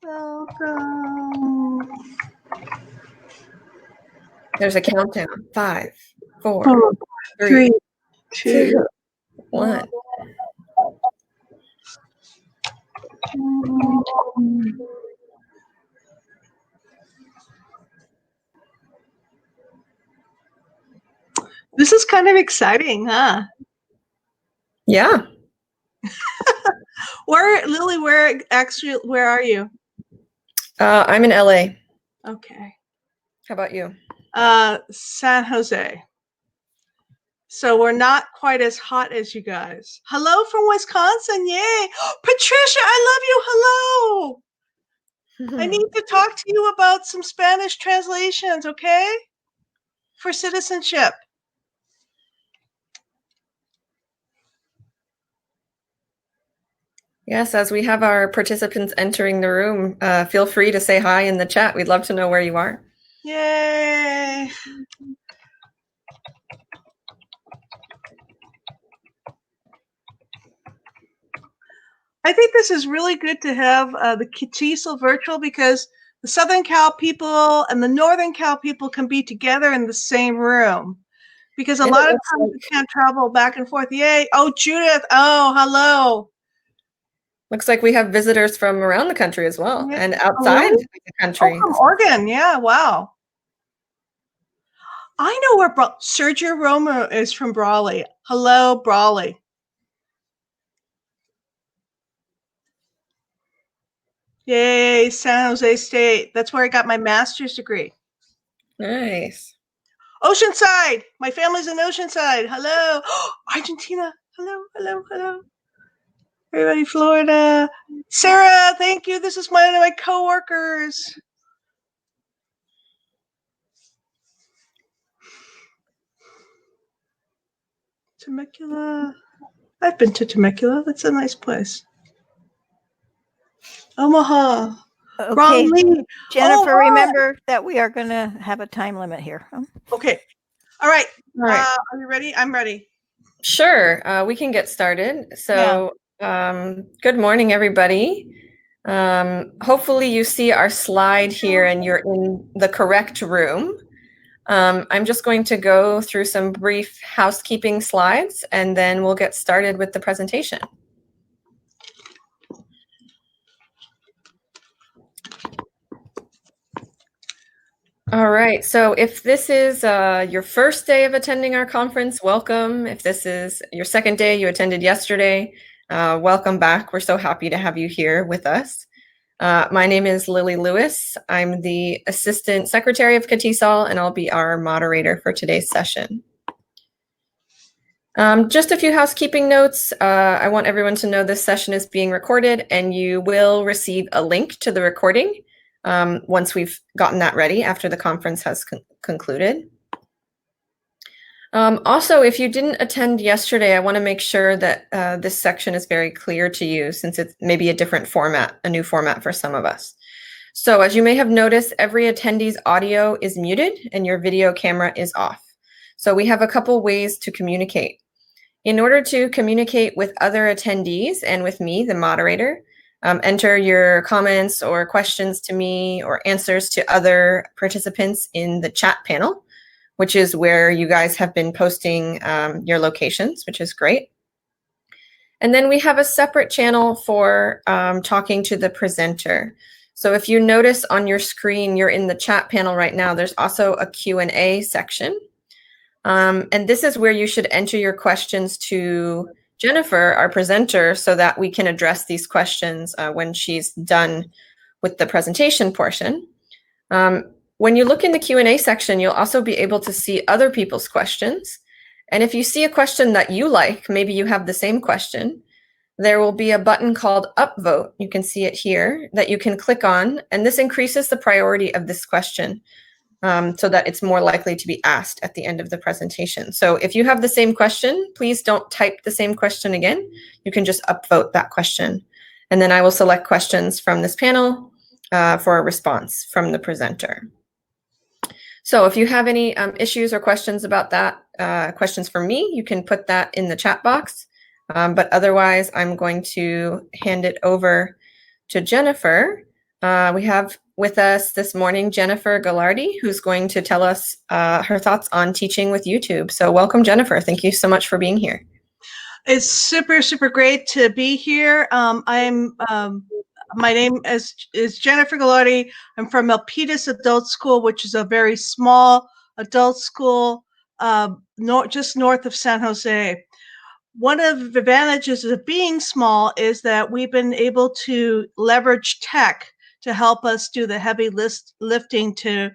Welcome. There's a countdown. 5, 4, 3, 2, 2, 1. This is kind of exciting, huh? Yeah. Lily, where are you? I'm in LA. Okay. How about you? San Jose. So we're not quite as hot as you guys. Hello from Wisconsin. Yay. Patricia, I love you. Hello. I need to talk to you about some Spanish translations, okay? For citizenship. Yes, as we have our participants entering the room, feel free to say hi in the chat. We'd love to know where you are. Yay. I think this is really good to have the TESOL virtual because the Southern Cal people and the Northern Cal people can be together in the same room. Because a lot of times we can't travel back and forth. Yay. Oh, Judith. Oh, hello. Looks like we have visitors from around the country as well, Yeah. and outside the country. Oh, from Oregon. Yeah, wow. I know where Sergio Romo is from Brawley. Hello, Brawley. Yay, San Jose State. That's where I got my master's degree. Nice. Oceanside. My family's in Oceanside. Hello. Argentina. Hello, hello, hello. Everybody, Florida. Sarah, thank you. This is one of my coworkers. Temecula. I've been to Temecula. That's a nice place. Omaha. Okay, Jennifer, remember that we are going to have a time limit here. Okay. All right. Are you ready? I'm ready. Sure. We can get started. So, good morning, everybody. Hopefully you see our slide here and you're in the correct room. I'm just going to go through some brief housekeeping slides and then we'll get started with the presentation. All right, so if this is your first day of attending our conference, welcome. If this is your second day, you attended yesterday, welcome back. We're so happy to have you here with us. My name is Lily Lewis. I'm the Assistant Secretary of TESOL, and I'll be our moderator for today's session. Just a few housekeeping notes. I want everyone to know this session is being recorded, and you will receive a link to the recording once we've gotten that ready after the conference has concluded. Also, if you didn't attend yesterday, I want to make sure that this section is very clear to you since it's maybe a different format, a new format for some of us. So as you may have noticed, every attendee's audio is muted and your video camera is off. So we have a couple ways to communicate. In order to communicate with other attendees and with me, the moderator, enter your comments or questions to me or answers to other participants in the chat panel, which is where you guys have been posting your locations, which is great. And then we have a separate channel for talking to the presenter. So if you notice on your screen, you're in the chat panel right now, there's also a Q&A section. And this is where you should enter your questions to Jennifer, our presenter, so that we can address these questions when she's done with the presentation portion. When you look in the Q&A section, you'll also be able to see other people's questions. And if you see a question that you like, maybe you have the same question, there will be a button called Upvote. You can see it here that you can click on, and this increases the priority of this question so that it's more likely to be asked at the end of the presentation. So if you have the same question, please don't type the same question again. You can just upvote that question. And then I will select questions from this panel for a response from the presenter. So if you have any issues or questions about that, questions for me, you can put that in the chat box. But otherwise, I'm going to hand it over to Jennifer We have with us this morning Jennifer Gagliardi, who's going to tell us her thoughts on teaching with YouTube. So welcome, Jennifer. Thank you so much for being here. It's super, super great to be here. My name is Jennifer Gagliardi. I'm from Milpitas Adult School, which is a very small adult school just north of San Jose. One of the advantages of being small is that we've been able to leverage tech to help us do the heavy lifting to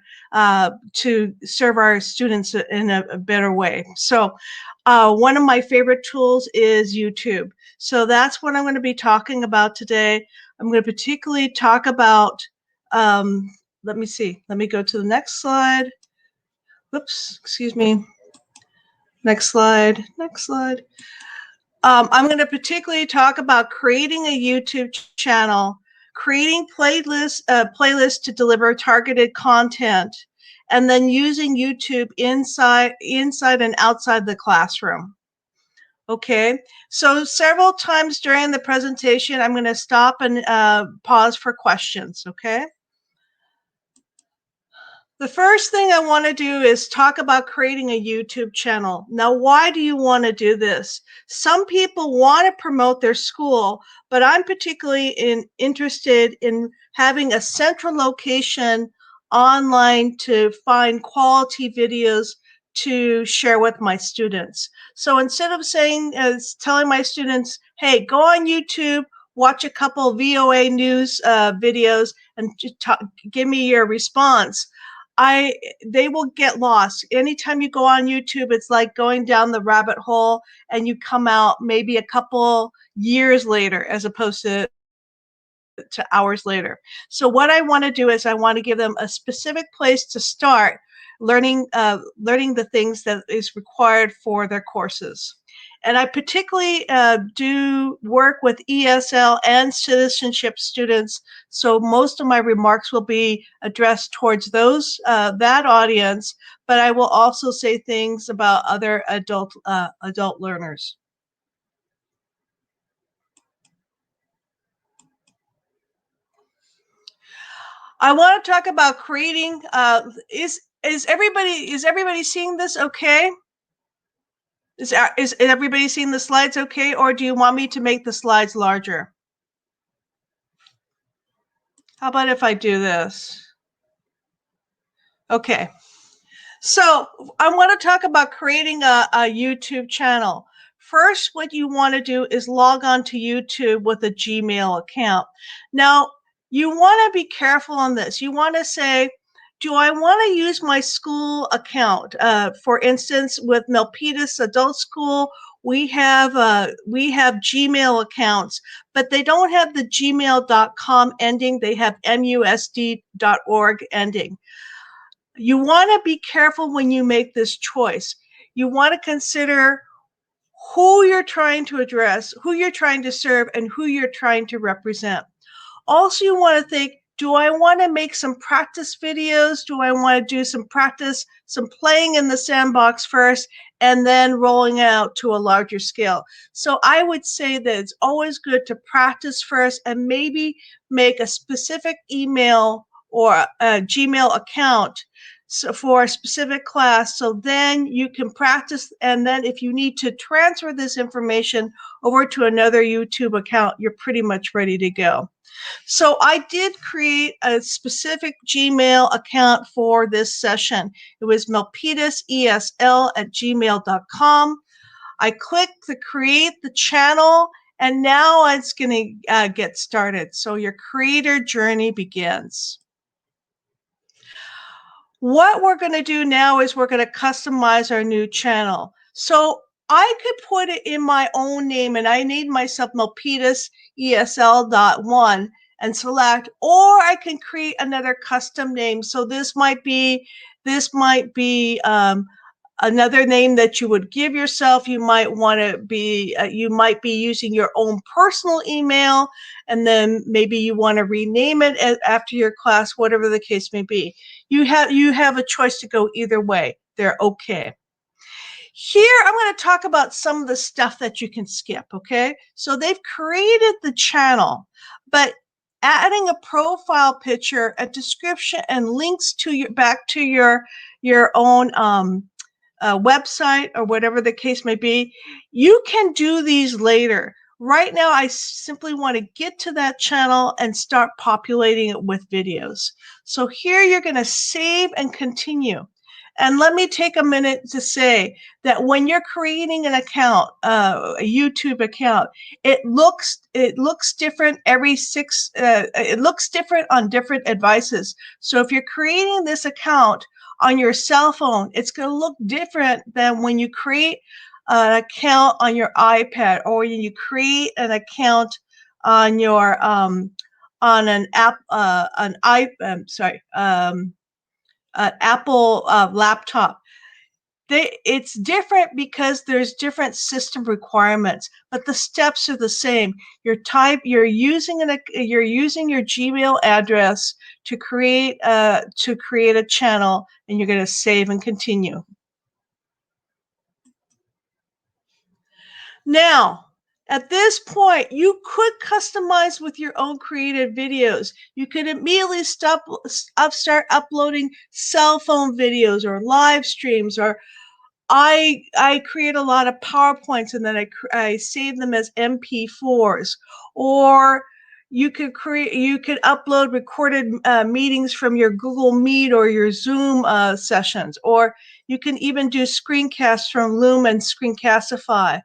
serve our students in a better way. So one of my favorite tools is YouTube. So that's what I'm going to be talking about today. I'm going to particularly talk about, let me see, let me go to the next slide. Whoops, excuse me. Next slide, next slide. I'm going to particularly talk about creating a YouTube channel, creating playlists to deliver targeted content, and then using YouTube inside and outside the classroom. Okay, so several times during the presentation, I'm going to stop and pause for questions, okay? The first thing I want to do is talk about creating a YouTube channel. Now, why do you want to do this? Some people want to promote their school, but I'm particularly interested in having a central location online to find quality videos to share with my students. So instead of telling my students, hey, go on YouTube, watch a couple VOA news videos and just give me your response, they will get lost. Anytime you go on YouTube, it's like going down the rabbit hole and you come out maybe a couple years later as opposed to hours later. So what I want to do is I want to give them a specific place to start learning the things that is required for their courses. And I particularly do work with ESL and citizenship students. So most of my remarks will be addressed towards that audience, but I will also say things about other adult learners. I want to talk about creating. Is everybody seeing this okay? Is everybody seeing the slides okay, or do you want me to make the slides larger? How about if I do this? Okay. So I want to talk about creating a YouTube channel. First, what you want to do is log on to YouTube with a Gmail account. Now, you want to be careful on this. You want to say, do I want to use my school account? For instance, with Milpitas Adult School, we have Gmail accounts, but they don't have the gmail.com ending. They have musd.org ending. You want to be careful when you make this choice. You want to consider who you're trying to address, who you're trying to serve, and who you're trying to represent. Also, you want to think, do I want to make some practice videos? Do I want to do some practice, some playing in the sandbox first, and then rolling out to a larger scale? So I would say that it's always good to practice first and maybe make a specific email or a Gmail account for a specific class, so then you can practice, and then if you need to transfer this information over to another YouTube account, you're pretty much ready to go. So I did create a specific Gmail account for this session. It was milpitasesl@gmail.com. I clicked the create the channel, and now it's going to get started. So your creator journey begins. What we're going to do now is we're going to customize our new channel. So I could put it in my own name, and I named myself milpitasesl.1 and select, or I can create another custom name. So this might be another name that you would give yourself. You might want to be, you might be using your own personal email, and then maybe you want to rename it after your class, whatever the case may be. You have a choice to go either way. They're okay. Here, I'm going to talk about some of the stuff that you can skip, okay? So they've created the channel, but adding a profile picture, a description, and links to your back to your own website or whatever the case may be. You can do these later. Right now, I simply want to get to that channel and start populating it with videos. So here you're going to save and continue. And let me take a minute to say that when you're creating an account, a YouTube account, it looks different every it looks different on different devices. So if you're creating this account on your cell phone, it's going to look different than when you create an account on your iPad, or when you create an account on your on an app an Apple laptop. It's different because there's different system requirements, but the steps are the same. You're using your Gmail address to create a channel, and you're going to save and continue. Now, at this point, you could customize with your own created videos. You could immediately start uploading cell phone videos or live streams, or I create a lot of PowerPoints and then I save them as MP4s. Or you could upload recorded meetings from your Google Meet or your Zoom sessions, or you can even do screencasts from Loom and Screencastify.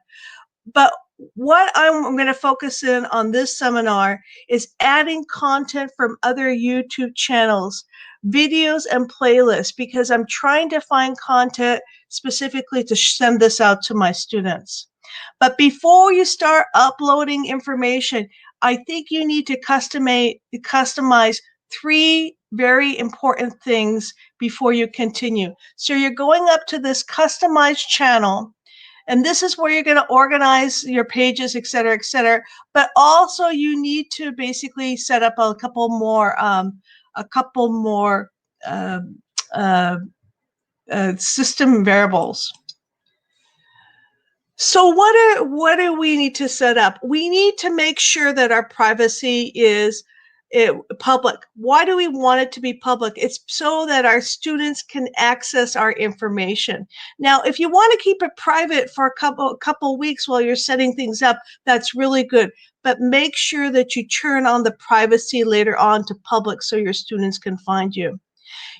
But what I'm going to focus in on this seminar is adding content from other YouTube channels, videos, and playlists, because I'm trying to find content specifically to send this out to my students. But before you start uploading information, I think you need to customize 3 very important things before you continue. So you're going up to this customized channel, and this is where you're going to organize your pages, et cetera, et cetera. But also you need to basically set up a couple more system variables. So what do we need to set up? We need to make sure that our privacy is public. Why do we want it to be public? It's so that our students can access our information. Now, if you want to keep it private for a couple weeks while you're setting things up, that's really good. But make sure that you turn on the privacy later on to public so your students can find you.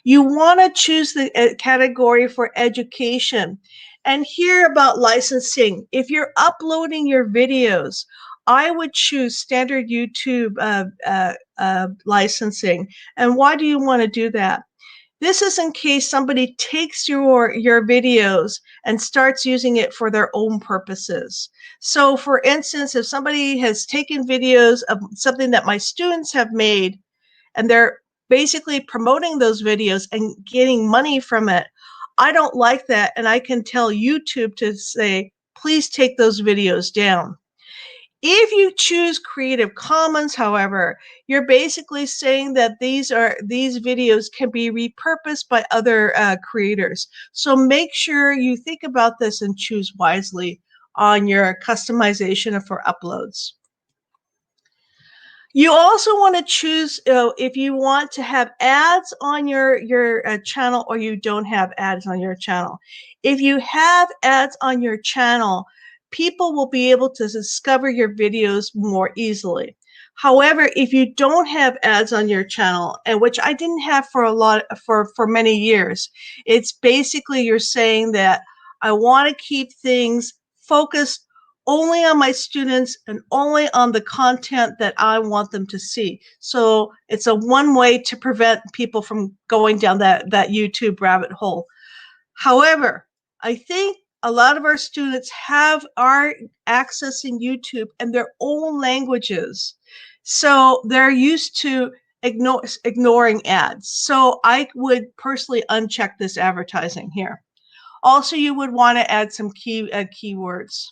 You want to choose the category for education. And here about licensing. If you're uploading your videos, I would choose standard YouTube licensing. And why do you want to do that? This is in case somebody takes your videos and starts using it for their own purposes. So for instance, if somebody has taken videos of something that my students have made, and they're basically promoting those videos and getting money from it, I don't like that, and I can tell YouTube to say, please take those videos down. If you choose Creative Commons, however, you're basically saying that these videos can be repurposed by other creators. So make sure you think about this and choose wisely on your customization for uploads. You also want to choose if you want to have ads on your channel, or you don't have ads on your channel. If you have ads on your channel, people will be able to discover your videos more easily. However, if you don't have ads on your channel, and which I didn't have for many years, it's basically you're saying that I want to keep things focused only on my students and only on the content that I want them to see. So it's a one way to prevent people from going down that YouTube rabbit hole. However, I think a lot of our students are accessing YouTube in their own languages. So they're used to ignoring ads. So I would personally uncheck this advertising here. Also, you would want to add some keywords.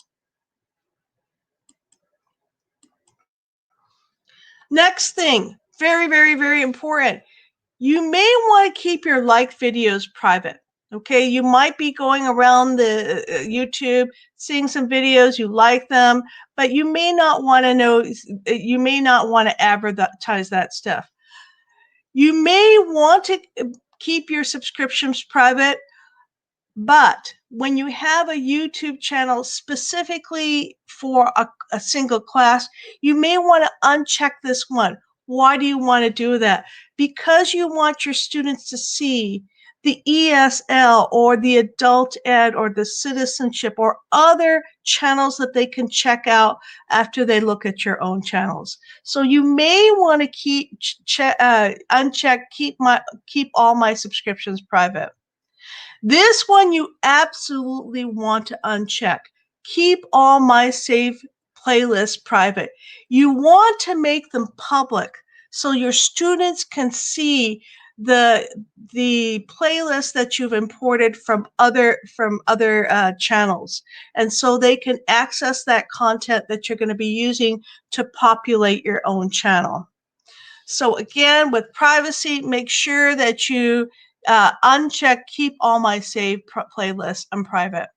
Next thing, very, very, very important. You may want to keep your liked videos private. Okay, you might be going around the YouTube, seeing some videos, you like them, but you may not want to know, you may not want to advertise that stuff. You may want to keep your subscriptions private, but when you have a YouTube channel specifically for a single class, you may want to uncheck this one. Why do you want to do that? Because you want your students to see the ESL or the adult ed or the citizenship or other channels that they can check out after they look at your own channels. So you may want to uncheck, keep all my subscriptions private. This one you absolutely want to uncheck. Keep all my saved playlists private. You want to make them public so your students can see the playlist that you've imported from other channels, and so they can access that content that you're going to be using to populate your own channel. So again, with privacy, make sure that you uncheck keep all my saved playlists on private.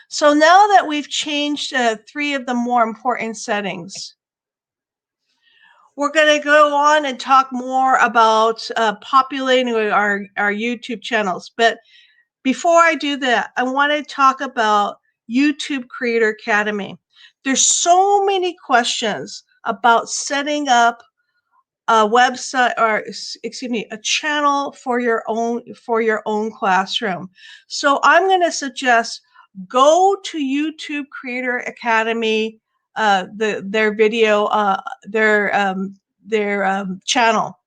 So now that we've changed 3 of the more important settings, we're going to go on and talk more about populating our YouTube channels. But before I do that, I want to talk about YouTube Creator Academy. There's so many questions about setting up a website, or excuse me, a channel for your own classroom. So I'm going to suggest go to YouTube Creator Academy, their video, their channel,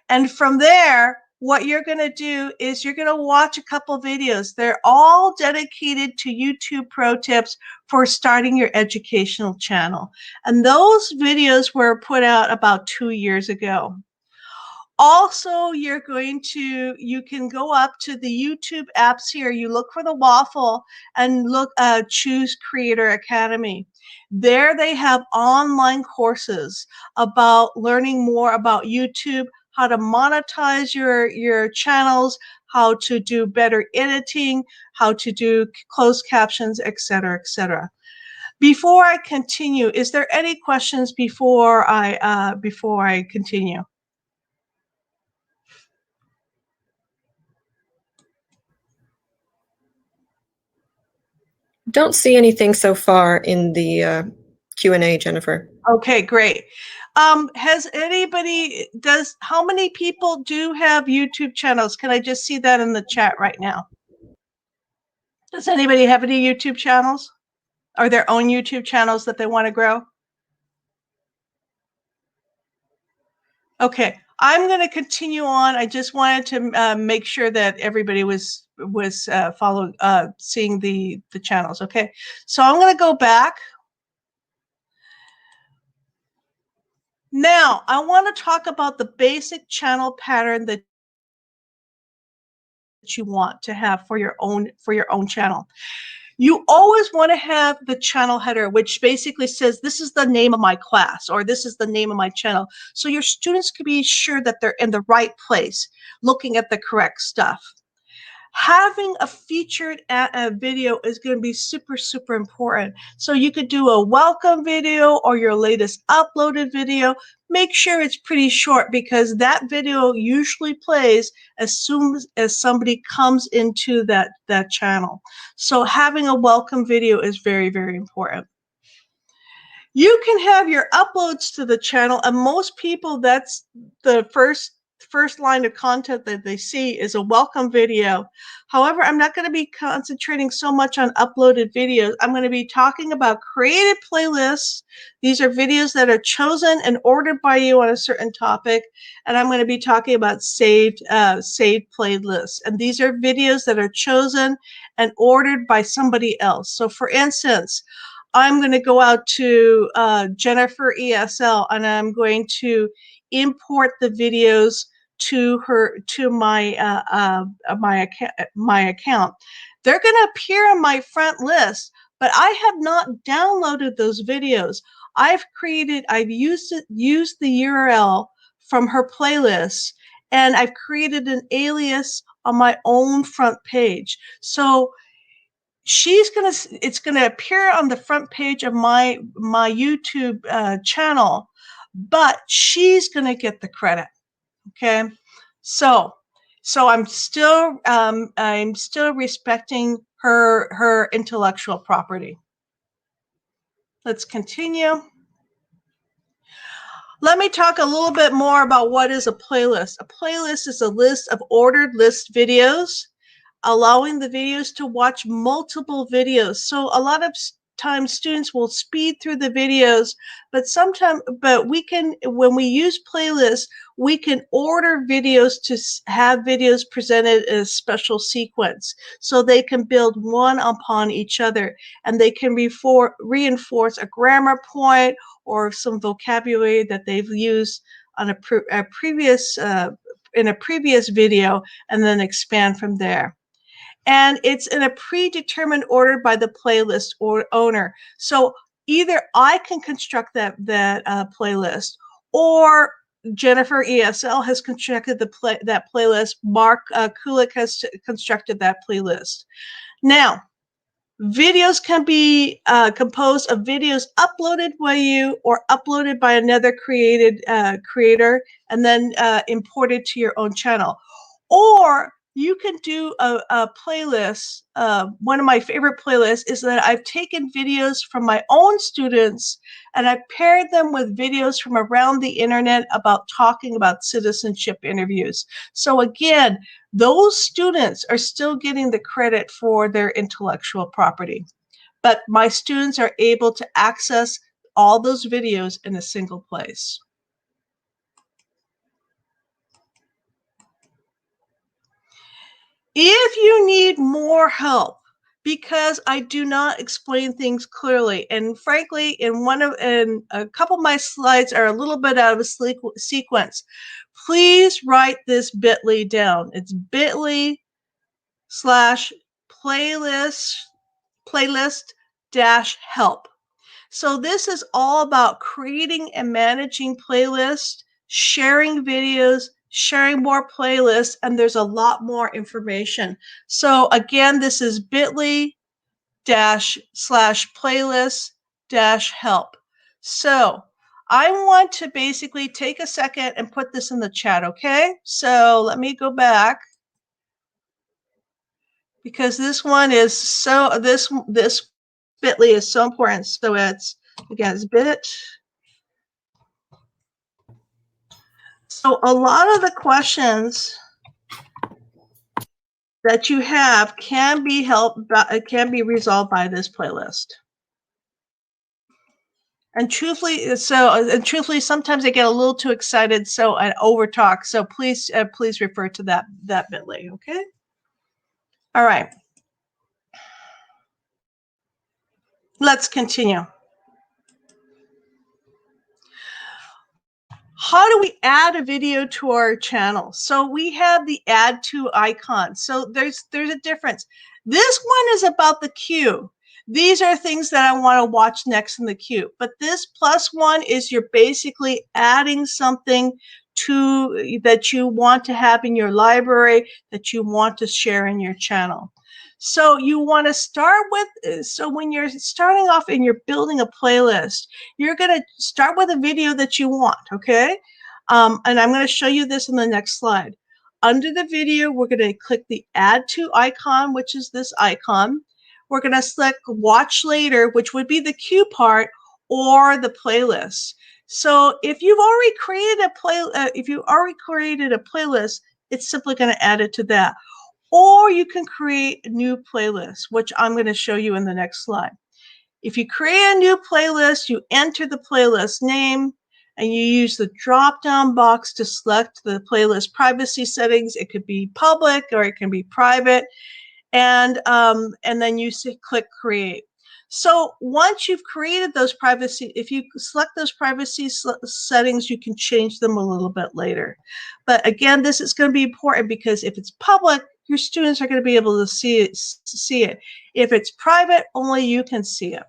and from there, what you're going to do is you're going to watch a couple videos. They're all dedicated to YouTube pro tips for starting your educational channel. And those videos were put out about 2 years ago. Also, you can go up to the YouTube apps here. You look for the waffle and choose Creator Academy. There they have online courses about learning more about YouTube, how to monetize your channels, how to do better editing, how to do closed captions, etc., etc. Before I continue, is there any questions before I continue? Don't see anything so far in the Q&A, Jennifer. Okay, great. How many people do have YouTube channels? Can I just see that in the chat right now? Does anybody have any YouTube channels or their own YouTube channels that they want to grow? Okay, I'm going to continue on. I just wanted to make sure that everybody was seeing the channels. Okay, so I'm going to go back. Now, I want to talk about the basic channel pattern that you want to have for your own channel. You always want to have the channel header, which basically says this is the name of my class or this is the name of my channel. So your students can be sure that they're in the right place, looking at the correct stuff. Having a featured video is going to be super, super important. So you could do a welcome video or your latest uploaded video. Make sure it's pretty short because that video usually plays as soon as somebody comes into that channel. So having a welcome video is very, very important. You can have your uploads to the channel, and most people, that's the first line of content that they see is a welcome video. However, I'm not going to be concentrating so much on uploaded videos. I'm going to be talking about created playlists. These are videos that are chosen and ordered by you on a certain topic, and I'm going to be talking about saved playlists. And these are videos that are chosen and ordered by somebody else. So for instance, I'm going to go out to Jennifer ESL, and I'm going to import the videos to my account. They're going to appear on my front list, but I have not downloaded those videos. I've used the URL from her playlist, and I've created an alias on my own front page. So it's gonna appear on the front page of my YouTube channel, but she's gonna get the credit. Okay, so I'm still respecting her intellectual property. Let's continue. Let me talk a little bit more about what is a playlist. A playlist is a list of ordered list videos, allowing the videos to watch multiple videos. So a lot of times students will speed through the videos, but we can, when we use playlists, we can order videos to have videos presented in a special sequence. So they can build one upon each other, and they can reinforce a grammar point or some vocabulary that they've used on a previous in a previous video, and then expand from there. And it's in a predetermined order by the playlist owner. So either I can construct that playlist, or Jennifer ESL has constructed that playlist. Mark Kulik has constructed that playlist. Now, videos can be composed of videos uploaded by you or uploaded by another creator, and then imported to your own channel. Or you can do a playlist. One of my favorite playlists is that I've taken videos from my own students and I've paired them with videos from around the internet about talking about citizenship interviews. So again, those students are still getting the credit for their intellectual property, but my students are able to access all those videos in a single place. If you need more help, because I do not explain things clearly, and frankly, in a couple of my slides are a little bit out of sequence, please write this bit.ly down. It's bit.ly/playlist-help. So this is all about creating and managing playlists, sharing videos, sharing more playlists, and there's a lot more information. So again, this is bit.ly/playlist-help. So I want to basically take a second and put this in the chat, okay? So let me go back, because this one is so, this bit.ly is so important. So it's, again, it's bit. So a lot of the questions that you have can be resolved by this playlist. And truthfully, sometimes I get a little too excited, so I overtalk. So please refer to that bit.ly, okay? All right. Let's continue. How do we add a video to our channel? So we have the add to icon. So there's a difference. This one is about the queue. These are things that I want to watch next in the queue. But this plus one is you're basically adding something that you want to have in your library, that you want to share in your channel. So you want to start with, so when you're starting off and you're building a playlist, you're going to start with a video that you want, okay? And I'm going to show you this in the next slide. Under the video, we're going to click the add to icon, which is this icon. We're going to select watch later, which would be the queue part, or the playlist. So if you've already created a playlist, it's simply going to add it to that. Or you can create a new playlist, which I'm going to show you in the next slide. If you create a new playlist, you enter the playlist name, and you use the drop-down box to select the playlist privacy settings. It could be public or it can be private, and then you click create. So once you've created those privacy, if you select those privacy settings, you can change them a little bit later. But again, this is going to be important, because if it's public, your students are going to be able to see it. If it's private, only you can see it.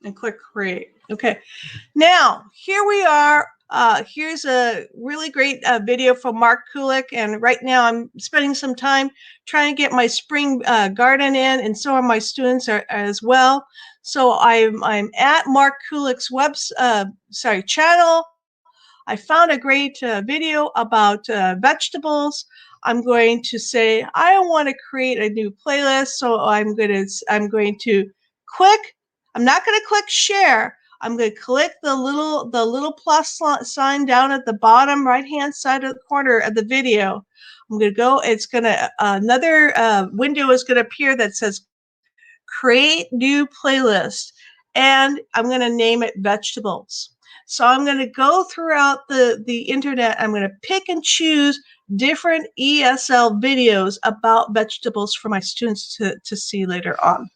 And click create. Okay. Now, here we are Here's a really great video from Mark Kulik, and right now I'm spending some time trying to get my spring garden in, and so are my students as well. So I'm at Mark Kulik's channel. I found a great video about vegetables. I'm going to say I want to create a new playlist, so I'm going to click. I'm not going to click share. I'm going to click the little plus sign down at the bottom right hand side of the corner of the video. I'm going to go. It's going to another window is going to appear that says create new playlist, and I'm going to name it vegetables. So I'm going to go throughout the internet. I'm going to pick and choose different ESL videos about vegetables for my students to see later on.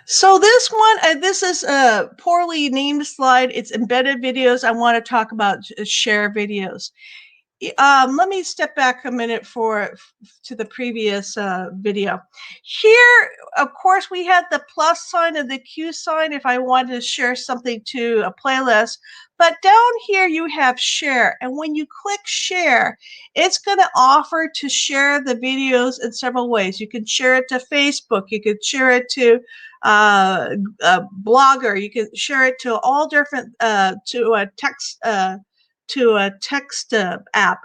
So this one, this is a poorly named slide. It's embedded videos. I want to talk about share videos. Let me step back a minute to the previous video. Here, of course, we had the plus sign and the Q sign if I wanted to share something to a playlist. But down here you have share, and when you click share, it's going to offer to share the videos in several ways. You can share it to Facebook, you could share it to a Blogger, you can share it to all different to a text app.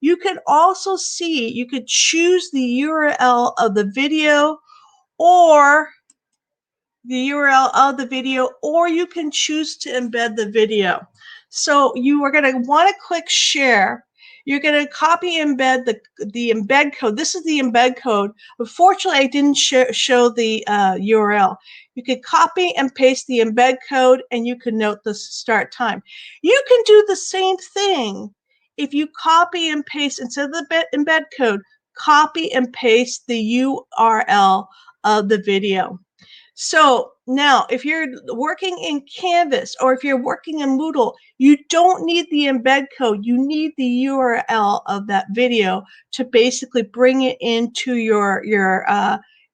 You can also see, you could choose the URL of the video or you can choose to embed the video. So you are going to want to click share. You're going to copy embed the embed code. This is the embed code. Unfortunately, I didn't show the URL. You could copy and paste the embed code, and you can note the start time. You can do the same thing if you copy and paste, instead of the embed code, copy and paste the URL of the video. So now, if you're working in Canvas or if you're working in Moodle, you don't need the embed code. You need the URL of that video to basically bring it into your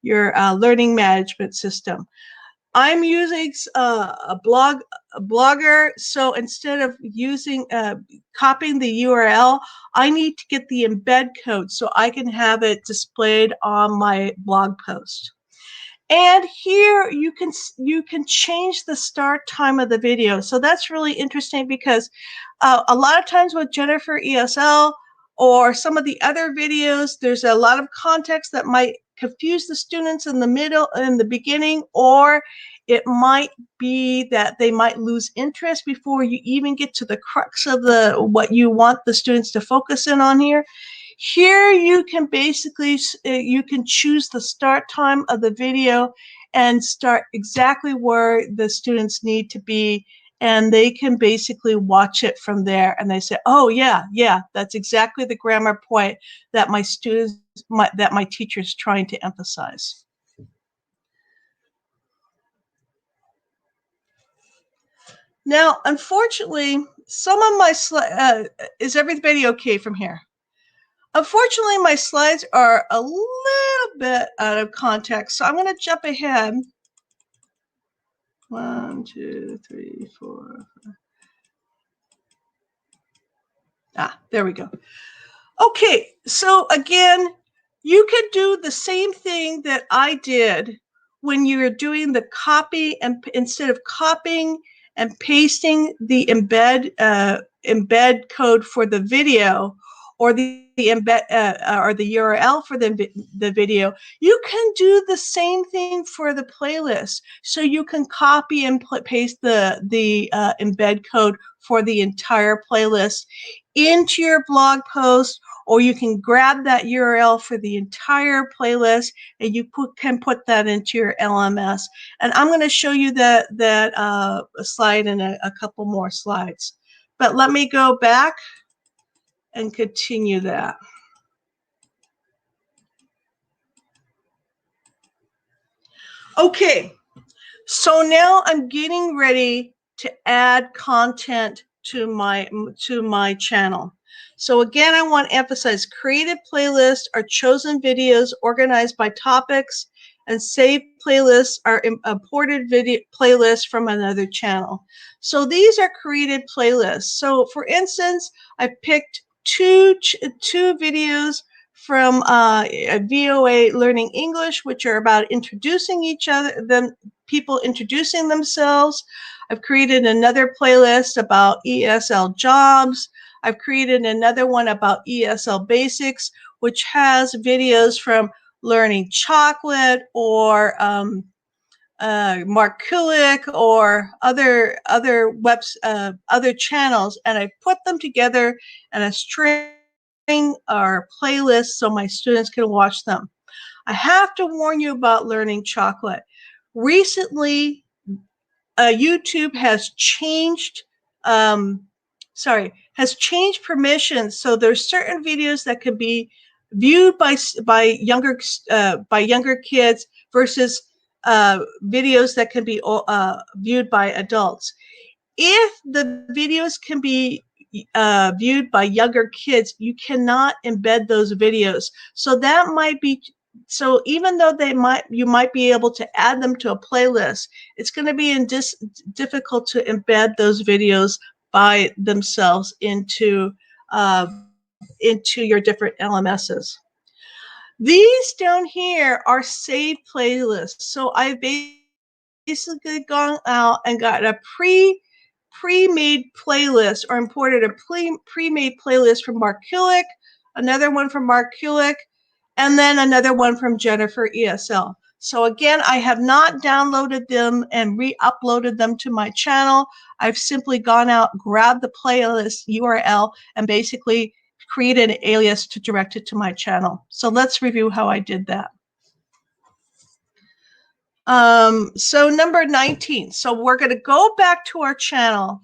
learning management system. I'm using a Blogger, so instead of using copying the URL, I need to get the embed code so I can have it displayed on my blog post. And here you can change the start time of the video. So that's really interesting because a lot of times with Jennifer ESL or some of the other videos, there's a lot of context that might confuse the students in the beginning, or it might be that they might lose interest before you even get to the crux of what you want the students to focus in on here. Here you can basically, you can choose the start time of the video and start exactly where the students need to be, and they can basically watch it from there. And they say, oh yeah, that's exactly the grammar point that my students, that my teacher's trying to emphasize. Now, unfortunately, some of my slides, is everybody okay from here? Unfortunately, my slides are a little bit out of context, so I'm going to jump ahead. 1, 2, 3, 4, 5. There we go. Okay, so again, you could do the same thing that I did when you were doing the copy, and instead of copying and pasting the embed code for the video, or the embed or the URL for the video, you can do the same thing for the playlist. So you can copy and paste the embed code for the entire playlist into your blog post, or you can grab that URL for the entire playlist and you can put that into your LMS. And I'm going to show you that slide in a couple more slides. But let me go back and continue that. Okay, so now I'm getting ready to add content to my channel. So again, I want to emphasize created playlists are chosen videos organized by topics and saved playlists are imported video playlists from another channel. So these are created playlists. So for instance, I picked two videos from VOA Learning English, which are about introducing each other, people introducing themselves. I've created another playlist about ESL jobs. I've created another one about ESL basics, which has videos from Learning Chocolate or Mark Kulik or other channels, and I put them together in a string or playlist so my students can watch them. I have to warn you about Learning Chocolate. Recently, YouTube has changed permissions, so there's certain videos that can be viewed by younger kids versus videos that can be viewed by adults. If the videos can be viewed by younger kids, you cannot embed those videos. So that might be, so even though you might be able to add them to a playlist, it's going to be difficult to embed those videos by themselves into your different LMSs. These down here are saved playlists. So I've basically gone out and got a pre-made playlist, or imported a pre-made playlist from Mark Kulik, another one from Mark Kulik, and then another one from Jennifer ESL. So again, I have not downloaded them and re-uploaded them to my channel. I've simply gone out, grabbed the playlist URL, and basically created an alias to direct it to my channel. So let's review how I did that. So number 19. So we're going to go back to our channel.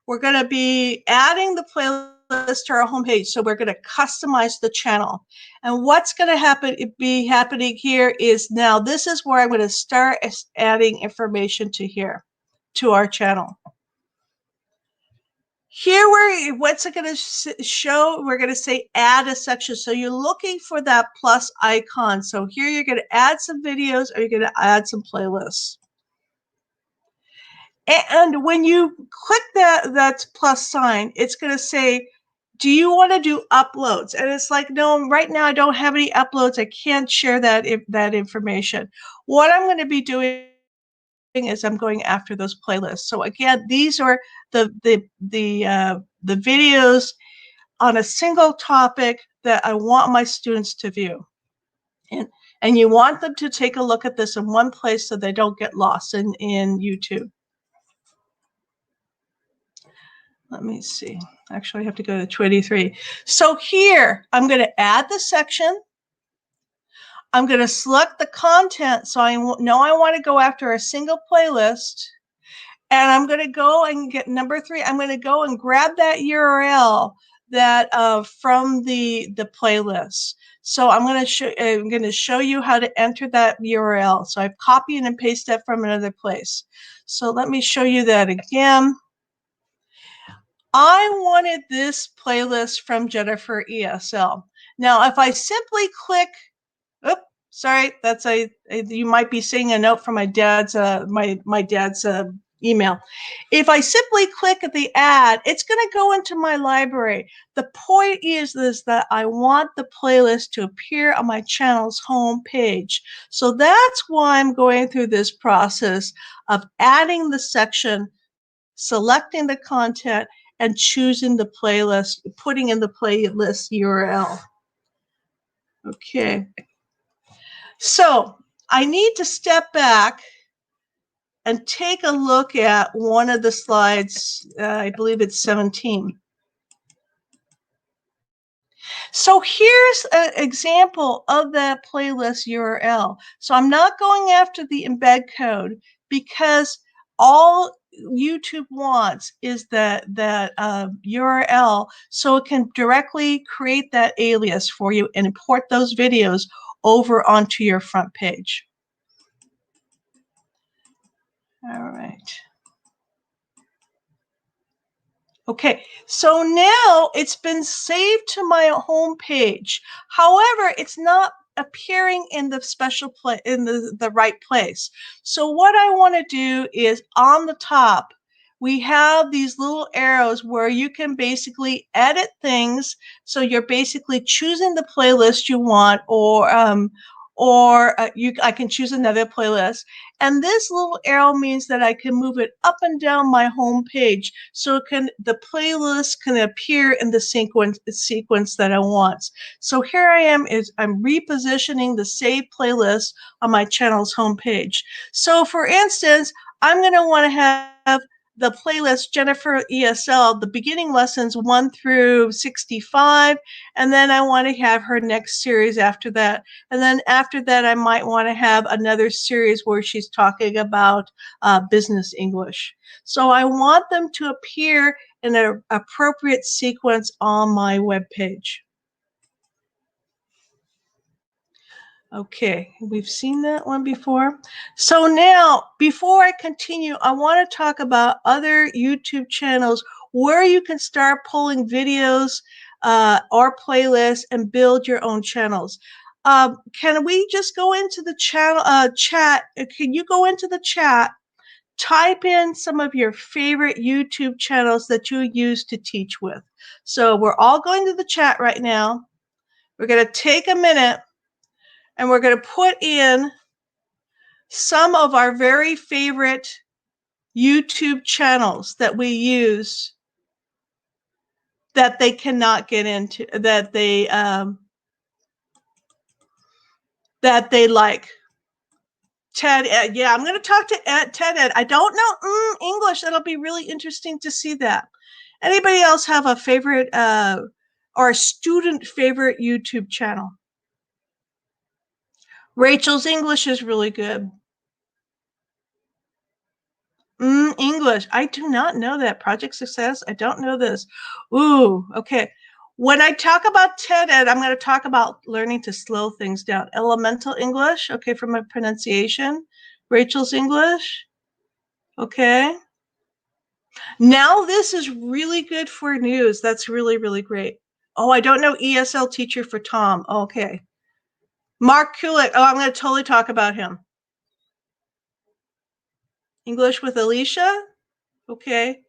We're going to be adding the playlist to our homepage. So we're going to customize the channel. And what's going to be happening here is, now this is where I'm going to start adding information to our channel. Here, what's it going to show? We're going to say add a section. So you're looking for that plus icon. So here you're going to add some videos, or you're going to add some playlists. And when you click that plus sign, it's going to say, do you want to do uploads? And it's like, no, right now I don't have any uploads. I can't share that information. What I'm going to be doing is I'm going after those playlists. So again, these are the videos on a single topic that I want my students to view. And you want them to take a look at this in one place so they don't get lost in YouTube. Let me see. Actually, I have to go to 23. So here, I'm going to add the section. I'm going to select the content, so I know I want to go after a single playlist. And I'm going to go and get number 3. I'm going to go and grab that URL that from the playlist. So I'm going to show you how to enter that URL. So I've copied and pasted that from another place. So let me show you that again. I wanted this playlist from Jennifer ESL. Now, if I simply click, oops, sorry, that's you might be seeing a note from my dad's my dad's email. If I simply click at the ad, it's going to go into my library. The point is that I want the playlist to appear on my channel's home page. So that's why I'm going through this process of adding the section, selecting the content, and choosing the playlist, putting in the playlist URL. Okay. So I need to step back and take a look at one of the slides. I believe it's 17. So here's an example of that playlist URL. So I'm not going after the embed code, because all YouTube wants is that URL, so it can directly create that alias for you and import those videos over onto your front page. All right. Okay, so now it's been saved to my home page. However, it's not appearing in the special place, in the right place. So what I want to do is on the top, we have these little arrows where you can basically edit things. So you're basically choosing the playlist you want, or I can choose another playlist. And this little arrow means that I can move it up and down my home page, so the playlist can appear in the sequence that I want. So here I am, I'm repositioning the saved playlist on my channel's homepage. So for instance, I'm going to want to have the playlist Jennifer ESL, the beginning lessons 1 through 65, and then I want to have her next series after that. And then after that, I might want to have another series where she's talking about business English. So I want them to appear in an appropriate sequence on my webpage. Okay, we've seen that one before. So now, before I continue, I want to talk about other YouTube channels where you can start pulling videos or playlists and build your own channels. Can we just go into the channel chat? Can you go into the chat, type in some of your favorite YouTube channels that you use to teach with? So we're all going to the chat right now. We're going to take a minute, and we're going to put in some of our very favorite YouTube channels that we use that they cannot get into, that they like. Ted Ed. Yeah, I'm going to talk to Ted Ed. I don't know English. That'll be really interesting to see that. Anybody else have a favorite or a student favorite YouTube channel? Rachel's English is really good. English. I do not know that. Project Success. I don't know this. Ooh, okay. When I talk about TED Ed, I'm going to talk about learning to slow things down. Elemental English. Okay, for my pronunciation. Rachel's English. Okay. Now this is really good for news. That's really, really great. Oh, I don't know ESL teacher for Tom. Okay. Mark Kulik. Oh, I'm going to totally talk about him. English with Alicia. Okay.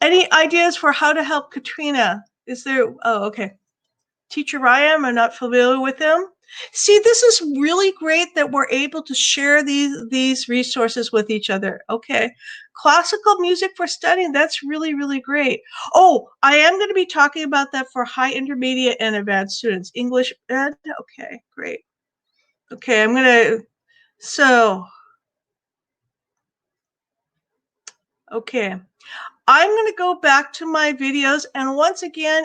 Any ideas for how to help Katrina? Is there, oh, okay. Teacher Ryan, I'm not familiar with him. See, this is really great that we're able to share these resources with each other. Okay. Classical music for studying, that's really, really great. Oh, I am going to be talking about that for high, intermediate, and advanced students. English ed, okay, great. Okay, I'm going to, so, okay. I'm going to go back to my videos, and once again,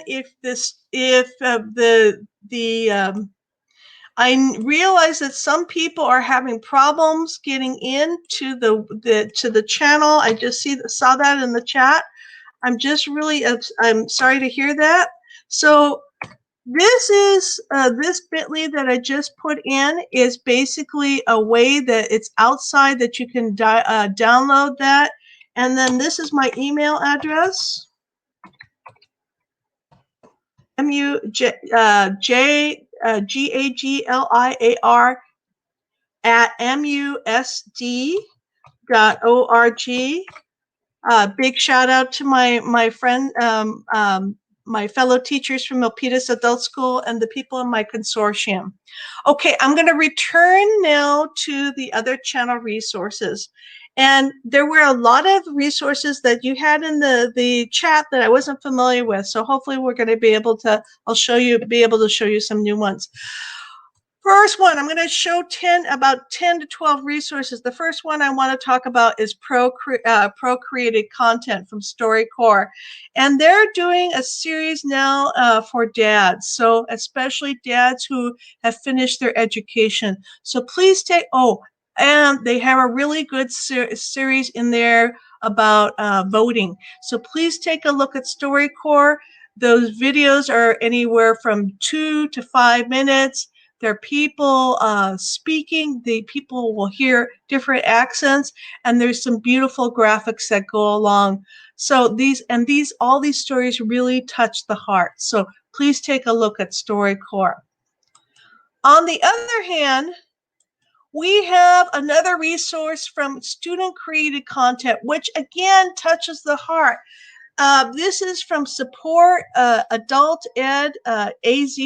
I realize that some people are having problems getting into the channel. I just saw that in the chat. I'm sorry to hear that. So this is this bit.ly that I just put in is basically a way that it's outside that you can download that. And then this is my email address. Gagliar @musd.org. Big shout out to my friend, my fellow teachers from Milpitas Adult School and the people in my consortium. Okay, I'm going to return now to the other channel resources. And there were a lot of resources that you had in the chat that I wasn't familiar with. So hopefully we're going to be able to, be able to show you some new ones. First one, I'm going to show about 10 to 12 resources. The first one I want to talk about is Procreated Content from StoryCorps. And they're doing a series now for dads, so especially dads who have finished their education. So please and they have a really good series in there about voting. So please take a look at StoryCorps. Those videos are anywhere from 2 to 5 minutes. There are people speaking. The people will hear different accents, and there's some beautiful graphics that go along. So all these stories really touch the heart. So please take a look at StoryCorps. On the other hand, we have another resource from student created content, which again touches the heart. This is from Support Adult Ed AZ,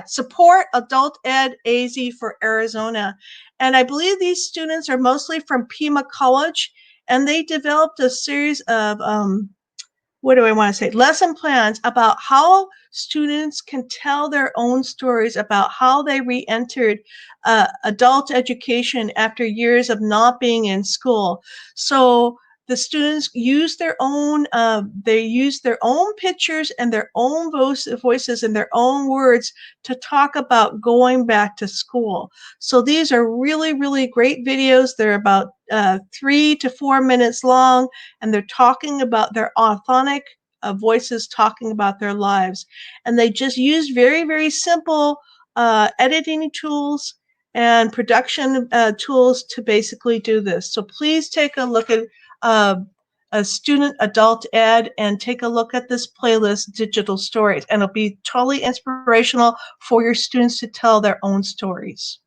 Support Adult Ed AZ for Arizona. And I believe these students are mostly from Pima College, and they developed a series of lesson plans about how students can tell their own stories about how they re-entered adult education after years of not being in school. So the students use their own pictures and their own voices and their own words to talk about going back to school. So these are really, really great videos. They're about 3 to 4 minutes long, and they're talking about their authentic voices talking about their lives. And they just use very, very simple editing tools and production tools to basically do this. So please take a look at a student adult ed and take a look at this playlist, Digital Stories, and it'll be totally inspirational for your students to tell their own stories.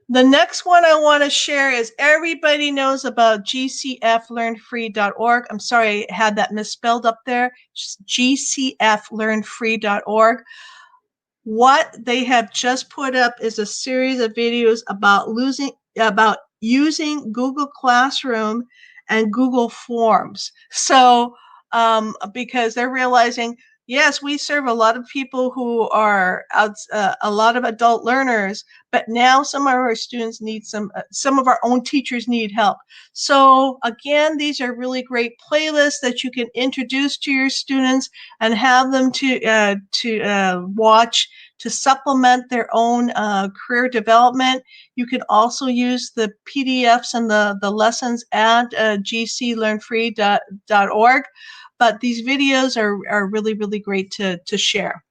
The next one I want to share is everybody knows about gcflearnfree.org. I'm sorry I had that misspelled up there. gcflearnfree.org. What they have just put up is a series of videos about using Google Classroom and Google Forms. So because they're realizing, yes, we serve a lot of people who are a lot of adult learners, but now some of our students need some of our own teachers need help. So again, these are really great playlists that you can introduce to your students and have them to watch to supplement their own career development. You can also use the PDFs and the lessons at gclearnfree.org. But these videos are really, really great to share.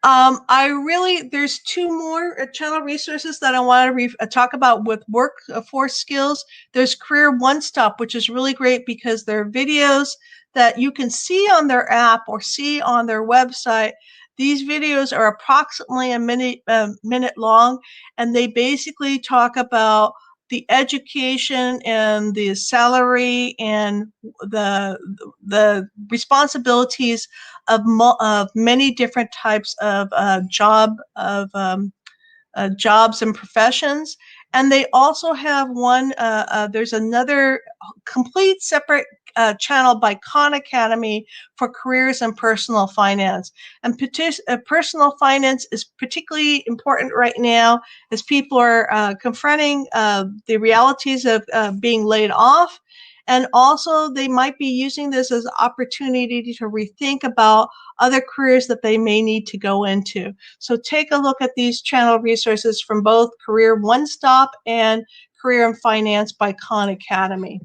There's 2 more channel resources that I want to talk about with workforce skills. There's Career One Stop, which is really great because they're videos that you can see on their app or see on their website. These videos are approximately a minute long, and they basically talk about the education and the salary and the responsibilities of many different types of jobs and professions. And they also have there's another complete separate channel by Khan Academy for careers and personal finance. And personal finance is particularly important right now as people are confronting the realities of being laid off. And also they might be using this as an opportunity to rethink about other careers that they may need to go into. So take a look at these channel resources from both Career One Stop and Career and Finance by Khan Academy.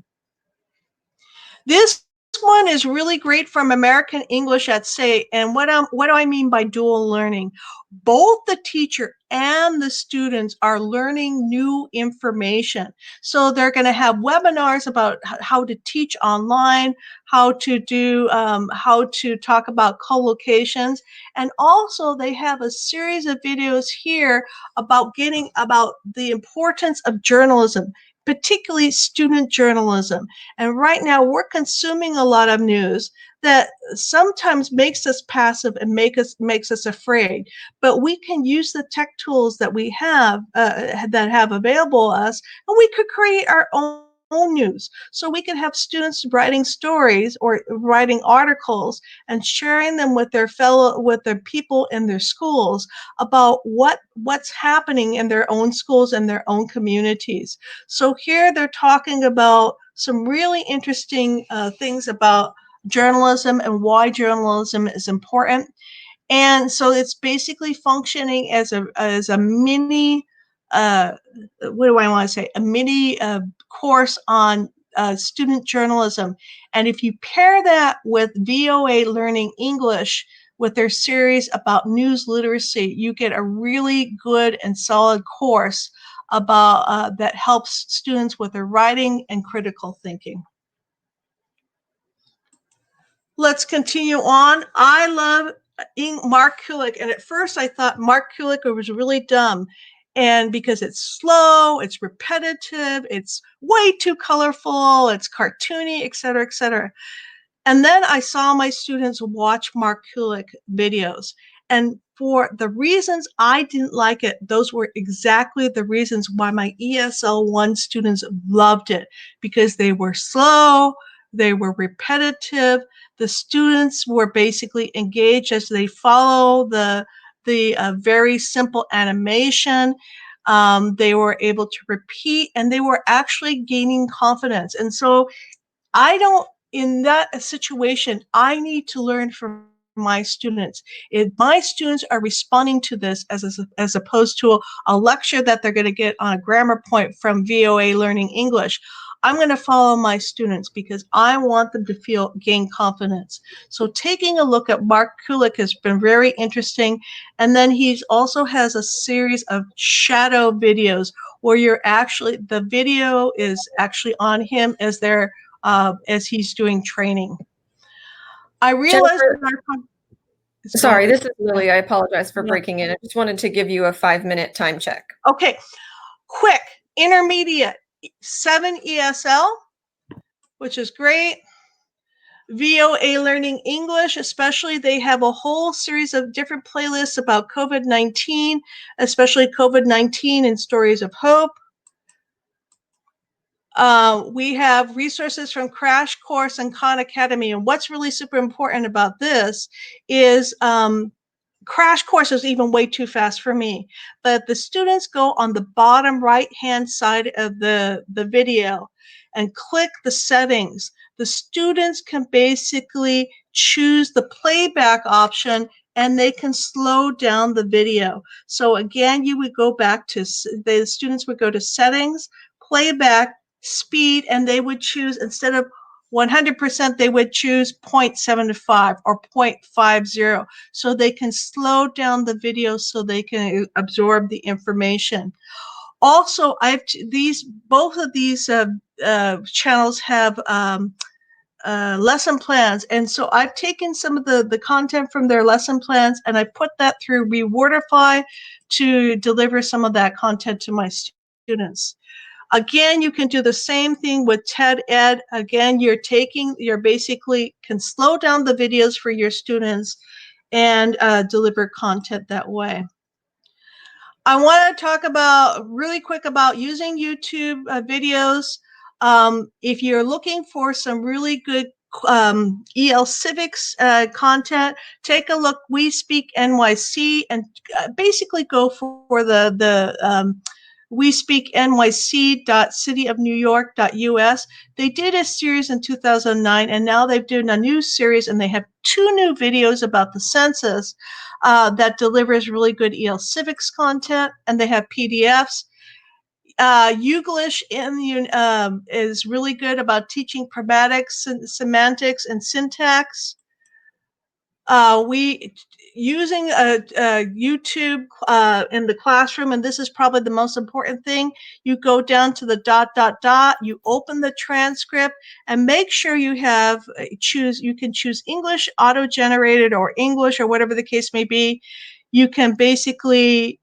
This one is really great from American English at Say. And what do I mean by dual learning? Both the teacher and the students are learning new information. So they're going to have webinars about how to teach online, how to talk about co-locations. And also they have a series of videos here about the importance of journalism, particularly student journalism. And right now we're consuming a lot of news that sometimes makes us passive and makes us afraid. But we can use the tech tools that we have available to us, and we could create our own news. So we can have students writing stories or writing articles and sharing them with their people in their schools about what's happening in their own schools and their own communities. So here they're talking about some really interesting things about journalism and why journalism is important. And so it's basically functioning as a mini a mini course on student journalism. And if you pair that with VOA Learning English with their series about news literacy, you get a really good and solid course about that helps students with their writing and critical thinking. Let's continue on. I love Mark Kulik, and at first I thought Mark Kulik was really dumb, and because it's slow, it's repetitive, it's way too colorful, it's cartoony, et cetera, et cetera. And then I saw my students watch Mark Kulik videos, and for the reasons I didn't like it, those were exactly the reasons why my ESL 1 students loved it, because they were slow, they were repetitive, the students were basically engaged as they follow the very simple animation. They were able to repeat, and they were actually gaining confidence. And so in that situation, I need to learn from my students. If my students are responding to this as opposed to a lecture that they're going to get on a grammar point from VOA Learning English, I'm going to follow my students because I want them to gain confidence. So taking a look at Mark Kulik has been very interesting. And then he also has a series of shadow videos where the video is actually on him as he's doing training. I realized Jennifer, sorry, this is Lily. I apologize for breaking in. I just wanted to give you a 5-minute time check. Okay, quick, intermediate, 7 ESL, which is great. VOA Learning English, especially, they have a whole series of different playlists about COVID-19, especially COVID-19 and stories of hope. We have resources from Crash Course and Khan Academy. And what's really super important about this is Crash Course is even way too fast for me. But the students go on the bottom right-hand side of the video and click the settings. The students can basically choose the playback option, and they can slow down the video. So again, you would go back to, the students would go to settings, playback, speed, and they would choose, instead of 100%, they would choose 0.75 or 0.50, so they can slow down the video so they can absorb the information. Also, both of these channels have lesson plans, and so I've taken some of the content from their lesson plans and I put that through Rewordify to deliver some of that content to my students. Again, you can do the same thing with TED Ed. Again, you're basically can slow down the videos for your students and deliver content that way. I want to talk really quick about using YouTube videos. If you're looking for some really good EL Civics content, take a look. We Speak NYC, and basically go for the WeSpeakNYC.cityofnewyork.us. They did a series in 2009, and now they've done a new series, and they have 2 new videos about the census that delivers really good EL Civics content, and they have PDFs. Youglish is really good about teaching grammatics, semantics, and syntax. Using YouTube in the classroom, and this is probably the most important thing, you go down to the ... you open the transcript, and make sure you can choose English auto-generated or English, or whatever the case may be. You can basically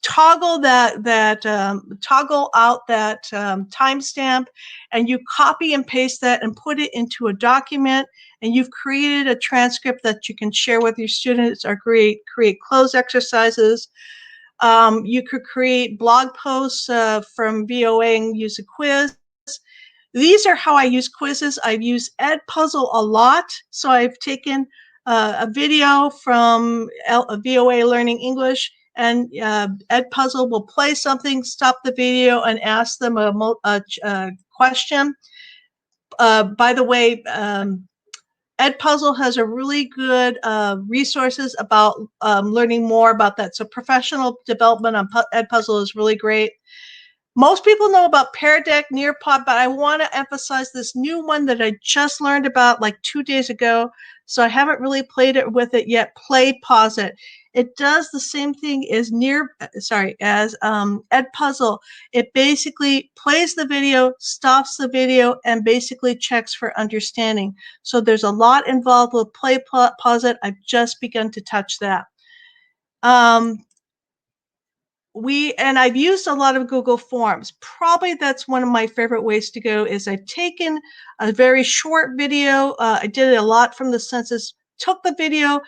toggle out that timestamp, and you copy and paste that and put it into a document, and you've created a transcript that you can share with your students or create close exercises. You could create blog posts from VOA and use a quiz. These are how I use quizzes. I've used Edpuzzle a lot. So I've taken a video from VOA Learning English, and Edpuzzle will play something, stop the video, and ask them a question. By the way, Edpuzzle has a really good resources about learning more about that. So professional development on Edpuzzle is really great. Most people know about Pear Deck, Nearpod, but I want to emphasize this new one that I just learned about like 2 days ago. So I haven't really played it with it yet. Play Pause It. It does the same thing as Edpuzzle. It basically plays the video, stops the video, and basically checks for understanding. So there's a lot involved with play, pause it. I've just begun to touch that. I've used a lot of Google Forms. Probably that's one of my favorite ways to go is I've taken a very short video. I did it a lot from the census, took the video,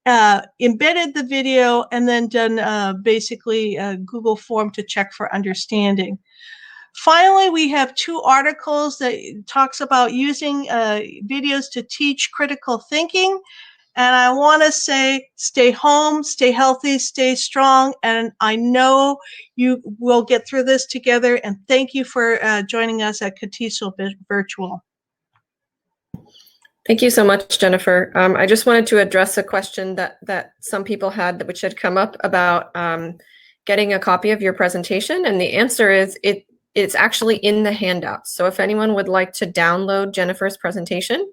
embedded the video, and then done basically a Google form to check for understanding. Finally, we have 2 articles that talks about using videos to teach critical thinking. And I want to say, stay home, stay healthy, stay strong. And I know you will get through this together. And thank you for joining us at Custodio Virtual. Thank you so much, Jennifer. I just wanted to address a question that some people had, which had come up about getting a copy of your presentation. And the answer is it's actually in the handouts. So if anyone would like to download Jennifer's presentation,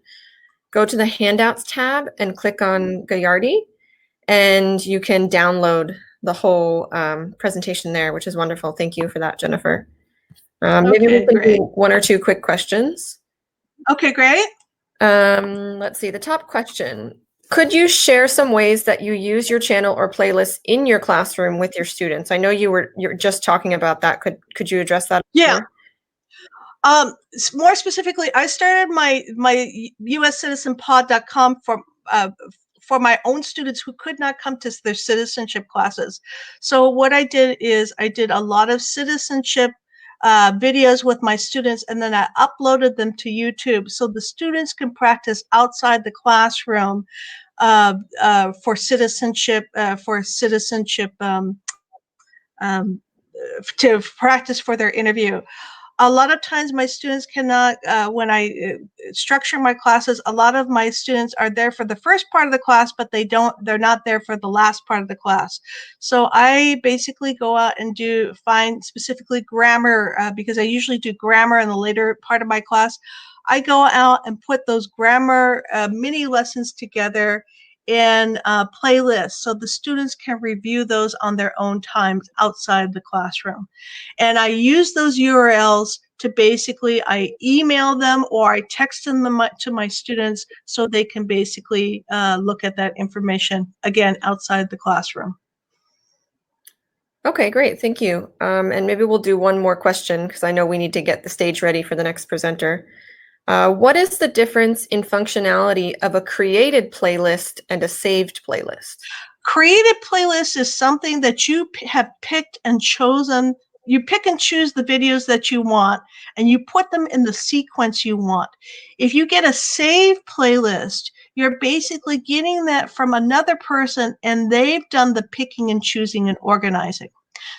go to the handouts tab and click on Gagliardi, and you can download the whole presentation there, which is wonderful. Thank you for that, Jennifer. Maybe we can do 1 or 2 quick questions. Okay, great. Let's see, the top question. Could you share some ways that you use your channel or playlist in your classroom with your students? I know you're just talking about that. Could you address that? Yeah. More specifically, I started my uscitizenpod.com for my own students who could not come to their citizenship classes. So what I did is I did a lot of citizenship videos with my students, and then I uploaded them to YouTube so the students can practice outside the classroom for citizenship, to practice for their interview. A lot of times my students cannot, when I structure my classes, a lot of my students are there for the first part of the class, but they're not there for the last part of the class. So I basically go out and find specifically grammar, because I usually do grammar in the later part of my class. I go out and put those grammar mini lessons together in playlists so the students can review those on their own time outside the classroom. And I use those URLs to basically, I email them or I text them to my students so they can basically look at that information, again, outside the classroom. Okay, great. Thank you. And maybe we'll do one more question because I know we need to get the stage ready for the next presenter. What is the difference in functionality of a created playlist and a saved playlist? Created playlist is something that you have picked and chosen. You pick and choose the videos that you want, and you put them in the sequence you want. If you get a saved playlist, you're basically getting that from another person, and they've done the picking and choosing and organizing.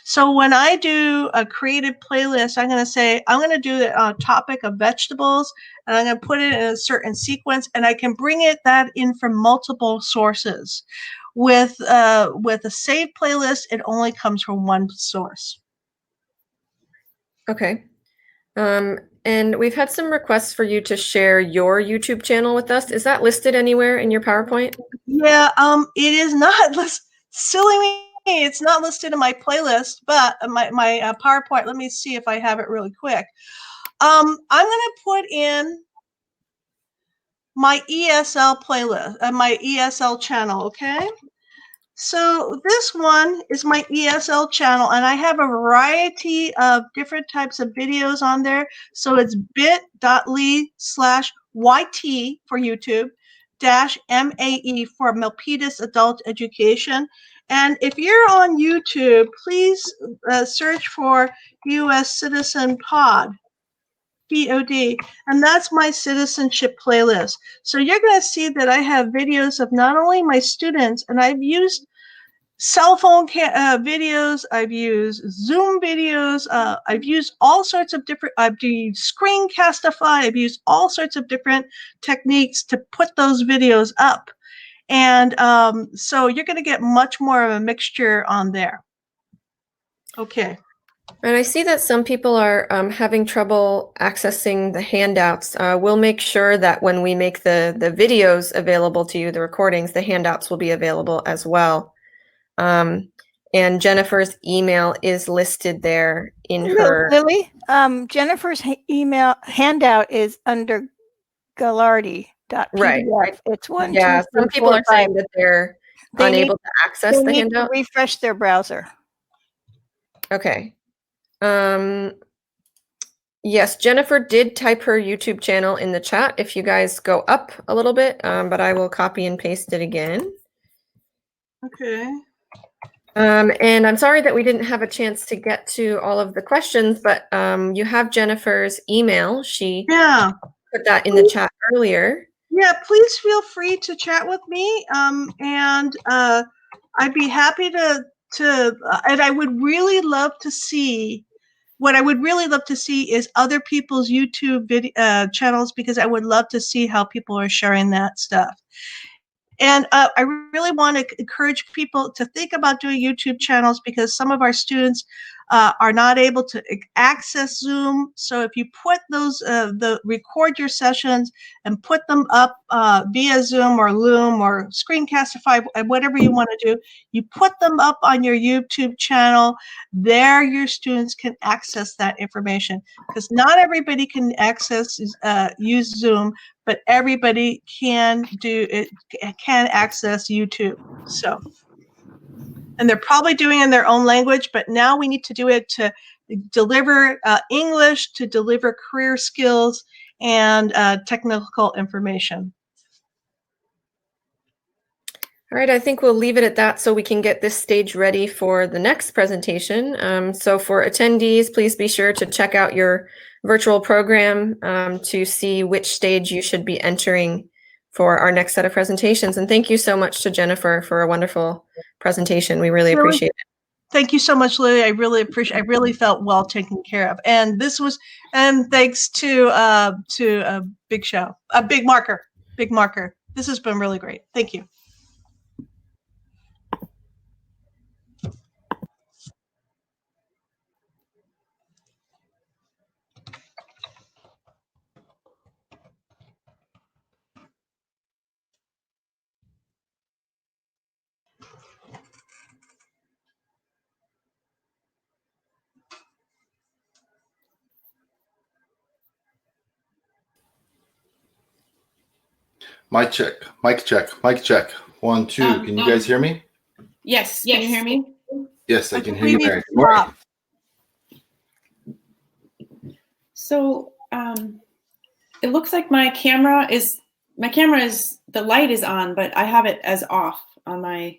So when I do a created playlist, I'm going to say, I'm going to do a topic of vegetables, and I'm going to put it in a certain sequence, and I can bring that in from multiple sources. With a saved playlist, it only comes from one source. Okay. And we've had some requests for you to share your YouTube channel with us. Is that listed anywhere in your PowerPoint? Yeah, it is not. Silly me. It's not listed in my playlist, but my PowerPoint. Let me see if I have it really quick. I'm going to put in my ESL playlist, my ESL channel. Okay. So this one is my ESL channel, and I have a variety of different types of videos on there. So it's bit.ly/YT for YouTube -MAE for Milpitas Adult Education. And if you're on YouTube, please search for US Citizen Pod. POD, and that's my citizenship playlist. So you're going to see that I have videos of not only my students, and I've used cell phone videos, I've used Zoom videos, I've used all sorts of different, I've used Screencastify, I've used all sorts of different techniques to put those videos up. And so you're going to get much more of a mixture on there. Okay. And I see that some people are having trouble accessing the handouts. We'll make sure that when we make the videos available to you, the recordings, the handouts will be available as well. And Jennifer's email is listed there in her. Lily, Jennifer's email handout is under Gagliardi.pdf. Right. It's 1, Yeah, 2, 3, some people 4, are 5. saying that they're unable to access They the need handout. to refresh their browser. Okay. Yes, Jennifer did type her YouTube channel in the chat if you guys go up a little bit, but I will copy and paste it again. Okay. And I'm sorry that we didn't have a chance to get to all of the questions, but you have Jennifer's email. She put that in the chat earlier. Yeah, please feel free to chat with me. And I'd be happy to and I would really love to see. What I would really love to see is other people's YouTube video channels, because I would love to see how people are sharing that stuff. And I really want to encourage people to think about doing YouTube channels, because some of our students are not able to access Zoom. So if you put those, record your sessions and put them up via Zoom or Loom or Screencastify, whatever you want to do, you put them up on your YouTube channel. There your students can access that information, because not everybody can use Zoom, but everybody can access YouTube. So, and they're probably doing it in their own language, but now we need to do it to deliver English, to deliver career skills and technical information. All right, I think we'll leave it at that so we can get this stage ready for the next presentation. So for attendees, please be sure to check out your virtual program to see which stage you should be entering for our next set of presentations. And thank you so much to Jennifer for a wonderful presentation. We really appreciate it. Thank you so much, Lily. I really felt well taken care of. And this was, and thanks to Big Show, Big Marker. This has been really great. Thank you. Mic check. 1, 2. Can you guys hear me? Yes. Can you hear me? Yes, I can hear you. Mary. Good morning. So it looks like my camera is, the light is on, but I have it as off on my.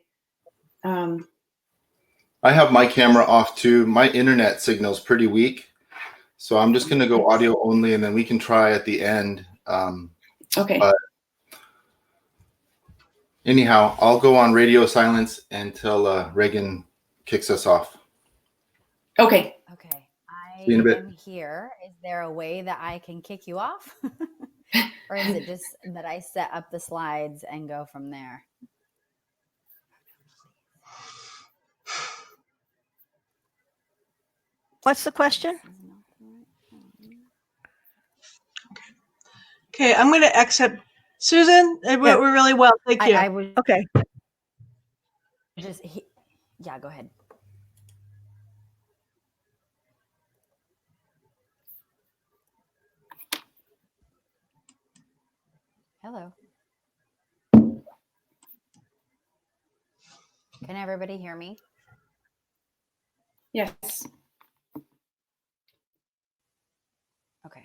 I have my camera off too. My internet signal's pretty weak. So I'm just going to go audio only, and then we can try at the end. Okay. But anyhow, I'll go on radio silence until Reagan kicks us off. Okay. Okay. I See you in a bit. am here. Is there a way that I can kick you off? Or is it just that I set up the slides and go from there? What's the question? Okay, I'm going to accept. Susan, it went really well. Thank you. I would Okay. just, yeah, go ahead. Hello. Can everybody hear me? Yes. Okay.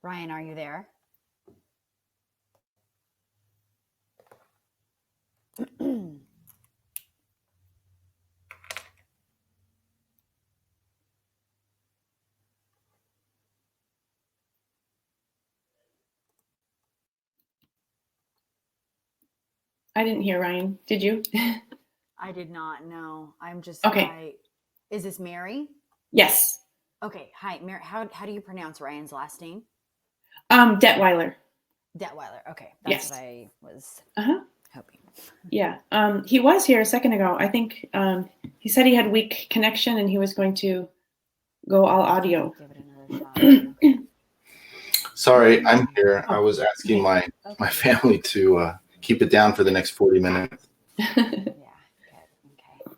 Ryan, are you there? I didn't hear Ryan. Did you? I did not know. I'm just okay. Is this Mary? Yes. Okay. Hi, Mary. How do you pronounce Ryan's last name? Detwiler. Detwiler. Okay. That's what I was hoping. Yeah. He was here a second ago. I think he said he had weak connection and he was going to go all audio. Give it another shot. Sorry, I'm here. I was asking my Okay. family to keep it down for the next 40 minutes. Yeah, good.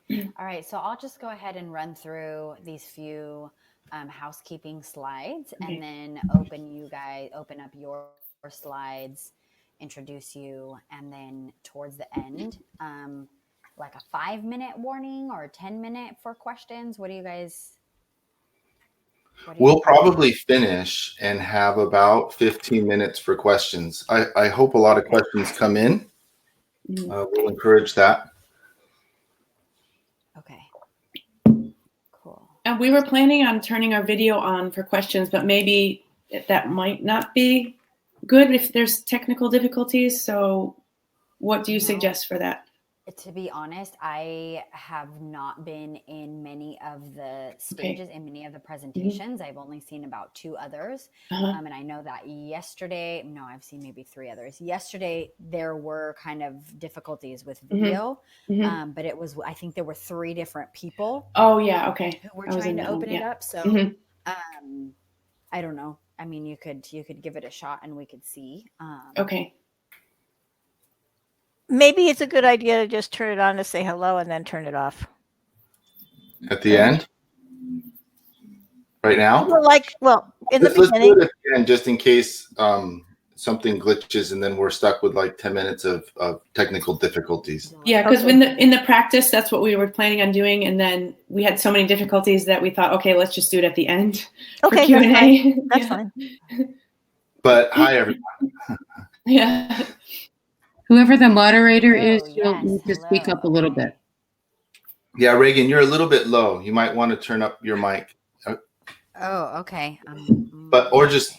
Okay. All right. So I'll just go ahead and run through these few housekeeping slides, Okay. and then open up your slides, introduce you, and then towards the end, like a 5-minute warning or a 10-minute for questions. What do you guys? We'll probably finish and have about 15 minutes for questions. I hope a lot of questions come in. We'll encourage that. Okay. Cool. And we were planning on turning our video on for questions, but maybe that might not be good if there's technical difficulties. So what do you suggest for that? To be honest, I have not been in many of the stages, in many of the presentations. I've only seen about 2 others. And I know that I've seen maybe 3 others. Yesterday, there were kind of difficulties with video, but I think there were 3 different people. Oh, yeah. Okay. Who were trying to open it up. So I don't know. I mean, you could give it a shot and we could see. Okay. Maybe it's a good idea to just turn it on to say hello and then turn it off. At the end? Right now? In the Let's do beginning. it at the end just in case something glitches and then we're stuck with like 10 minutes of technical difficulties. Yeah, because in the practice, that's what we were planning on doing. And then we had so many difficulties that we thought, okay, let's just do it at the end. Okay, for Q&A. That's fine. But hi, everyone. Yeah. Whoever the moderator is, Yes, you'll need to speak up a little bit. Yeah, Reagan, you're a little bit low. You might want to turn up your mic. Oh, okay. Or just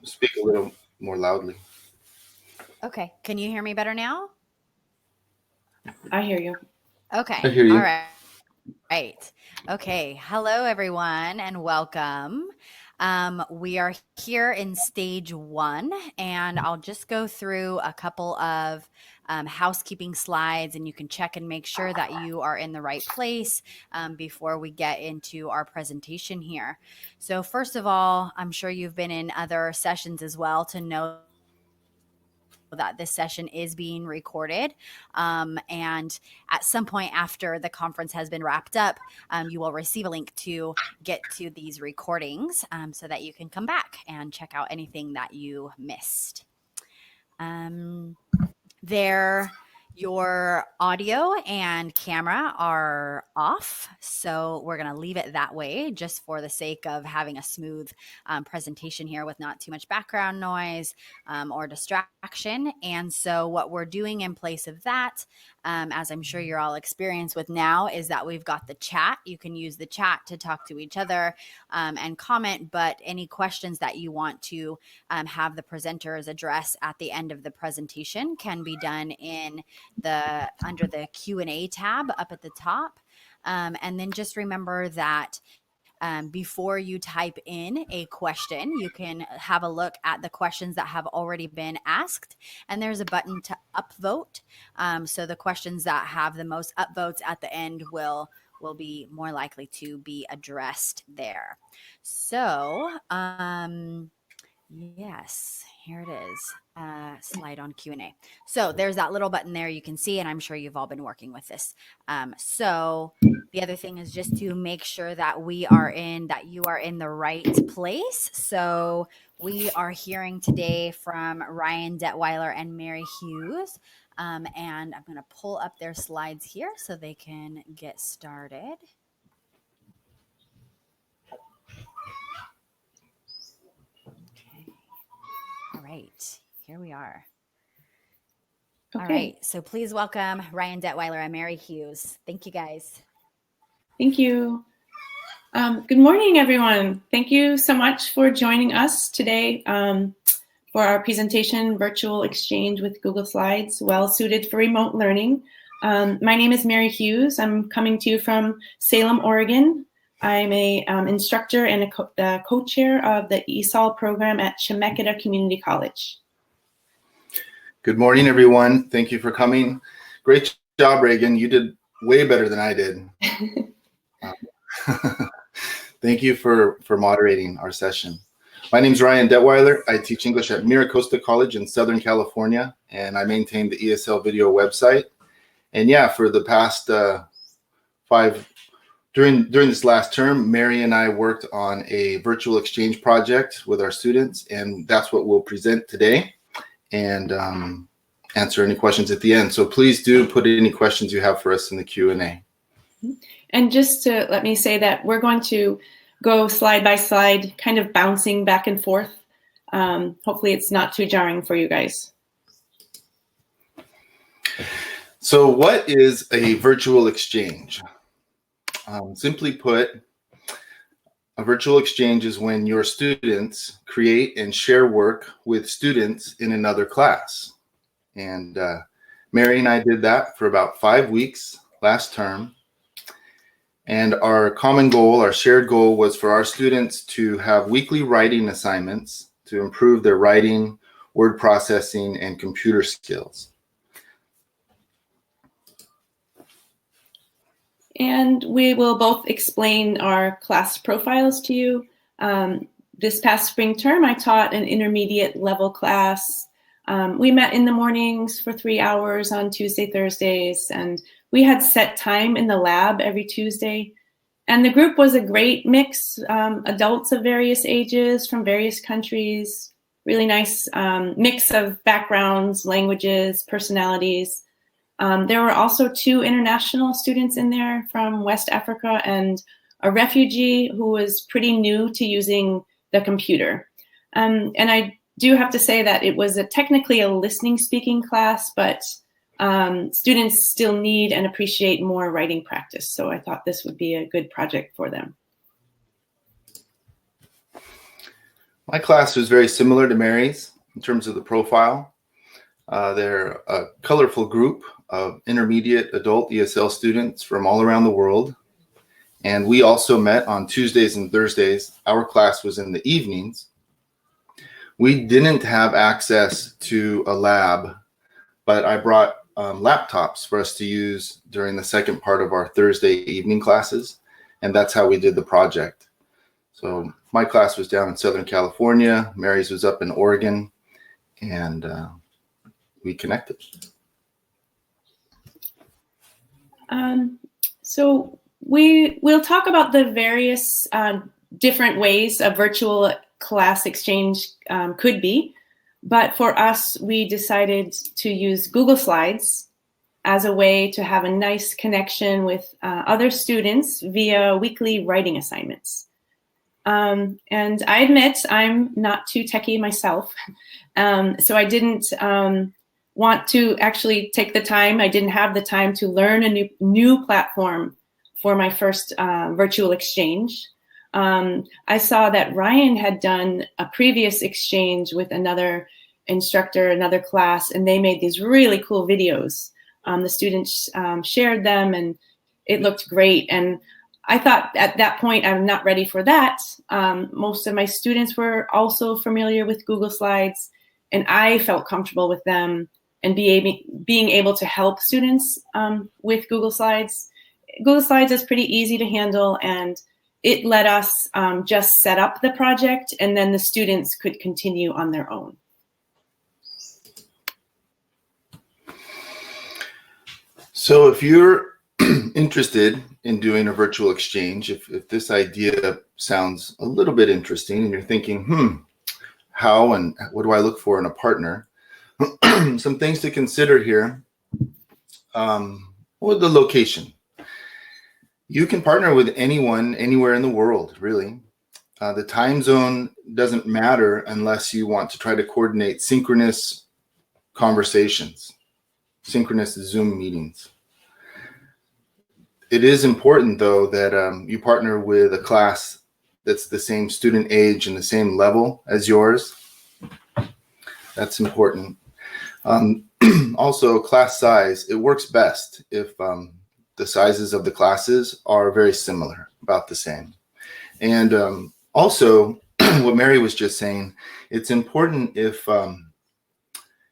speak a little more loudly. Okay. Can you hear me better now? I hear you. Okay. I hear you. All right. Right. Okay. Hello, everyone, and welcome. We are here in stage 1, and I'll just go through a couple of housekeeping slides, and you can check and make sure that you are in the right place before we get into our presentation here. So first of all, I'm sure you've been in other sessions as well to know that this session is being recorded. And at some point after the conference has been wrapped up, you will receive a link to get to these recordings so that you can come back and check out anything that you missed. Your audio and camera are off, so we're going to leave it that way just for the sake of having a smooth presentation here with not too much background noise or distraction. And so what we're doing in place of that, as I'm sure you're all experienced with now, is that we've got the chat. You can use the chat to talk to each other and comment, but any questions that you want to have the presenters address at the end of the presentation can be done under the Q&A tab up at the top. And then just remember that before you type in a question, you can have a look at the questions that have already been asked. And there's a button to upvote. So the questions that have the most upvotes at the end will be more likely to be addressed there. So, yes, here it is. Slide on Q&A. So there's that little button there you can see, and I'm sure you've all been working with this. So the other thing is just to make sure that you are in the right place. So we are hearing today from Ryan Detwiler and Mary Hughes. And I'm going to pull up their slides here so they can get started. Okay. All right. Here we are. Okay. All right. So please welcome Ryan Detwiler and Mary Hughes. Thank you, guys. Thank you. Good morning, everyone. Thank you so much for joining us today for our presentation, Virtual Exchange with Google Slides, well suited for remote learning. My name is Mary Hughes. I'm coming to you from Salem, Oregon. I'm a instructor and a co-chair of the ESOL program at Chemeketa Community College. Good morning, everyone. Thank you for coming. Great job, Reagan. You did way better than I did. Thank you for moderating our session. My name is Ryan Detwiler. I teach English at Miracosta College in Southern California, and I maintain the ESL video website. And yeah, for the past during this last term, Mary and I worked on a virtual exchange project with our students, and that's what we'll present today and answer any questions at the end. So please do put any questions you have for us in the Q&A. And just to let me say that we're going to go slide by slide, kind of bouncing back and forth. Hopefully it's not too jarring for you guys. So what is a virtual exchange? Simply put, a virtual exchange is when your students create and share work with students in another class. And Mary and I did that for about 5 weeks last term. And our common goal, our shared goal, was for our students to have weekly writing assignments to improve their writing, word processing, and computer skills. And we will both explain our class profiles to you. This past spring term, I taught an intermediate level class. We met in the mornings for 3 hours on Tuesday, Thursdays, and we had set time in the lab every Tuesday. And the group was a great mix, adults of various ages from various countries, really nice mix of backgrounds, languages, personalities. There were also 2 international students in there from West Africa and a refugee who was pretty new to using the computer. And I do have to say that it was technically a listening speaking class, but students still need and appreciate more writing practice. So I thought this would be a good project for them. My class was very similar to Mary's in terms of the profile. They're a colorful group of intermediate adult ESL students from all around the world. And we also met on Tuesdays and Thursdays. Our class was in the evenings. We didn't have access to a lab, but I brought laptops for us to use during the second part of our Thursday evening classes. And that's how we did the project. So my class was down in Southern California. Mary's was up in Oregon. And we connected. So we'll talk about the various different ways a virtual class exchange could be. But for us, we decided to use Google Slides as a way to have a nice connection with other students via weekly writing assignments. And I admit I'm not too techie myself. So I didn't want to actually take the time. I didn't have the time to learn a new platform for my first virtual exchange. I saw that Ryan had done a previous exchange with another instructor, another class, and they made these really cool videos. The students shared them and it looked great. And I thought at that point, I'm not ready for that. Most of my students were also familiar with Google Slides, and I felt comfortable with them and being able to help students with Google Slides. Google Slides is pretty easy to handle, and it let us just set up the project, and then the students could continue on their own. So if you're interested in doing a virtual exchange, if this idea sounds a little bit interesting and you're thinking, how and what do I look for in a partner? Some things to consider here. Well, the location. You can partner with anyone, anywhere in the world, really. The time zone doesn't matter unless you want to try to coordinate synchronous conversations, synchronous Zoom meetings. It is important, though, that you partner with a class that's the same student age and the same level as yours. That's important. Also, class size. It works best if the sizes of the classes are very similar, about the same. And also, what Mary was just saying, it's important if,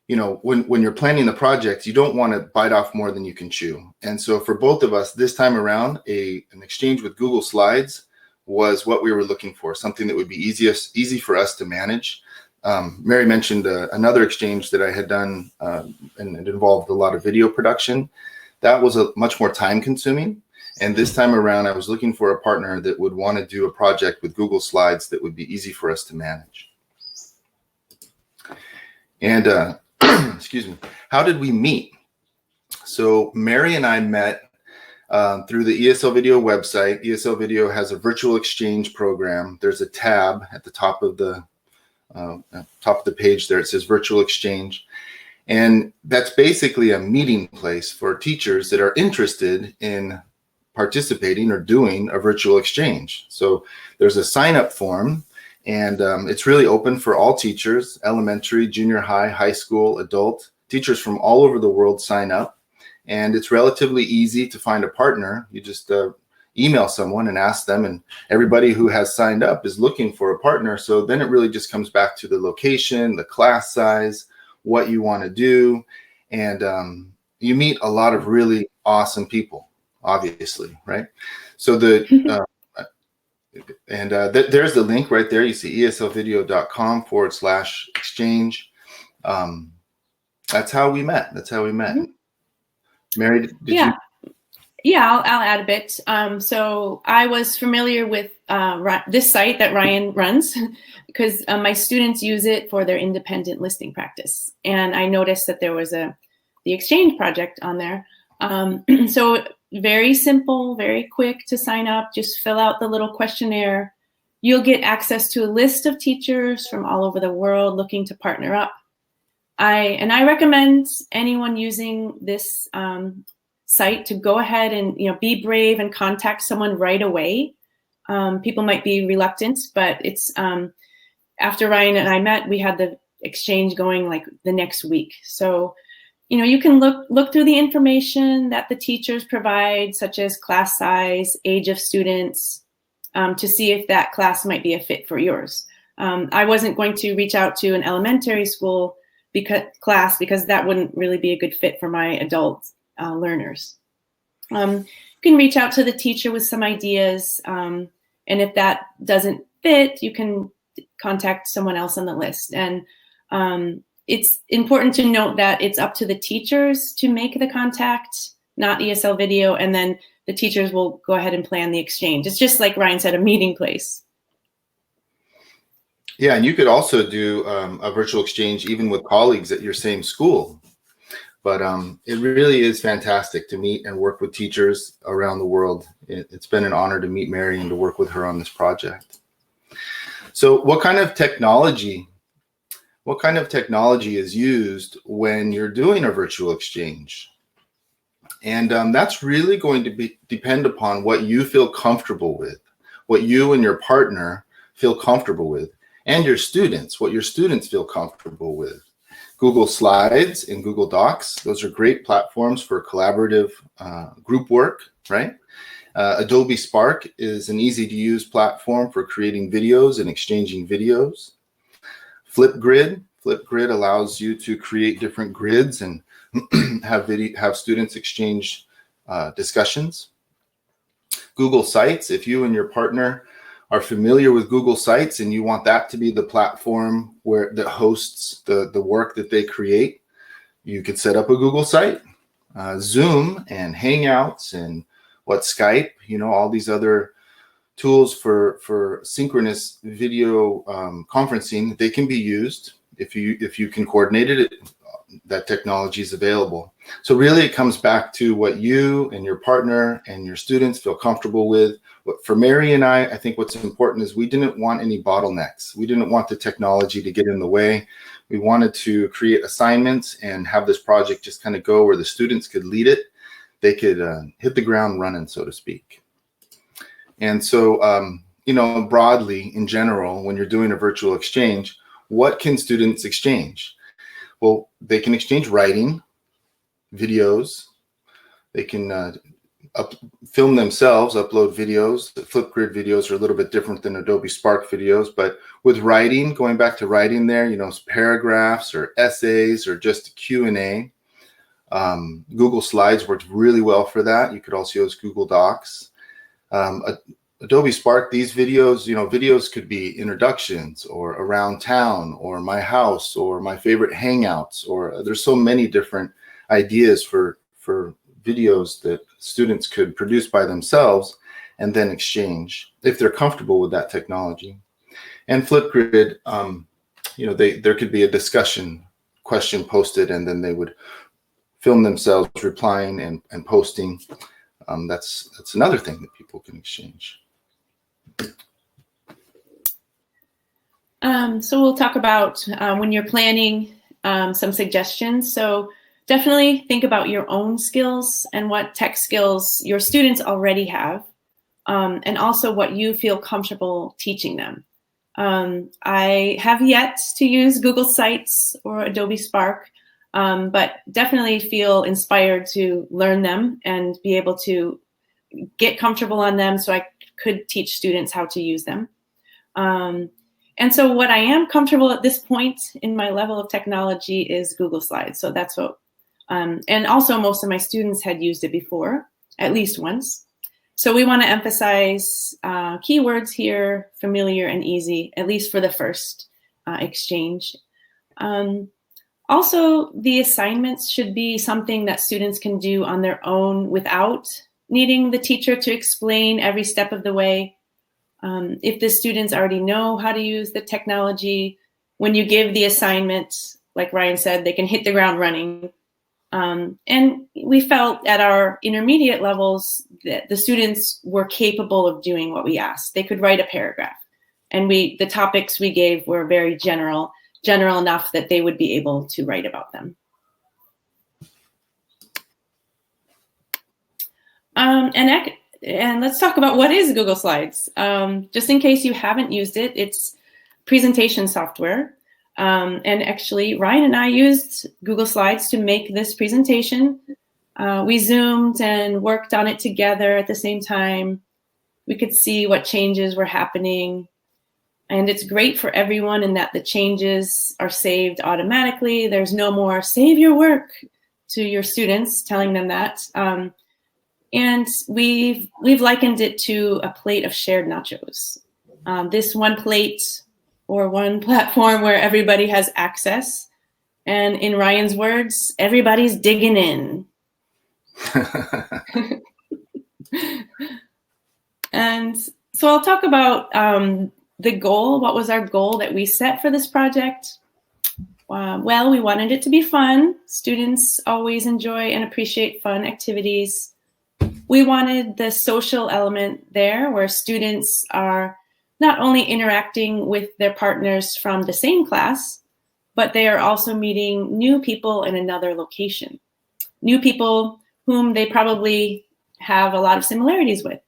you know, when you're planning the project, you don't want to bite off more than you can chew. And so for both of us, this time around, an exchange with Google Slides was what we were looking for, something that would be easy for us to manage. Mary mentioned another exchange that I had done, and it involved a lot of video production. That was much more time consuming. And this time around, I was looking for a partner that would want to do a project with Google Slides that would be easy for us to manage. And excuse me, how did we meet? So Mary and I met through the ESL Video website. ESL Video has a virtual exchange program. There's a tab at the top of the page there. It says virtual exchange. And that's basically a meeting place for teachers that are interested in participating or doing a virtual exchange. So there's a sign-up form, and it's really open for all teachers, elementary, junior high, high school, adult. Teachers from all over the world sign up, and it's relatively easy to find a partner. You just email someone and ask them, and everybody who has signed up is looking for a partner. So then it really just comes back to the location, the class size, what you want to do, and you meet a lot of really awesome people, obviously, right? So there's the link right there. You see eslvideo.com/exchange. That's how we met. Mm-hmm. Mary, did you? Yeah, I'll add a bit. So I was familiar with this site that Ryan runs because my students use it for their independent listing practice. And I noticed that there was the exchange project on there. So very simple, very quick to sign up. Just fill out the little questionnaire. You'll get access to a list of teachers from all over the world looking to partner up. I recommend anyone using this site to go ahead and be brave and contact someone right away. People might be reluctant, but it's after Ryan and I met, we had the exchange going like the next week. So you can look through the information that the teachers provide, such as class size, age of students, to see if that class might be a fit for yours. I wasn't going to reach out to an elementary school class because that wouldn't really be a good fit for my adult learners. You can reach out to the teacher with some ideas, and if that doesn't fit, you can contact someone else on the list. And it's important to note that it's up to the teachers to make the contact, not ESL Video, and then the teachers will go ahead and plan the exchange. It's just like Ryan said, a meeting place. Yeah, and you could also do a virtual exchange even with colleagues at your same school. But it really is fantastic to meet and work with teachers around the world. It's been an honor to meet Mary and to work with her on this project. So what kind of technology is used when you're doing a virtual exchange? And that's really going to depend upon what you feel comfortable with, what you and your partner feel comfortable with, and your students, what your students feel comfortable with. Google Slides and Google Docs, those are great platforms for collaborative group work, right? Adobe Spark is an easy-to-use platform for creating videos and exchanging videos. Flipgrid allows you to create different grids and have students exchange discussions. Google Sites, if you and your partner are familiar with Google Sites and you want that to be the platform that hosts the work that they create, you could set up a Google site. Zoom and Hangouts and Skype, all these other tools for synchronous video conferencing, they can be used if you can coordinate it. That technology is available. So really it comes back to what you and your partner and your students feel comfortable with. For Mary and I think what's important is we didn't want any bottlenecks. We didn't want the technology to get in the way. We wanted to create assignments and have this project just kind of go where the students could lead it. They could hit the ground running, so to speak. And so, broadly in general, when you're doing a virtual exchange, what can students exchange? Well, they can exchange writing, videos. They can film themselves, upload videos. The Flipgrid videos are a little bit different than Adobe Spark videos, but with writing, going back to writing there, paragraphs or essays or just Q&A. Google Slides works really well for that. You could also use Google Docs. Adobe Spark, these videos, videos could be introductions or around town or my house or my favorite hangouts, or there's so many different ideas for videos that students could produce by themselves and then exchange if they're comfortable with that technology. And Flipgrid, there could be a discussion question posted, and then they would film themselves replying and posting. That's another thing that people can exchange. So we'll talk about when you're planning some suggestions. So definitely think about your own skills and what tech skills your students already have, and also what you feel comfortable teaching them. I have yet to use Google Sites or Adobe Spark, but definitely feel inspired to learn them and be able to get comfortable on them so I could teach students how to use them. And so what I am comfortable at this point in my level of technology is Google Slides. So that's what, and also most of my students had used it before, at least once. So we want to emphasize keywords here, familiar and easy, at least for the first exchange. Also, the assignments should be something that students can do on their own without needing the teacher to explain every step of the way. If the students already know how to use the technology, when you give the assignment, like Ryan said, they can hit the ground running. And we felt at our intermediate levels that the students were capable of doing what we asked. They could write a paragraph. And the topics we gave were very general enough that they would be able to write about them. And let's talk about what is Google Slides. Just in case you haven't used it, it's presentation software. And actually, Ryan and I used Google Slides to make this presentation. We Zoomed and worked on it together at the same time. We could see what changes were happening. And it's great for everyone in that the changes are saved automatically. There's no more save your work to your students telling them that. And we've likened it to a plate of shared nachos. This one plate or one platform where everybody has access. And in Ryan's words, everybody's digging in. And so I'll talk about the goal. What was our goal that we set for this project? Well, we wanted it to be fun. Students always enjoy and appreciate fun activities. We wanted the social element there where students are not only interacting with their partners from the same class, but they are also meeting new people in another location. New people whom they probably have a lot of similarities with.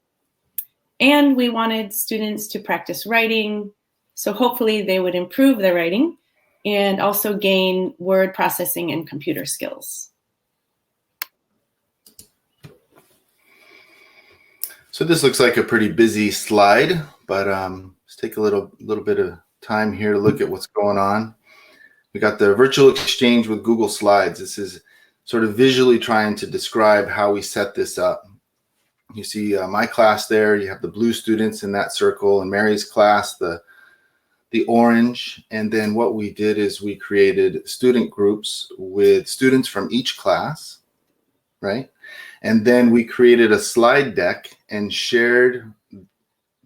And we wanted students to practice writing, so hopefully they would improve their writing and also gain word processing and computer skills. So this looks like a pretty busy slide, but let's take a little bit of time here to look at what's going on. We got the virtual exchange with Google Slides. This is sort of visually trying to describe how we set this up. You see my class there, you have the blue students in that circle, and Mary's class, the orange. And then what we did is we created student groups with students from each class, right? And then we created a slide deck and shared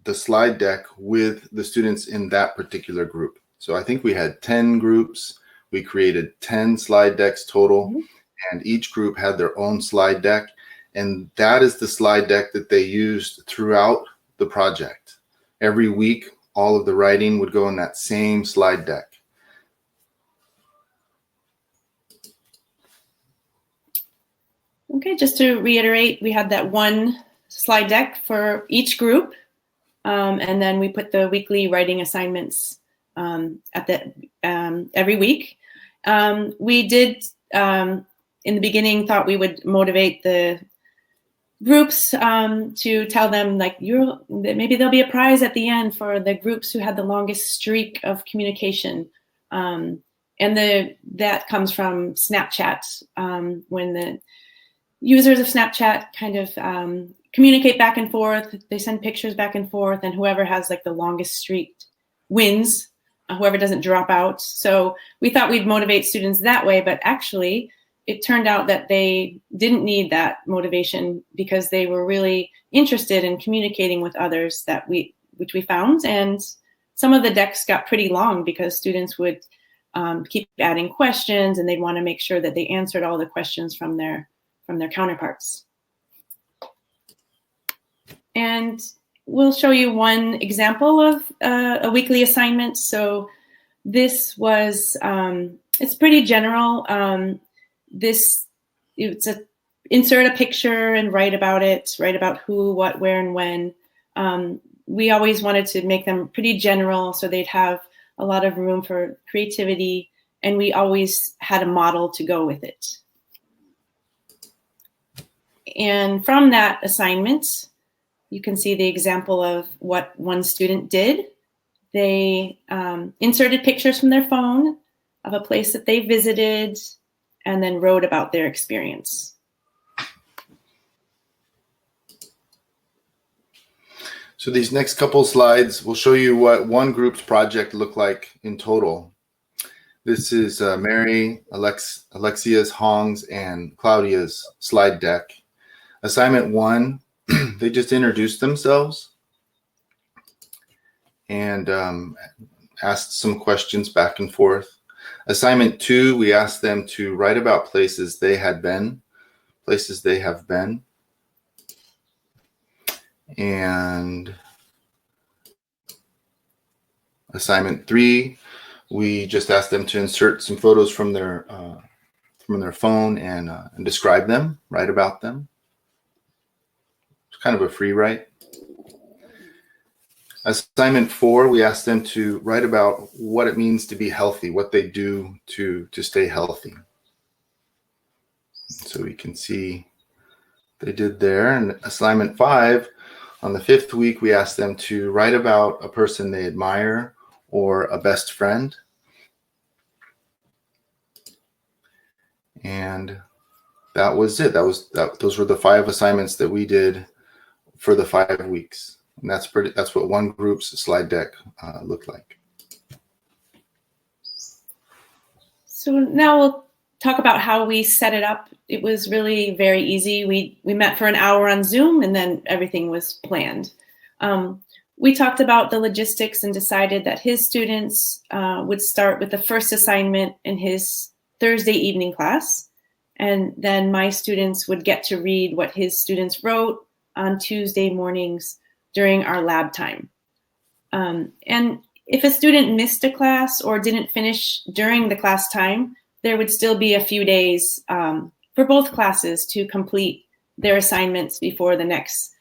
the slide deck with the students in that particular group. So I think we had 10 groups. We created 10 slide decks total, and each group had their own slide deck. And that is the slide deck that they used throughout the project. Every week, all of the writing would go in that same slide deck. Okay, just to reiterate, we had that one slide deck for each group. And then we put the weekly writing assignments every week. We did, in the beginning, thought we would motivate the groups to tell them, like, maybe there'll be a prize at the end for the groups who had the longest streak of communication. And that comes from Snapchat, when the users of Snapchat kind of communicate back and forth. They send pictures back and forth, and whoever has like the longest streak wins, whoever doesn't drop out. So we thought we'd motivate students that way, but actually it turned out that they didn't need that motivation because they were really interested in communicating with others which we found. And some of the decks got pretty long because students would keep adding questions, and they'd want to make sure that they answered all the questions from their counterparts. And we'll show you one example of a weekly assignment. So this was, it's pretty general. Insert a picture and write about it, write about who, what, where, and when. We always wanted to make them pretty general so they'd have a lot of room for creativity, and we always had a model to go with it. And from that assignment, you can see the example of what one student did. They inserted pictures from their phone of a place that they visited and then wrote about their experience. So these next couple slides will show you what one group's project looked like in total. This is Mary, Alexia's, Hong's, and Claudia's slide deck. Assignment 1, they just introduced themselves and asked some questions back and forth. Assignment 2, we asked them to write about places they have been. And assignment 3, we just asked them to insert some photos from their phone and describe them, write about them. It's kind of a free write. Assignment 4, we asked them to write about what it means to be healthy, what they do to stay healthy. So we can see they did there. And assignment 5, on the 5th week, we asked them to write about a person they admire or a best friend. And that was it. Those were the 5 assignments that we did for the 5 weeks. And that's what one group's slide deck looked like. So now we'll talk about how we set it up. It was really very easy. We met for an hour on Zoom, and then everything was planned. We talked about the logistics and decided that his students would start with the first assignment in his Thursday evening class, and then my students would get to read what his students wrote on Tuesday mornings during our lab time. And if a student missed a class or didn't finish during the class time, there would still be a few days for both classes to complete their assignments before the next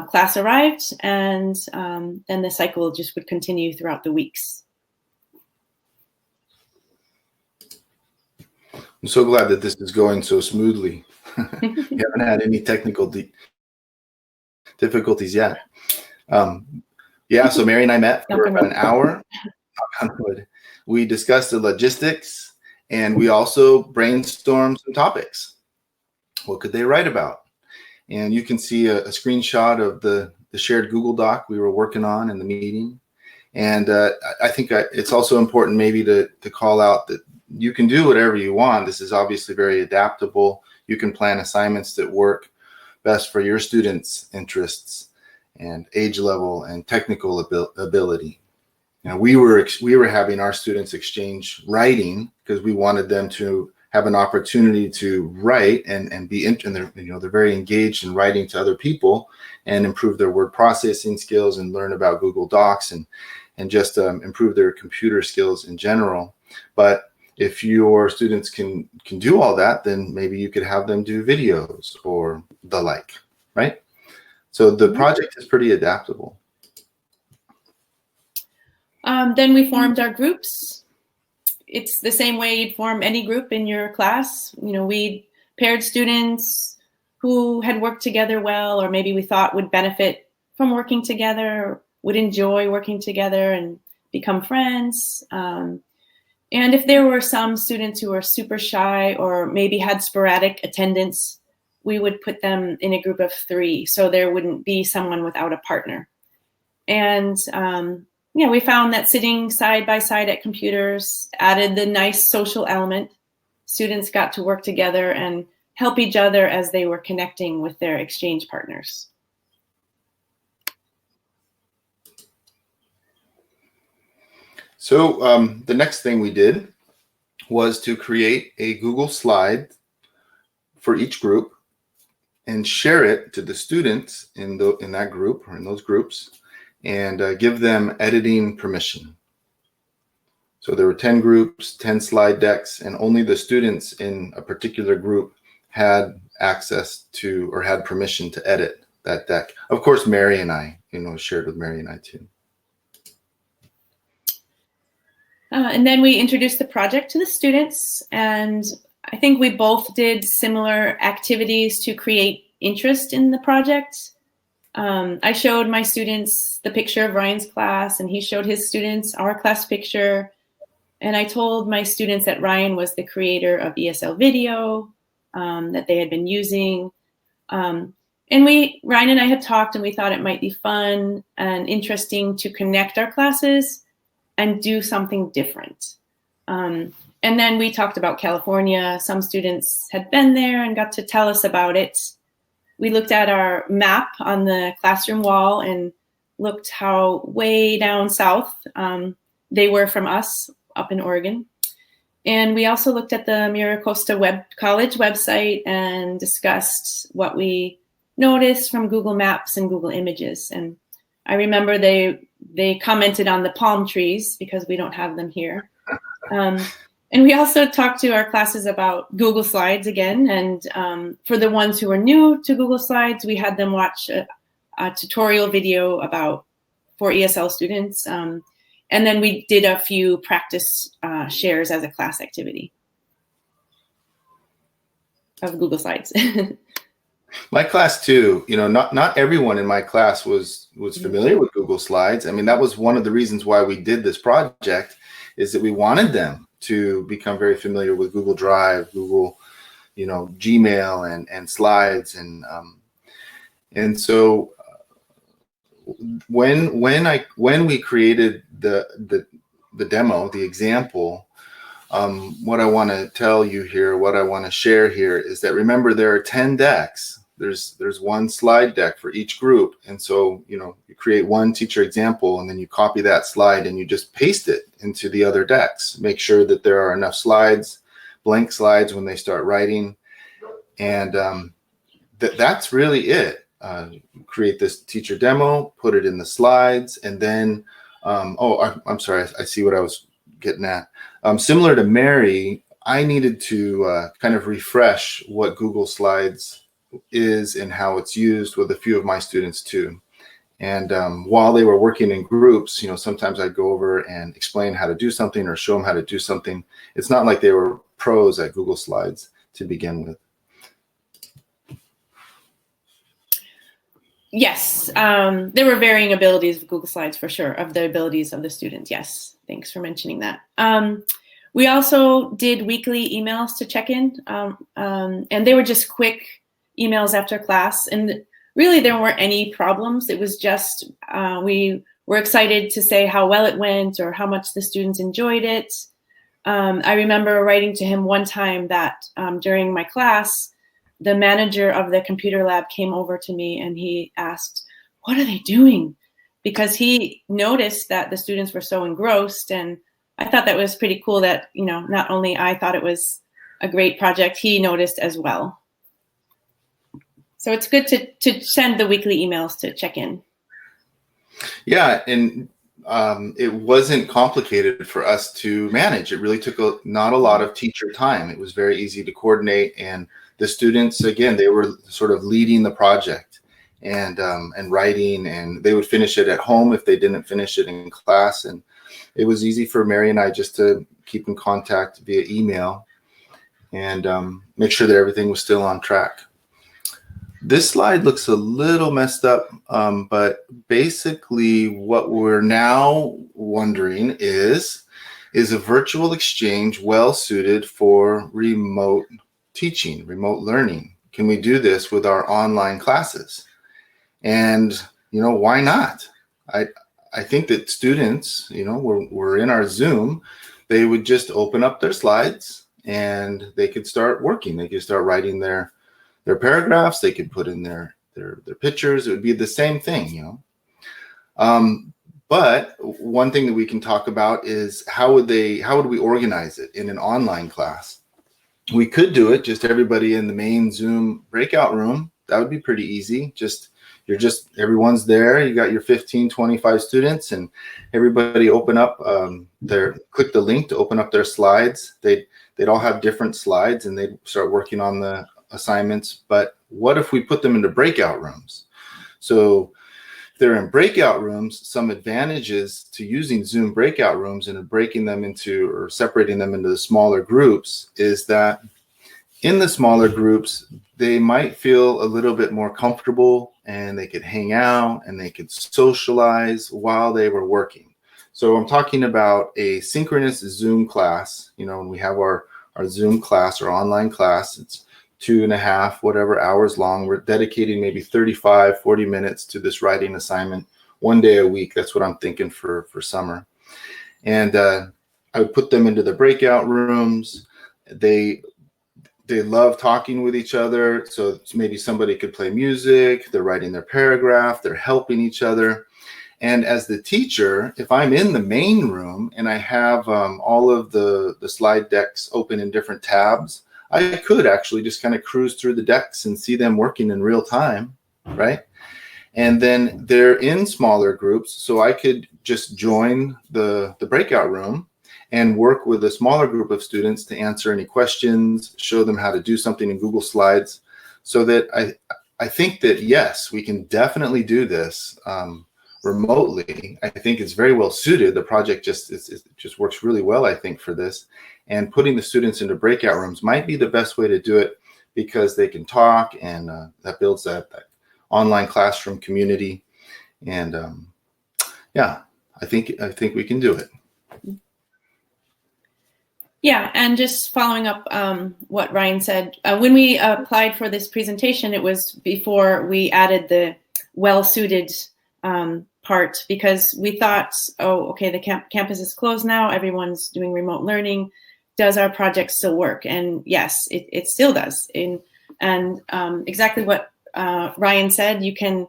class arrived, and then the cycle just would continue throughout the weeks. I'm so glad that this is going so smoothly. We haven't had any technical difficulties yet. Yeah, so Mary and I met for about an hour. We discussed the logistics, and we also brainstormed some topics. What could they write about? And you can see a screenshot of the shared Google Doc we were working on in the meeting. And I think it's also important maybe to call out that you can do whatever you want. This is obviously very adaptable. You can plan assignments that work best for your students' interests and age level and technical ability. Now, we were having our students exchange writing because we wanted them to have an opportunity to write and be they're very engaged in writing to other people and improve their word processing skills and learn about Google Docs and just improve their computer skills in general. But if your students can do all that, then maybe you could have them do videos or the like, right? So the project is pretty adaptable. Then we formed our groups. It's the same way you'd form any group in your class. We paired students who had worked together well, or maybe we thought would benefit from working together, would enjoy working together and become friends. And if there were some students who were super shy or maybe had sporadic attendance, we would put them in a group of 3, so there wouldn't be someone without a partner. And yeah, we found that sitting side by side at computers added the nice social element. Students got to work together and help each other as they were connecting with their exchange partners. So the next thing we did was to create a Google slide for each group and share it to the students in that group or in those groups, and give them editing permission. So there were 10 groups, 10 slide decks, and only the students in a particular group had access to or had permission to edit that deck. Of course, Mary and I, shared with Mary and I too. And then we introduced the project to the students, and I think we both did similar activities to create interest in the project. I showed my students the picture of Ryan's class, and he showed his students our class picture. And I told my students that Ryan was the creator of ESL video that they had been using. And Ryan and I had talked, and we thought it might be fun and interesting to connect our classes and do something different. And then we talked about California. Some students had been there and got to tell us about it. We looked at our map on the classroom wall and looked how way down south they were from us up in Oregon. And we also looked at the MiraCosta College website and discussed what we noticed from Google Maps and Google Images. And I remember they commented on the palm trees because we don't have them here. And we also talked to our classes about Google Slides again. And for the ones who are new to Google Slides, we had them watch a tutorial video for ESL students. And then we did a few practice shares as a class activity of Google Slides. My class too, not everyone in my class was familiar with Google Slides. I mean, that was one of the reasons why we did this project, is that we wanted them to become very familiar with Google Drive, Google, Gmail and Slides. And so when we created the demo, the example, what I want to tell you here, what I want to share here is that, remember, there are 10 decks. There's one slide deck for each group. And so, you create one teacher example, and then you copy that slide and you just paste it into the other decks. Make sure that there are enough slides, blank slides when they start writing. And that's really it. Create this teacher demo, put it in the slides, and then, I'm sorry, I see what I was getting at. Similar to Mary, I needed to kind of refresh what Google Slides is and how it's used with a few of my students too. And while they were working in groups, sometimes I'd go over and explain how to do something or show them how to do something. It's not like they were pros at Google Slides to begin with. Yes, there were varying abilities of Google Slides for sure, of the abilities of the students. Yes, thanks for mentioning that. We also did weekly emails to check in, and they were just quick emails after class. And really, there weren't any problems. It was just we were excited to say how well it went or how much the students enjoyed it. I remember writing to him one time that during my class, the manager of the computer lab came over to me and he asked, "What are they doing?" Because he noticed that the students were so engrossed. And I thought that was pretty cool that, not only I thought it was a great project, he noticed as well. So it's good to send the weekly emails to check in. Yeah, and it wasn't complicated for us to manage. It really took not a lot of teacher time. It was very easy to coordinate, and the students, again, they were sort of leading the project and writing, and they would finish it at home if they didn't finish it in class. And it was easy for Mary and I just to keep in contact via email and make sure that everything was still on track. This slide looks a little messed up, but basically what we're now wondering is a virtual exchange well suited for remote teaching, remote learning? can we do this with our online classes? And, why not? I think that students, we're in our Zoom, they would just open up their slides and they could start working. They could start writing their paragraphs. They could put in their pictures. It would be the same thing, But one thing that we can talk about is how would we organize it in an online class? We could do it just everybody in the main Zoom breakout room. That would be pretty easy. Everyone's there. You got your 15, 25 students, and everybody open up click the link to open up their slides. They'd all have different slides and they'd start working on the assignments. But what if we put them into breakout rooms? So if they're in breakout rooms, some advantages to using Zoom breakout rooms and breaking them into or separating them into the smaller groups is that in the smaller groups, they might feel a little bit more comfortable and they could hang out and they could socialize while they were working. So I'm talking about a synchronous Zoom class. When we have our Zoom class or online class, it's 2.5, whatever hours long. We're dedicating maybe 35, 40 minutes to this writing assignment, 1 day a week. That's what I'm thinking for summer. And I would put them into the breakout rooms. They love talking with each other. So maybe somebody could play music. They're writing their paragraph. They're helping each other. And as the teacher, if I'm in the main room and I have all of the slide decks open in different tabs, I could actually just kind of cruise through the decks and see them working in real time, right? And then they're in smaller groups, so I could just join the breakout room and work with a smaller group of students to answer any questions, show them how to do something in Google Slides. So that I think that, yes, we can definitely do this remotely. I think it's very well suited. The project just works really well, I think, for this. And putting the students into breakout rooms might be the best way to do it because they can talk, and that builds that online classroom community. And yeah, I think we can do it. Yeah, and just following up what Ryan said, when we applied for this presentation, it was before we added the well-suited part, because we thought, oh, okay, the campus is closed now, everyone's doing remote learning. Does our project still work? And yes, it still does. And exactly what Ryan said, you can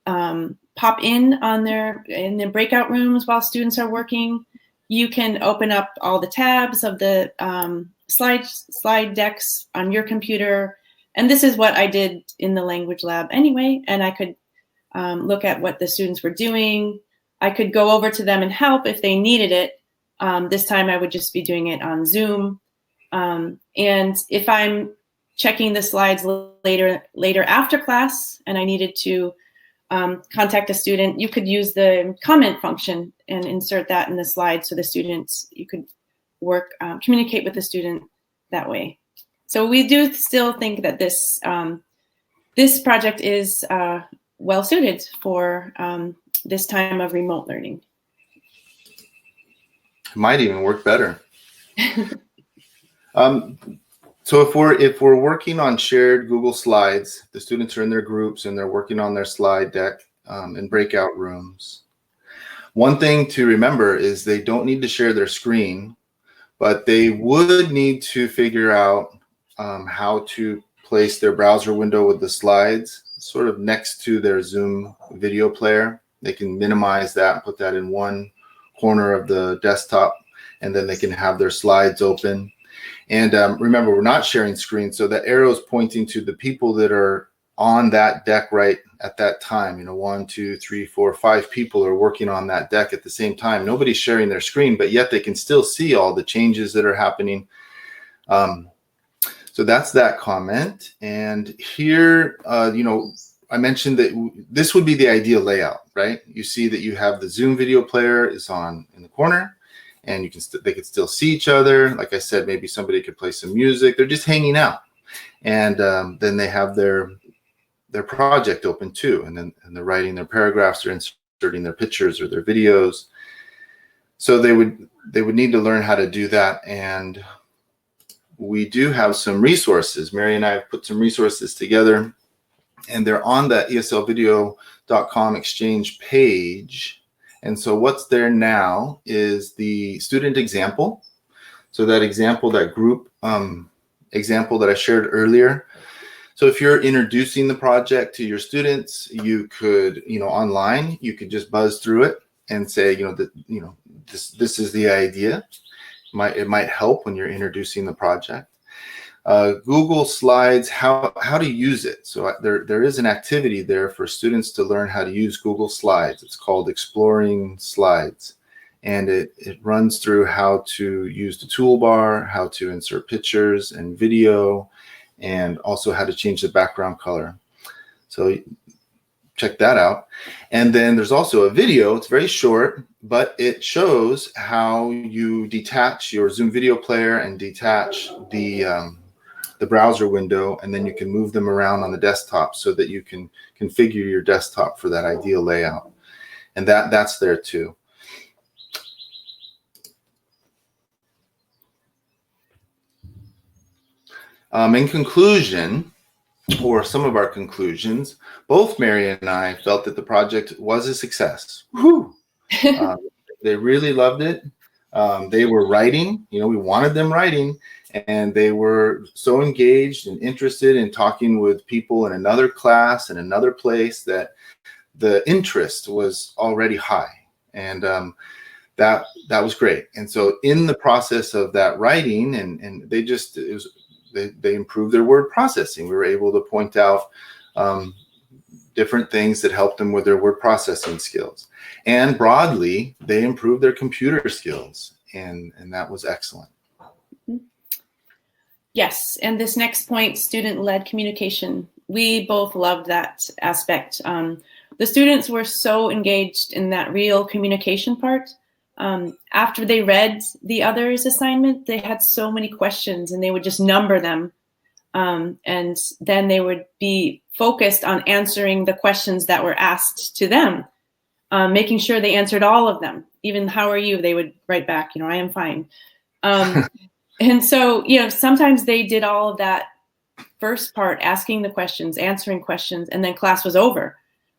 pop in their breakout rooms while students are working. You can open up all the tabs of the slide decks on your computer. And this is what I did in the language lab anyway. And I could look at what the students were doing. I could go over to them and help if they needed it. This time I would just be doing it on Zoom. And if I'm checking the slides later after class and I needed to contact a student, you could use the comment function and insert that in the slide so the students, you could communicate with the student that way. So we do still think that this project is well suited for this time of remote learning. It might even work better. So if we're working on shared Google Slides, the students are in their groups and they're working on their slide deck in breakout rooms. One thing to remember is they don't need to share their screen, but they would need to figure out how to place their browser window with the slides sort of next to their Zoom video player. They can minimize that and put that in one corner of the desktop, and then they can have their slides open. And remember, we're not sharing screens, so the arrow is pointing to the people that are on that deck right at that time. 1, 2, 3, 4, 5 people are working on that deck at the same time. Nobody's sharing their screen, but yet they can still see all the changes that are happening. So that's that comment. And here, I mentioned that this would be the ideal layout, right? You see that you have the Zoom video player is on in the corner, and they could still see each other. Like I said, maybe somebody could play some music. They're just hanging out, and then they have their project open too, and they're writing their paragraphs, they're inserting their pictures or their videos. So they would need to learn how to do that. And we do have some resources. Mary and I have put some resources together, and they're on that eslvideo.com exchange page. And so what's there now is the student example. So that example, that group example that I shared earlier. So if you're introducing the project to your students, you could, online, you could just buzz through it and say, this is the idea. It might help when you're introducing the project. Google Slides, how to use it. So there is an activity there for students to learn how to use Google Slides. It's called Exploring Slides. And it runs through how to use the toolbar, how to insert pictures and video, and also how to change the background color. So check that out. And then there's also a video. It's very short, but it shows how you detach your Zoom video player and detach the browser window, and then you can move them around on the desktop so that you can configure your desktop for that ideal layout. And that's there too. In conclusion, or some of our conclusions, both Mary and I felt that the project was a success. Woo! They really loved it. They were writing, we wanted them writing, and they were so engaged and interested in talking with people in another class and another place that the interest was already high. And that was great. And so in the process of that writing, and they improved their word processing. We were able to point out different things that helped them with their word processing skills. And broadly, they improved their computer skills, and that was excellent. Yes, and this next point, student-led communication. We both loved that aspect. The students were so engaged in that real communication part. After they read the other's assignment, they had so many questions, and they would just number them. And then they would be focused on answering the questions that were asked to them, making sure they answered all of them. Even "how are you?" they would write back, "I am fine." And so, sometimes they did all of that first part, asking the questions, answering questions, and then class was over.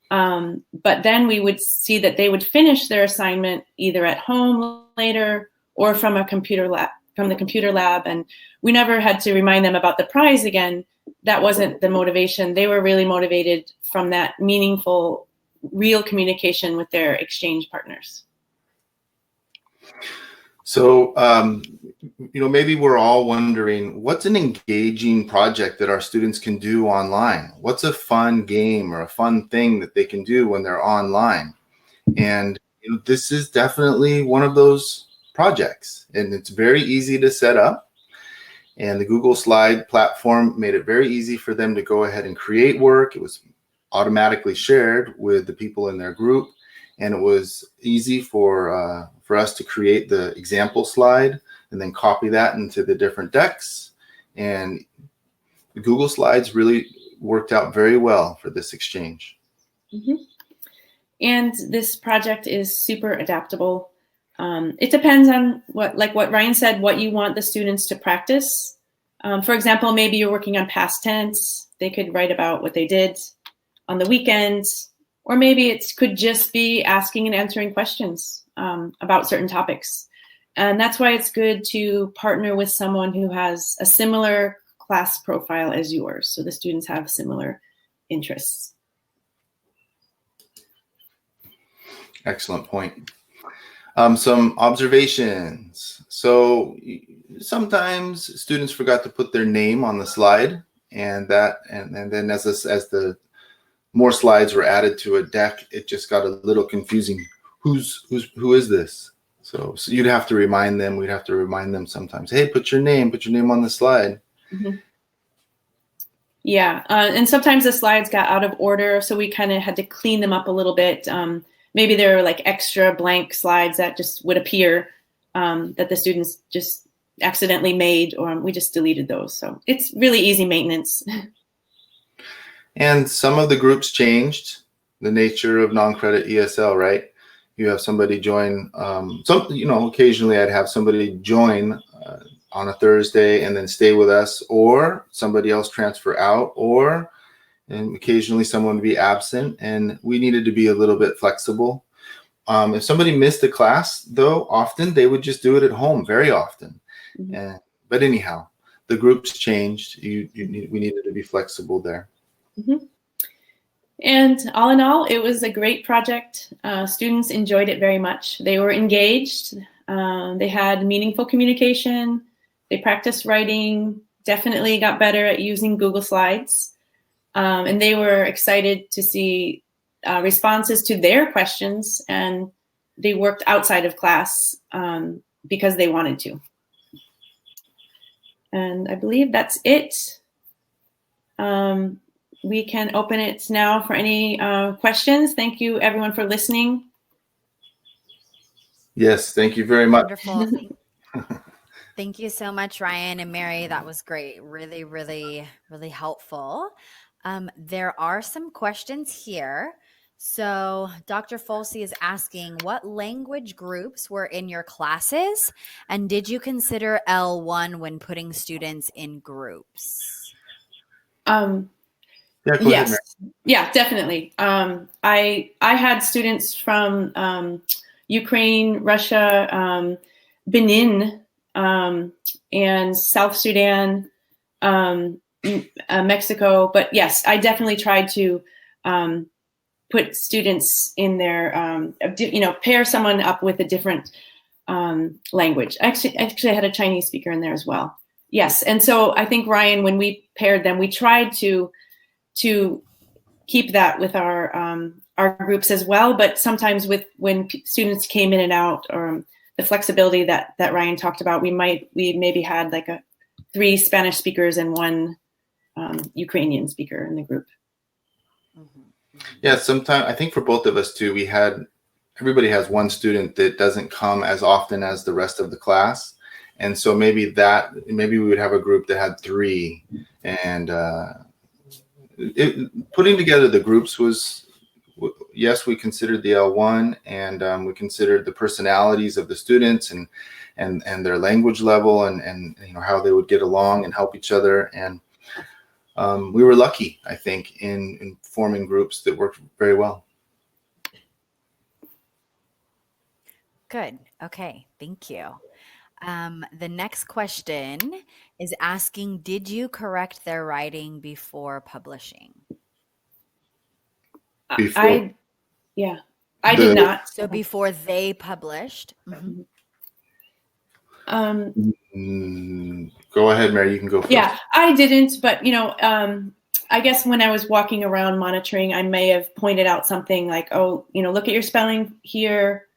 But then we would see that they would finish their assignment either at home later or from the computer lab. And we never had to remind them about the prize again. That wasn't the motivation. They were really motivated from that meaningful, real communication with their exchange partners. So, maybe we're all wondering, what's an engaging project that our students can do online? What's a fun game or a fun thing that they can do when they're online? And this is definitely one of those projects, and it's very easy to set up. And the Google Slide platform made it very easy for them to go ahead and create work. It was automatically shared with the people in their group, and it was easy for us to create the example slide and then copy that into the different decks. And the Google Slides really worked out very well for this exchange. Mm-hmm. And this project is super adaptable. It depends on what Ryan said, what you want the students to practice. For example, maybe you're working on past tense. They could write about what they did on the weekend, or maybe it could just be asking and answering questions about certain topics. And that's why it's good to partner with someone who has a similar class profile as yours, so the students have similar interests. Excellent point. Some observations. So sometimes students forgot to put their name on the slide, and then as the more slides were added to a deck, it just got a little confusing. Who is this? So you'd have to remind them. We'd have to remind them sometimes. Hey, put your name on the slide. Mm-hmm. Yeah, and sometimes the slides got out of order, so we kind of had to clean them up a little bit. Maybe there were like extra blank slides that just would appear that the students just accidentally made, or we just deleted those. So it's really easy maintenance. And some of the groups changed the nature of non-credit ESL, right? You have somebody join, occasionally I'd have somebody join on a Thursday and then stay with us, or somebody else transfer out, and occasionally someone would be absent, and we needed to be a little bit flexible. If somebody missed a class, though, often they would just do it at home, very often. Mm-hmm. But anyhow, the groups changed. We needed to be flexible there. Mm-hmm. And all in all, it was a great project. Students enjoyed it very much. They were engaged. They had meaningful communication. They practiced writing, definitely got better at using Google Slides. And they were excited to see responses to their questions, and they worked outside of class because they wanted to. And I believe that's it. We can open it now for any questions. Thank you, everyone, for listening. Yes, thank you very much. Wonderful. Thank you so much, Ryan and Mary. That was great. Really, really, really helpful. There are some questions here. So Dr. Folse is asking, what language groups were in your classes? And did you consider L1 when putting students in groups? Yeah, go yes. ahead, Yeah, definitely. I had students from Ukraine, Russia, Benin, and South Sudan, Mexico. But yes, I definitely tried to put students in there, pair someone up with a different language. Actually, I had a Chinese speaker in there as well. Yes, and so I think, Ryan, when we paired them, we tried to keep that with our groups as well. But sometimes when students came in and out, or the flexibility that Ryan talked about, we maybe had like 3 Spanish speakers and 1 Ukrainian speaker in the group. Yeah, sometimes I think for both of us too, everybody has one student that doesn't come as often as the rest of the class. And so maybe we would have a group that had 3, and putting together the groups was, yes, we considered the L1, and we considered the personalities of the students and their language level, and how they would get along and help each other. And we were lucky, I think, in forming groups that worked very well. Good. Okay. Thank you. The next question is asking, did you correct their writing before publishing? I did not. So before they published? Go ahead, Mary, you can go first. Yeah, I didn't, but I guess when I was walking around monitoring, I may have pointed out something like, oh, look at your spelling here.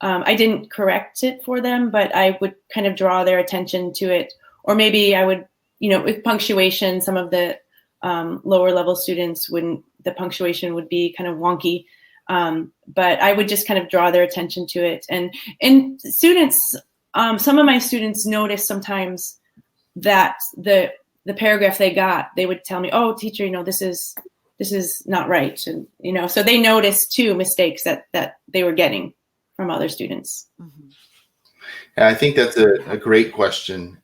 I didn't correct it for them, but I would kind of draw their attention to it. Or maybe I would, with punctuation, some of the lower level students the punctuation would be kind of wonky. But I would just kind of draw their attention to it. And students, some of my students notice sometimes that the paragraph they got, they would tell me, oh, teacher, this is not right. And, so they noticed too mistakes that they were getting from other students. Mm-hmm. Yeah, I think that's a great question.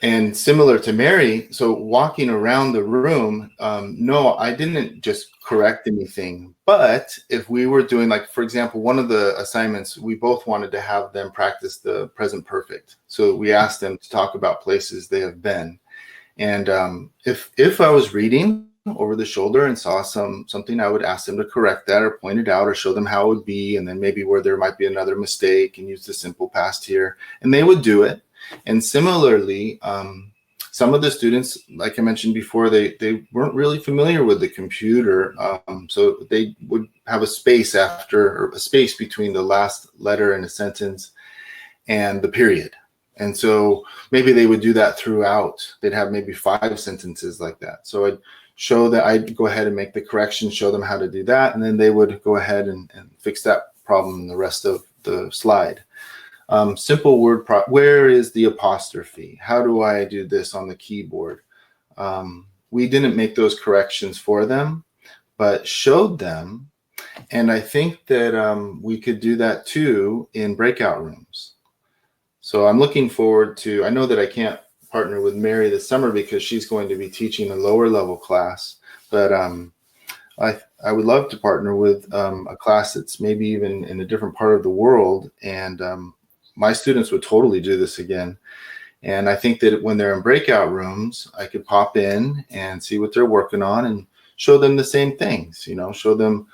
And similar to Mary, so walking around the room, no, I didn't just correct anything. But if we were doing, like, for example, one of the assignments, we both wanted to have them practice the present perfect. So we asked them to talk about places they have been. And if I was reading over the shoulder and saw something, I would ask them to correct that or point it out or show them how it would be, and then maybe where there might be another mistake and use the simple past here. And they would do it. And similarly, some of the students, like I mentioned before, they weren't really familiar with the computer. So they would have a space between the last letter in a sentence and the period. And so maybe they would do that throughout. They'd have maybe 5 sentences like that. So I'd go ahead and make the correction, show them how to do that, and then they would go ahead and fix that problem in the rest of the slide. Simple word, where is the apostrophe? How do I do this on the keyboard? We didn't make those corrections for them, but showed them. And I think that we could do that too in breakout rooms. So I'm looking forward to, I know that I can't partner with Mary this summer because she's going to be teaching a lower level class, but I would love to partner with a class that's maybe even in a different part of the world. And my students would totally do this again. And I think that when they're in breakout rooms, I could pop in and see what they're working on and show them the same things, show them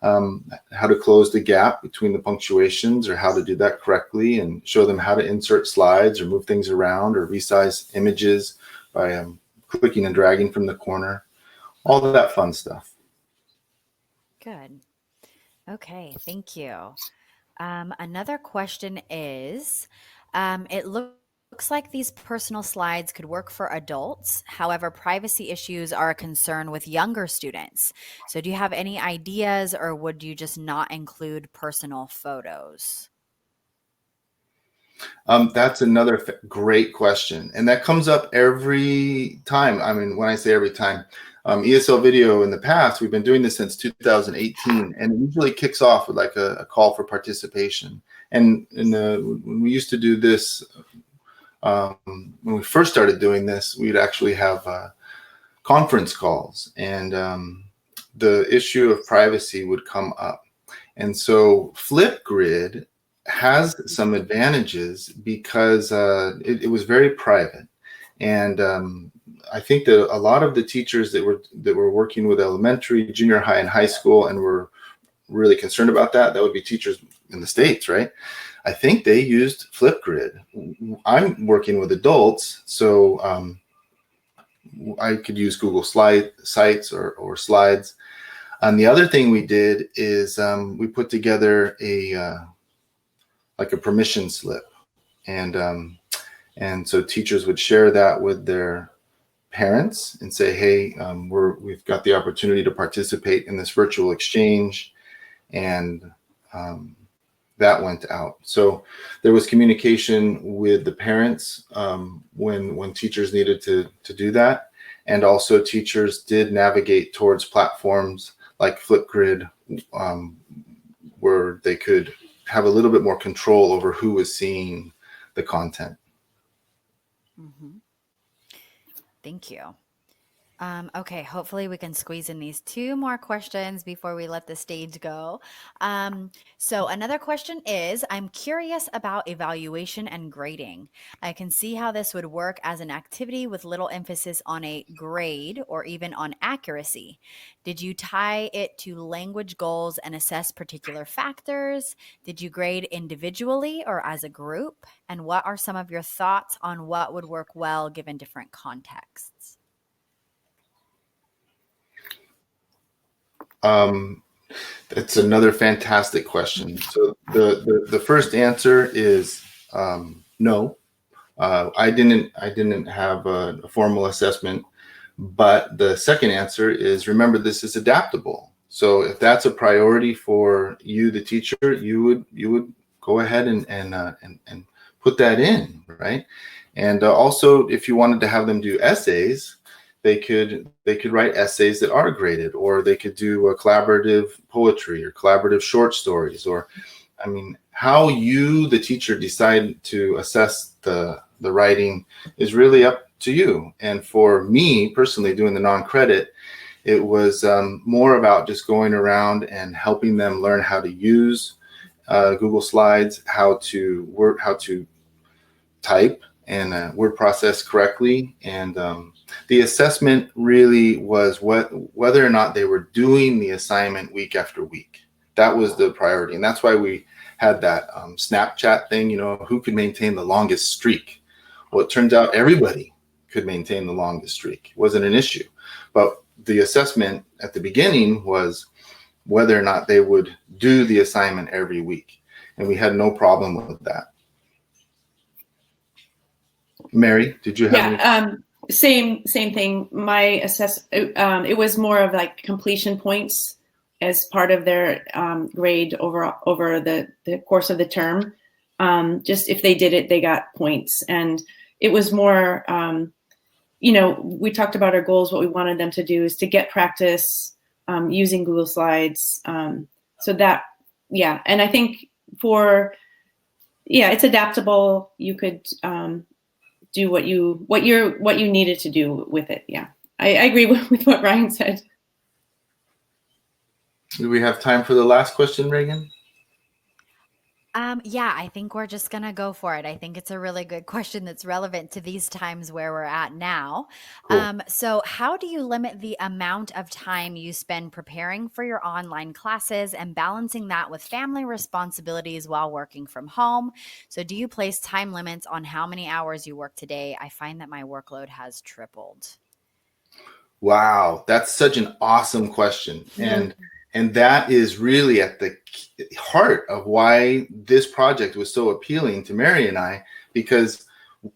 how to close the gap between the punctuations or how to do that correctly, and show them how to insert slides or move things around or resize images by clicking and dragging from the corner, all of that fun stuff. Good. Okay, thank you. Another question is, it looks like these personal slides could work for adults. However, privacy issues are a concern with younger students. So do you have any ideas, or would you just not include personal photos? That's another great question. And that comes up every time. I mean, when I say every time, ESL video in the past, we've been doing this since 2018, and it usually kicks off with like a call for participation. And when we used to do this, when we first started doing this, we'd actually have conference calls, and the issue of privacy would come up. And so Flipgrid has some advantages because it was very private. And I think that a lot of the teachers that were working with elementary, junior high, and high school and were really concerned about that would be teachers in the States, right? I think they used Flipgrid. I'm working with adults, so I could use Google Sites or Slides. And the other thing we did is we put together like a permission slip, and so teachers would share that with their parents and say, hey, we've got the opportunity to participate in this virtual exchange, and that went out. So there was communication with the parents when teachers needed to do that, and also teachers did navigate towards platforms like Flipgrid where they could have a little bit more control over who was seeing the content. Mm-hmm. Thank you. Okay, hopefully we can squeeze in these two more questions before we let the stage go. So another question is, I'm curious about evaluation and grading. I can see how this would work as an activity with little emphasis on a grade or even on accuracy. Did you tie it to language goals and assess particular factors? Did you grade individually or as a group? And what are some of your thoughts on what would work well given different contexts? That's another fantastic question. So the first answer is no. I didn't have a formal assessment, but the second answer is, remember, this is adaptable. So if that's a priority for you, the teacher, you would go ahead and put that in, right? And also, if you wanted to have them do essays, they could write essays that are graded, or they could do a collaborative poetry or collaborative short stories, or, I mean, how you, the teacher, decide to assess the writing is really up to you. And for me personally, doing the non-credit, it was more about just going around and helping them learn how to use Google Slides, how to type and word process correctly. And the assessment really was whether or not they were doing the assignment week after week. That was the priority. And that's why we had that Snapchat thing, who could maintain the longest streak? Well, it turns out everybody could maintain the longest streak. It wasn't an issue. But the assessment at the beginning was whether or not they would do the assignment every week. And we had no problem with that. Mary, did you have any? Same thing. My it was more of like completion points as part of their grade over the course of the term. Just if they did it, they got points. And it was more, we talked about our goals. What we wanted them to do is to get practice using Google Slides. So that, yeah. And I think for yeah, it's adaptable. You could do what you needed to do with it. Yeah, I agree with what Ryan said. Do we have time for the last question, Reagan? Yeah, I think we're just gonna go for it. I think it's a really good question that's relevant to these times where we're at now. Cool. So how do you limit the amount of time you spend preparing for your online classes and balancing that with family responsibilities while working from home? So do you place time limits on how many hours you work today? I find that my workload has tripled. Wow, that's such an awesome question. And that is really at the heart of why this project was so appealing to Mary and I, because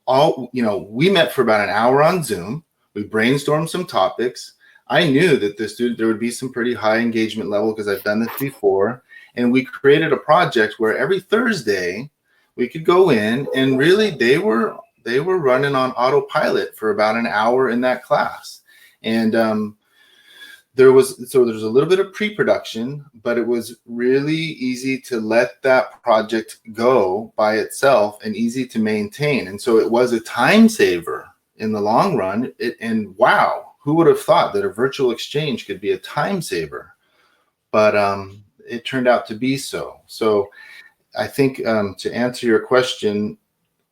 we met for about an hour on Zoom. We brainstormed some topics. I knew that there would be some pretty high engagement level because I've done this before. And we created a project where every Thursday we could go in, and really they were running on autopilot for about an hour in that class. And there's a little bit of pre-production, but it was really easy to let that project go by itself and easy to maintain. And so it was a time saver in the long run. And wow, who would have thought that a virtual exchange could be a time saver? But it turned out to be so. So I think to answer your question,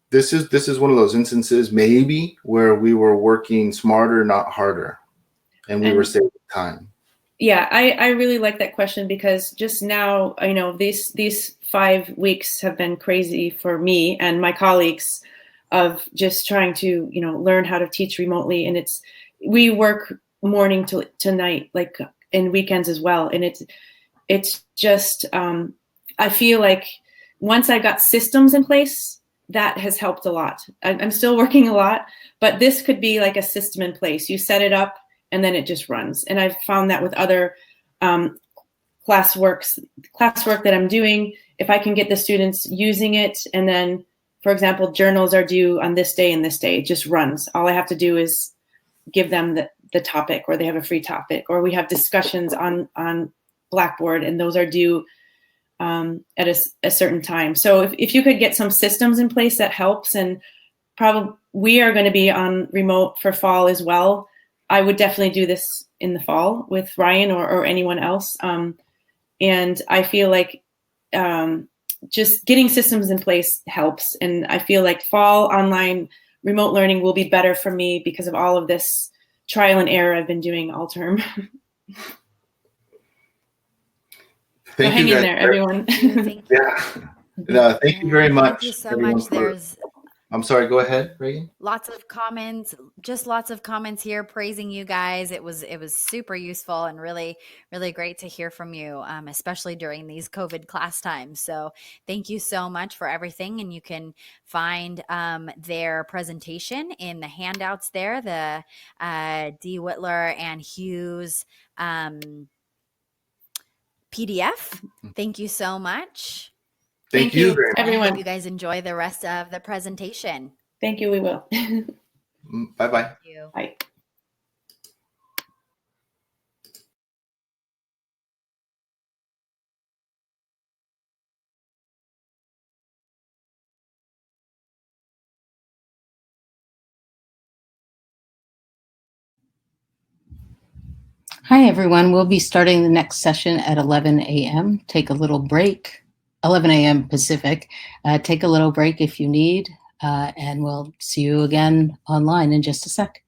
this is one of those instances maybe where we were working smarter, not harder, and we were saving time. Yeah, I really like that question because just now, these 5 weeks have been crazy for me and my colleagues of just trying to, learn how to teach remotely. And we work morning to night, like in weekends as well. And it's just, I feel like once I got systems in place, that has helped a lot. I'm still working a lot, but this could be like a system in place. You set it up, and then it just runs. And I've found that with other classwork that I'm doing, if I can get the students using it, and then, for example, journals are due on this day and this day, it just runs. All I have to do is give them the topic, or they have a free topic, or we have discussions on Blackboard, and those are due at a certain time. So if you could get some systems in place, that helps. And probably we are going to be on remote for fall as well. I would definitely do this in the fall with Ryan or anyone else. And I feel like just getting systems in place helps. And I feel like fall online remote learning will be better for me because of all of this trial and error I've been doing all term. Hang in there, everyone. Thank you very much. Thank you so much. I'm sorry, go ahead, Reagan. Lots of comments here praising you guys. It was super useful and really, really great to hear from you, especially during these COVID class times. So thank you so much for everything. And you can find their presentation in the handouts there, the Detwiler and Hughes PDF. Thank you so much. Thank you, everyone. I hope you guys enjoy the rest of the presentation. Thank you. We will. Bye-bye. Thank you. Bye. Hi, everyone. We'll be starting the next session at 11 a.m. Take a little break, 11 a.m. Pacific. Take a little break if you need, and we'll see you again online in just a sec.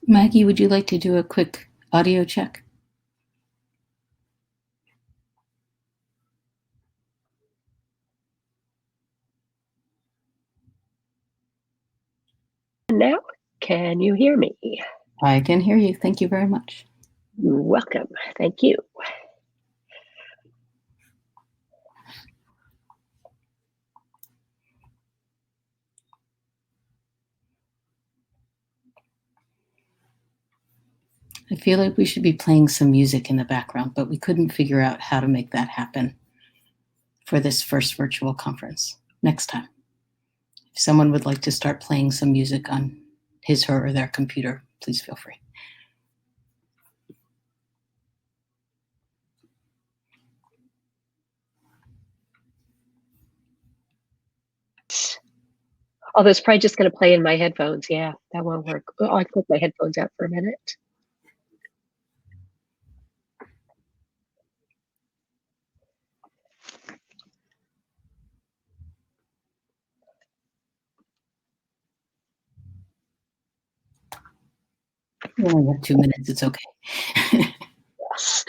Maggie, would you like to do a quick audio check? Now, can you hear me? I can hear you. Thank you very much. You're welcome. Thank you. I feel like we should be playing some music in the background, but we couldn't figure out how to make that happen for this first virtual conference. Next time, if someone would like to start playing some music on his, her, or their computer, please feel free. Although it's probably just going to play in my headphones. Yeah, that won't work. Oh, I'll put my headphones out for a minute. We only have 2 minutes. It's okay. Yes.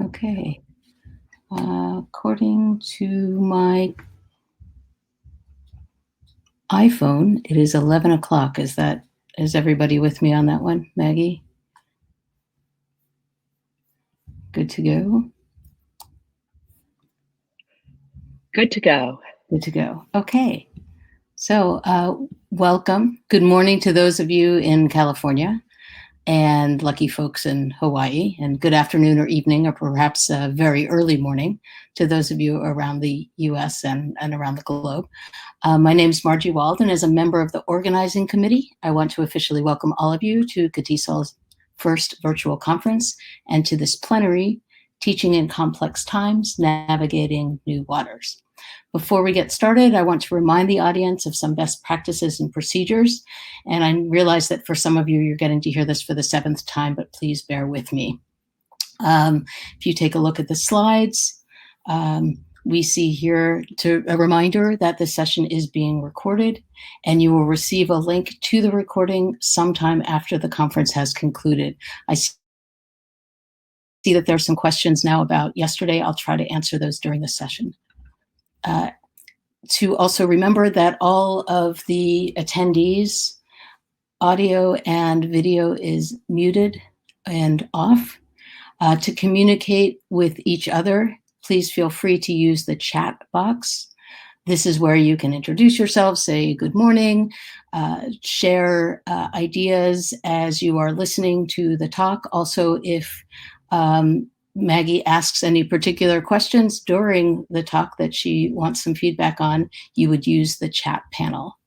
Okay. According to my iPhone, it is 11 o'clock. Is everybody with me on that one, Maggie? Good to go? Good to go. Good to go. Okay. So welcome. Good morning to those of you in California and lucky folks in Hawaii, and good afternoon or evening or perhaps a very early morning to those of you around the US and around the globe. My name is Margie Wald, and as a member of the organizing committee, I want to officially welcome all of you to CATISOL's first virtual conference and to this plenary, Teaching in Complex Times, Navigating New Waters. Before we get started, I want to remind the audience of some best practices and procedures. And I realize that for some of you, you're getting to hear this for the 7th time, but please bear with me. If you take a look at the slides, we see here a reminder that this session is being recorded, and you will receive a link to the recording sometime after the conference has concluded. I see that there are some questions now about yesterday. I'll try to answer those during the session. To also remember that all of the attendees' audio and video is muted and off. To communicate with each other, please feel free to use the chat box. This is where you can introduce yourself, say good morning, share ideas as you are listening to the talk. Also, if Maggie asks any particular questions during the talk that she wants some feedback on, you would use the chat panel.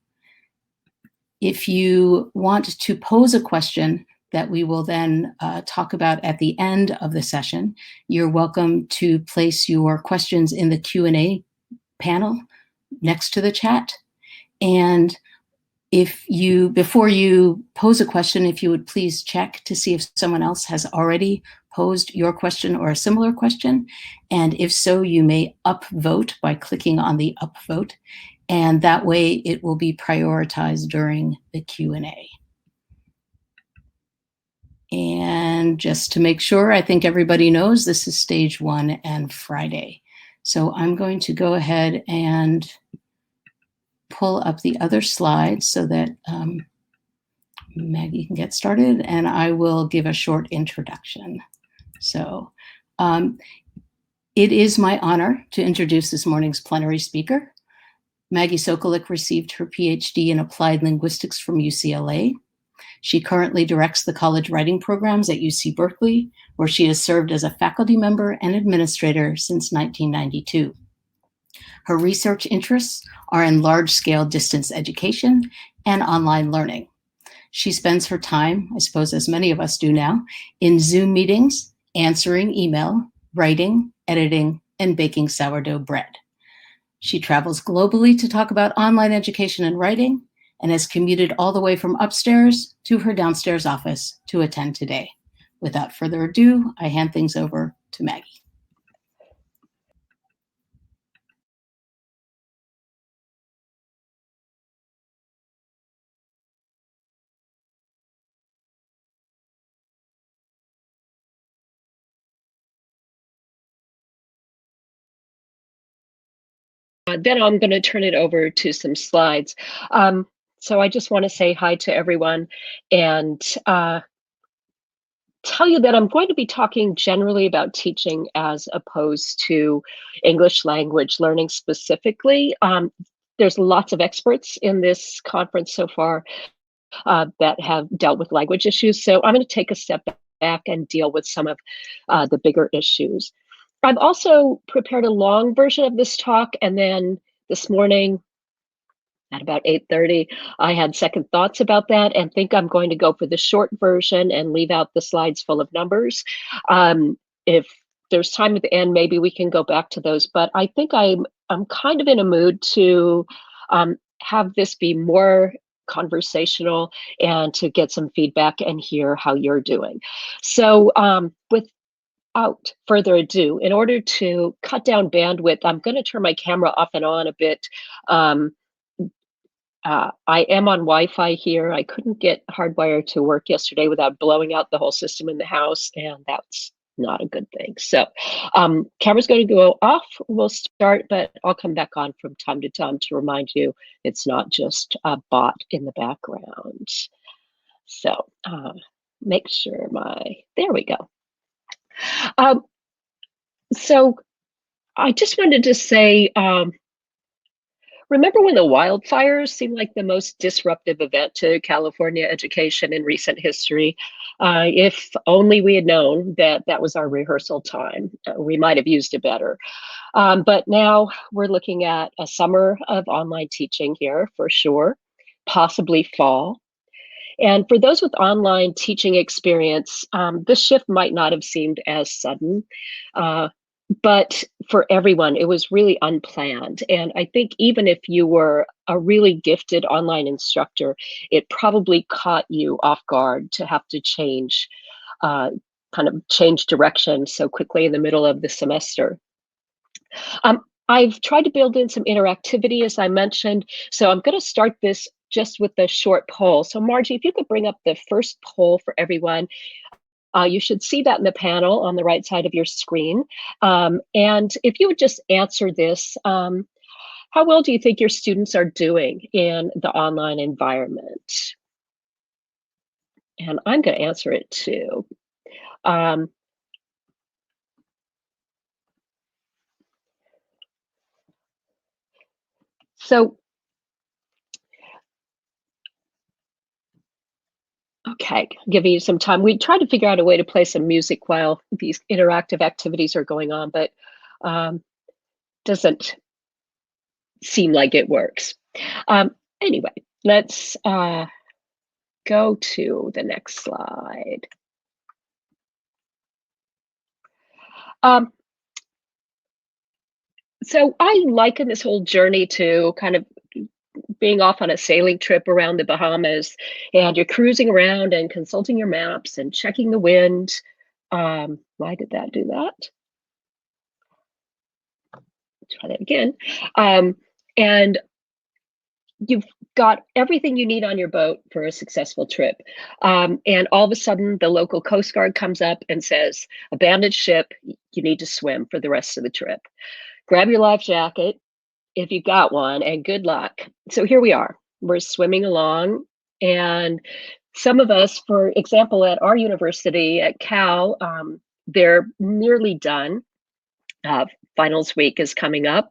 If you want to pose a question that we will then talk about at the end of the session, you're welcome to place your questions in the Q&A panel next to the chat. And before you pose a question, if you would please check to see if someone else has already posed your question or a similar question. And if so, you may upvote by clicking on the upvote. And that way it will be prioritized during the Q&A. And And just to make sure, I think everybody knows this is stage 1 and Friday. So I'm going to go ahead and pull up the other slides so that Maggie can get started, and I will give a short introduction. So it is my honor to introduce this morning's plenary speaker. Maggie Sokolik received her PhD in Applied Linguistics from UCLA. She currently directs the college writing programs at UC Berkeley, where she has served as a faculty member and administrator since 1992. Her research interests are in large-scale distance education and online learning. She spends her time, I suppose as many of us do now, in Zoom meetings, answering email, writing, editing, and baking sourdough bread. She travels globally to talk about online education and writing, and has commuted all the way from upstairs to her downstairs office to attend today. Without further ado, I hand things over to Maggie. Then I'm going to turn it over to some slides. So I just want to say hi to everyone and tell you that I'm going to be talking generally about teaching as opposed to English language learning specifically. There's lots of experts in this conference so far that have dealt with language issues. So I'm going to take a step back and deal with some of the bigger issues. I've also prepared a long version of this talk, and then this morning at about 8:30, I had second thoughts about that and think I'm going to go for the short version and leave out the slides full of numbers. If there's time at the end, maybe we can go back to those, but I think I'm kind of in a mood to have this be more conversational and to get some feedback and hear how you're doing. So without further ado, in order to cut down bandwidth, I'm going to turn my camera off and on a bit. I am on Wi-Fi here. I couldn't get hardwire to work yesterday without blowing out the whole system in the house, and that's not a good thing. So camera's going to go off. We'll start, but I'll come back on from time to time to remind you it's not just a bot in the background. So make sure there we go. So I just wanted to say, remember when the wildfires seemed like the most disruptive event to California education in recent history? If only we had known that that was our rehearsal time, we might have used it better. But now we're looking at a summer of online teaching here for sure, possibly fall. And for those with online teaching experience, this shift might not have seemed as sudden. But for everyone, it was really unplanned. And I think even if you were a really gifted online instructor, it probably caught you off guard to have to change direction so quickly in the middle of the semester. I've tried to build in some interactivity, as I mentioned. So I'm going to start this just with a short poll. So Margie, if you could bring up the first poll for everyone. You should see that in the panel on the right side of your screen. And if you would just answer this, how well do you think your students are doing in the online environment? And I'm going to answer it too. So, okay, giving you some time. We tried to figure out a way to play some music while these interactive activities are going on, but doesn't seem like it works. Anyway, let's go to the next slide. So I liken this whole journey to kind of being off on a sailing trip around the Bahamas, and you're cruising around and consulting your maps and checking the wind. Why did that do that? Try that again. And you've got everything you need on your boat for a successful trip. And all of a sudden, the local Coast Guard comes up and says, abandoned ship, you need to swim for the rest of the trip. Grab your life jacket if you got one, and good luck. So here we are. We're swimming along, and some of us, for example, at our university at Cal, they're nearly done. Finals week is coming up.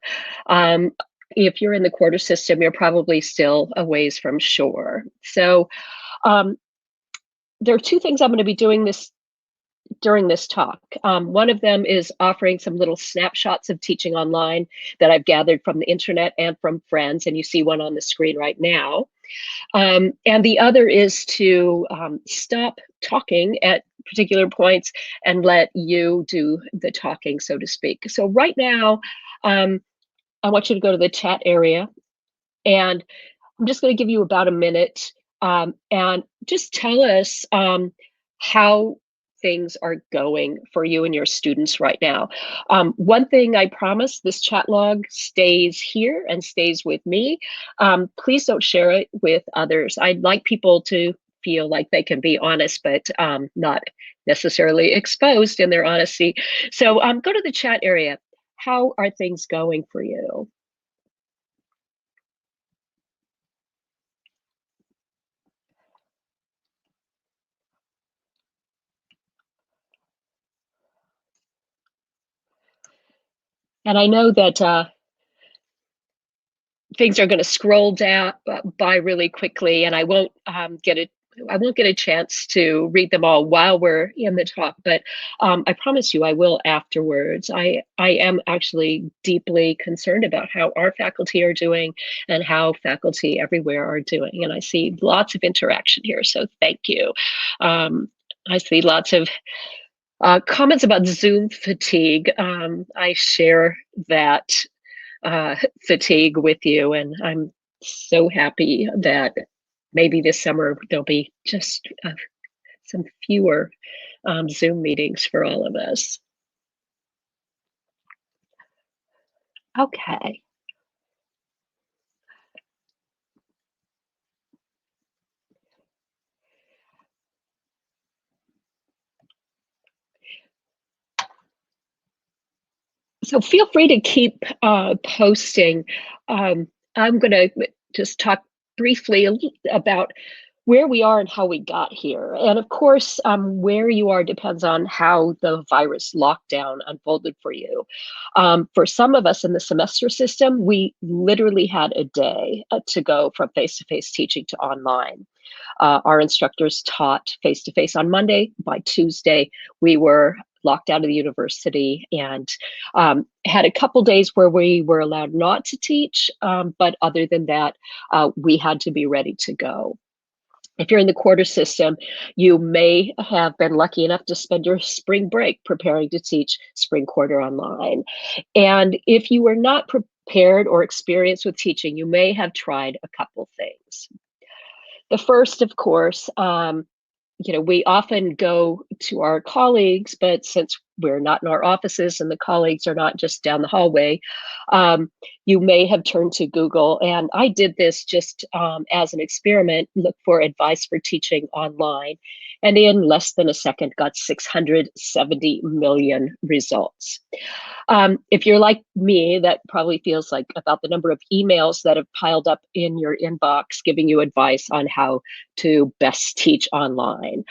If you're in the quarter system, you're probably still a ways from shore. So there are two things I'm going to be doing during this talk. One of them is offering some little snapshots of teaching online that I've gathered from the internet and from friends, and you see one on the screen right now. And the other is to stop talking at particular points and let you do the talking, so to speak. So right now, I want you to go to the chat area, and I'm just going to give you about a minute and just tell us how things are going for you and your students right now. One thing I promise, this chat log stays here and stays with me. Please don't share it with others. I'd like people to feel like they can be honest, but not necessarily exposed in their honesty. So go to the chat area. How are things going for you? And I know that things are going to scroll down by really quickly, and I won't get a chance to read them all while we're in the talk, but I promise you I will afterwards. I am actually deeply concerned about how our faculty are doing and how faculty everywhere are doing, and I see lots of interaction here, so thank you. I see lots of comments about Zoom fatigue. I share that fatigue with you, and I'm so happy that maybe this summer there'll be just some fewer Zoom meetings for all of us. Okay. So feel free to keep posting. I'm going to just talk briefly about where we are and how we got here. And of course, where you are depends on how the virus lockdown unfolded for you. For some of us in the semester system, we literally had a day to go from face-to-face teaching to online. Our instructors taught face-to-face on Monday. By Tuesday, we were locked out of the university and had a couple days where we were allowed not to teach. But other than that, we had to be ready to go. If you're in the quarter system, you may have been lucky enough to spend your spring break preparing to teach spring quarter online. And if you were not prepared or experienced with teaching, you may have tried a couple things. The first, of course, we often go to our colleagues, but since we're not in our offices and the colleagues are not just down the hallway, you may have turned to Google. And I did this just as an experiment, look for advice for teaching online. And in less than a second, got 670 million results. If you're like me, that probably feels like about the number of emails that have piled up in your inbox giving you advice on how to best teach online.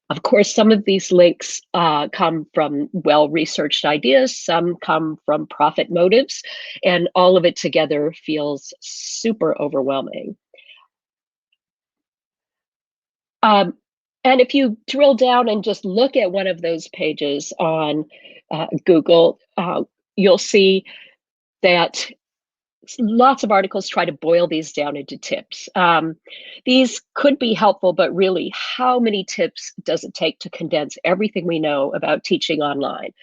Of course, some of these links come from well-researched ideas, some come from profit motives, and all of it together feels super overwhelming. And if you drill down and just look at one of those pages on Google, you'll see that lots of articles try to boil these down into tips. These could be helpful, but really, how many tips does it take to condense everything we know about teaching online?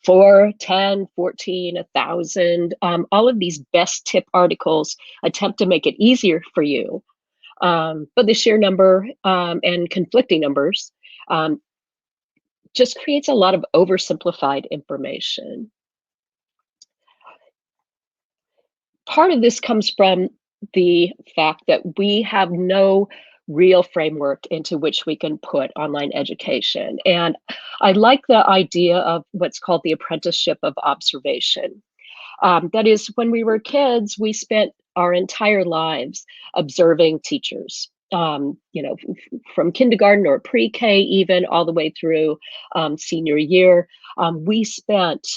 4, 10, 14, 1,000. All of these best tip articles attempt to make it easier for you. But the sheer number and conflicting numbers just creates a lot of oversimplified information. Part of this comes from the fact that we have no real framework into which we can put online education. And I like the idea of what's called the apprenticeship of observation. That is, when we were kids, we spent our entire lives observing teachers. From kindergarten or pre-K even all the way through senior year, we spent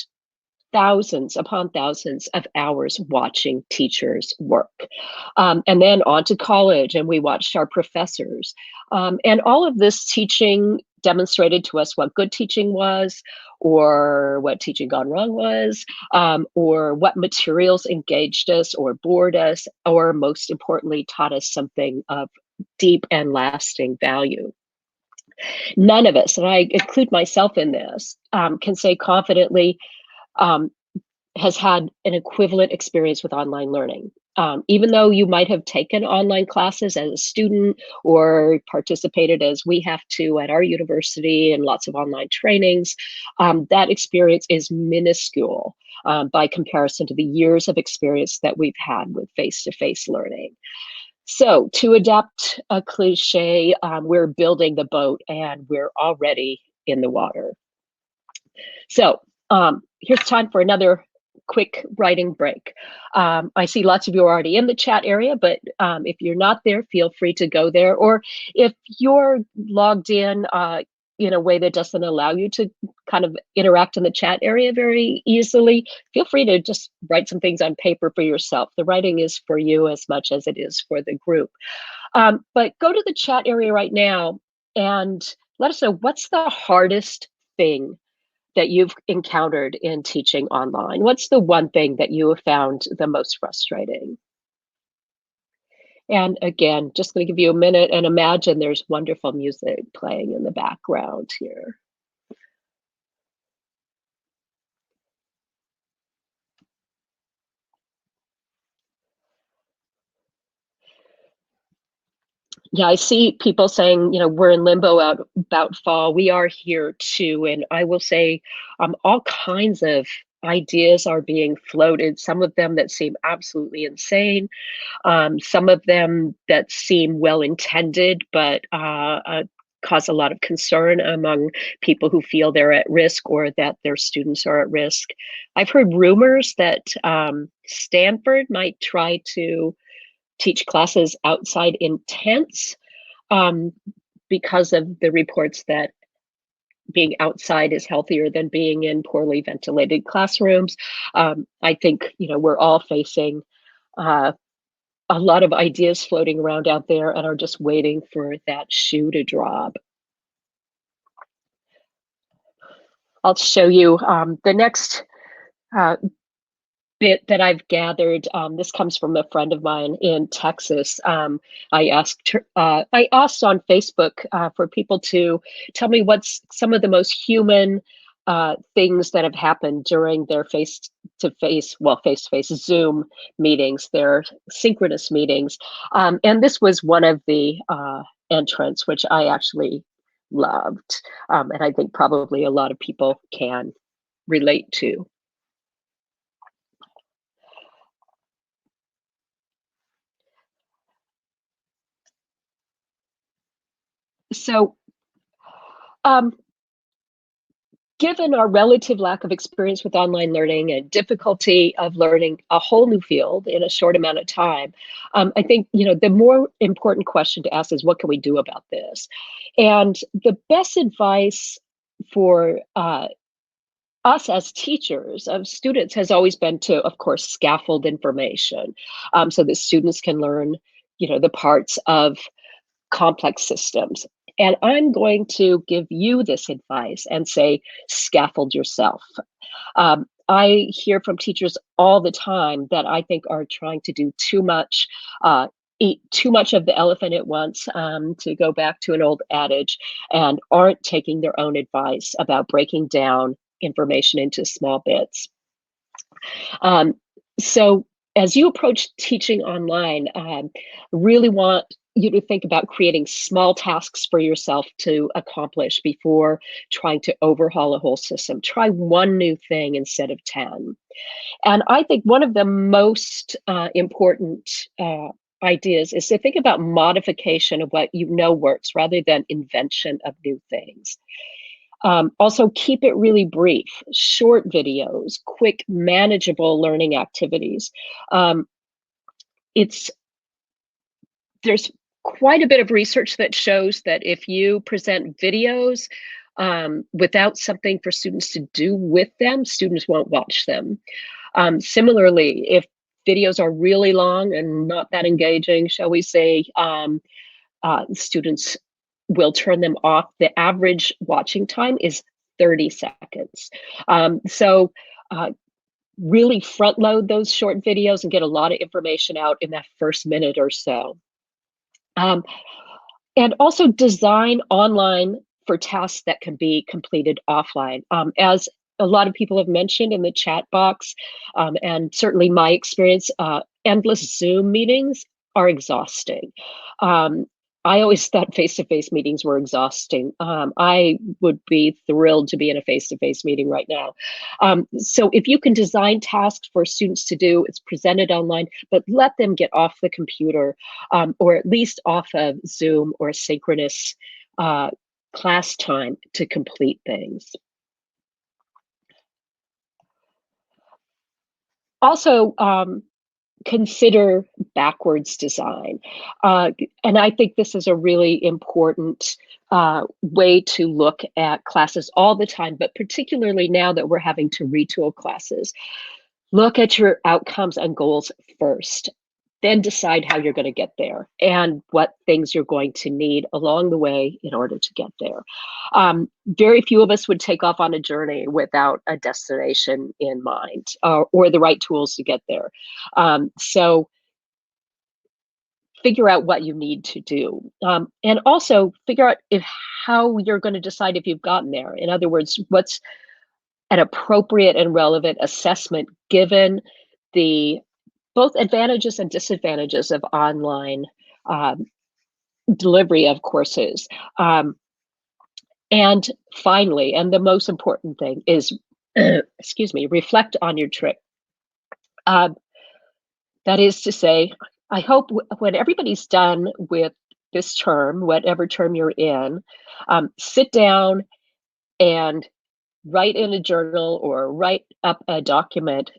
thousands upon thousands of hours watching teachers work. And then on to college, and we watched our professors. And all of this teaching demonstrated to us what good teaching was, or what teaching gone wrong was, or what materials engaged us or bored us, or most importantly, taught us something of deep and lasting value. None of us, and I include myself in this, can say confidently, has had an equivalent experience with online learning. Even though you might have taken online classes as a student or participated as we have to at our university and lots of online trainings, that experience is minuscule by comparison to the years of experience that we've had with face-to-face learning. So to adapt a cliche, we're building the boat and we're already in the water. So here's time for another quick writing break. I see lots of you are already in the chat area, but if you're not there, feel free to go there. Or if you're logged in a way that doesn't allow you to kind of interact in the chat area very easily, feel free to just write some things on paper for yourself. The writing is for you as much as it is for the group. But go to the chat area right now and let us know, what's the hardest thing that you've encountered in teaching online? What's the one thing that you have found the most frustrating? And again, just going to give you a minute and imagine there's wonderful music playing in the background here. Yeah, I see people saying, we're in limbo about fall. We are here too. And I will say all kinds of ideas are being floated, some of them that seem absolutely insane, some of them that seem well-intended, but cause a lot of concern among people who feel they're at risk or that their students are at risk. I've heard rumors that Stanford might try to teach classes outside in tents because of the reports that being outside is healthier than being in poorly ventilated classrooms. I think, we're all facing a lot of ideas floating around out there and are just waiting for that shoe to drop. I'll show you the next bit that I've gathered. This comes from a friend of mine in Texas. I asked on Facebook for people to tell me what's some of the most human things that have happened during their face-to-face Zoom meetings, their synchronous meetings. And this was one of the entrants, which I actually loved. And I think probably a lot of people can relate to. So, given our relative lack of experience with online learning and difficulty of learning a whole new field in a short amount of time, I think, the more important question to ask is, what can we do about this? And the best advice for us as teachers of students has always been to, of course, scaffold information so that students can learn, the parts of complex systems. And I'm going to give you this advice and say, scaffold yourself. I hear from teachers all the time that I think are trying to do too much, eat too much of the elephant at once, to go back to an old adage, and aren't taking their own advice about breaking down information into small bits. So as you approach teaching online, really want you to think about creating small tasks for yourself to accomplish before trying to overhaul a whole system. Try one new thing instead of 10. And I think one of the most important ideas is to think about modification of what you know works rather than invention of new things. Also, keep it really brief, short videos, quick, manageable learning activities. There's quite a bit of research that shows that if you present videos without something for students to do with them, students won't watch them. Similarly, if videos are really long and not that engaging, shall we say, students will turn them off. The average watching time is 30 seconds. So really front load those short videos and get a lot of information out in that first minute or so. And also design online for tasks that can be completed offline. As a lot of people have mentioned in the chat box, and certainly my experience, endless Zoom meetings are exhausting. I always thought face-to-face meetings were exhausting. I would be thrilled to be in a face-to-face meeting right now. So if you can design tasks for students to do, it's presented online, but let them get off the computer, or at least off of Zoom or synchronous class time to complete things. Also, consider backwards design. And I think this is a really important way to look at classes all the time, but particularly now that we're having to retool classes. Look at your outcomes and goals first, then decide how you're going to get there and what things you're going to need along the way in order to get there. Very few of us would take off on a journey without a destination in mind, or the right tools to get there. So figure out what you need to do. And also figure out how you're going to decide if you've gotten there. In other words, what's an appropriate and relevant assessment given the both advantages and disadvantages of online delivery of courses. And finally, and the most important thing is, excuse me, reflect on your trip. That is to say, I hope when everybody's done with this term, whatever term you're in, sit down and write in a journal or write up a document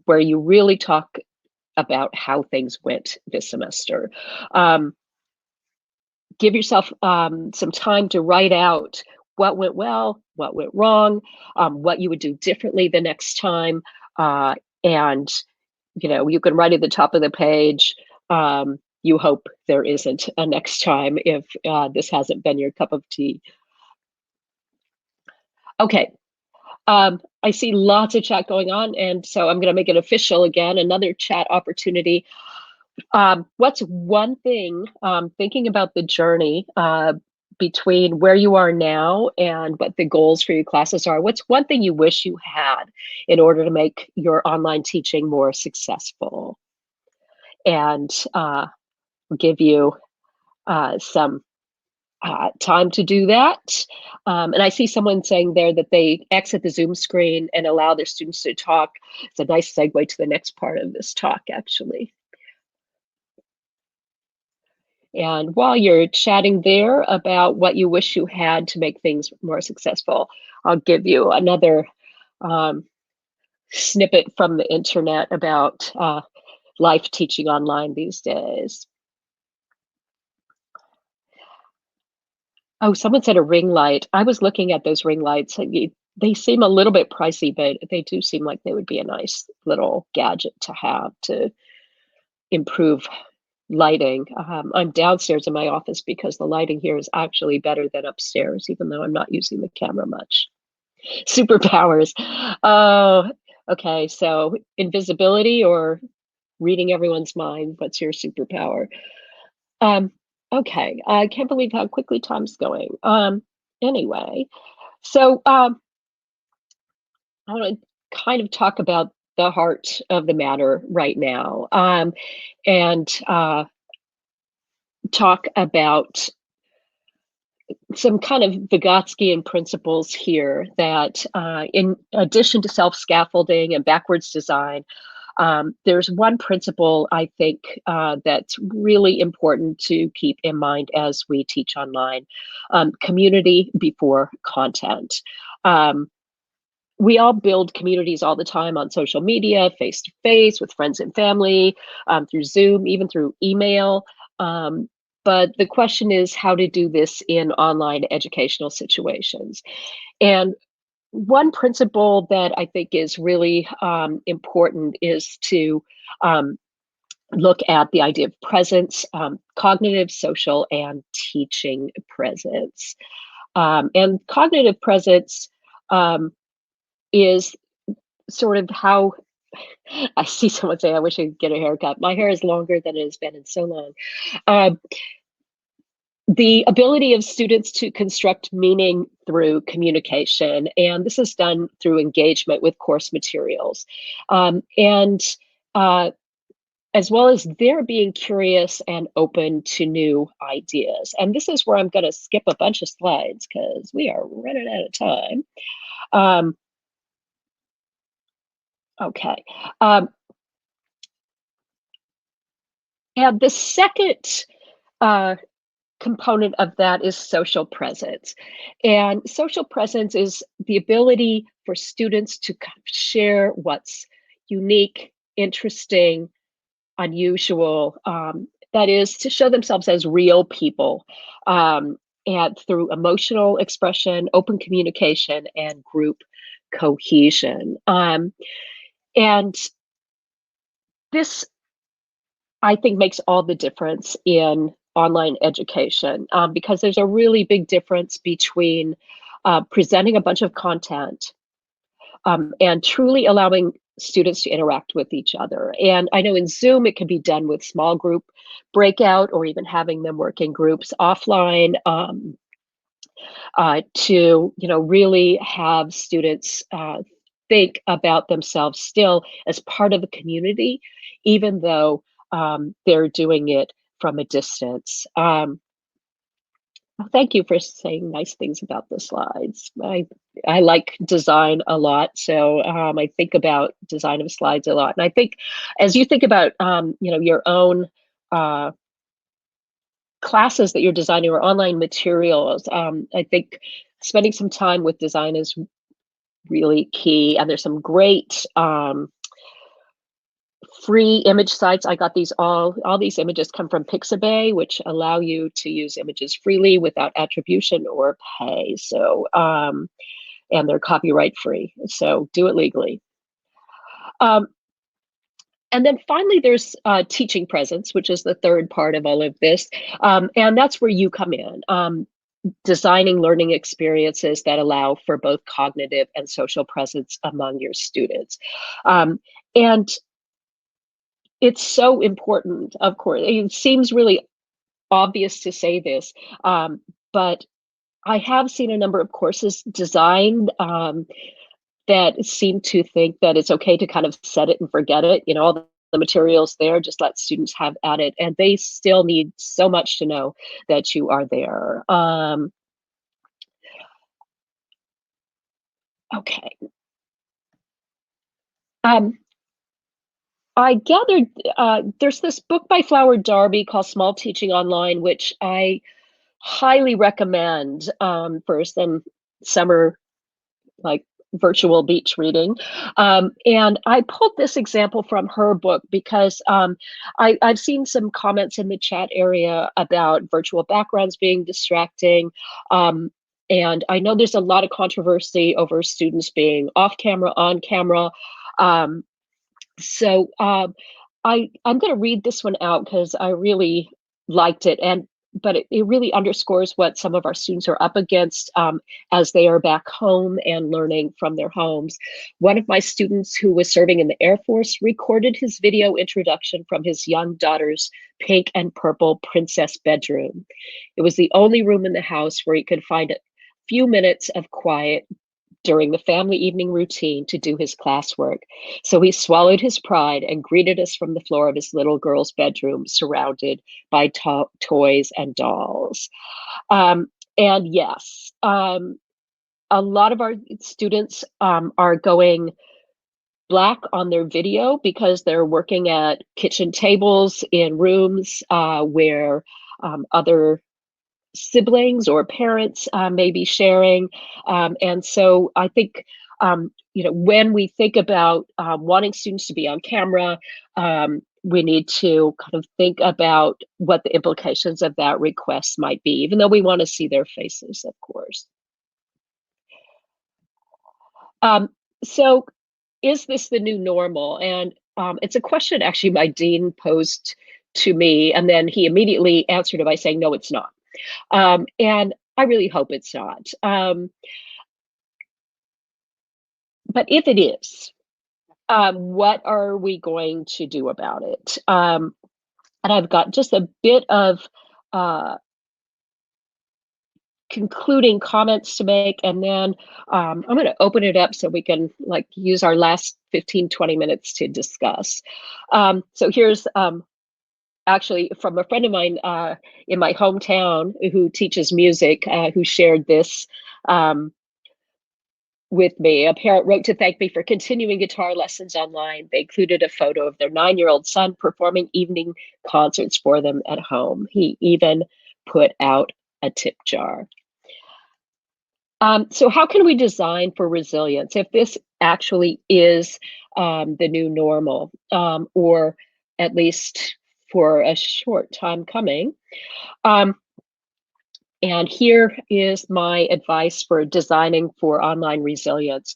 where you really talk about how things went this semester. Give yourself some time to write out what went well, what went wrong, what you would do differently the next time. And, you know, you can write at the top of the page, you hope there isn't a next time if this hasn't been your cup of tea. Okay. I see lots of chat going on, and so I'm going to make it official again, another chat opportunity. What's one thing, thinking about the journey between where you are now and what the goals for your classes are, what's one thing you wish you had in order to make your online teaching more successful? And we'll give you some time to do that. And I see someone saying there that they exit the Zoom screen and allow their students to talk. It's a nice segue to the next part of this talk, actually. And while you're chatting there about what you wish you had to make things more successful, I'll give you another snippet from the internet about life teaching online these days. Oh, someone said a ring light. I was looking at those ring lights. They seem a little bit pricey, but they do seem like they would be a nice little gadget to have to improve lighting. I'm downstairs in my office because the lighting here is actually better than upstairs, even though I'm not using the camera much. Superpowers. Oh, okay. So invisibility or reading everyone's mind. What's your superpower? Okay, I can't believe how quickly time's going. Anyway, so I want to kind of talk about the heart of the matter right now. And talk about some kind of Vygotskian principles here that in addition to self-scaffolding and backwards design, there's one principle I think that's really important to keep in mind as we teach online: community before content. We all build communities all the time on social media, face-to-face, with friends and family, through Zoom, even through email. But the question is how to do this in online educational situations. And one principle that I think is really important is to look at the idea of presence, cognitive, social, and teaching presence. And cognitive presence is sort of how I see someone say, I wish I could get a haircut. My hair is longer than it has been in so long. The ability of students to construct meaning through communication, and this is done through engagement with course materials. As well as their being curious and open to new ideas. And this is where I'm going to skip a bunch of slides because we are running out of time. Okay. And the second component of that is social presence. And social presence is the ability for students to share what's unique, interesting, unusual, that is to show themselves as real people, and through emotional expression, open communication, and group cohesion. And this, I think, makes all the difference in online education, because there's a really big difference between presenting a bunch of content and truly allowing students to interact with each other. And I know in Zoom, it can be done with small group breakout or even having them work in groups offline to, really have students think about themselves still as part of the community, even though they're doing it from a distance. Thank you for saying nice things about the slides. I like design a lot, so I think about design of slides a lot. And I think as you think about your own classes that you're designing or online materials, I think spending some time with design is really key. And there's some great free image sites. I got these all these images come from Pixabay, which allow you to use images freely without attribution or pay. So, and they're copyright free. So do it legally. And then finally, there's teaching presence, which is the third part of all of this. And that's where you come in. Designing learning experiences that allow for both cognitive and social presence among your students. And it's so important, of course. It seems really obvious to say this, but I have seen a number of courses designed that seem to think that it's okay to kind of set it and forget it. All the materials there, just let students have at it. And they still need so much to know that you are there. Okay. I gathered there's this book by Flower Darby called Small Teaching Online, which I highly recommend for some summer virtual beach reading. And I pulled this example from her book because I've seen some comments in the chat area about virtual backgrounds being distracting. And I know there's a lot of controversy over students being off camera, on camera. So I'm going to read this one out because I really liked it, but it really underscores what some of our students are up against as they are back home and learning from their homes. One of my students who was serving in the Air Force recorded his video introduction from his young daughter's pink and purple princess bedroom. It was the only room in the house where he could find a few minutes of quiet during the family evening routine to do his classwork. So he swallowed his pride and greeted us from the floor of his little girl's bedroom, surrounded by toys and dolls. And yes, a lot of our students are going black on their video because they're working at kitchen tables in rooms where other siblings or parents may be sharing. And so I think, when we think about wanting students to be on camera, we need to kind of think about what the implications of that request might be, even though we want to see their faces, of course. So is this the new normal? And it's a question actually my dean posed to me, and then he immediately answered it by saying, no, it's not. And I really hope it's not. But if it is, what are we going to do about it? And I've got just a bit of concluding comments to make, and then I'm going to open it up so we can use our last 15-20 minutes to discuss. So here's actually from a friend of mine in my hometown who teaches music, who shared this with me. A parent wrote to thank me for continuing guitar lessons online. They included a photo of their 9-year-old son performing evening concerts for them at home. He even put out a tip jar. So how can we design for resilience if this actually is the new normal, or at least for a short time coming? And here is my advice for designing for online resilience.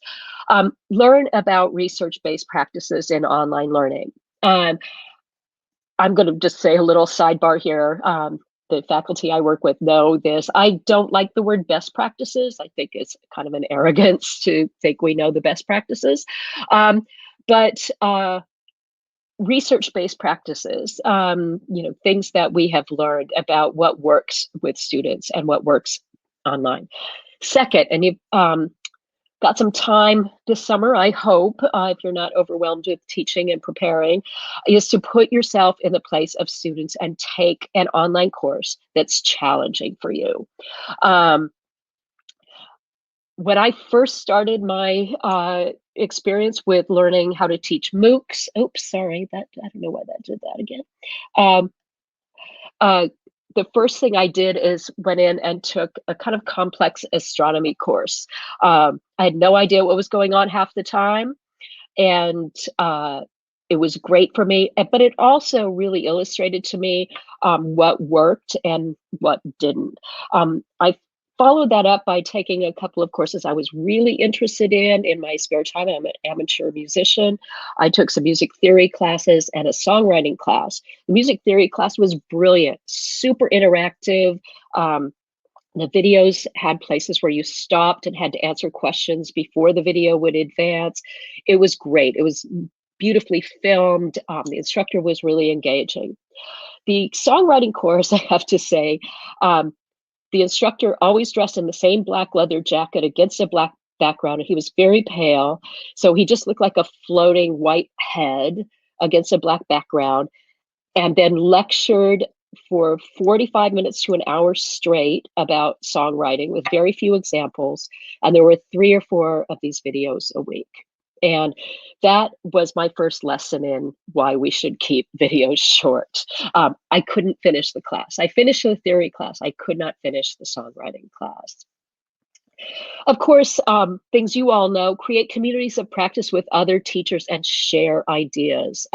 Learn about research-based practices in online learning. I'm going to just say a little sidebar here. The faculty I work with know this. I don't like the word best practices. I think it's kind of an arrogance to think we know the best practices. But research-based practices, things that we have learned about what works with students and what works online. Second, and you've got some time this summer, I hope, if you're not overwhelmed with teaching and preparing, is to put yourself in the place of students and take an online course that's challenging for you. When I first started my experience with learning how to teach MOOCs, oops, sorry, I don't know why that did that again. The first thing I did is went in and took a kind of complex astronomy course. I had no idea what was going on half the time, and it was great for me, but it also really illustrated to me what worked and what didn't. I followed that up by taking a couple of courses I was really interested in my spare time. I'm an amateur musician. I took some music theory classes and a songwriting class. The music theory class was brilliant, super interactive. The videos had places where you stopped and had to answer questions before the video would advance. It was great. It was beautifully filmed. The instructor was really engaging. The songwriting course, I have to say, the instructor always dressed in the same black leather jacket against a black background, and he was very pale. So he just looked like a floating white head against a black background, and then lectured for 45 minutes to an hour straight about songwriting with very few examples. And there were 3 or 4 of these videos a week. And that was my first lesson in why we should keep videos short. I couldn't finish the class. I finished the theory class. I could not finish the songwriting class. Of course, things you all know, create communities of practice with other teachers and share ideas.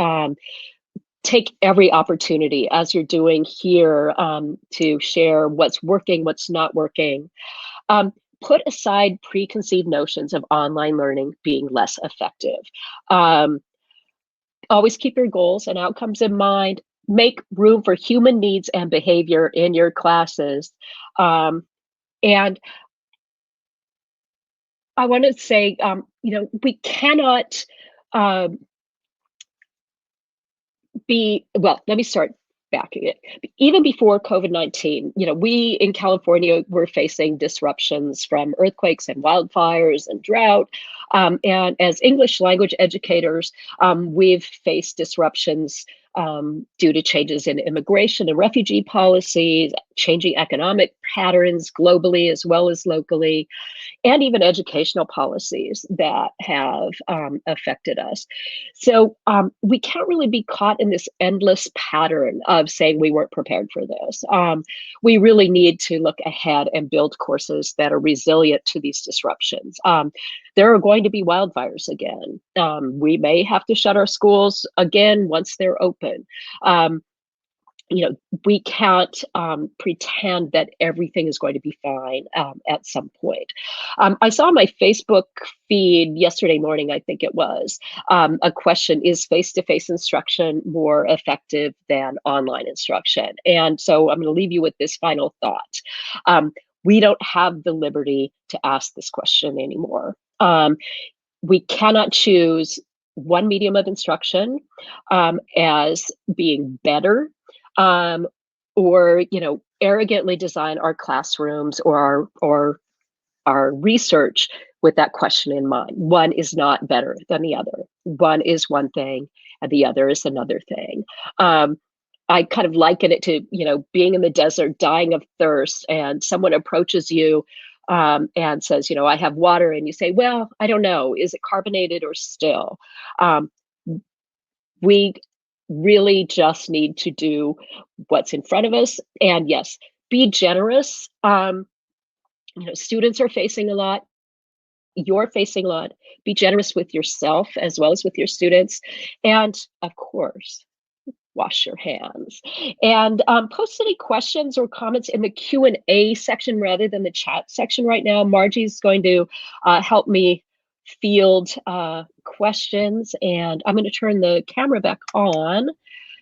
Take every opportunity, as you're doing here, to share what's working, what's not working. Put aside preconceived notions of online learning being less effective. Always keep your goals and outcomes in mind. Make room for human needs and behavior in your classes. And I want to say, we cannot let me start. back even before COVID-19, we in California were facing disruptions from earthquakes and wildfires and drought. And as English language educators, we've faced disruptions due to changes in immigration and refugee policies, changing economic patterns globally as well as locally, and even educational policies that have affected us. So we can't really be caught in this endless pattern of saying we weren't prepared for this. We really need to look ahead and build courses that are resilient to these disruptions. There are going to be wildfires again. We may have to shut our schools again once they're open. We can't pretend that everything is going to be fine at some point. I saw my Facebook feed yesterday morning, I think it was, a question: is face-to-face instruction more effective than online instruction? And so I'm going to leave you with this final thought. We don't have the liberty to ask this question anymore. We cannot choose one medium of instruction as being better, or arrogantly design our classrooms or our research with that question in mind. One is not better than the other. One is one thing and the other is another thing. I kind of liken it to being in the desert, dying of thirst, and someone approaches you and says, I have water, and you say, well, I don't know, is it carbonated or still? We really just need to do what's in front of us, and yes, be generous. Students are facing a lot. You're facing a lot. Be generous with yourself as well as with your students, and of course, wash your hands. And post any questions or comments in the Q&A section rather than the chat section right now. Margie's going to help me field questions, and I'm going to turn the camera back on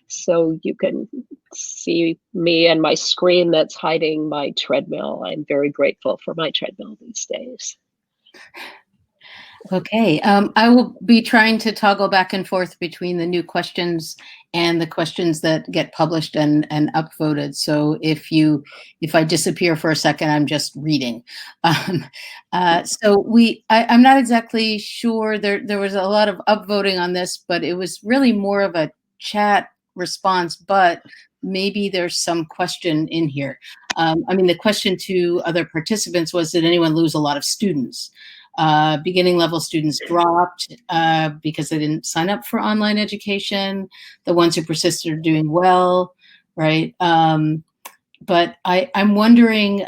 so you can see me and my screen that's hiding my treadmill. I'm very grateful for my treadmill these days. Okay, I will be trying to toggle back and forth between the new questions and the questions that get published and upvoted. So if I disappear for a second, I'm just reading. I'm not exactly sure. There was a lot of upvoting on this, but it was really more of a chat response. But maybe there's some question in here. The question to other participants was, did anyone lose a lot of students? Beginning level students dropped because they didn't sign up for online education. The ones who persisted are doing well, right? But I'm wondering,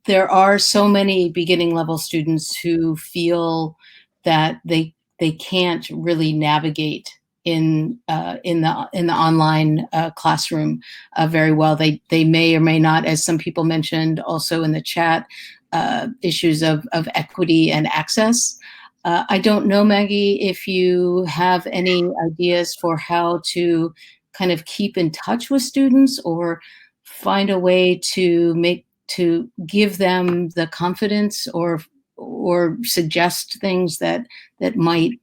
there are so many beginning level students who feel that they can't really navigate in the online classroom very well. They may or may not, as some people mentioned also in the chat, issues of equity and access. I don't know, Maggie, if you have any ideas for how to kind of keep in touch with students or find a way to give them the confidence or suggest things that might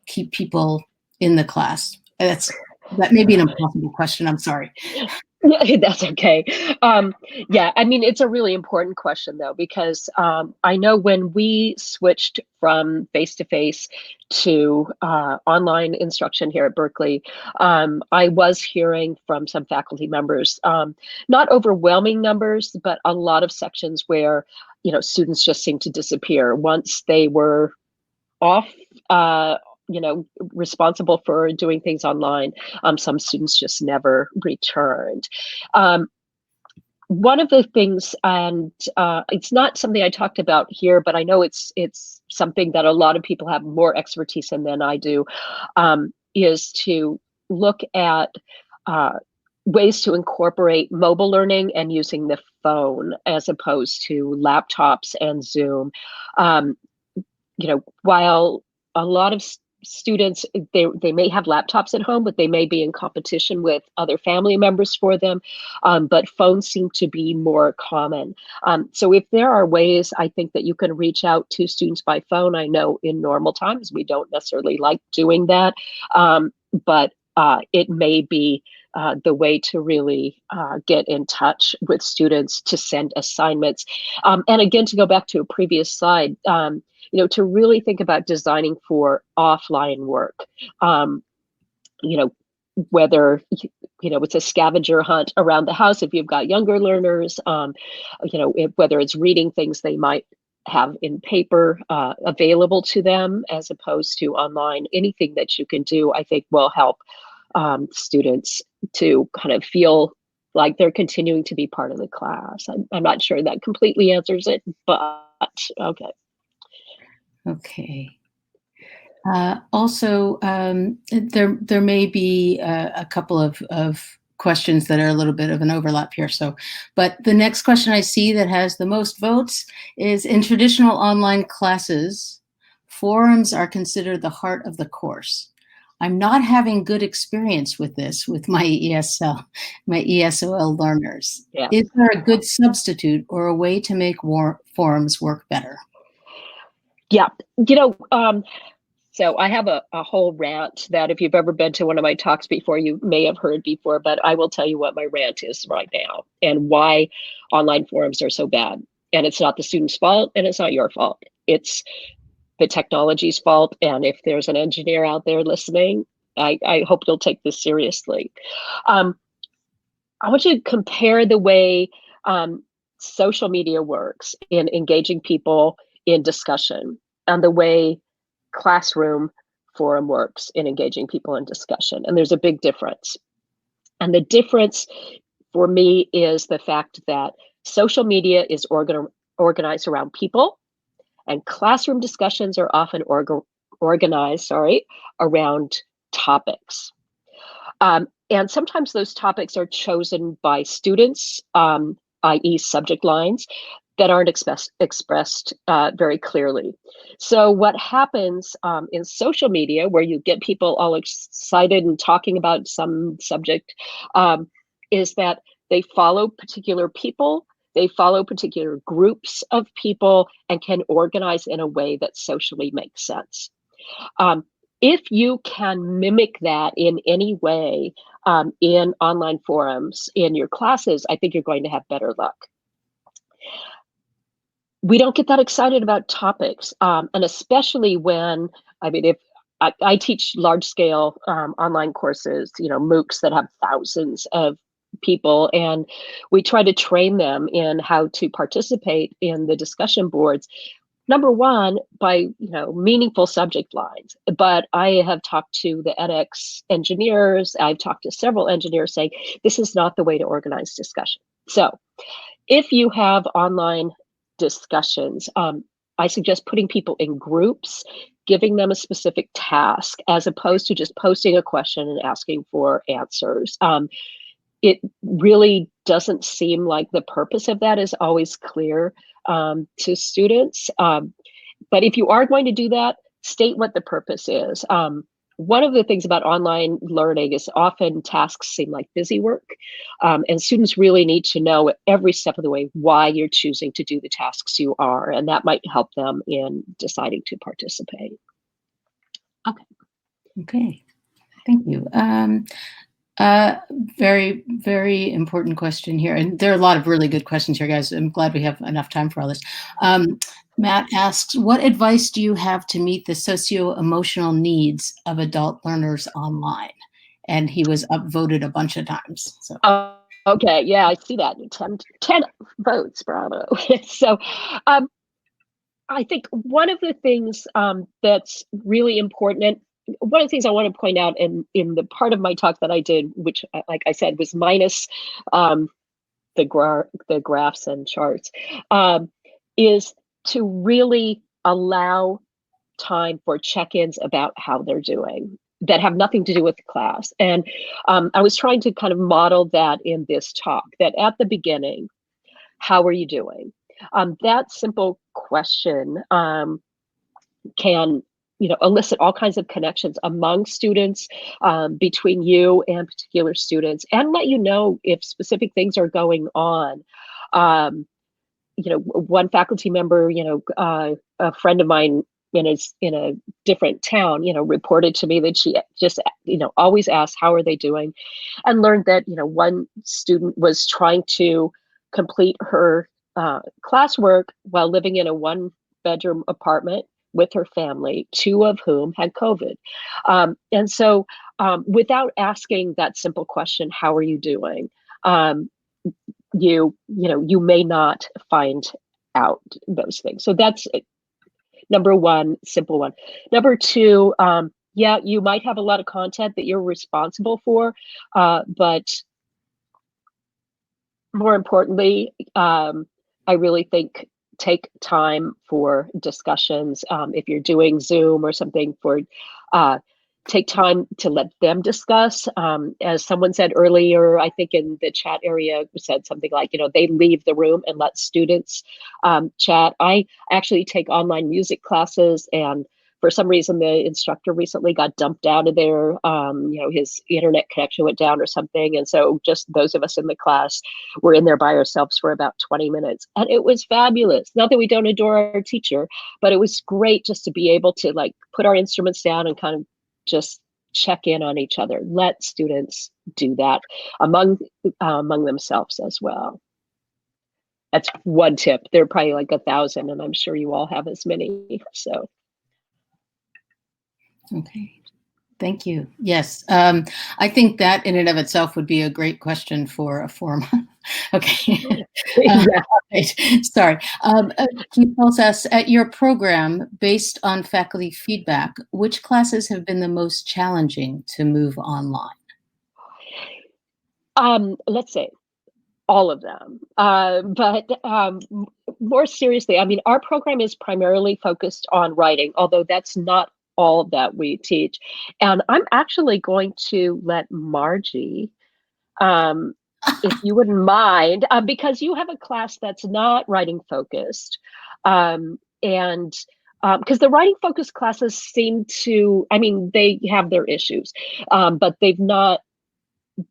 keep people in the class. That may be an impossible question. I'm sorry. Yeah, that's okay. It's a really important question, though, because I know when we switched from face-to-face to online instruction here at Berkeley, I was hearing from some faculty members, not overwhelming numbers, but a lot of sections where, students just seemed to disappear once they were off, responsible for doing things online. Some students just never returned. One of the things, and it's not something I talked about here, but I know it's something that a lot of people have more expertise in than I do, is to look at ways to incorporate mobile learning and using the phone as opposed to laptops and Zoom. While a lot of students, they may have laptops at home, but they may be in competition with other family members for them. But phones seem to be more common. So if there are ways, I think, that you can reach out to students by phone. I know in normal times we don't necessarily like doing that, but it may be the way to really get in touch with students, to send assignments. And again, to go back to a previous slide, to really think about designing for offline work. Whether it's a scavenger hunt around the house if you've got younger learners, whether it's reading things they might have in paper available to them as opposed to online. Anything that you can do, I think, will help students to kind of feel like they're continuing to be part of the class. I'm not sure that completely answers it, but okay. Okay. Also, there may be a couple of questions that are a little bit of an overlap here. But the next question I see that has the most votes is, in traditional online classes, forums are considered the heart of the course. I'm not having good experience with this with my ESOL learners. Yeah. Is there a good substitute or a way to make forums work better? Yeah, so I have a whole rant that if you've ever been to one of my talks before, you may have heard before, but I will tell you what my rant is right now and why online forums are so bad. And it's not the student's fault and it's not your fault. It's the technology's fault. And if there's an engineer out there listening, I hope you'll take this seriously. I want you to compare the way social media works in engaging people in discussion and the way classroom forum works in engaging people in discussion. And there's a big difference. And the difference for me is the fact that social media is organized around people, and classroom discussions are often organized around topics. And sometimes those topics are chosen by students, i.e. subject lines, that aren't expressed very clearly. So what happens in social media, where you get people all excited and talking about some subject, is that they follow particular people, they follow particular groups of people, and can organize in a way that socially makes sense. If you can mimic that in any way in online forums, in your classes, I think you're going to have better luck. We don't get that excited about topics, and especially when, if I teach large scale online courses, MOOCs that have thousands of people, and we try to train them in how to participate in the discussion boards. Number one, by meaningful subject lines. But I have talked to the edX engineers, I've talked to several engineers saying this is not the way to organize discussion. So if you have online discussions, I suggest putting people in groups, giving them a specific task, as opposed to just posting a question and asking for answers. It really doesn't seem like the purpose of that is always clear to students. But if you are going to do that, state what the purpose is. One of the things about online learning is often tasks seem like busy work, and students really need to know at every step of the way why you're choosing to do the tasks you are, and that might help them in deciding to participate. Okay, thank you. Very, very important question here. And there are a lot of really good questions here, guys. I'm glad we have enough time for all this. Matt asks, what advice do you have to meet the socio-emotional needs of adult learners online? And he was upvoted a bunch of times. So. Okay, yeah, I see that. 10 votes, bravo. So I think one of the things that's really important, and one of the things I want to point out in the part of my talk that I did, which, like I said, was minus the graphs and charts, is to really allow time for check-ins about how they're doing that have nothing to do with the class. And I was trying to kind of model that in this talk, that at the beginning, how are you doing? That simple question can elicit all kinds of connections among students, between you and particular students, and let you know if specific things are going on. One faculty member, a friend of mine in a different town, reported to me that she just, always asked, how are they doing? And learned that, one student was trying to complete her classwork while living in a 1-bedroom apartment with her family, 2 of whom had COVID. And so without asking that simple question, how are you doing? You may not find out those things. So that's number one, simple one. Number two, yeah, you might have a lot of content that you're responsible for, but more importantly, I really think take time for discussions. If you're doing Zoom or something, take time to let them discuss. As someone said earlier, I think in the chat area, said something like, they leave the room and let students chat. I actually take online music classes, and for some reason, the instructor recently got dumped out of there. His internet connection went down or something. And so just those of us in the class were in there by ourselves for about 20 minutes. And it was fabulous. Not that we don't adore our teacher, but it was great just to be able to put our instruments down and kind of just check in on each other. Let students do that among themselves as well. That's one tip. There are probably 1,000, and I'm sure you all have as many. So. Okay, thank you. Yes, I think that in and of itself would be a great question for a forum. Okay, right. Sorry. Keith Folse asks, at your program, based on faculty feedback, which classes have been the most challenging to move online? Let's say all of them. But more seriously, our program is primarily focused on writing, although that's not all that we teach. And I'm actually going to let Margie, if you wouldn't mind, because you have a class that's not writing focused. And because the writing focused classes seem to, they have their issues, but they've not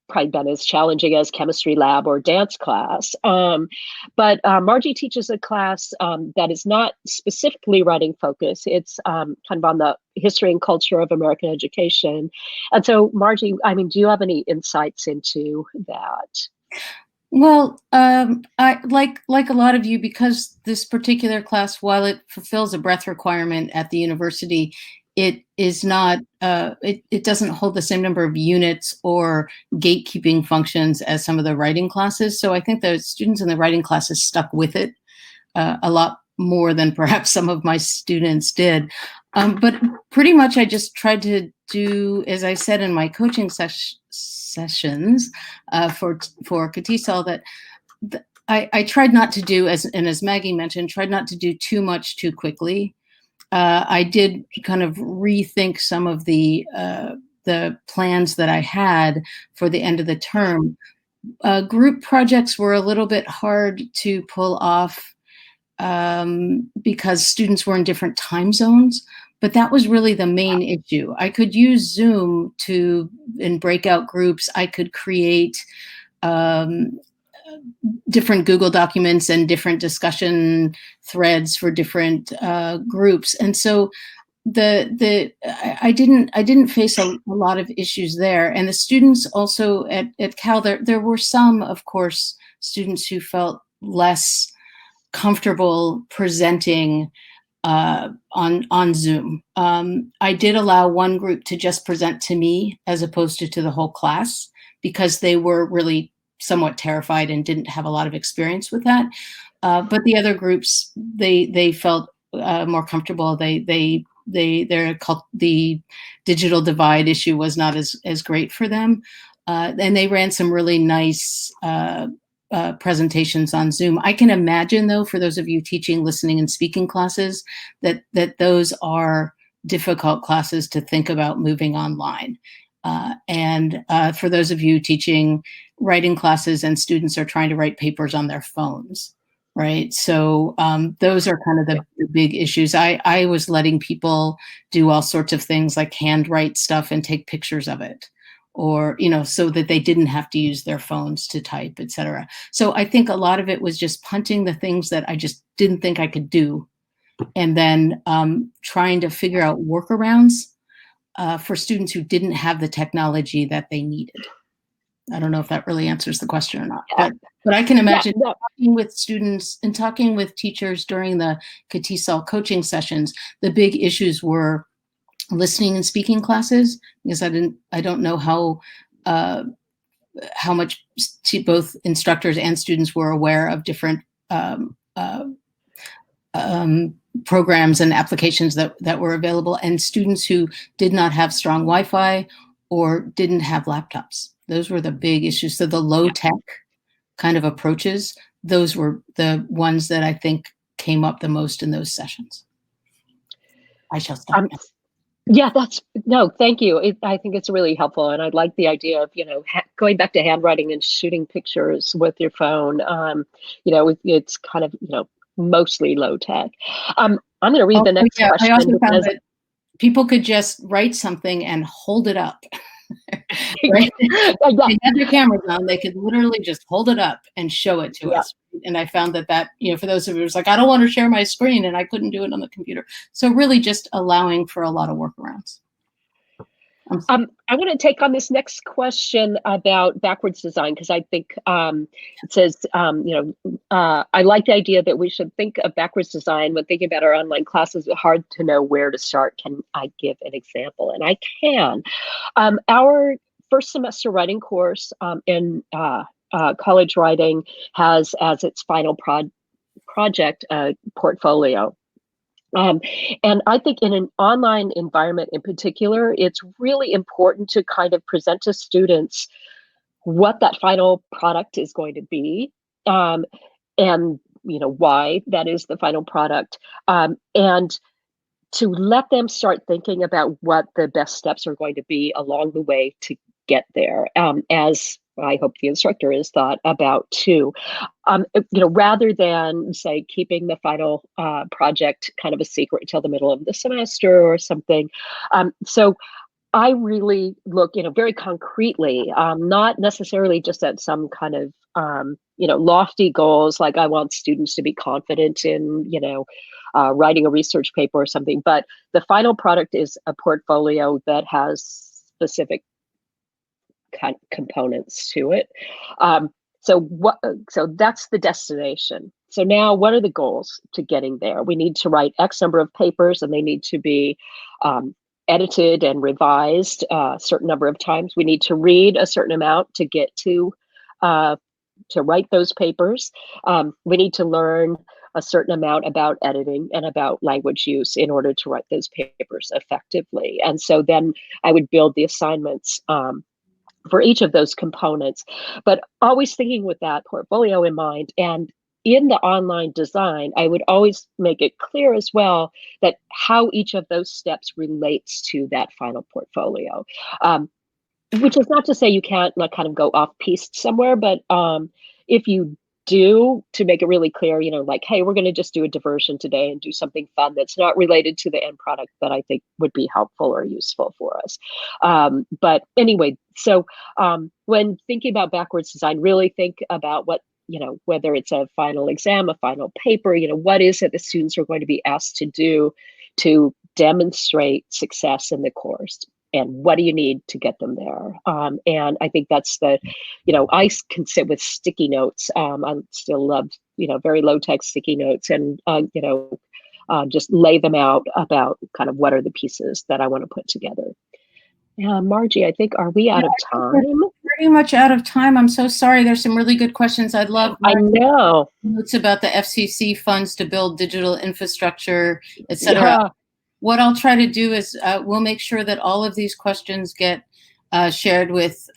probably been as challenging as chemistry lab or dance class. But Margie teaches a class that is not specifically writing focus. It's kind of on the history and culture of American education. And so Margie, do you have any insights into that? Well, I like a lot of you, because this particular class, while it fulfills a breadth requirement at the university, it is not, it doesn't hold the same number of units or gatekeeping functions as some of the writing classes. So I think the students in the writing classes stuck with it a lot more than perhaps some of my students did. But pretty much I just tried to do, as I said in my coaching sessions for Catisal, that I tried not to do, as Maggie mentioned, tried not to do too much too quickly. I did kind of rethink some of the plans that I had for the end of the term. Group projects were a little bit hard to pull off because students were in different time zones, but that was really the main issue. I could use Zoom in breakout groups. I could create different Google documents and different discussion threads for different groups. And so I didn't face a lot of issues there. And the students also at Cal, there were some, of course, students who felt less comfortable presenting on Zoom. I did allow one group to just present to me as opposed to the whole class, because they were really somewhat terrified and didn't have a lot of experience with that. But the other groups, they felt more comfortable. The digital divide issue was not as great for them. And they ran some really nice presentations on Zoom. I can imagine, though, for those of you teaching listening and speaking classes, that those are difficult classes to think about moving online. And for those of you teaching writing classes and students are trying to write papers on their phones, right? So those are kind of the big issues. I was letting people do all sorts of things like handwrite stuff and take pictures of it, or, so that they didn't have to use their phones to type, et cetera. So I think a lot of it was just punting the things that I just didn't think I could do and then trying to figure out workarounds for students who didn't have the technology that they needed. I don't know if that really answers the question or not, but I can imagine talking with students and talking with teachers during the CATISOL coaching sessions. The big issues were listening and speaking classes, because I don't know how much both instructors and students were aware of different programs and applications that were available, and students who did not have strong Wi-Fi or didn't have laptops. Those were the big issues. So the low tech kind of approaches, those were the ones that I think came up the most in those sessions. I shall stop now. Yeah, thank you. I think it's really helpful. And I like the idea of, going back to handwriting and shooting pictures with your phone. It's kind of, mostly low tech. I'm going to read the next question. I also found that people could just write something and hold it up. Right? They had their cameras on, they could literally just hold it up and show it to us. And I found that, for those of you who's like, I don't want to share my screen, and I couldn't do it on the computer. So really just allowing for a lot of workarounds. I want to take on this next question about backwards design, because I think it says, I like the idea that we should think of backwards design when thinking about our online classes. It's hard to know where to start. Can I give an example? And I can. Our first semester writing course in college writing has as its final project a portfolio. And I think in an online environment in particular, it's really important to kind of present to students what that final product is going to be, and why that is the final product, and to let them start thinking about what the best steps are going to be along the way to get there, as I hope the instructor has thought about too, rather than say keeping the final project kind of a secret until the middle of the semester or something. So I really look, very concretely, not necessarily just at some kind of, lofty goals, like I want students to be confident in, writing a research paper or something, but the final product is a portfolio that has specific components to it. So that's the destination. So now what are the goals to getting there? We need to write X number of papers, and they need to be edited and revised a certain number of times. We need to read a certain amount to get to write those papers. We need to learn a certain amount about editing and about language use in order to write those papers effectively. And so then I would build the assignments for each of those components, but always thinking with that portfolio in mind. And in the online design, I would always make it clear as well that how each of those steps relates to that final portfolio, which is not to say you can't kind of go off piste somewhere, but if you do, to make it really clear, like, hey, we're going to just do a diversion today and do something fun that's not related to the end product that I think would be helpful or useful for us. But anyway, so when thinking about backwards design, really think about what, whether it's a final exam, a final paper, what is it the students are going to be asked to do to demonstrate success in the course? And what do you need to get them there? And I think that's I can sit with sticky notes. I still love, very low tech sticky notes, and, just lay them out about kind of what are the pieces that I want to put together. Margie, I think, are we out of time? We're pretty much out of time. I'm so sorry. There's some really good questions. I'd love. I know. Notes about the FCC funds to build digital infrastructure, et cetera. Yeah. What I'll try to do is we'll make sure that all of these questions get shared with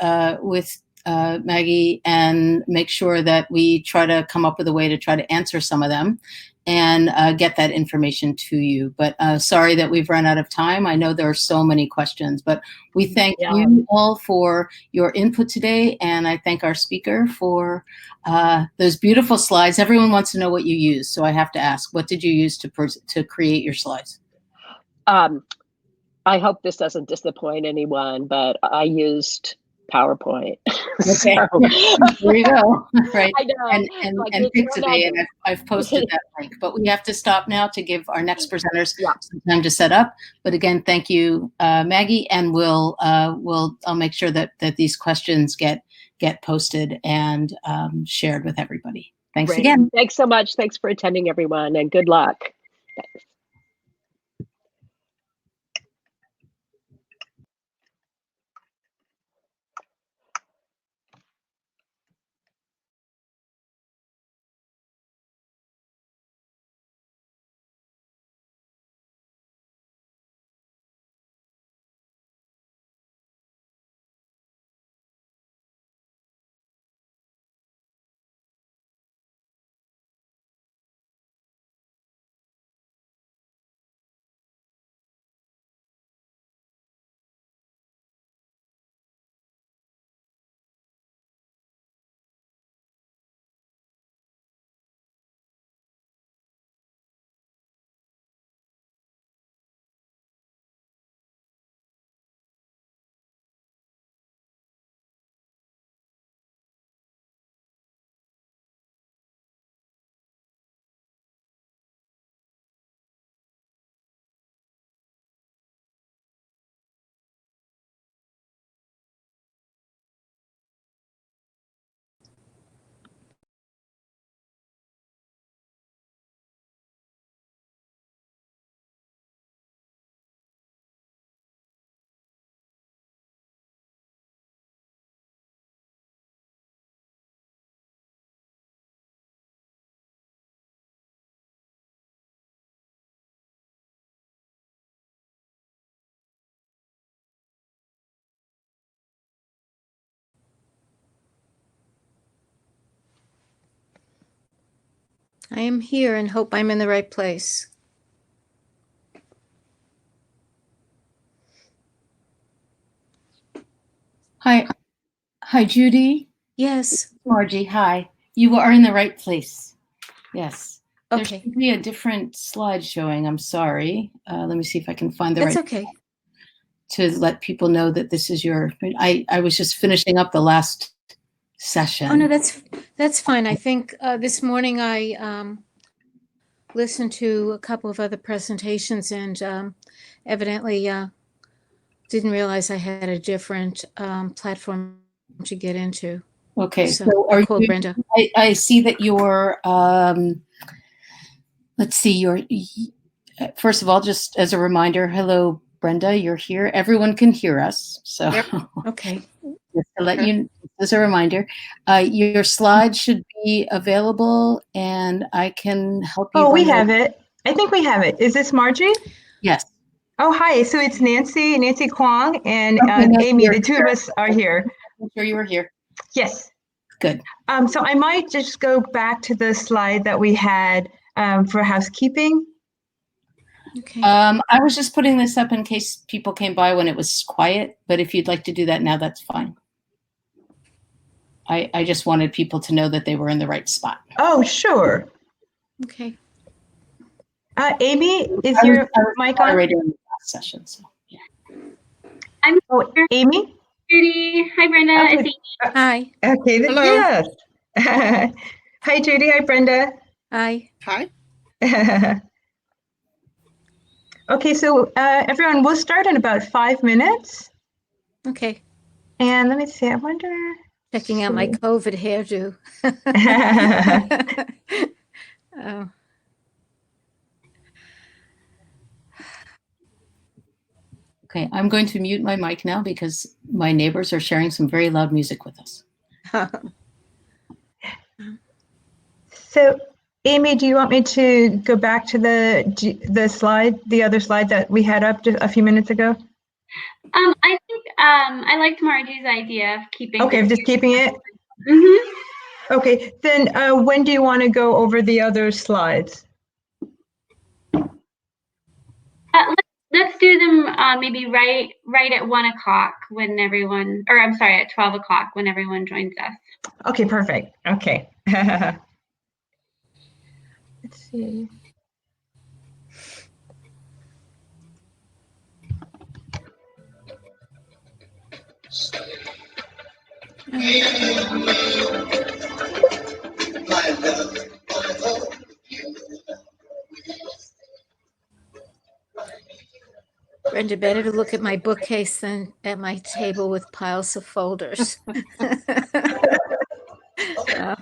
Maggie, and make sure that we try to come up with a way to try to answer some of them and get that information to you. But sorry that we've run out of time. I know there are so many questions, but we thank you all for your input today. And I thank our speaker for those beautiful slides. Everyone wants to know what you use. So I have to ask, what did you use to create your slides? I hope this doesn't disappoint anyone, but I used PowerPoint. Okay. So, There you go. Right. I know. And Like, you can Pixabay, and imagine. I've posted that link, but we have to stop now to give our next presenters Yeah. some time to set up. But again, thank you, Maggie, and I'll make sure that these questions get posted and shared with everybody. Thanks Great. again. Thanks so much. Thanks for attending, everyone, and good luck. Thanks. I am here and hope I'm in the right place. Hi, Judy. Yes. Margie, hi. You are in the right place. Yes. There Okay. should be a different slide showing. I'm sorry. Let me see if I can find the That's right okay. to let people know that this is your. I was just finishing up the last session. Oh no, that's fine. I think this morning I listened to a couple of other presentations and evidently didn't realize I had a different platform to get into. Okay, So are I called you, Brenda. I see that you're. Let's see. You're. First of all, just as a reminder, hello, Brenda. You're here. Everyone can hear us. So. Yep. Okay. Just to let you, as a reminder, your slides should be available, and I can help you. Oh, we have it. I think we have it. Is this Margie? Yes. Oh, hi. So it's Nancy Kwong, and Okay, Amy. The two of us are here. I'm sure you were here. Yes. Good. So I might just go back to the slide that we had for housekeeping. Okay. I was just putting this up in case people came by when it was quiet, but if you'd like to do that now, that's fine. I just wanted people to know that they were in the right spot. Oh, sure. Okay. Amy, is I your was mic on? moderator in the last session, so yeah. I'm here. Amy? Judy. Hi, Brenda. Okay. It's Amy. Hi. Okay. Hello. Yes. Hi, Judy. Hi, Brenda. Hi. Hi. Okay, so everyone, we'll start in about 5 minutes. Okay. And let me see, I wonder. Checking out my COVID hairdo. Oh. Okay, I'm going to mute my mic now because my neighbors are sharing some very loud music with us. So, Amy, do you want me to go back to the slide, the other slide that we had up just a few minutes ago? I think I liked Margie's idea of keeping. Okay, just keeping it? Mm-hmm. Okay, then when do you want to go over the other slides? Let's do them maybe right at 1 o'clock when everyone, or I'm sorry, at 12 o'clock when everyone joins us. Okay, perfect. Okay. Let's see. Brenda, better to look at my bookcase than at my table with piles of folders. Uh,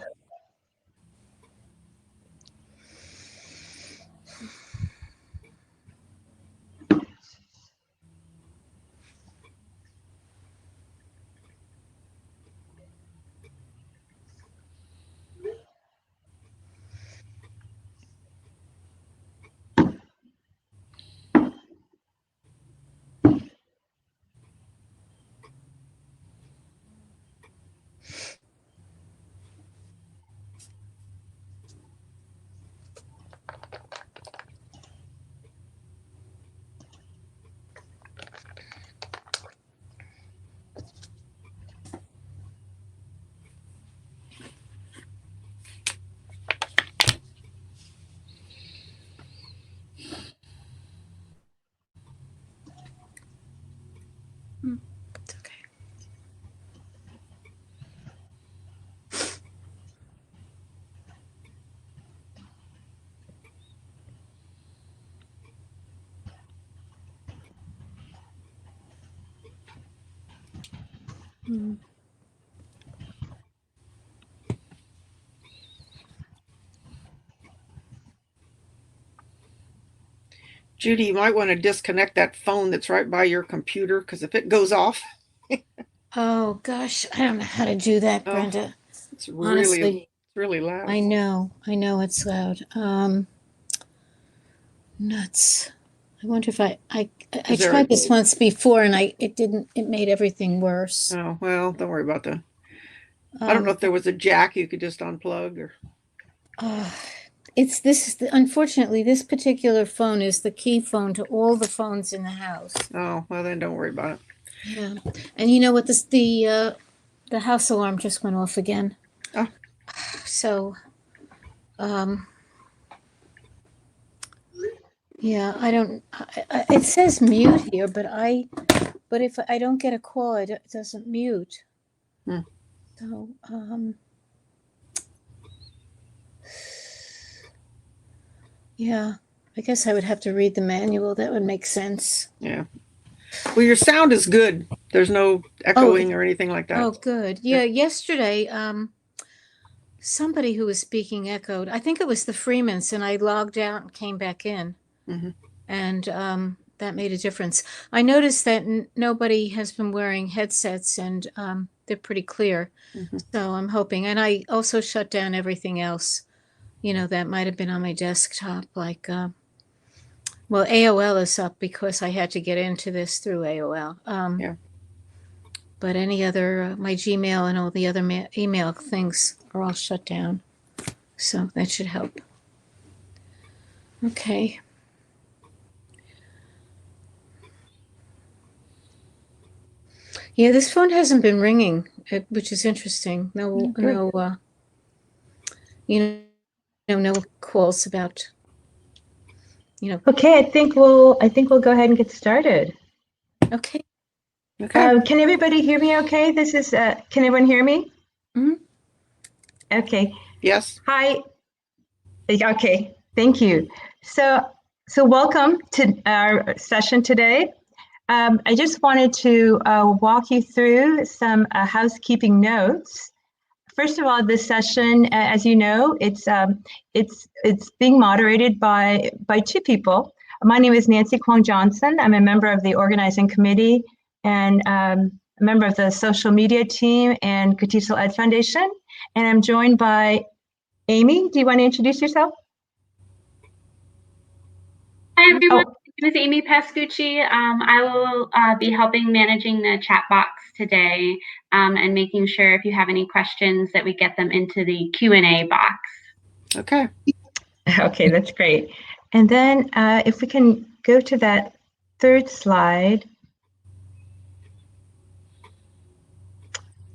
It's okay. Mm. Judy, you might want to disconnect that phone that's right by your computer, because if it goes off, Oh gosh, I don't know how to do that, Oh, Brenda. it's Honestly, really loud. I know it's loud. Nuts. I wonder if I Is there tried a- this once before and it made everything worse. Oh, well, don't worry about that. I don't know if there was a jack you could just unplug or. Unfortunately, this particular phone is the key phone to all the phones in the house. Oh, well, then don't worry about it. Yeah. And you know what, the house alarm just went off again. Oh. So, yeah, it says mute here, but if I don't get a call, it doesn't mute. Hmm. So, yeah, I guess I would have to read the manual. That would make sense. Yeah. Well, your sound is good. There's no echoing or anything like that. Oh, good. Yeah, yesterday, somebody who was speaking echoed. I think it was the Freemans, and I logged out and came back in. Mm-hmm. And that made a difference. I noticed that nobody has been wearing headsets, and they're pretty clear. Mm-hmm. So I'm hoping. And I also shut down everything else, that might have been on my desktop, like, AOL is up because I had to get into this through AOL. Yeah. But any other, my Gmail and all the other email things are all shut down. So that should help. Okay. Yeah, this phone hasn't been ringing, which is interesting. No, no calls about, Okay, I think we'll go ahead and get started. Okay. Okay. Can everybody hear me okay? This is, can everyone hear me? Mm-hmm. Okay. Yes. Hi. Okay, thank you. So welcome to our session today. I just wanted to walk you through some housekeeping notes. First of all, this session, as you know, it's being moderated by two people. My name is Nancy Kwong Johnson. I'm a member of the organizing committee and a member of the social media team and Custodio Ed Foundation. And I'm joined by Amy. Do you want to introduce yourself? Hi, everyone. My name is Amy Pascucci. I will be helping managing the chat box today and making sure if you have any questions that we get them into the Q&A box. Okay. Okay, that's great. And then if we can go to that third slide.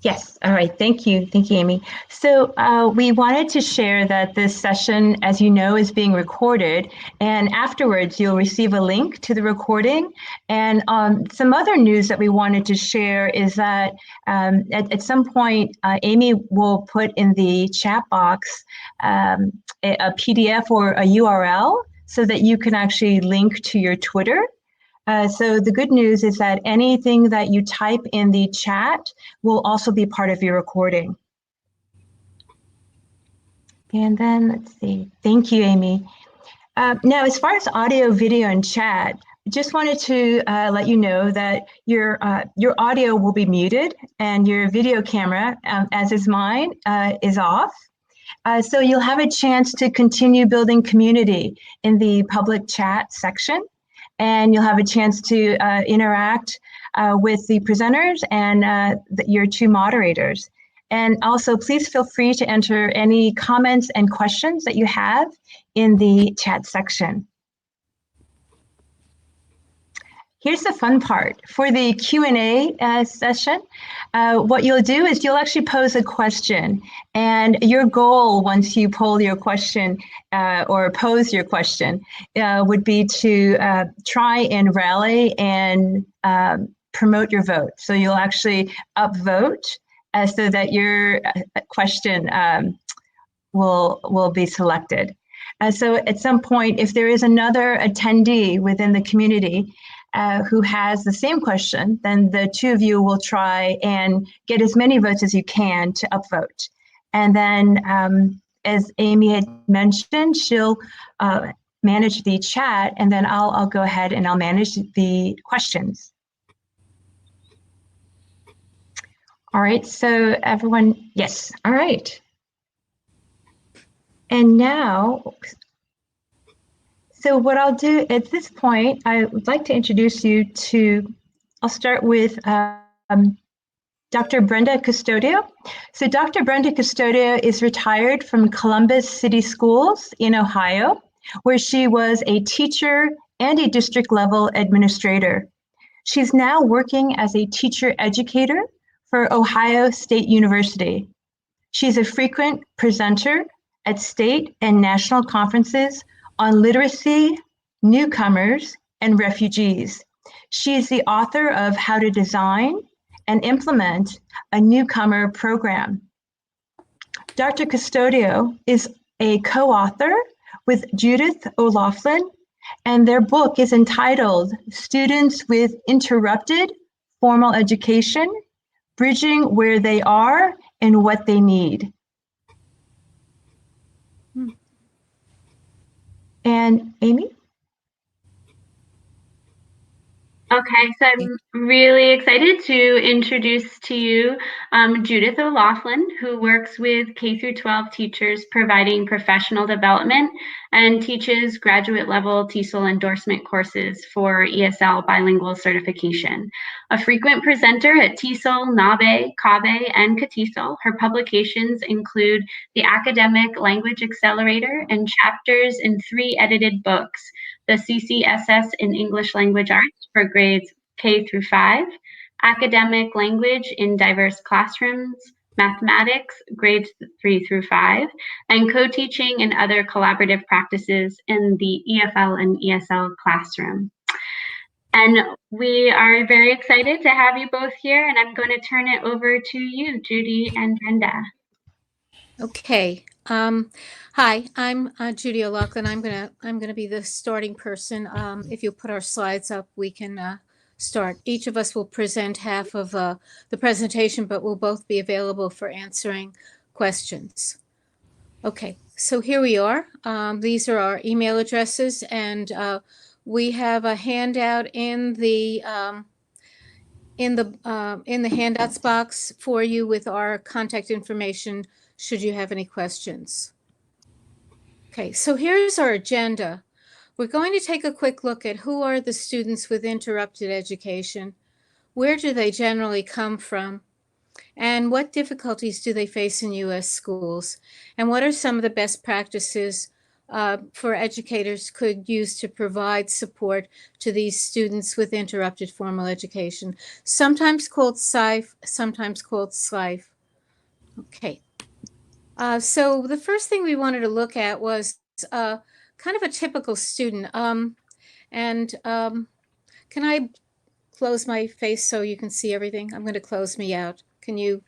Yes. All right. Thank you. Thank you, Amy. So we wanted to share that this session, as you know, is being recorded. And afterwards, you'll receive a link to the recording. And some other news that we wanted to share is that at some point, Amy will put in the chat box a PDF or a URL so that you can actually link to your Twitter. So the good news is that anything that you type in the chat will also be part of your recording. And then let's see. Thank you, Amy. Now, as far as audio, video, and chat, I just wanted to let you know that your audio will be muted and your video camera, as is mine, is off. So you'll have a chance to continue building community in the public chat section. And you'll have a chance to interact with the presenters and your two moderators. And also, please feel free to enter any comments and questions that you have in the chat section. Here's the fun part. For the Q&A session, what you'll do is you'll actually pose a question. And your goal, once you poll your question or pose your question, would be to try and rally and promote your vote. So you'll actually upvote so that your question will be selected. So at some point, if there is another attendee within the community who has the same question, then the two of you will try and get as many votes as you can to upvote. And then, as Amy had mentioned, she'll manage the chat, and then I'll go ahead and I'll manage the questions. All right, so everyone, yes, all right. And now, so what I'll do at this point, I would like to introduce you to, I'll start with Dr. Brenda Custodio. So Dr. Brenda Custodio is retired from Columbus City Schools in Ohio, where she was a teacher and a district level administrator. She's now working as a teacher educator for Ohio State University. She's a frequent presenter at state and national conferences on literacy, newcomers, and refugees. She is the author of How to Design and Implement a Newcomer Program. Dr. Custodio is a co-author with Judith O'Loughlin, and their book is entitled Students with Interrupted Formal Education, Bridging Where They Are and What They Need. And Amy? Okay, so I'm really excited to introduce to you Judith O'Loughlin, who works with K-12 teachers providing professional development and teaches graduate level TESOL endorsement courses for ESL bilingual certification. A frequent presenter at TESOL, NABE, CABE, and CATESOL, her publications include the Academic Language Accelerator and chapters in 3 edited books, the CCSS in English Language Arts for grades K through 5, Academic Language in Diverse Classrooms, Mathematics, grades 3 through 5, and co-teaching and other collaborative practices in the EFL and ESL classroom. And we are very excited to have you both here, and I'm going to turn it over to you, Judy and Brenda. Okay. Hi, I'm Judy O'Loughlin. I'm gonna be the starting person. If you put our slides up, we can start. Each of us will present half of the presentation, but we'll both be available for answering questions. Okay, so here we are. These are our email addresses, and we have a handout in the handouts box for you with our contact information should you have any questions. Okay, so here's our agenda. We're going to take a quick look at who are the students with interrupted education, where do they generally come from, and what difficulties do they face in U.S. schools, and what are some of the best practices for educators could use to provide support to these students with interrupted formal education, sometimes called SIFE, sometimes called SLIFE. Okay. So the first thing we wanted to look at was kind of a typical student. Can I close my face so you can see everything? I'm going to close me out. Can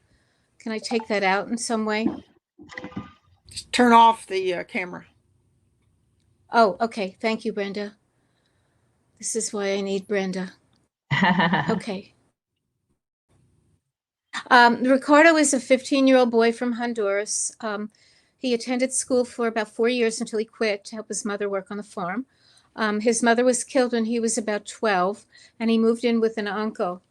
I take that out in some way? Just turn off the camera. Oh, okay. Thank you, Brenda. This is why I need Brenda. Okay. Ricardo is a 15-year-old boy from Honduras. He attended school for about 4 years until he quit to help his mother work on the farm. His mother was killed when he was about 12, and he moved in with an uncle.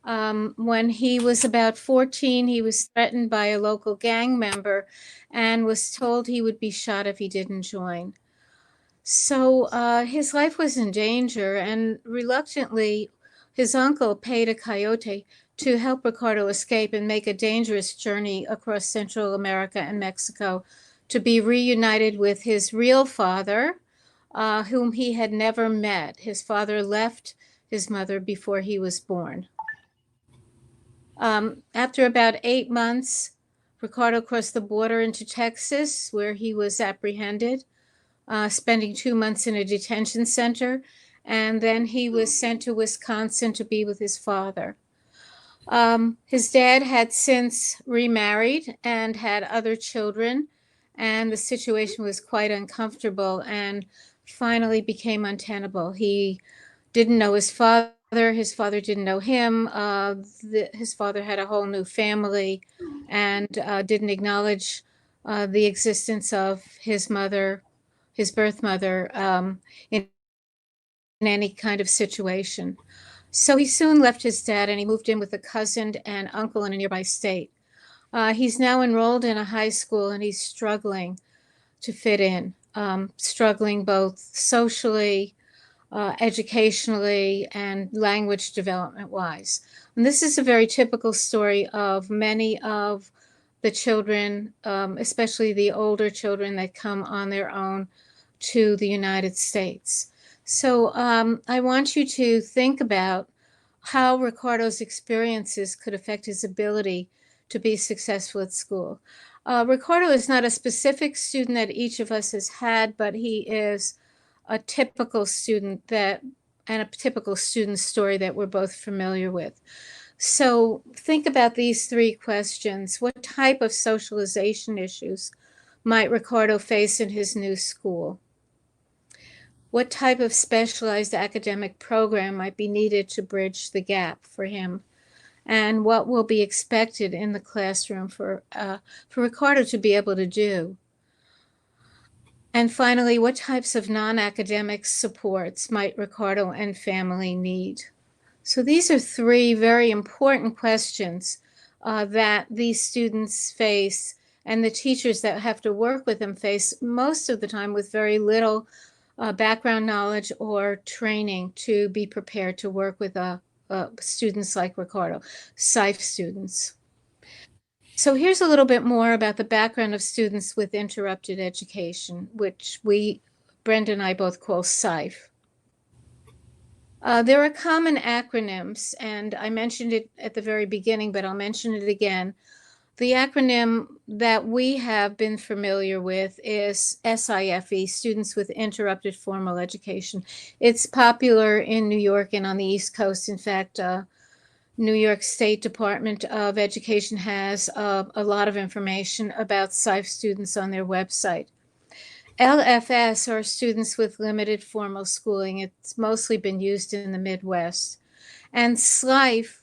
When he was about 14, he was threatened by a local gang member and was told he would be shot if he didn't join. So his life was in danger, and reluctantly, his uncle paid a coyote to help Ricardo escape and make a dangerous journey across Central America and Mexico to be reunited with his real father, whom he had never met. His father left his mother before he was born. After about 8 months, Ricardo crossed the border into Texas, where he was apprehended, spending 2 months in a detention center, and then he was sent to Wisconsin to be with his father. His dad had since remarried and had other children, and the situation was quite uncomfortable and finally became untenable. He didn't know his father didn't know him. His father had a whole new family and didn't acknowledge the existence of his mother, his birth mother, in any kind of situation. So he soon left his dad and he moved in with a cousin and uncle in a nearby state. He's now enrolled in a high school and he's struggling to fit in, struggling both socially, educationally, and language development wise. And this is a very typical story of many of the children, especially the older children that come on their own to the United States. So I want you to think about how Ricardo's experiences could affect his ability to be successful at school. Ricardo is not a specific student that each of us has had, but he is a typical student and a typical student story that we're both familiar with. So think about these 3 questions. What type of socialization issues might Ricardo face in his new school? What type of specialized academic program might be needed to bridge the gap for him? And what will be expected in the classroom for Ricardo to be able to do? And finally, what types of non-academic supports might Ricardo and family need? So these are 3 very important questions that these students face, and the teachers that have to work with them face most of the time with very little background knowledge or training to be prepared to work with students like Ricardo, SIFE students. So here's a little bit more about the background of students with interrupted education, which Brenda and I both call SIFE. There are common acronyms, and I mentioned it at the very beginning, but I'll mention it again. The acronym that we have been familiar with is SIFE, Students with Interrupted Formal Education. It's popular in New York and on the East Coast. In fact, New York State Department of Education has a lot of information about SIFE students on their website. LFS are students with limited formal schooling. It's mostly been used in the Midwest. And SLIFE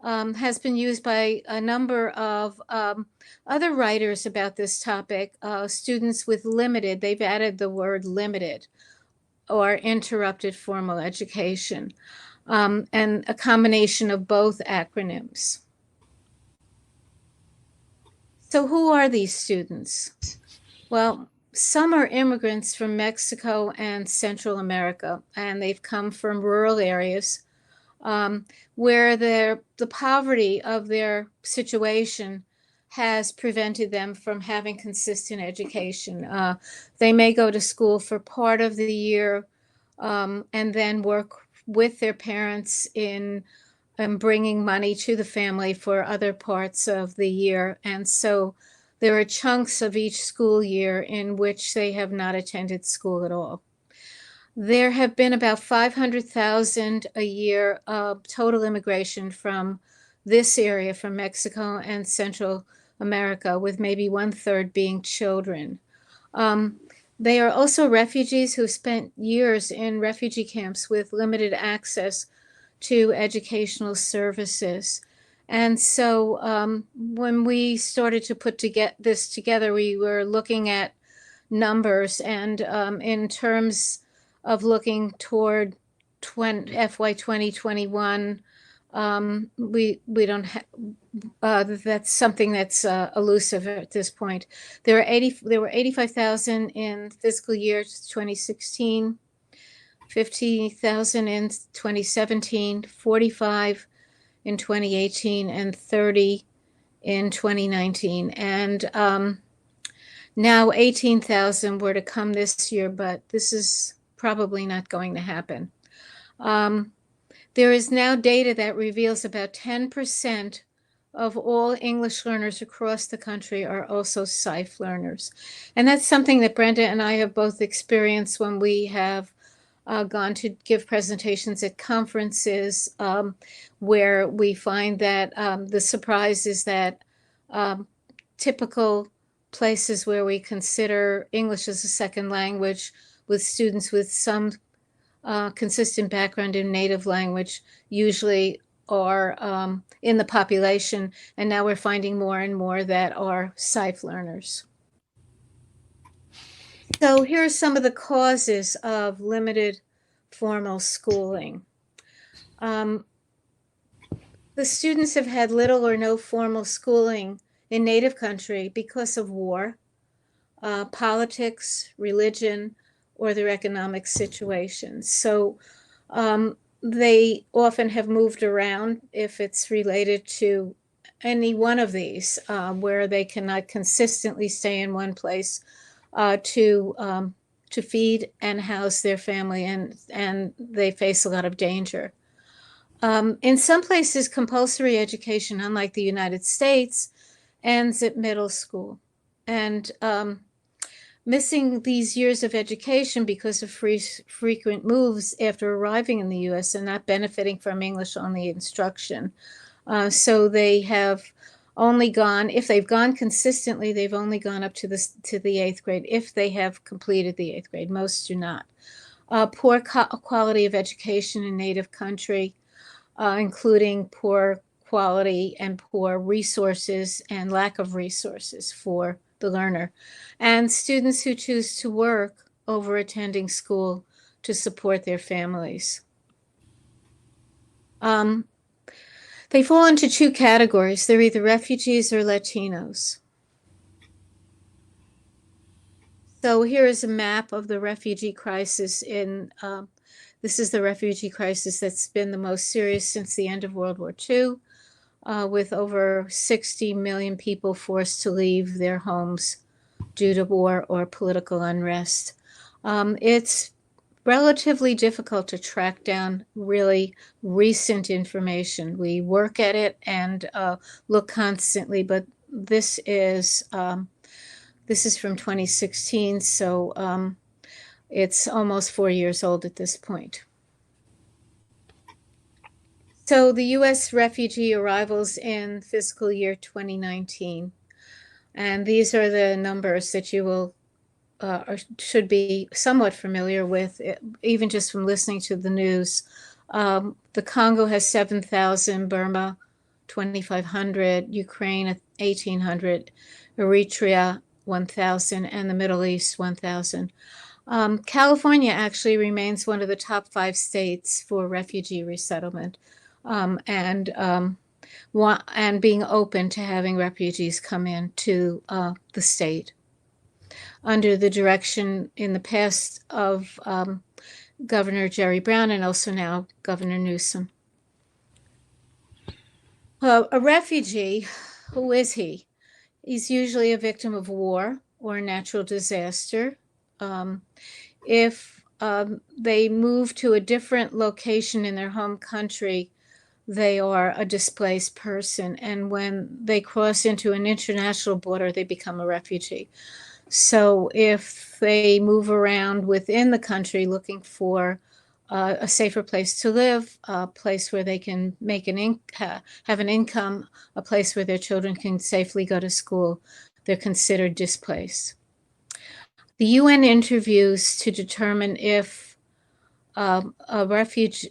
has been used by a number of other writers about this topic, students with limited, they've added the word limited or interrupted formal education, and a combination of both acronyms. So who are these students? Well, some are immigrants from Mexico and Central America, and they've come from rural areas where the poverty of their situation has prevented them from having consistent education. They may go to school for part of the year and then work with their parents in bringing money to the family for other parts of the year. And so there are chunks of each school year in which they have not attended school at all. There have been about 500,000 a year of total immigration from this area, from Mexico and Central America, with maybe 1/3 being children. They are also refugees who spent years in refugee camps with limited access to educational services. And so when we started to put this together, we were looking at numbers, and in terms of looking toward FY 2021, we don't have, that's something that's elusive at this point. There were 85,000 in fiscal year 2016, 50,000 in 2017, 45 in 2018, and 30 in 2019. And now 18,000 were to come this year, but this is probably not going to happen. There is now data that reveals about 10% of all English learners across the country are also SIFE learners. And that's something that Brenda and I have both experienced when we have gone to give presentations at conferences, where we find that the surprise is that typical places where we consider English as a second language with students with some consistent background in native language usually are in the population, and now we're finding more and more that are SIFE learners. So here are some of the causes of limited formal schooling. The students have had little or no formal schooling in native country because of war, politics, religion, or their economic situation. So they often have moved around if it's related to any one of these, where they cannot consistently stay in one place to feed and house their family, and they face a lot of danger. In some places, compulsory education, unlike the United States, ends at middle school. And missing these years of education because of frequent moves after arriving in the U.S. and not benefiting from English-only instruction. So they have only gone, if they've gone consistently, they've only gone up to the 8th grade, if they have completed the 8th grade. Most do not. Poor quality of education in native country, including poor quality and poor resources and lack of resources for the learner, and students who choose to work over attending school to support their families. They fall into two categories. They're either refugees or Latinos. So here is a map of the refugee crisis this is the refugee crisis that's been the most serious since the end of World War II, with over 60 million people forced to leave their homes due to war or political unrest. It's relatively difficult to track down really recent information. We work at it and look constantly, but this is from 2016, so it's almost 4 years old at this point. So the U.S. refugee arrivals in fiscal year 2019, and these are the numbers that you will or should be somewhat familiar with, even just from listening to the news. The Congo has 7,000, Burma 2,500, Ukraine 1,800, Eritrea 1,000, and the Middle East 1,000. California actually remains one of the top 5 states for refugee resettlement, and being open to having refugees come in to the state under the direction in the past of Governor Jerry Brown and also now Governor Newsom. A refugee, who is he? is usually a victim of war or natural disaster. If they move to a different location in their home country, they are a displaced person. And when they cross into an international border, they become a refugee. So if they move around within the country looking for a safer place to live, a place where they can make have an income, a place where their children can safely go to school, they're considered displaced. The UN interviews to determine if refugee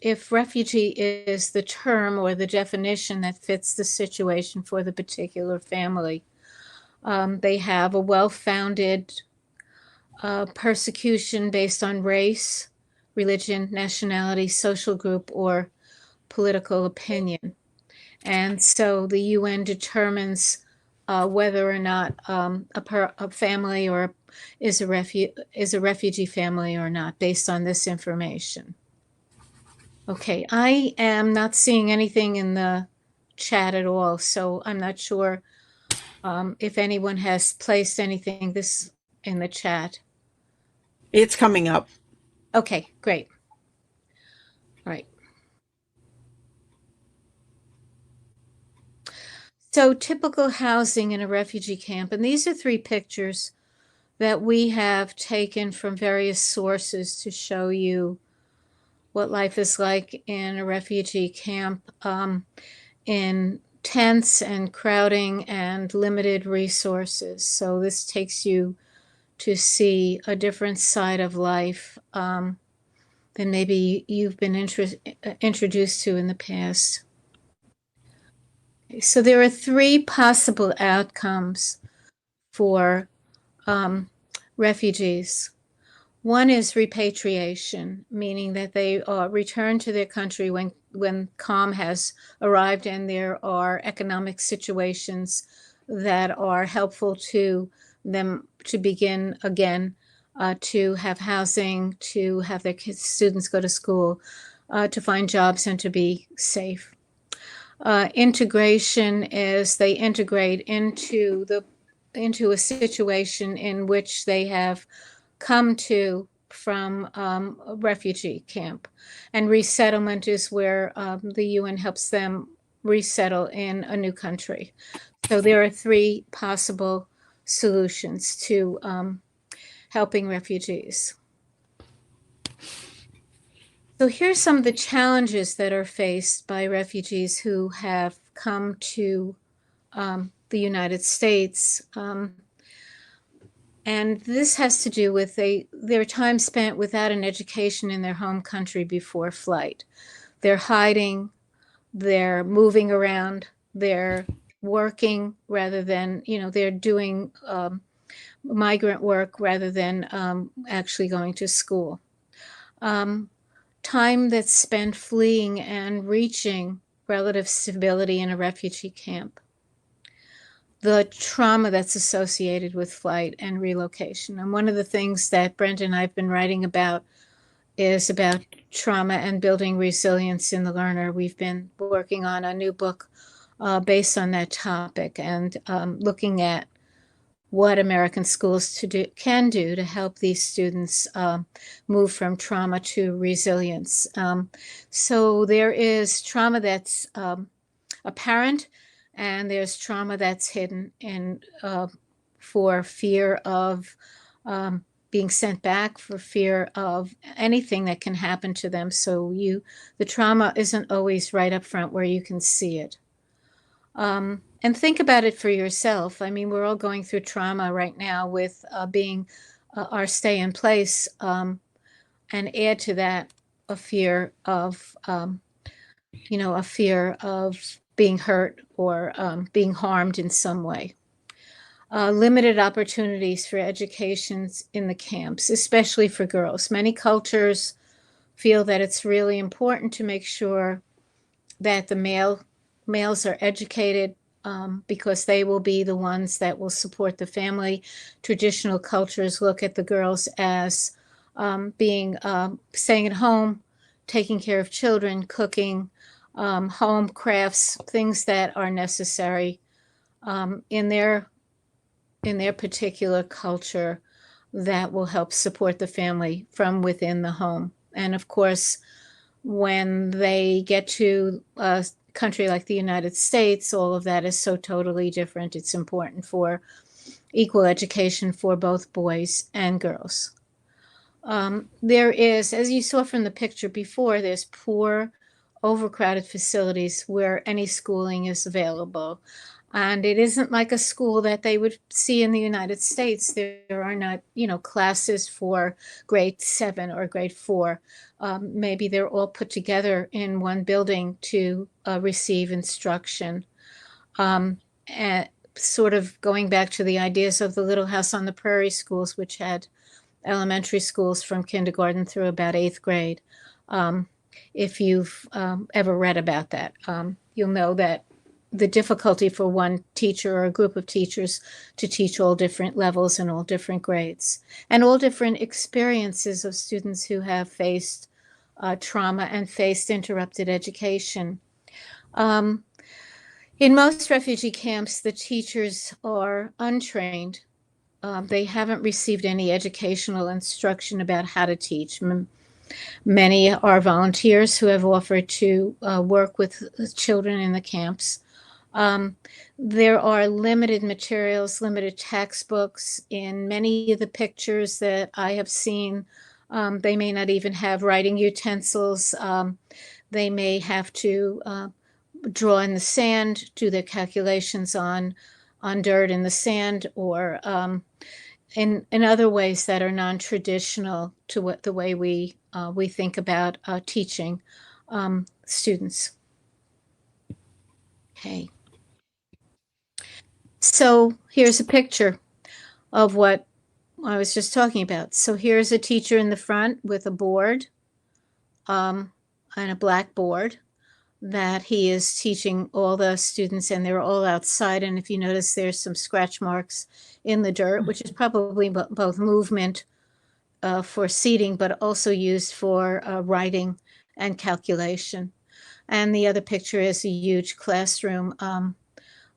is the term or the definition that fits the situation for the particular family. They have a well-founded persecution based on race, religion, nationality, social group, or political opinion. And so the UN determines whether or not a family or is a refugee family or not based on this information. Okay, I am not seeing anything in the chat at all, so I'm not sure if anyone has placed anything in the chat. It's coming up. Okay, great. All right. So typical housing in a refugee camp, and these are 3 pictures that we have taken from various sources to show you what life is like in a refugee camp, in tents and crowding and limited resources. So this takes you to see a different side of life than maybe you've been introduced to in the past. So there are 3 possible outcomes for refugees. One is repatriation, meaning that they return to their country when calm has arrived and there are economic situations that are helpful to them to begin again, to have housing, to have their students go to school, to find jobs, and to be safe. Integration is they integrate into a situation in which they have come to from a refugee camp. And resettlement is where the UN helps them resettle in a new country. So there are 3 possible solutions to helping refugees. So here's some of the challenges that are faced by refugees who have come to the United States. And this has to do with their time spent without an education in their home country before flight. They're hiding, they're moving around, they're working rather than, they're doing migrant work rather than actually going to school. Time that's spent fleeing and reaching relative stability in a refugee camp. The trauma that's associated with flight and relocation. And one of the things that Brenda and I have been writing about is about trauma and building resilience in the learner. We've been working on a new book based on that topic and looking at what American schools can do to help these students move from trauma to resilience. So there is trauma that's apparent, and there's trauma that's hidden for fear of being sent back, for fear of anything that can happen to them. So the trauma isn't always right up front where you can see it. And think about it for yourself. I mean, we're all going through trauma right now with being our stay in place, and add to that a fear of, a fear of being hurt or being harmed in some way. Limited opportunities for education in the camps, especially for girls. Many cultures feel that it's really important to make sure that the males are educated because they will be the ones that will support the family. Traditional cultures look at the girls as being staying at home, taking care of children, cooking, home crafts, things that are necessary in their in their particular culture that will help support the family from within the home. And of course, when they get to a country like the United States, all of that is so totally different. It's important for equal education for both boys and girls. There is, as you saw from the picture before, there's poor, overcrowded facilities where any schooling is available. And it isn't like a school that they would see in the United States. There are not, classes for grade 7 or grade 4. Maybe they're all put together in one building to receive instruction. And sort of going back to the ideas of the Little House on the Prairie schools, which had elementary schools from kindergarten through about 8th grade. If you've ever read about that, you'll know that the difficulty for one teacher or a group of teachers to teach all different levels and all different grades and all different experiences of students who have faced trauma and faced interrupted education. In most refugee camps, the teachers are untrained. They haven't received any educational instruction about how to teach. Many are volunteers who have offered to work with children in the camps. There are limited materials, limited textbooks. In many of the pictures that I have seen, they may not even have writing utensils. They may have to draw in the sand, do their calculations on dirt in the sand, or in other ways that are non-traditional to the way we think about teaching students. Okay. So here's a picture of what I was just talking about. So here's a teacher in the front with a board and a blackboard that he is teaching all the students, and they're all outside. And if you notice, there's some scratch marks in the dirt, which is probably both movement for seating, but also used for writing and calculation. And the other picture is a huge classroom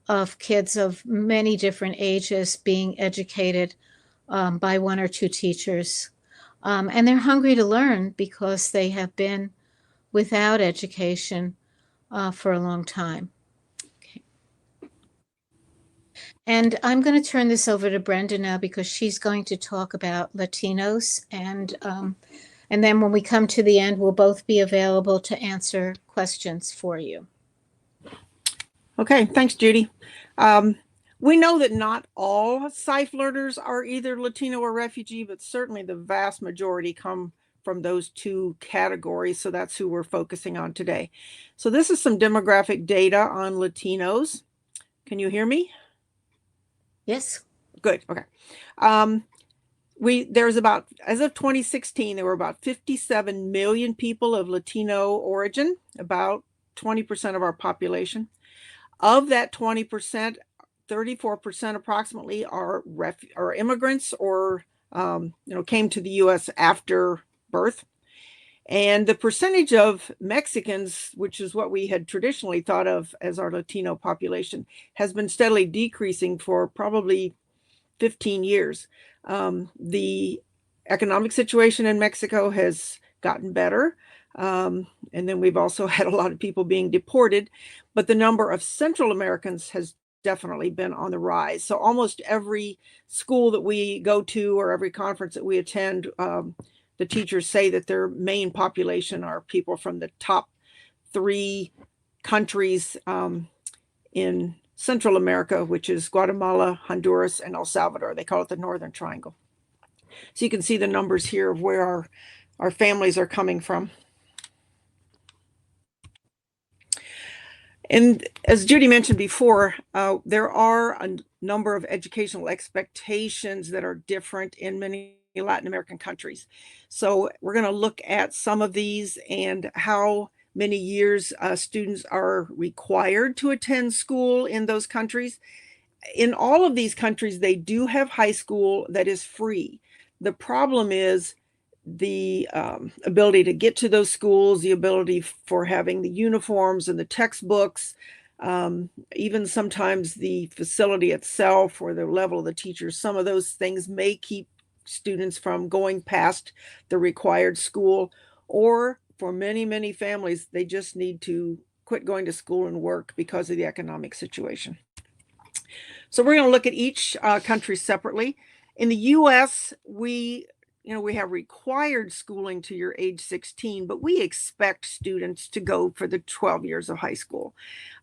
of kids of many different ages being educated by one or two teachers. And they're hungry to learn because they have been without education for a long time. Okay. And I'm going to turn this over to Brenda now because she's going to talk about Latinos. And then when we come to the end, we'll both be available to answer questions for you. Okay, thanks, Judy. We know that not all SIFE learners are either Latino or refugee, but certainly the vast majority come from those two categories. So that's who we're focusing on today. So this is some demographic data on Latinos. Can you hear me? Yes. Good. Okay. There's about, as of 2016, there were about 57 million people of Latino origin, about 20% of our population. Of that 20%, 34% approximately are immigrants or came to the U.S. after birth. And the percentage of Mexicans, which is what we had traditionally thought of as our Latino population, has been steadily decreasing for probably 15 years. The economic situation in Mexico has gotten better. And then we've also had a lot of people being deported, but the number of Central Americans has definitely been on the rise. So almost every school that we go to or every conference that we attend, the teachers say that their main population are people from the top 3 countries in Central America, which is Guatemala, Honduras, and El Salvador. They call it the Northern Triangle. So you can see the numbers here of where our families are coming from. And as Judy mentioned before, there are a number of educational expectations that are different in many Latin American countries. So we're going to look at some of these and how many years students are required to attend school in those countries. In all of these countries, they do have high school that is free. The problem is the ability to get to those schools, the ability for having the uniforms and the textbooks, Even sometimes the facility itself or the level of the teachers, some of those things may keep students from going past the required school, or for many, many families, they just need to quit going to school and work because of the economic situation. So we're going to look at each country separately. In the US, we have required schooling to your age 16, but we expect students to go for the 12 years of high school.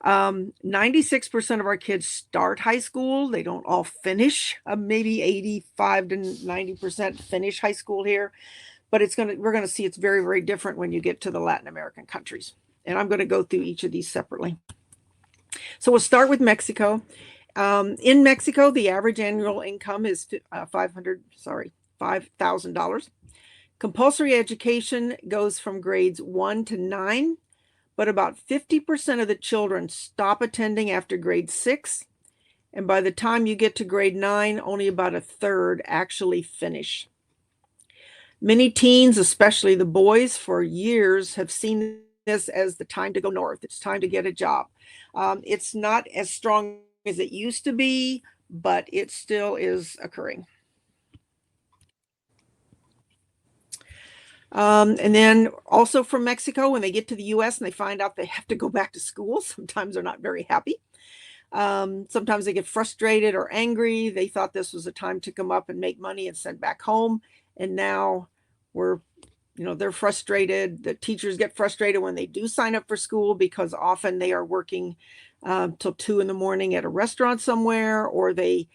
96% of our kids start high school. They don't all finish. Maybe 85 to 90% finish high school here, but we're going to see it's very, very different when you get to the Latin American countries. And I'm going to go through each of these separately. So we'll start with Mexico. In Mexico, the average annual income is $5,000. Compulsory education goes from grades 1 to 9, but about 50% of the children stop attending after grade 6. And by the time you get to grade 9, only about a third actually finish. Many teens, especially the boys, for years have seen this as the time to go north. It's time to get a job. It's not as strong as it used to be, but it still is occurring. And then also from Mexico, when they get to the US and they find out they have to go back to school, sometimes they're not very happy. Sometimes they get frustrated or angry. They thought this was a time to come up and make money and send back home. And now they're frustrated. The teachers get frustrated when they do sign up for school, because often they are working till 2 a.m. at a restaurant somewhere, or they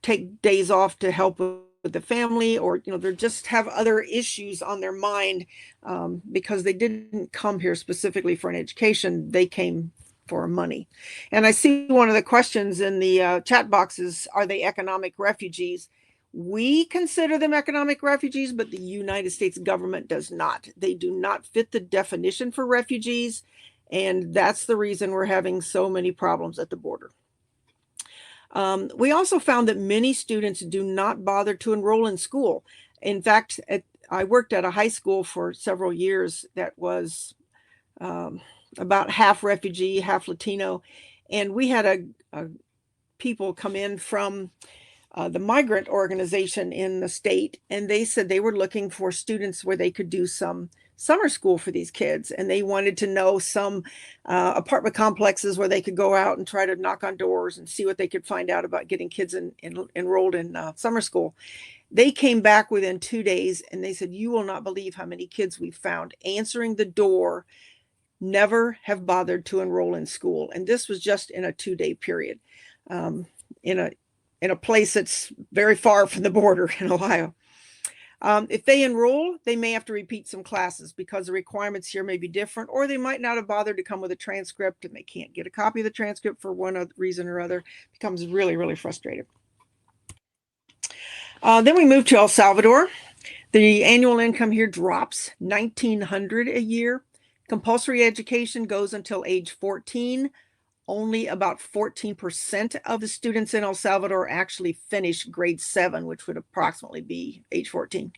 take days off to help with the family, or they just have other issues on their mind because they didn't come here specifically for an education. They came for money. And I see one of the questions in the chat boxes: are they economic refugees? We consider them economic refugees, but the United States government does not. They do not fit the definition for refugees, and that's the reason we're having so many problems at the border. We also found that many students do not bother to enroll in school. In fact, I worked at a high school for several years that was about half refugee, half Latino, and we had people come in from the migrant organization in the state, and they said they were looking for students where they could do some summer school for these kids, and they wanted to know some apartment complexes where they could go out and try to knock on doors and see what they could find out about getting kids enrolled in summer school. They came back within 2 days and they said, "You will not believe how many kids we found answering the door, never have bothered to enroll in school." And this was just in a 2-day period in a place that's very far from the border in Ohio. If they enroll, they may have to repeat some classes because the requirements here may be different, or they might not have bothered to come with a transcript and they can't get a copy of the transcript for one reason or other. It becomes really, really frustrating. Then we move to El Salvador. The annual income here drops $1,900 a year. Compulsory education goes until age 14. Only about 14% of the students in El Salvador actually finish grade 7, which would approximately be age 14.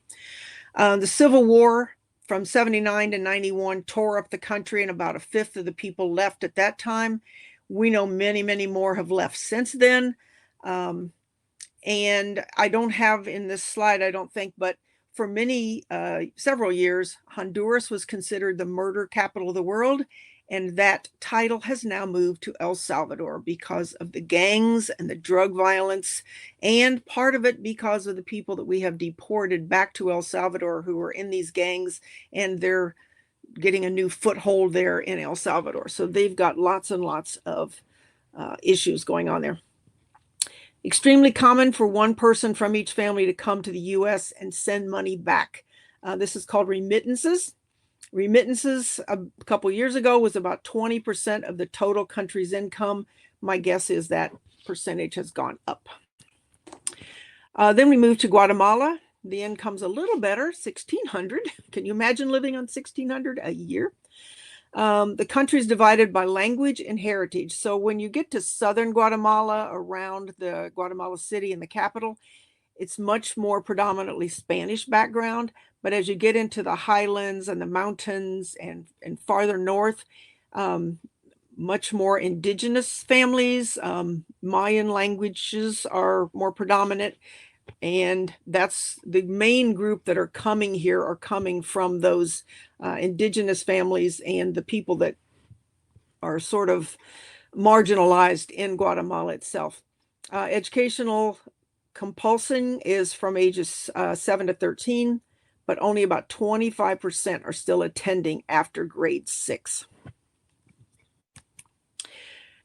The Civil War from 79 to 91 tore up the country, and about a fifth of the people left at that time. We know many, many more have left since then. And I don't have in this slide, I don't think, but for several years, Honduras was considered the murder capital of the world. And that title has now moved to El Salvador because of the gangs and the drug violence, and part of it because of the people that we have deported back to El Salvador who were in these gangs, and they're getting a new foothold there in El Salvador. So they've got lots and lots of issues going on there. Extremely common for one person from each family to come to the U.S. and send money back. This is called remittances. Remittances a couple years ago was about 20% of the total country's income. My guess is that percentage has gone up. Then we move to Guatemala. The income's a little better, $1,600. Can you imagine living on $1,600 a year? The country is divided by language and heritage. So when you get to southern Guatemala, around the Guatemala city and the capital, it's much more predominantly Spanish background. But as you get into the highlands and the mountains and farther north, much more indigenous families. Mayan languages are more predominant. And that's the main group that are coming here are coming from those indigenous families and the people that are sort of marginalized in Guatemala itself. Educational compulsion is from ages 7 to 13, but only about 25% are still attending after grade 6.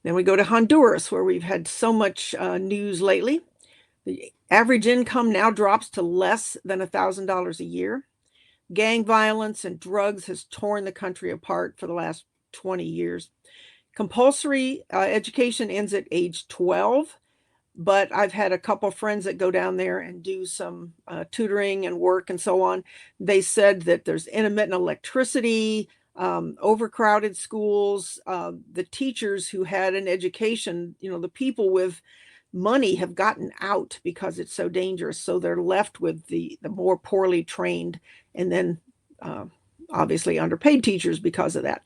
Then we go to Honduras, where we've had so much news lately. The average income now drops to less than $1,000 a year. Gang violence and drugs has torn the country apart for the last 20 years. Compulsory education ends at age 12, but I've had a couple of friends that go down there and do some tutoring and work and so on. They said that there's intermittent electricity, overcrowded schools. The teachers who had an education, the people with money have gotten out because it's so dangerous. So they're left with the more poorly trained and then obviously underpaid teachers because of that.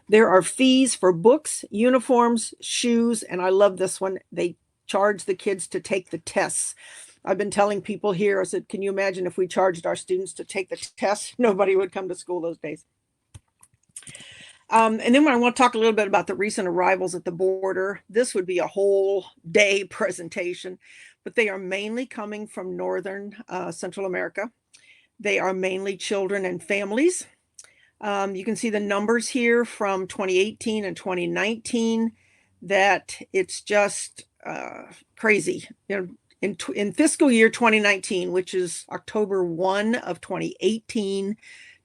There are fees for books, uniforms, shoes, and I love this one. They charge the kids to take the tests. I've been telling people here, I said, can you imagine if we charged our students to take the tests? Nobody would come to school those days. And then when I want to talk a little bit about the recent arrivals at the border, this would be a whole day presentation, but they are mainly coming from northern Central America. They are mainly children and families. You can see the numbers here from 2018 and 2019 that it's just crazy. In fiscal year 2019, which is October 1 of 2018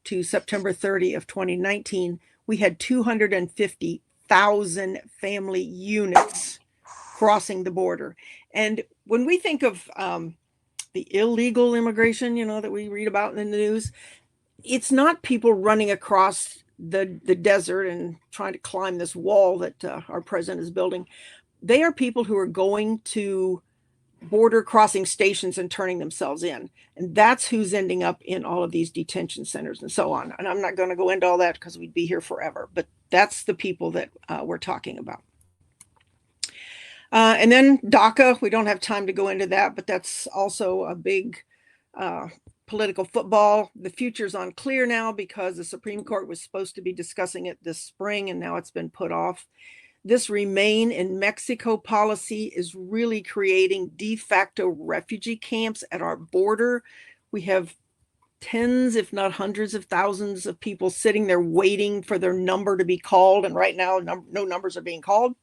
to September 30 of 2019, we had 250,000 family units crossing the border. And when we think of the illegal immigration, that we read about in the news, it's not people running across the desert and trying to climb this wall that our president is building. They are people who are going to border crossing stations and turning themselves in. And that's who's ending up in all of these detention centers and so on. And I'm not going to go into all that because we'd be here forever, but that's the people that we're talking about. And then DACA, we don't have time to go into that, but that's also a big political football. The future's unclear now because the Supreme Court was supposed to be discussing it this spring and now it's been put off. This Remain in Mexico policy is really creating de facto refugee camps at our border. We have tens, if not hundreds of thousands of people sitting there waiting for their number to be called. And right now, no numbers are being called.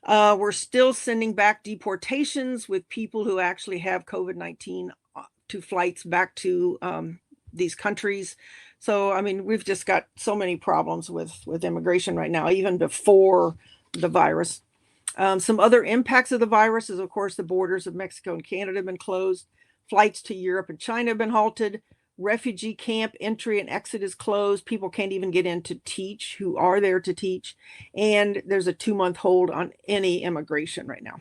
We're still sending back deportations with people who actually have COVID-19 to flights back to these countries. So, I mean, we've just got so many problems with immigration right now, even before the virus. Some other impacts of the virus is, of course, the borders of Mexico and Canada have been closed. Flights to Europe and China have been halted. Refugee camp entry and exit is closed. People can't even get in to teach who are there to teach. And there's a 2-month hold on any immigration right now.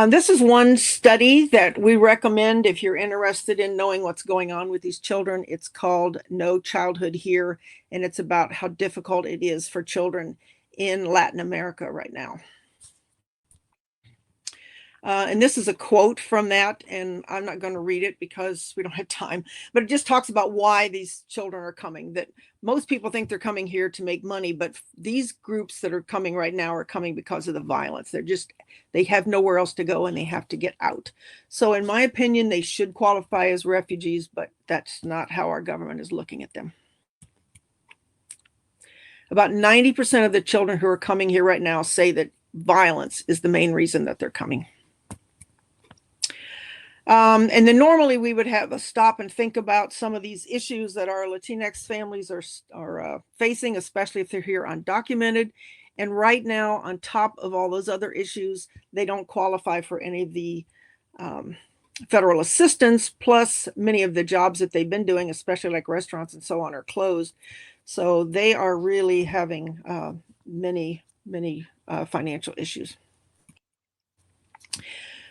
This is one study that we recommend if you're interested in knowing what's going on with these children. It's called No Childhood Here, and it's about how difficult it is for children in Latin America right now. And this is a quote from that, and I'm not going to read it because we don't have time, but it just talks about why these children are coming, that most people think they're coming here to make money, but these groups that are coming right now are coming because of the violence. They have nowhere else to go and they have to get out. So in my opinion, they should qualify as refugees, but that's not how our government is looking at them. About 90% of the children who are coming here right now say that violence is the main reason that they're coming. And then normally we would have a stop and think about some of these issues that our Latinx families are facing, especially if they're here undocumented. And right now, on top of all those other issues, they don't qualify for any of the federal assistance, plus many of the jobs that they've been doing, especially like restaurants and so on, are closed. So they are really having many financial issues.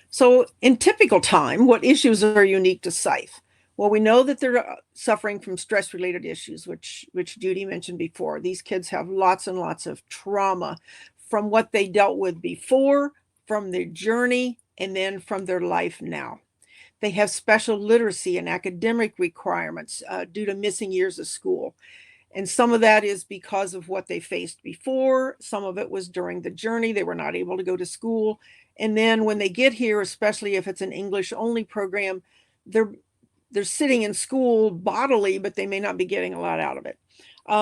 So in typical time, what issues are unique to Scythe? Well, we know that they're suffering from stress-related issues, which Judy mentioned before. These kids have lots and lots of trauma from what they dealt with before, from their journey, and then from their life now. They have special literacy and academic requirements due to missing years of school. And some of that is because of what they faced before. Some of it was during the journey. They were not able to go to school. And then when they get here, especially if it's an English only program, they're sitting in school bodily, but they may not be getting a lot out of it.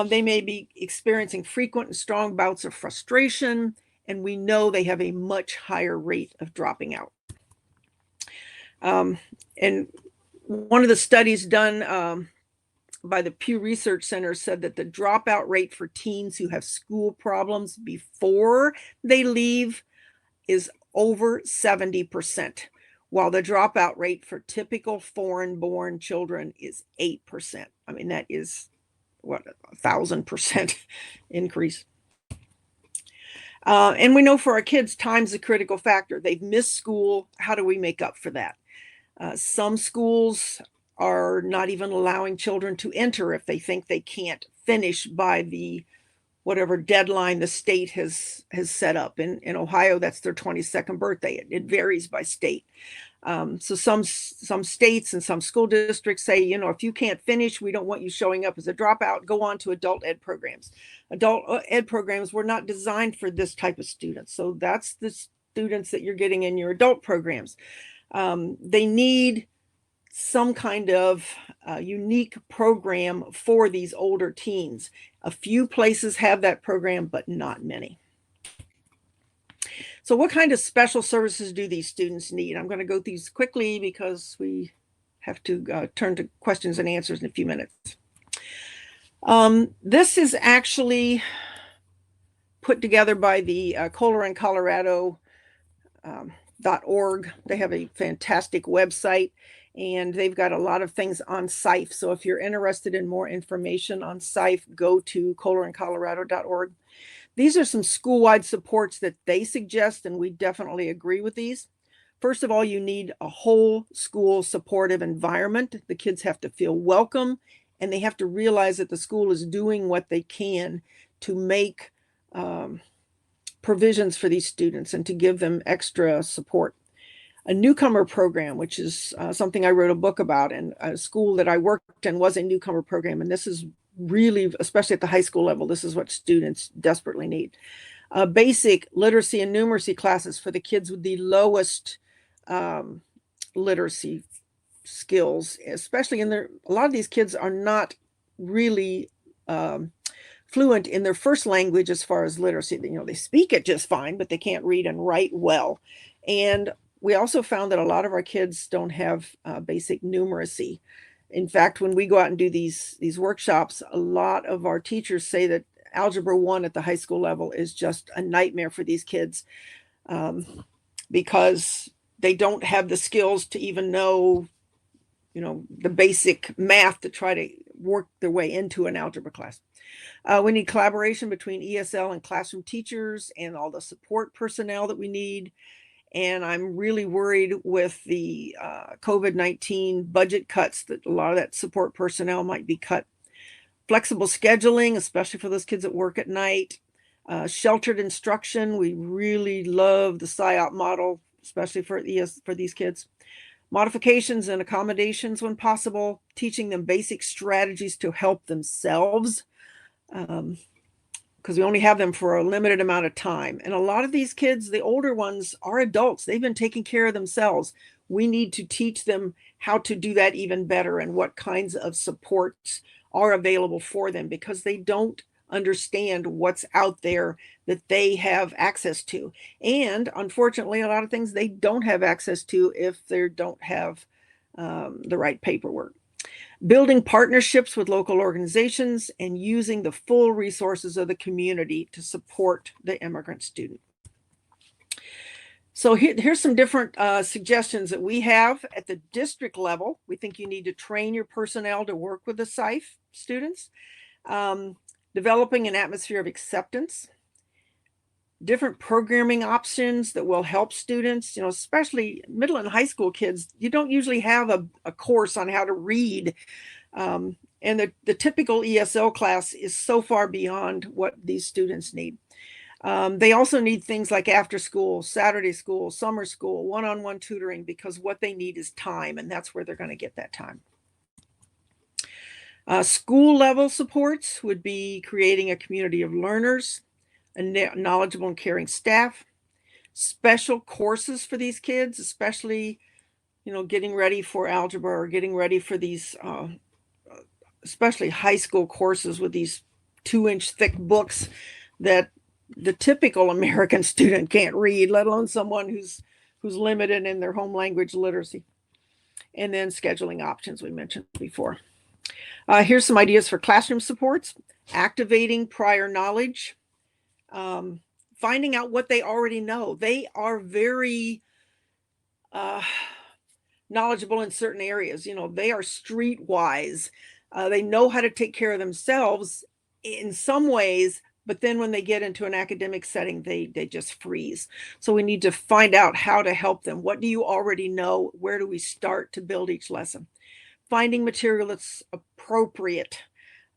They may be experiencing frequent and strong bouts of frustration, and we know they have a much higher rate of dropping out. And one of the studies done by the Pew Research Center said that the dropout rate for teens who have school problems before they leave is over 70%, while the dropout rate for typical foreign-born children is 8%. I mean, that is, what, 1,000% increase. And we know for our kids, time's a critical factor. They've missed school. How do we make up for that? Some schools are not even allowing children to enter if they think they can't finish by the whatever deadline the state has set up. In Ohio, that's their 22nd birthday. It varies by state. So some states and some school districts say, you know, if you can't finish, we don't want you showing up as a dropout, go on to adult ed programs. Adult ed programs were not designed for this type of students. So that's the students that you're getting in your adult programs. They need some kind of unique program for these older teens. A few places have that program, but not many. So what kind of special services do these students need? I'm going to go through these quickly because we have to turn to questions and answers in a few minutes. This is actually put together by the Colorado.org. They have a fantastic website, and they've got a lot of things on SIFE. So if you're interested in more information on SIFE, go to Colorado.org. These are some school-wide supports that they suggest, and we definitely agree with these. First of all, you need a whole school supportive environment. The kids have to feel welcome, and they have to realize that the school is doing what they can to make provisions for these students and to give them extra support. A newcomer program, which is something I wrote a book about, and a school that I worked in was a newcomer program, and this is really, especially at the high school level, this is what students desperately need. Basic literacy and numeracy classes for the kids with the lowest literacy skills, especially a lot of these kids are not really fluent in their first language as far as literacy. You know, they speak it just fine, but they can't read and write well. And we also found that a lot of our kids don't have basic numeracy. In fact, when we go out and do these workshops, a lot of our teachers say that Algebra 1 at the high school level is just a nightmare for these kids because they don't have the skills to even know, you know, the basic math to try to work their way into an algebra class. We need collaboration between ESL and classroom teachers and all the support personnel that we need. And I'm really worried with the COVID-19 budget cuts that a lot of that support personnel might be cut. Flexible scheduling, especially for those kids that work at night. Sheltered instruction. We really love the SIOP model, especially for these kids. Modifications and accommodations when possible. Teaching them basic strategies to help themselves. Because we only have them for a limited amount of time. And a lot of these kids, the older ones, are adults. They've been taking care of themselves. We need to teach them how to do that even better and what kinds of supports are available for them, because they don't understand what's out there that they have access to. And unfortunately, a lot of things they don't have access to if they don't have the right paperwork. Building partnerships with local organizations and using the full resources of the community to support the immigrant student. So here's some different suggestions that we have at the district level. We think you need to train your personnel to work with the SIFE students. Developing an atmosphere of acceptance. different programming options that will help students, especially middle and high school kids. You don't usually have a course on how to read. And the typical ESL class is so far beyond what these students need. They also need things like after school, Saturday school, summer school, one-on-one tutoring, because what they need is time, and that's where they're going to get that time. School level supports would be creating a community of learners, a knowledgeable and caring staff, special courses for these kids, especially, getting ready for algebra or getting ready for these, especially high school courses with these 2-inch thick books that the typical American student can't read, let alone someone who's limited in their home language literacy. And then scheduling options we mentioned before. Here's some ideas for classroom supports: activating prior knowledge, finding out what they already know. They are very knowledgeable in certain areas. They are streetwise. They know how to take care of themselves in some ways, but then when they get into an academic setting, they just freeze. So we need to find out how to help them. What do you already know? Where do we start to build each lesson? Finding material that's appropriate.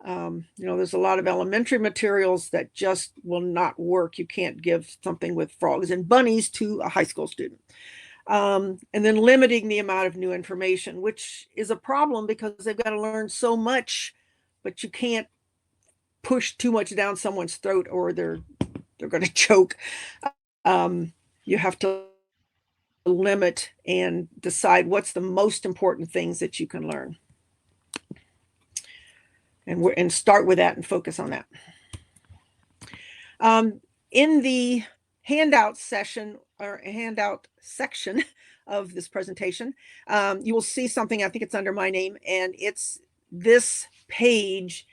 There's a lot of elementary materials that just will not work. You can't give something with frogs and bunnies to a high school student. And then limiting the amount of new information, which is a problem because they've got to learn so much, but you can't push too much down someone's throat or they're going to choke. You have to limit and decide what's the most important things that you can learn. And start with that and focus on that. In the handout session or handout section of this presentation, you will see something, I think it's under my name, and it's this page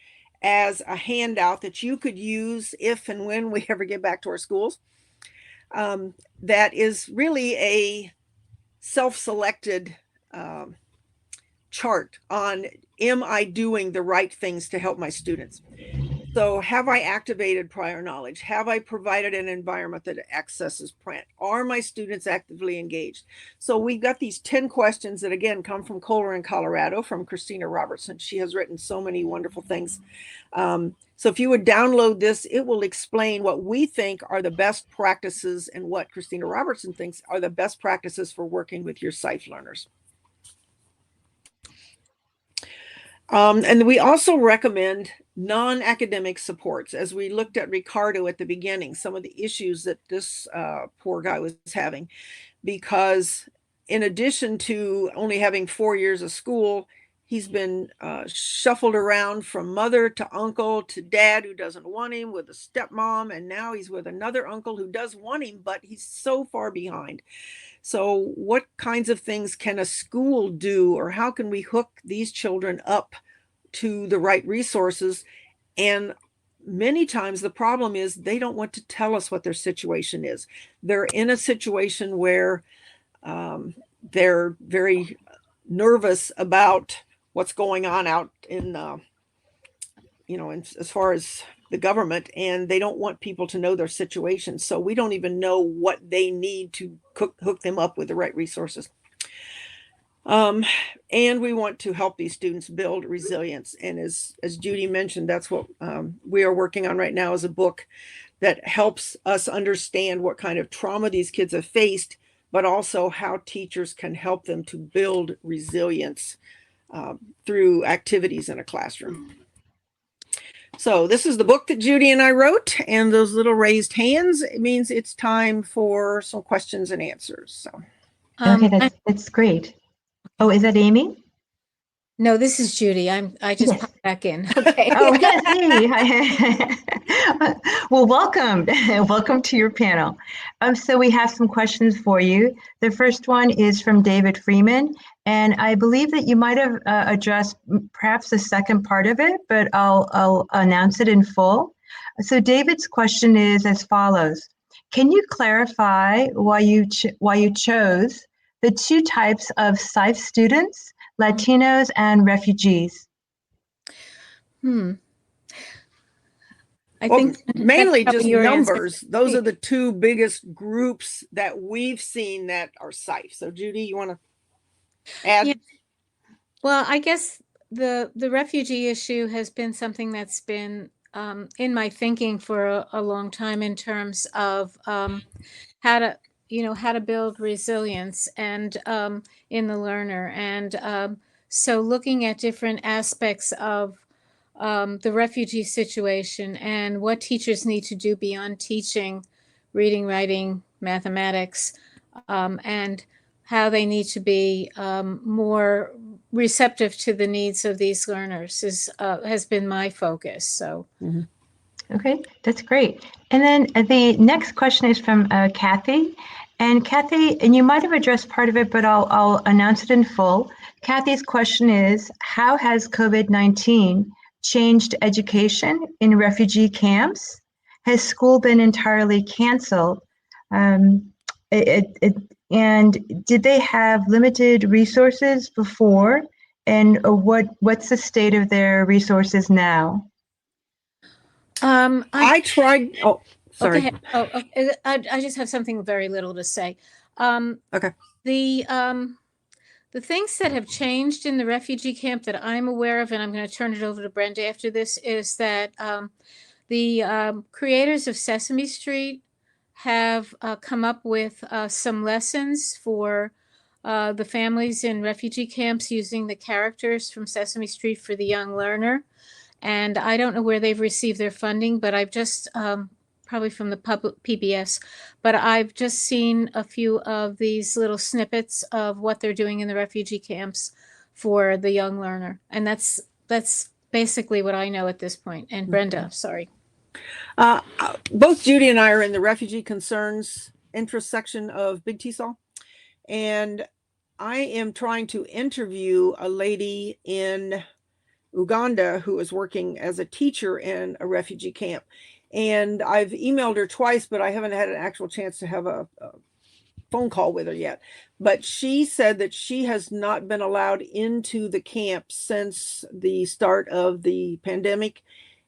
as a handout that you could use if and when we ever get back to our schools. That is really a self-selected chart on, am I doing the right things to help my students? So have I activated prior knowledge? Have I provided an environment that accesses print? Are my students actively engaged? So we've got these 10 questions that, again, come from Kohler in Colorado, from Christina Robertson. She has written so many wonderful things. So if you would download this, it will explain what we think are the best practices and what Christina Robertson thinks are the best practices for working with your SIFE learners. And we also recommend non-academic supports. As we looked at Ricardo at the beginning, some of the issues that this poor guy was having, because in addition to only having 4 years of school, he's been shuffled around from mother to uncle to dad who doesn't want him, with a stepmom, and now he's with another uncle who does want him, but he's so far behind. So what kinds of things can a school do, or how can we hook these children up to the right resources? And many times the problem is they don't want to tell us what their situation is. They're in a situation where they're very nervous about what's going on out in, as far as the government, and they don't want people to know their situation. So we don't even know what they need to hook them up with the right resources. And we want to help these students build resilience. And as Judy mentioned, that's what we are working on right now, is a book that helps us understand what kind of trauma these kids have faced, but also how teachers can help them to build resilience through activities in a classroom. So this is the book that Judy and I wrote, and those little raised hands, it means it's time for some questions and answers. So. Okay, that's great. Oh, is that Amy? No, this is Judy. I just Yes. popped back in. Okay. Oh, yes, Amy. Well, welcome. Welcome to your panel. So we have some questions for you. The first one is from David Freeman, and I believe that you might have addressed perhaps the second part of it, but I'll announce it in full. So David's question is as follows: can you clarify why you chose the two types of SIFE students, Latinos and refugees? I I Well, think mainly that's just probably your answer. numbers. Those are the two biggest groups that we've seen that are safe. So Judy, you want to add? Yeah. Well, I guess the refugee issue has been something that's been in my thinking for a long time in terms of how to how to build resilience and in the learner, and so looking at different aspects of the refugee situation and what teachers need to do beyond teaching reading, writing, mathematics, and how they need to be more receptive to the needs of these learners has been my focus. So. Mm-hmm. Okay, that's great. And then the next question is from Kathy. And Kathy, and you might have addressed part of it, but I'll announce it in full. Kathy's question is, how has COVID-19 changed education in refugee camps? Has school been entirely canceled? And did they have limited resources before? And what's the state of their resources now? I tried. Oh, sorry. Okay. Oh, okay. I just have something very little to say. Okay. The things that have changed in the refugee camp that I'm aware of, and I'm going to turn it over to Brenda after this, is that the creators of Sesame Street have come up with some lessons for the families in refugee camps using the characters from Sesame Street for the young learner. And I don't know where they've received their funding, but I've just probably from the public PBS, but I've just seen a few of these little snippets of what they're doing in the refugee camps for the young learner. And that's basically what I know at this point. And Brenda, sorry. Both Judy and I are in the refugee concerns interest section of Big TESOL. And I am trying to interview a lady in Uganda who is working as a teacher in a refugee camp. And I've emailed her twice, but I haven't had an actual chance to have a phone call with her yet. But she said that she has not been allowed into the camp since the start of the pandemic.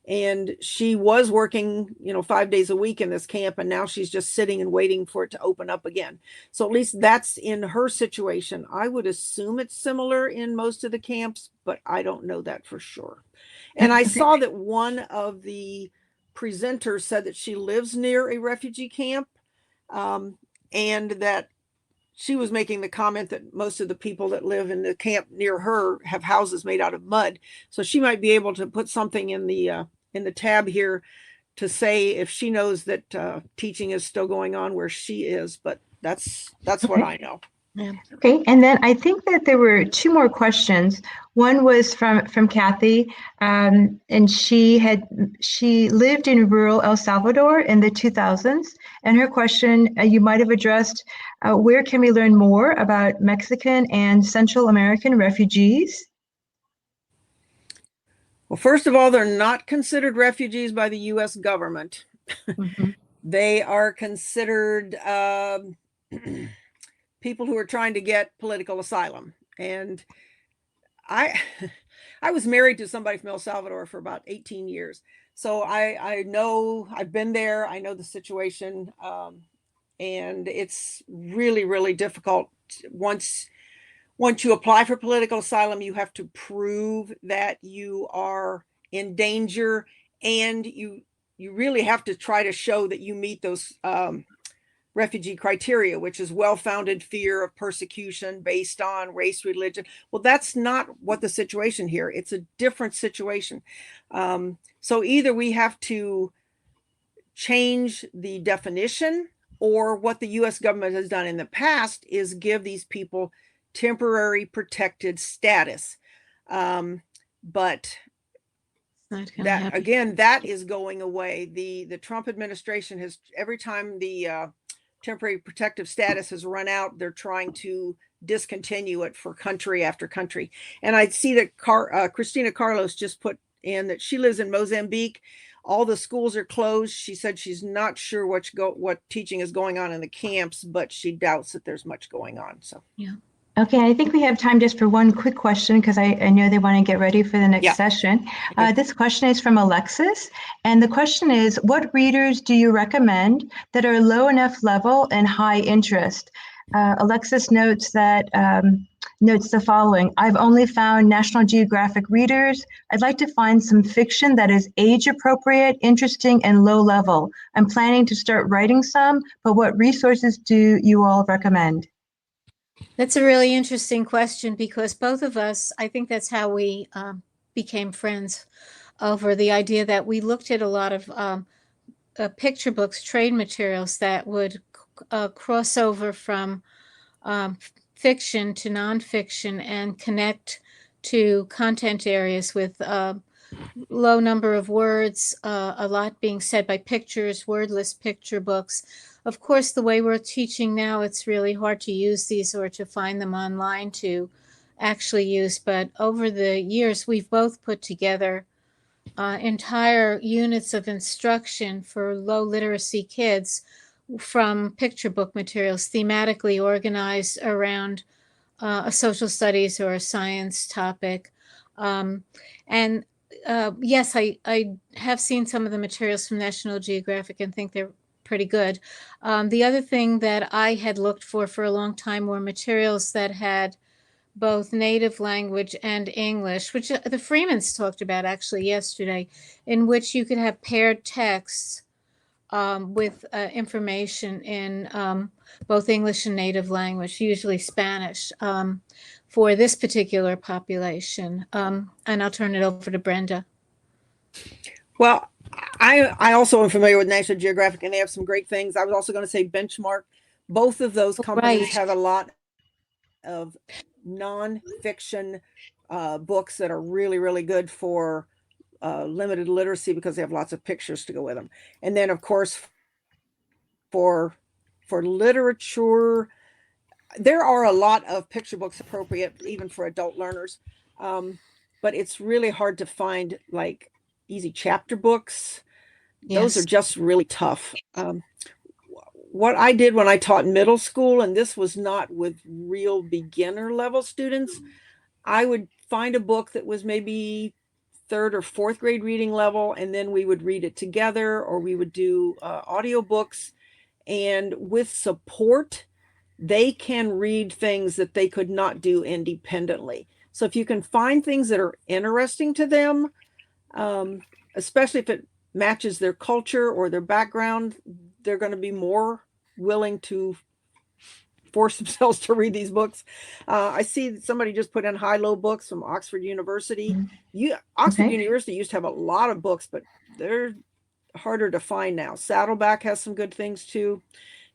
And she was working, 5 days a week in this camp, and now she's just sitting and waiting for it to open up again. So at least that's in her situation. I would assume it's similar in most of the camps, but I don't know that for sure. And I saw that one of the presenters said that she lives near a refugee camp, and that she was making the comment that most of the people that live in the camp near her have houses made out of mud. So she might be able to put something in the tab here to say if she knows that teaching is still going on where she is, but that's what I know. Yeah. Okay, and then I think that there were two more questions. One was from Kathy, and she lived in rural El Salvador in the 2000s, and her question you might have addressed, where can we learn more about Mexican and Central American refugees? Well, first of all, they're not considered refugees by the U.S. government. Mm-hmm. They are considered people who are trying to get political asylum. And I was married to somebody from El Salvador for about 18 years. So I know, I've been there, I know the situation, and it's really, really difficult. Once you apply for political asylum, you have to prove that you are in danger, and you really have to try to show that you meet those refugee criteria, which is well-founded fear of persecution based on race, religion. Well, that's not what the situation here. It's a different situation. So either we have to change the definition, or what the U.S. government has done in the past is give these people temporary protected status. But that, again, that is going away. The Trump administration has, every time the temporary protective status has run out, they're trying to discontinue it for country after country. And I see that Christina Carlos just put in that she lives in Mozambique. All the schools are closed. She said she's not sure what teaching is going on in the camps, but she doubts that there's much going on. So yeah. Okay, I think we have time just for one quick question because I know they want to get ready for the next session. Okay. This question is from Alexis, and the question is, what readers do you recommend that are low enough level and high interest? Alexis notes that notes the following: I've only found National Geographic readers. I'd like to find some fiction that is age appropriate, interesting, and low level. I'm planning to start writing some, but what resources do you all recommend? That's a really interesting question because both of us, I think that's how we became friends, over the idea that we looked at a lot of picture books, trade materials that would cross over from fiction to nonfiction and connect to content areas with low number of words, a lot being said by pictures, wordless picture books. Of course, the way we're teaching now, it's really hard to use these or to find them online to actually use. But over the years, we've both put together entire units of instruction for low literacy kids from picture book materials, thematically organized around a social studies or a science topic. And yes, I have seen some of the materials from National Geographic and think they're pretty good. The other thing that I had looked for a long time were materials that had both native language and English, which the Freemans talked about actually yesterday, in which you could have paired texts with information in both English and native language, usually Spanish, for this particular population. And I'll turn it over to Brenda. Well, I also am familiar with National Geographic, and they have some great things. I was also going to say Benchmark. Both of those companies Right. have a lot of nonfiction books that are really, really good for limited literacy because they have lots of pictures to go with them. And then, of course, for literature, there are a lot of picture books appropriate even for adult learners, but it's really hard to find like easy chapter books. Those are Yes. just really tough. What I did when I taught middle school, and this was not with real beginner level students, I would find a book that was maybe third or fourth grade reading level, and then we would read it together, or we would do audiobooks. And with support, they can read things that they could not do independently. So if you can find things that are interesting to them, especially if it matches their culture or their background, they're going to be more willing to force themselves to read these books. I see that somebody just put in high-low books from Oxford University. Oxford Okay. University used to have a lot of books, but they're harder to find now. Saddleback has some good things too.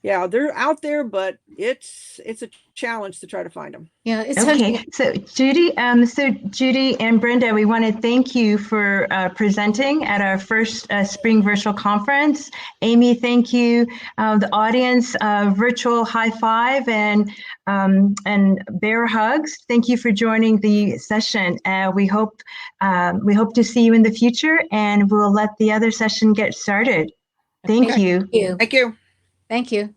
Yeah, they're out there, but it's a challenge to try to find them. Yeah, it's Okay, so Judy and Brenda, we want to thank you for presenting at our first spring virtual conference. Amy, thank you. The audience, virtual high five and bear hugs. Thank you for joining the session. We hope to see you in the future, and we'll let the other session get started. Thank Okay. you. Thank you. Thank you. Thank you.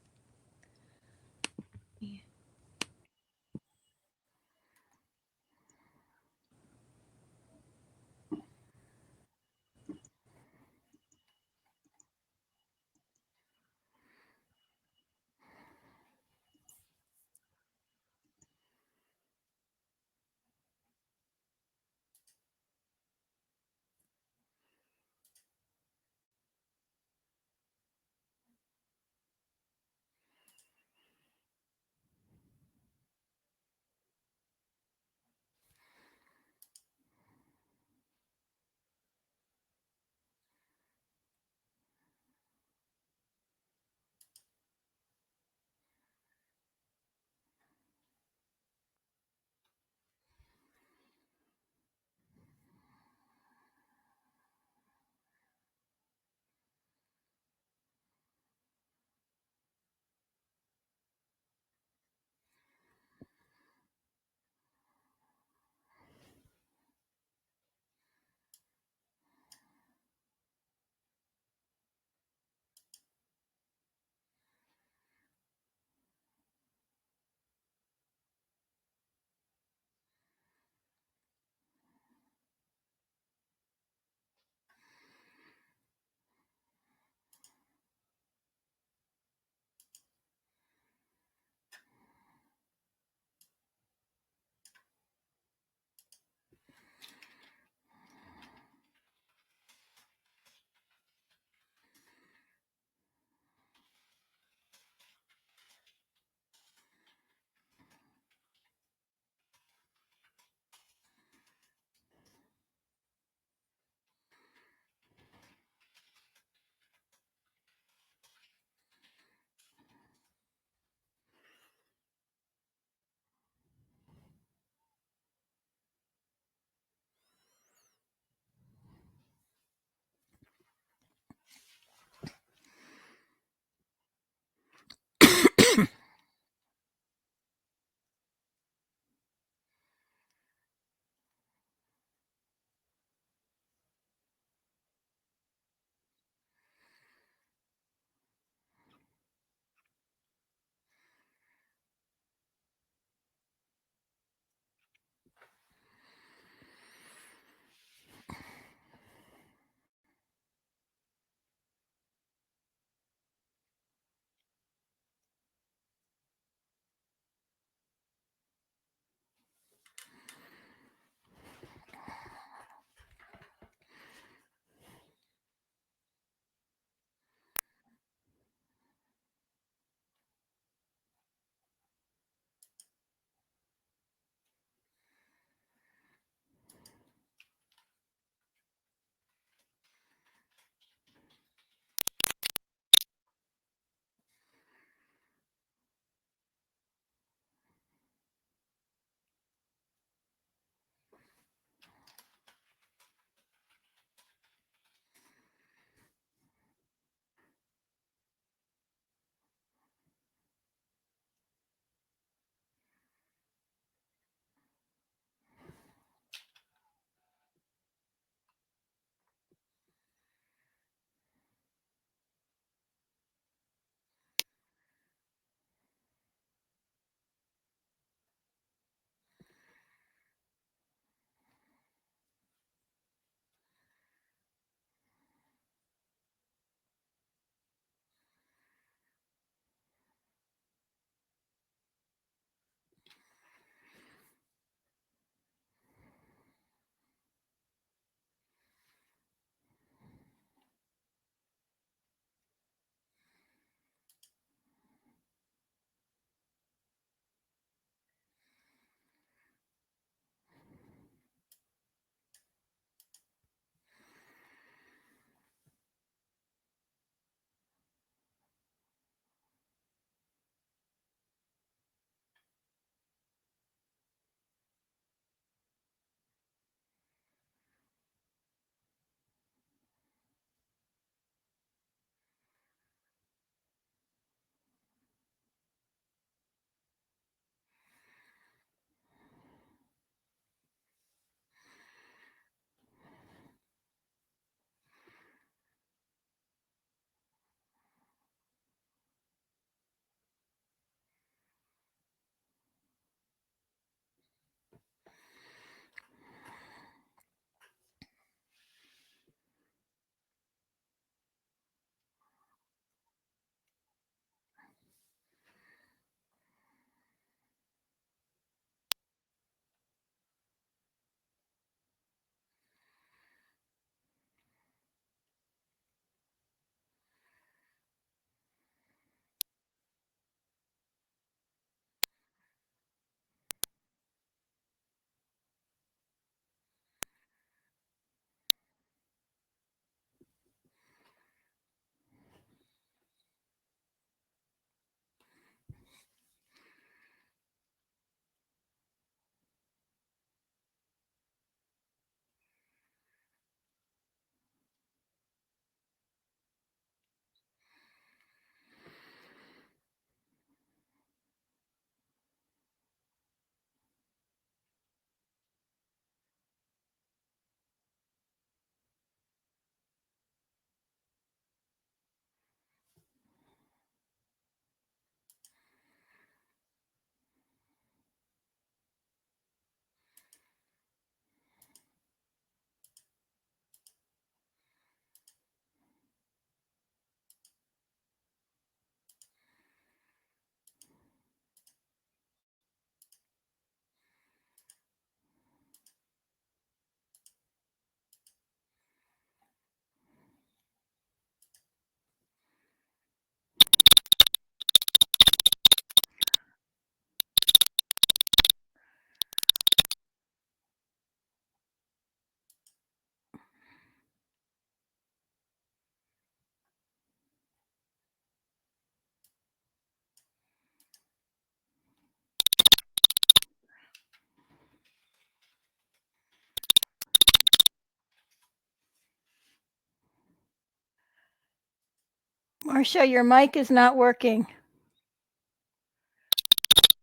Marcia, your mic is not working.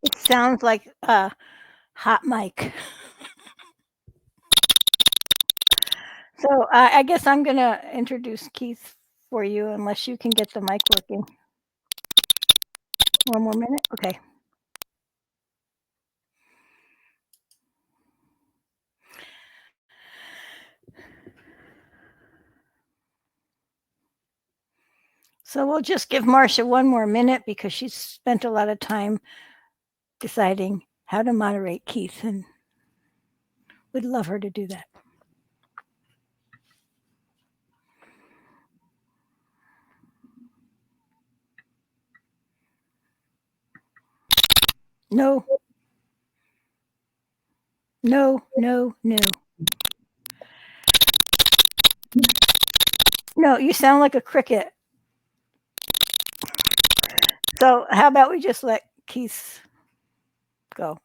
It sounds like a hot mic. So I guess I'm going to introduce Keith for you unless you can get the mic working. One more minute. Okay. So we'll just give Marcia one more minute because she's spent a lot of time deciding how to moderate Keith, and we'd love her to do that. No. No, no, no. No, you sound like a cricket. So how about we just let Keith go?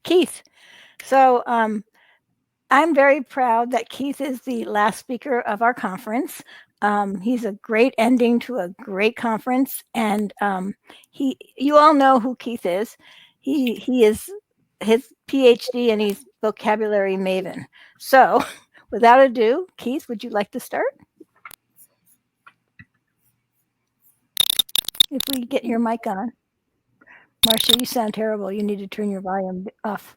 Keith. So I'm very proud that Keith is the last speaker of our conference. He's a great ending to a great conference, and you all know who Keith is. He is his PhD and he's vocabulary maven. So without ado, Keith, would you like to start? If we get your mic on. Marcia, you sound terrible. You need to turn your volume off.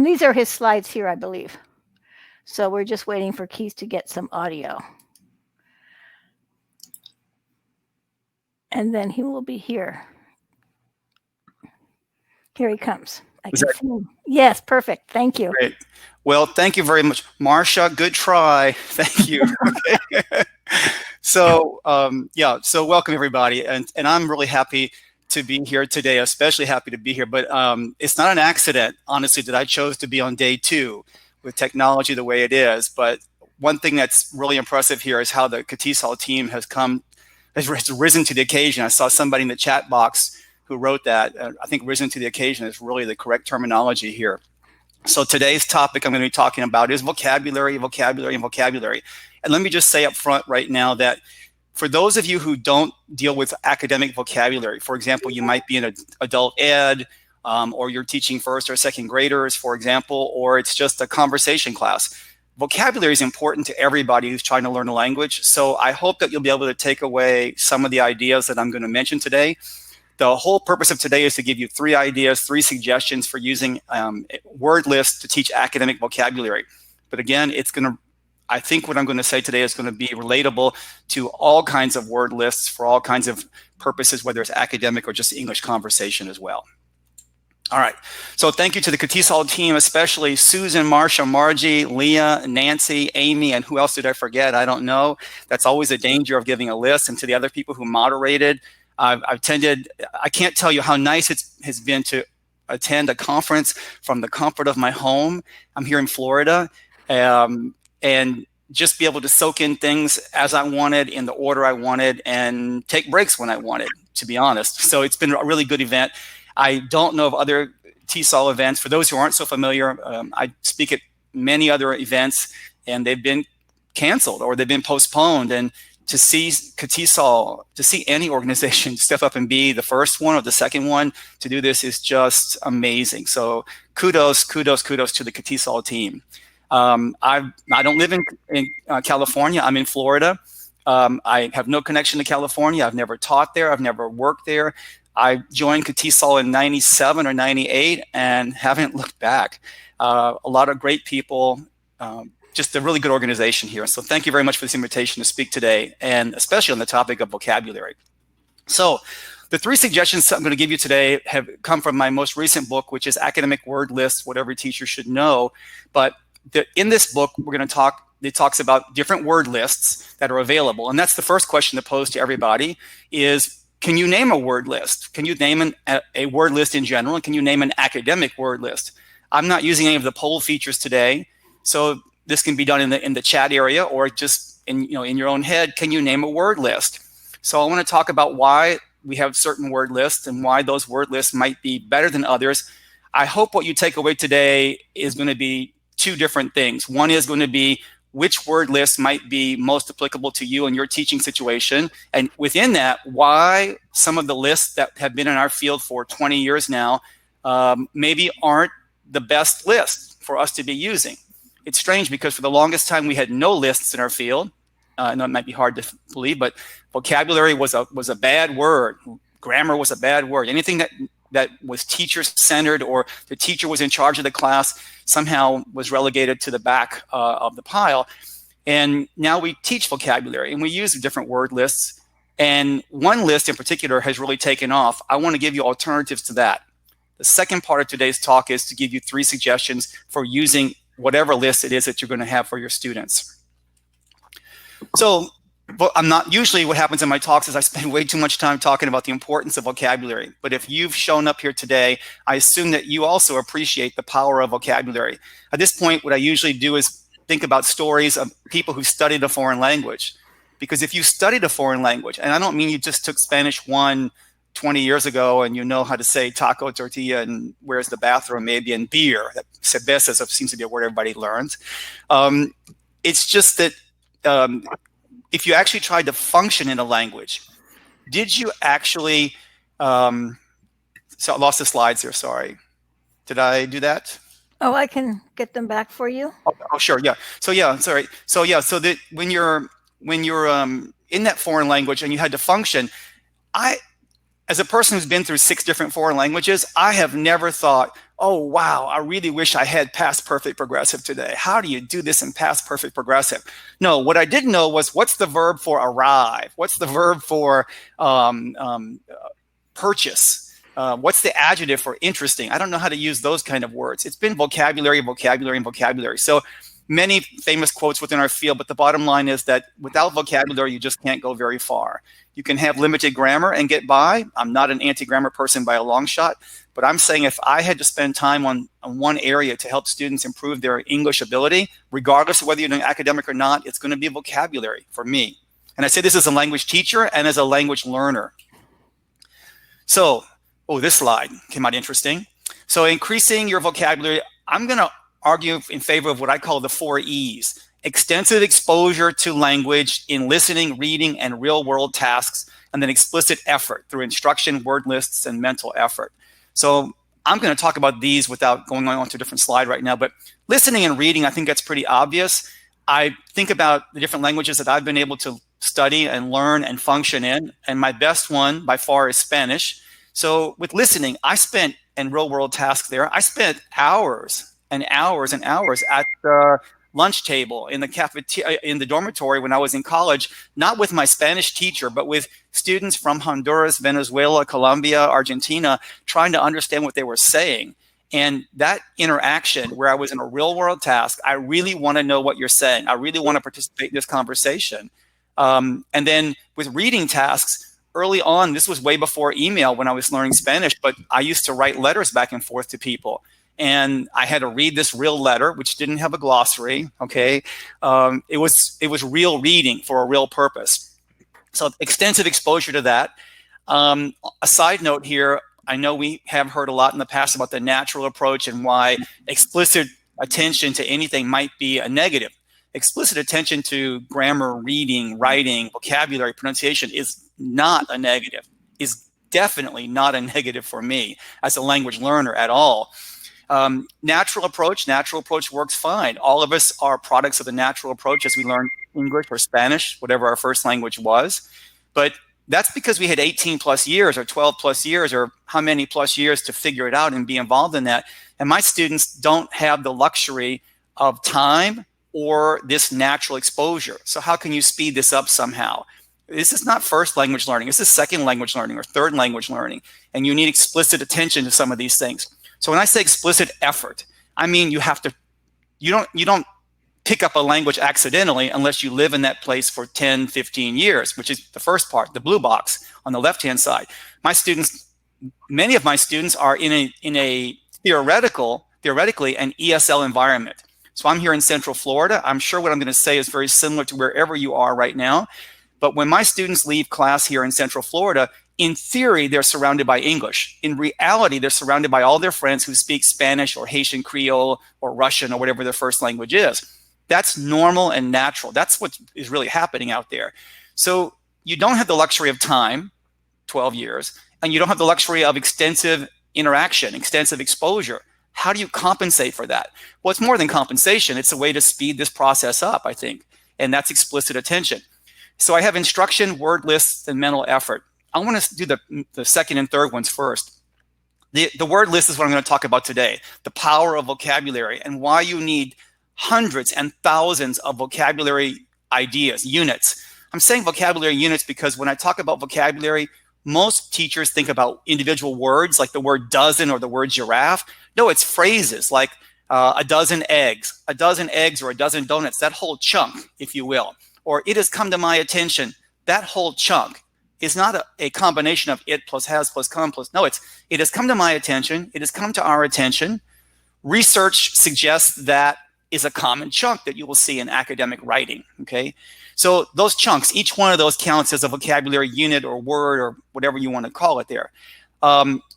These are his slides here, I believe. So we're just waiting for Keith to get some audio. And then he will be here. Here he comes. I can see him. Yes, perfect. Thank you. Great. Well, thank you very much. Marcia, good try. Thank you. Okay. So, so welcome everybody. And I'm really happy to be here today, especially happy to be here. But it's not an accident, honestly, that I chose to be on day 2 with technology the way it is. But one thing that's really impressive here is how the Custodio team has risen to the occasion. I saw somebody in the chat box who wrote that. I think risen to the occasion is really the correct terminology here. So today's topic I'm going to be talking about is vocabulary, vocabulary, and vocabulary. And let me just say up front right now that for those of you who don't deal with academic vocabulary, for example, you might be in adult ed, or you're teaching first or second graders, for example, or it's just a conversation class. Vocabulary is important to everybody who's trying to learn a language. So I hope that you'll be able to take away some of the ideas that I'm going to mention today. The whole purpose of today is to give you 3 ideas, 3 suggestions for using word lists to teach academic vocabulary. But again, I think what I'm going to say today is going to be relatable to all kinds of word lists for all kinds of purposes, whether it's academic or just English conversation as well. All right. So thank you to the Custodio team, especially Susan, Marcia, Margie, Leah, Nancy, Amy, and who else did I forget? I don't know. That's always a danger of giving a list. And to the other people who moderated. I can't tell you how nice it has been to attend a conference from the comfort of my home. I'm here in Florida, and just be able to soak in things as I wanted, in the order I wanted, and take breaks when I wanted, to be honest. So it's been a really good event. I don't know of other TESOL events. For those who aren't so familiar, I speak at many other events, and they've been canceled or they've been postponed. And to see TESOL, to see any organization step up and be the first one or the second one to do this is just amazing. So kudos to the TESOL team. I don't live in California. I'm in Florida. I have no connection to California. I've never taught there. I've never worked there. I joined TESOL in 97 or 98 and haven't looked back. A lot of great people. Just a really good organization here. So thank you very much for this invitation to speak today, and especially on the topic of vocabulary. So the 3 suggestions I'm going to give you today have come from my most recent book, which is Academic Word Lists, What Every Teacher Should Know. But in this book, it talks about different word lists that are available. And that's the first question to pose to everybody is, can you name a word list? Can you name a word list in general? And can you name an academic word list? I'm not using any of the poll features today. So this can be done in the chat area or just in your own head. Can you name a word list? So I want to talk about why we have certain word lists and why those word lists might be better than others. I hope what you take away today is going to be 2 different things. One is going to be which word list might be most applicable to you and your teaching situation. And within that, why some of the lists that have been in our field for 20 years now maybe aren't the best list for us to be using. It's strange because for the longest time we had no lists in our field. I know it might be hard to believe, but vocabulary was a bad word. Grammar was a bad word. Anything that was teacher-centered or the teacher was in charge of the class somehow was relegated to the back of the pile. And now we teach vocabulary and we use different word lists. And one list in particular has really taken off. I want to give you alternatives to that. The second part of today's talk is to give you 3 suggestions for using whatever list it is that you're going to have for your students. So I'm not usually what happens in my talks is I spend way too much time talking about the importance of vocabulary. But if you've shown up here today, I assume that you also appreciate the power of vocabulary. At this point, what I usually do is think about stories of people who studied a foreign language. Because if you studied a foreign language, and I don't mean you just took Spanish 1 20 years ago and you know how to say taco, tortilla, and where's the bathroom maybe, and beer. That cerveza seems to be a word everybody learns. It's just that if you actually tried to function in a language, did you actually, so I lost the slides here, sorry. Did I do that? Oh, I can get them back for you. Oh sure, yeah. So yeah, sorry. So yeah, so that when you're in that foreign language and you had to function, as a person who's been through 6 different foreign languages, I have never thought, oh, wow, I really wish I had past perfect progressive today. How do you do this in past perfect progressive? No, what I didn't know was what's the verb for arrive? What's the verb for purchase? What's the adjective for interesting? I don't know how to use those kind of words. It's been vocabulary, vocabulary, and vocabulary. So many famous quotes within our field, but the bottom line is that without vocabulary, you just can't go very far. You can have limited grammar and get by. I'm not an anti-grammar person by a long shot, but I'm saying if I had to spend time on one area to help students improve their English ability, regardless of whether you're doing academic or not, it's going to be vocabulary for me. And I say this as a language teacher and as a language learner. So, oh, this slide came out interesting. So increasing your vocabulary, I'm going to argue in favor of what I call the 4 E's. Extensive exposure to language in listening, reading, and real-world tasks, and then explicit effort through instruction, word lists, and mental effort. So I'm going to talk about these without going on to a different slide right now, but listening and reading, I think that's pretty obvious. I think about the different languages that I've been able to study and learn and function in, and my best one by far is Spanish. So with listening, and real-world tasks there, I spent hours and hours and hours at the lunch table in the cafeteria, in the dormitory when I was in college, not with my Spanish teacher, but with students from Honduras, Venezuela, Colombia, Argentina, trying to understand what they were saying. And that interaction where I was in a real world task, I really want to know what you're saying. I really want to participate in this conversation. And then with reading tasks, early on, this was way before email when I was learning Spanish, but I used to write letters back and forth to people. And I had to read this real letter, which didn't have a glossary, okay? It was real reading for a real purpose. So extensive exposure to that. A side note here, I know we have heard a lot in the past about the natural approach and why explicit attention to anything might be a negative. Explicit attention to grammar, reading, writing, vocabulary, pronunciation is not a negative, is definitely not a negative for me as a language learner at all. Natural approach works fine. All of us are products of the natural approach as we learn English or Spanish, whatever our first language was. But that's because we had 18 plus years or 12 plus years or how many plus years to figure it out and be involved in that. And my students don't have the luxury of time or this natural exposure. So how can you speed this up somehow? This is not first language learning. This is second language learning or third language learning. And you need explicit attention to some of these things. So when I say explicit effort, I mean you don't pick up a language accidentally unless you live in that place for 10, 15 years, which is the first part, the blue box on the left-hand side. Many of my students are in a theoretically an ESL environment. So I'm here in Central Florida. I'm sure what I'm going to say is very similar to wherever you are right now. But when my students leave class here in Central Florida, in theory, they're surrounded by English. In reality, they're surrounded by all their friends who speak Spanish or Haitian Creole or Russian or whatever their first language is. That's normal and natural. That's what is really happening out there. So you don't have the luxury of time, 12 years, and you don't have the luxury of extensive interaction, extensive exposure. How do you compensate for that? Well, it's more than compensation. It's a way to speed this process up, I think, and that's explicit attention. So I have instruction, word lists, and mental effort. I want to do the second and third ones first. The word list is what I'm going to talk about today, the power of vocabulary and why you need hundreds and thousands of vocabulary ideas, units. I'm saying vocabulary units because when I talk about vocabulary, most teachers think about individual words like the word dozen or the word giraffe. No, it's phrases like a dozen eggs or a dozen donuts, that whole chunk, if you will. Or it has come to my attention, that whole chunk is not a combination of it plus has plus come plus, no, it has come to my attention, it has come to our attention. Research suggests that is a common chunk that you will see in academic writing, okay? So those chunks, each one of those counts as a vocabulary unit or word or whatever you want to call it there.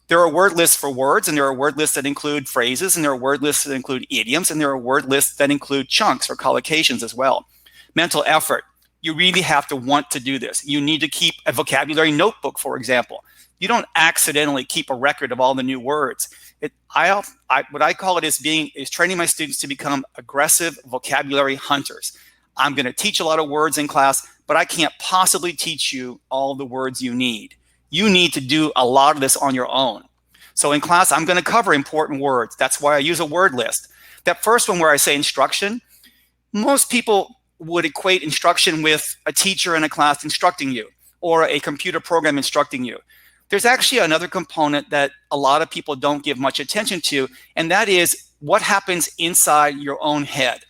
There are word lists for words, and there are word lists that include phrases, and there are word lists that include idioms, and there are word lists that include chunks or collocations as well. Mental effort. You really have to want to do this. You need to keep a vocabulary notebook, for example. You don't accidentally keep a record of all the new words. What I call it is training my students to become aggressive vocabulary hunters. I'm going to teach a lot of words in class, but I can't possibly teach you all the words you need. You need to do a lot of this on your own. So in class, I'm going to cover important words. That's why I use a word list. That first one where I say instruction, most people would equate instruction with a teacher in a class instructing you or a computer program instructing you. There's actually another component that a lot of people don't give much attention to, and that is what happens inside your own head.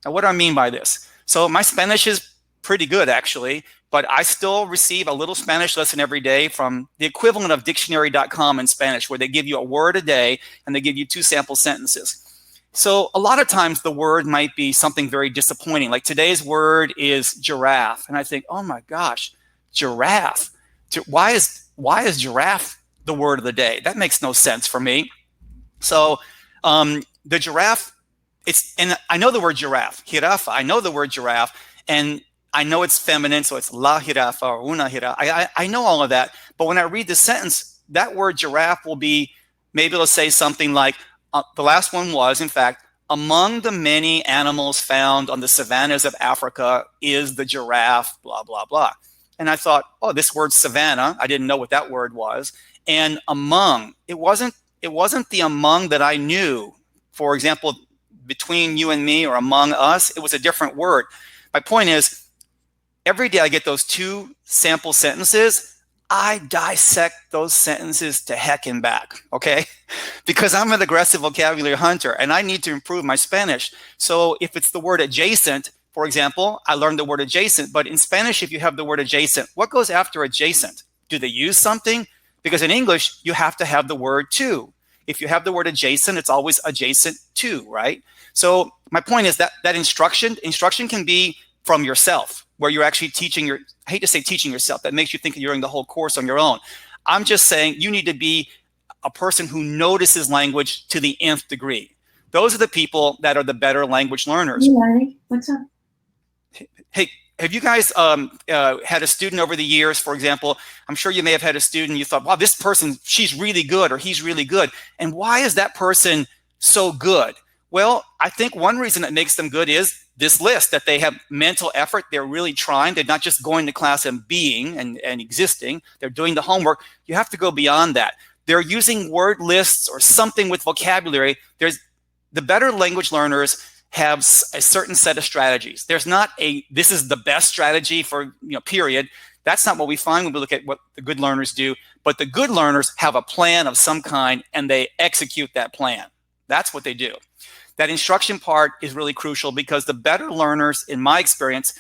Now, what do I mean by this? So my Spanish is pretty good, actually, but I still receive a little Spanish lesson every day from the equivalent of dictionary.com in Spanish, where they give you a word a day and they give you 2 sample sentences. So a lot of times the word might be something very disappointing. Like today's word is giraffe. And I think, oh my gosh, giraffe. Why is giraffe the word of the day? That makes no sense for me. So the giraffe, and I know the word giraffe, jirafa. I know the word giraffe, and I know it's feminine, so it's la jirafa or una jirafa. I know all of that. But when I read the sentence, that word giraffe will be, maybe it'll say something like, the last one was, in fact, among the many animals found on the savannas of Africa is the giraffe, blah, blah, blah. And I thought, oh, this word savanna, I didn't know what that word was. And among, it wasn't the among that I knew. For example, between you and me or among us, it was a different word. My point is, every day I get those 2 sample sentences, I dissect those sentences to heck and back, okay? Because I'm an aggressive vocabulary hunter and I need to improve my Spanish. So if it's the word adjacent, for example, I learned the word adjacent, but in Spanish, if you have the word adjacent, what goes after adjacent? Do they use something? Because in English, you have to have the word to. If you have the word adjacent, it's always adjacent to, right? So my point is that instruction can be from yourself, where you're actually teaching I hate to say teaching yourself, that makes you think you're doing the whole course on your own. I'm just saying you need to be a person who notices language to the nth degree. Those are the people that are the better language learners. Hey, Larry, what's up? Hey, have you guys had a student over the years, for example? I'm sure you may have had a student, you thought, wow, this person, she's really good or he's really good. And why is that person so good? Well, I think one reason that makes them good is this list, that they have mental effort. They're really trying. They're not just going to class and being and existing. They're doing the homework. You have to go beyond that. They're using word lists or something with vocabulary. The better language learners have a certain set of strategies. There's not this is the best strategy for, period. That's not what we find when we look at what the good learners do. But the good learners have a plan of some kind and they execute that plan. That's what they do. That instruction part is really crucial because the better learners, in my experience,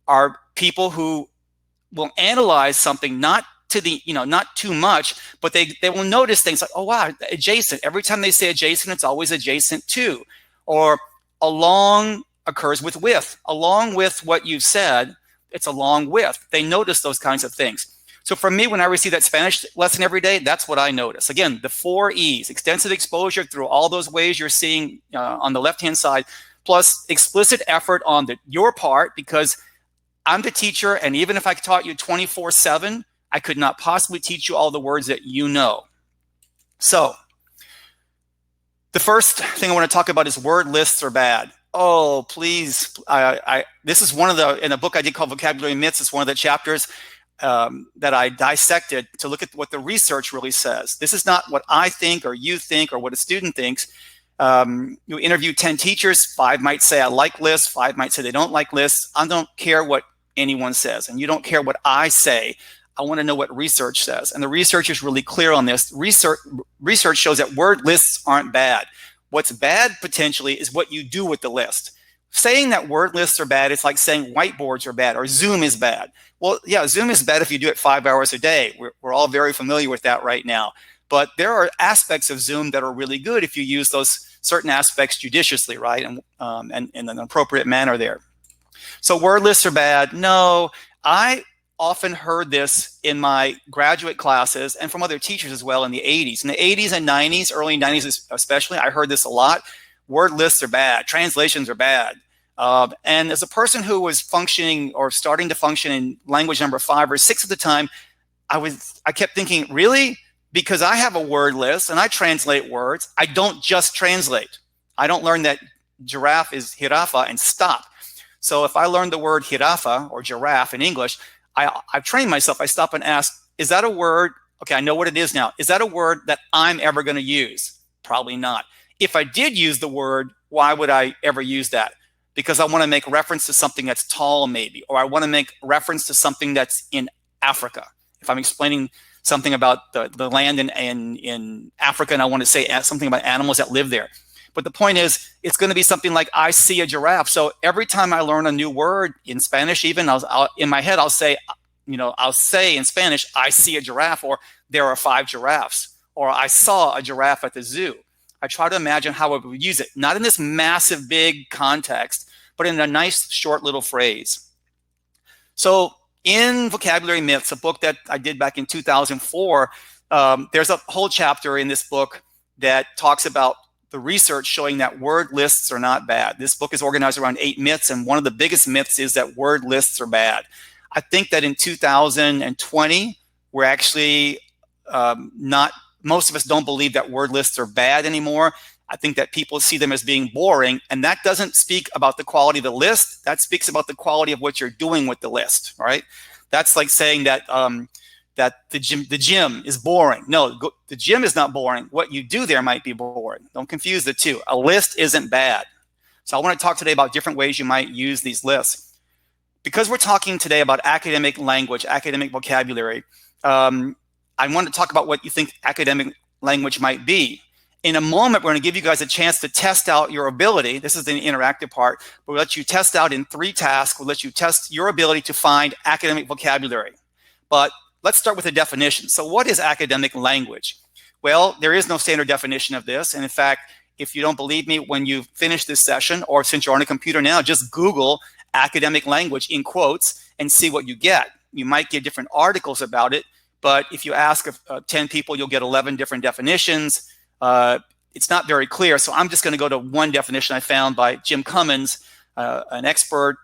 are people who will analyze something not too much, but they will notice things like, oh wow, adjacent. Every time they say adjacent, it's always adjacent to. Or along occurs with along with what you've said, it's along with. They notice those kinds of things. So for me, when I receive that Spanish lesson every day, that's what I notice. Again, the 4 E's, extensive exposure through all those ways you're seeing on the left-hand side, plus explicit effort on your part, because I'm the teacher, and even if I taught you 24/7, I could not possibly teach you all the words that you know. So the first thing I want to talk about is word lists are bad. Oh, please. This is one of in a book I did called Vocabulary Myths, it's one of the chapters that I dissected to look at what the research really says. This is not what I think or you think or what a student thinks. You interview 10 teachers, 5 might say I like lists, 5 might say they don't like lists. I don't care what anyone says, and you don't care what I say. I want to know what research says. And the research is really clear on this. Research shows that word lists aren't bad. What's bad potentially is what you do with the list. Saying that word lists are bad, it's like saying whiteboards are bad or Zoom is bad. Well, yeah, Zoom is bad if you do it 5 hours a day. We're all very familiar with that right now. But there are aspects of Zoom that are really good if you use those certain aspects judiciously, right? And in an appropriate manner there. So word lists are bad. No, I often heard this in my graduate classes and from other teachers as well in the 80s. In the 80s and 90s, early 90s especially, I heard this a lot. Word lists are bad. Translations are bad. And as a person who was functioning or starting to function in language number 5 or 6 at the time, I kept thinking, really? Because I have a word list and I translate words. I don't just translate. I don't learn that giraffe is jirafa and stop. So if I learn the word jirafa or giraffe in English, I've trained myself. I stop and ask, is that a word? Okay, I know what it is now. Is that a word that I'm ever going to use? Probably not. If I did use the word, why would I ever use that? Because I want to make reference to something that's tall maybe, or I want to make reference to something that's in Africa. If I'm explaining something about the land in Africa and I want to say something about animals that live there. But the point is, it's going to be something like, I see a giraffe. So every time I learn a new word in Spanish, even in my head, I'll say in Spanish, I see a giraffe, or there are 5 giraffes, or I saw a giraffe at the zoo. I try to imagine how I would use it, not in this massive, big context, but in a nice, short little phrase. So in Vocabulary Myths, a book that I did back in 2004, there's a whole chapter in this book that talks about the research showing that word lists are not bad. This book is organized around 8 myths, and one of the biggest myths is that word lists are bad. I think that in 2020, we're actually most of us don't believe that word lists are bad anymore. I think that people see them as being boring, and that doesn't speak about the quality of the list. That speaks about the quality of what you're doing with the list, right? That's like saying that the gym is boring. No, the gym is not boring. What you do there might be boring. Don't confuse the two. A list isn't bad. So I want to talk today about different ways you might use these lists. Because we're talking today about academic language, academic vocabulary, I want to talk about what you think academic language might be. In a moment, we're going to give you guys a chance to test out your ability. This is the interactive part. We'll let you test out in 3 tasks. We'll let you test your ability to find academic vocabulary. But let's start with a definition. So what is academic language? Well, there is no standard definition of this. And in fact, if you don't believe me, when you finish this session, or since you're on a computer now, just Google academic language in quotes and see what you get. You might get different articles about it, but if you ask 10 people, you'll get 11 different definitions. It's not very clear. So I'm just going to go to one definition I found by Jim Cummins, an expert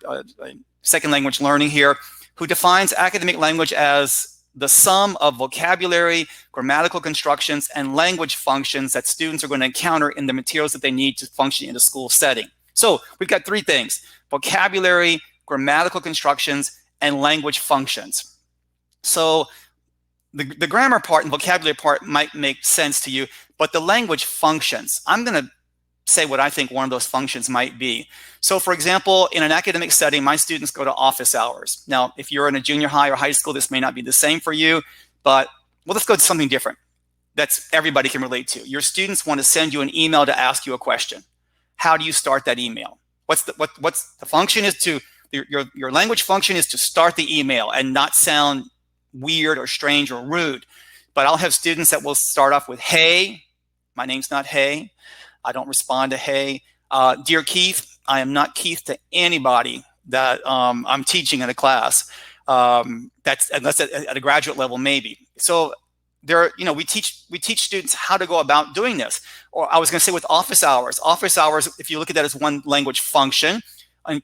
in second language learning here, who defines academic language as the sum of vocabulary, grammatical constructions, and language functions that students are going to encounter in the materials that they need to function in a school setting. So we've got 3 things: vocabulary, grammatical constructions, and language functions. So the grammar part and vocabulary part might make sense to you, but the language functions, I'm going to say what I think one of those functions might be. So for example, in an academic setting, my students go to office hours. Now, if you're in a junior high or high school, this may not be the same for you, but well, let's go to something different that's everybody can relate to. Your students want to send you an email to ask you a question. How do you start that email? What's the function is to, your language function is to start the email and not sound weird or strange or rude. But I'll have students that will start off with, hey, my name's not Hey. I don't respond to hey. Dear Keith, I am not Keith to anybody that I'm teaching in a class. That's unless at a graduate level, maybe. So we teach students how to go about doing this. Or I was going to say with office hours. Office hours, if you look at that as one language function,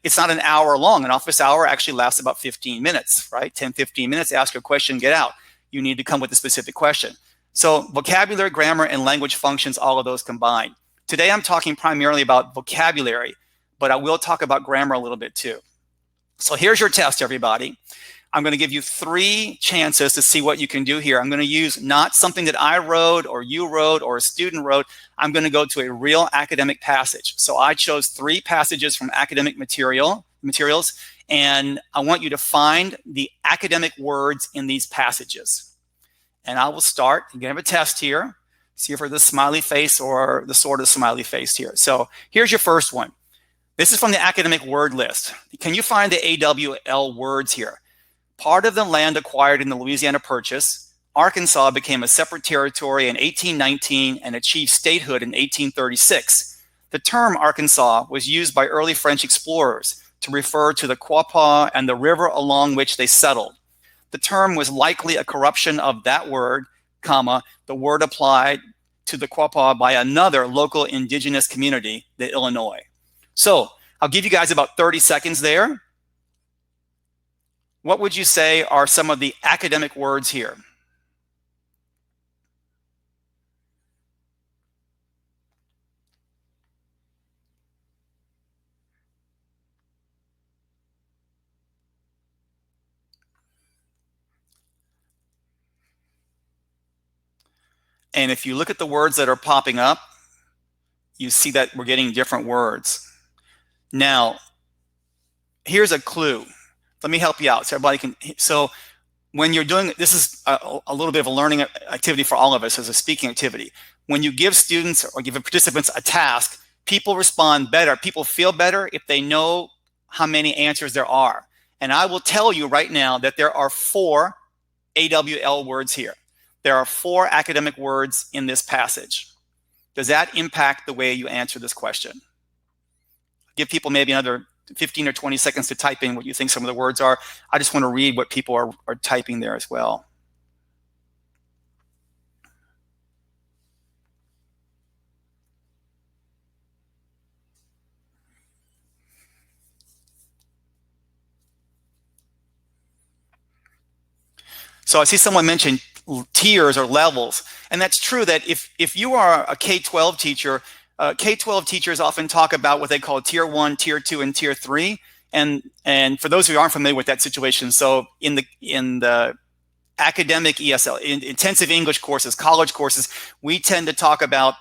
it's not an hour long. An office hour actually lasts about 15 minutes, right? 10, 15 minutes, ask a question, get out. You need to come with a specific question. So vocabulary, grammar, and language functions, all of those combined. Today, I'm talking primarily about vocabulary, but I will talk about grammar a little bit too. So here's your test, everybody. I'm going to give you 3 chances to see what you can do here. I'm going to use not something that I wrote or you wrote or a student wrote. I'm going to go to a real academic passage. So I chose 3 passages from academic materials, and I want you to find the academic words in these passages. And I will start. I'm going to have a test here. See if we're the smiley face or the sort of smiley face here. So here's your first one. This is from the academic word list. Can you find the AWL words here? Part of the land acquired in the Louisiana Purchase, Arkansas became a separate territory in 1819 and achieved statehood in 1836. The term Arkansas was used by early French explorers to refer to the Quapaw and the river along which they settled. The term was likely a corruption of that word, comma, the word applied to the Quapaw by another local indigenous community, the Illinois. So I'll give you guys about 30 seconds there. What would you say are some of the academic words here? And if you look at the words that are popping up, you see that we're getting different words. Now, here's a clue. Let me help you out so everybody can. So when you're doing, this is a little bit of a learning activity for all of us as a speaking activity. When you give students or give participants a task, people respond better. People feel better if they know how many answers there are. And I will tell you right now that there are 4 AWL words here. There are 4 academic words in this passage. Does that impact the way you answer this question? Give people maybe another 15 or 20 seconds to type in what you think some of the words are. I just want to read what people are typing there as well. So I see someone mention tiers or levels, and that's true that if you are a K-12 teacher, K-12 teachers often talk about what they call tier 1, tier 2, and tier 3. And for those who aren't familiar with that situation, so in the academic ESL, intensive English courses, college courses, we tend to talk about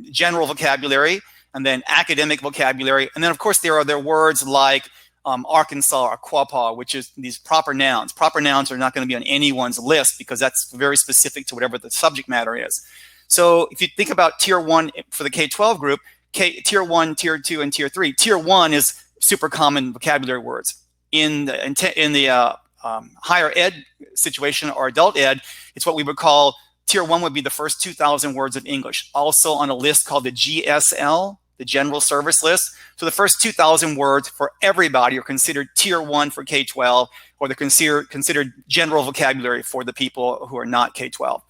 general vocabulary and then academic vocabulary. And then of course there are words like Arkansas or Quapaw, which is these proper nouns. Proper nouns are not going to be on anyone's list because that's very specific to whatever the subject matter is. So if you think about tier 1 for the K-12 group, tier 1, tier 2, and tier 3. Tier 1 is super common vocabulary words. In the higher ed situation or adult ed, it's what we would call tier 1 would be the first 2,000 words of English. Also on a list called the GSL, the General Service List. So the first 2,000 words for everybody are considered tier 1 for K-12, or they're considered general vocabulary for the people who are not K-12.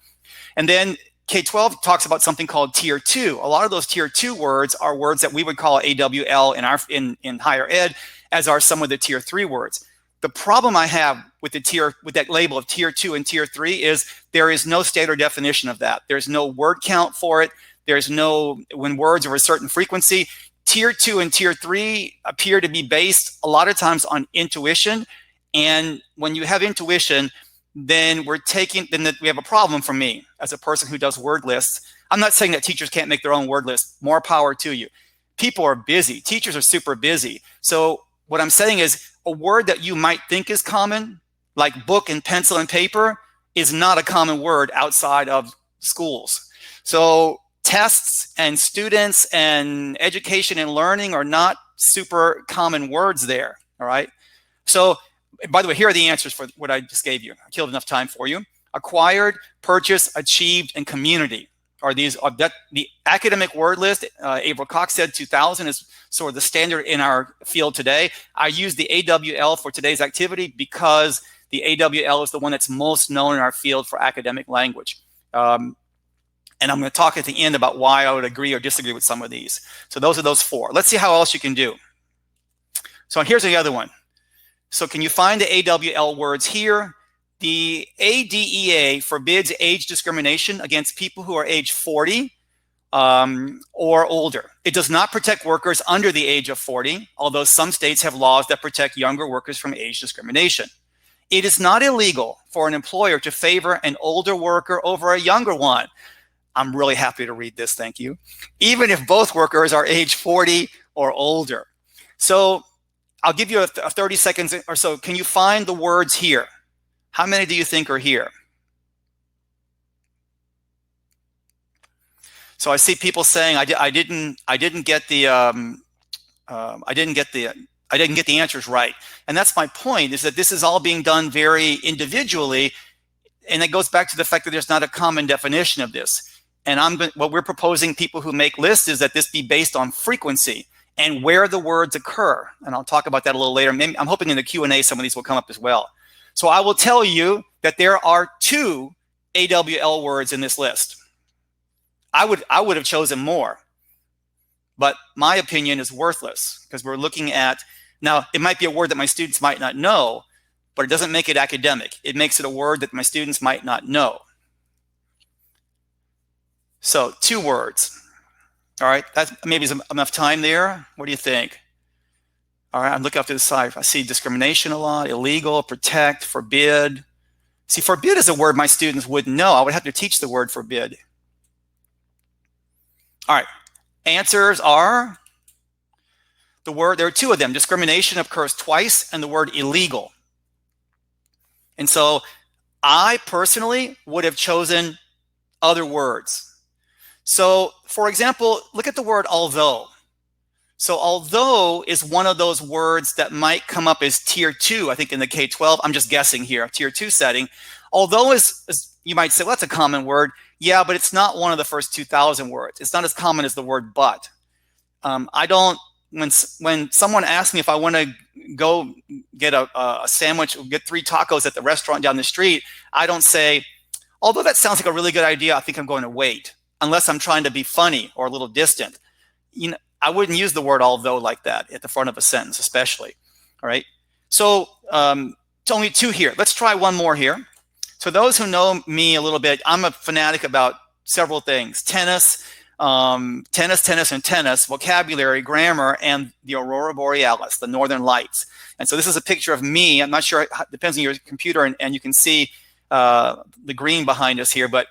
And then K-12 talks about something called tier 2. A lot of those tier 2 words are words that we would call AWL in higher ed, as are some of the tier 3 words. The problem I have with that label of tier 2 and tier 3 is there is no standard definition of that. There's no word count for it. There's no, when words are a certain frequency. Tier 2 and tier 3 appear to be based a lot of times on intuition. And when you have intuition, then we have a problem for me as a person who does word lists. I'm not saying that teachers can't make their own word list. More power to you. People are busy. Teachers are super busy. So what I'm saying is a word that you might think is common, like book and pencil and paper, is not a common word outside of schools. So tests and students and education and learning are not super common words there, all right? So, by the way, here are the answers for what I just gave you. I killed enough time for you. Acquired, purchased, achieved, and community are these. The academic word list, April Cox said 2000 is sort of the standard in our field today. I use the AWL for today's activity because the AWL is the one that's most known in our field for academic language. And I'm going to talk at the end about why I would agree or disagree with some of these. So those are those 4. Let's see how else you can do. So here's the other one. So can you find the AWL words here? The ADEA forbids age discrimination against people who are age 40 or older. It does not protect workers under the age of 40, although some states have laws that protect younger workers from age discrimination. It is not illegal for an employer to favor an older worker over a younger one. I'm really happy to read this, thank you. Even if both workers are age 40 or older. So I'll give you a 30 seconds or so. Can you find the words here? How many do you think are here? So I see people saying I didn't get the answers right. And that's my point, is that this is all being done very individually, and it goes back to the fact that there's not a common definition of this. And what we're proposing people who make lists is that this be based on frequency and where the words occur. And I'll talk about that a little later. Maybe, I'm hoping in the Q&A some of these will come up as well. So I will tell you that there are 2 AWL words in this list. I would have chosen more, but my opinion is worthless because we're looking at, now it might be a word that my students might not know, but it doesn't make it academic. It makes it a word that my students might not know. So 2 words. All right, that maybe is enough time there. What do you think? All right, I'm looking up to the side. I see discrimination a lot, illegal, protect, forbid. See, forbid is a word my students wouldn't know. I would have to teach the word forbid. All right, answers are there are 2 of them. Discrimination occurs twice, and the word illegal. And so I personally would have chosen other words. So for example, look at the word although. So although is one of those words that might come up as tier 2, I think in the K-12, I'm just guessing here, tier 2 setting. Although is you might say, well, that's a common word. Yeah, but it's not one of the first 2,000 words. It's not as common as the word but. When someone asks me if I want to go get a sandwich or get 3 tacos at the restaurant down the street, I don't say, although that sounds like a really good idea, I think I'm going to wait, unless I'm trying to be funny or a little distant. You know, I wouldn't use the word although like that at the front of a sentence, especially. All right. So it's only 2 here. Let's try one more here. So those who know me a little bit, I'm a fanatic about several things: tennis, tennis, vocabulary, grammar, and the aurora borealis, the northern lights. And so this is a picture of me. I'm not sure, it depends on your computer, and you can see the green behind us here, but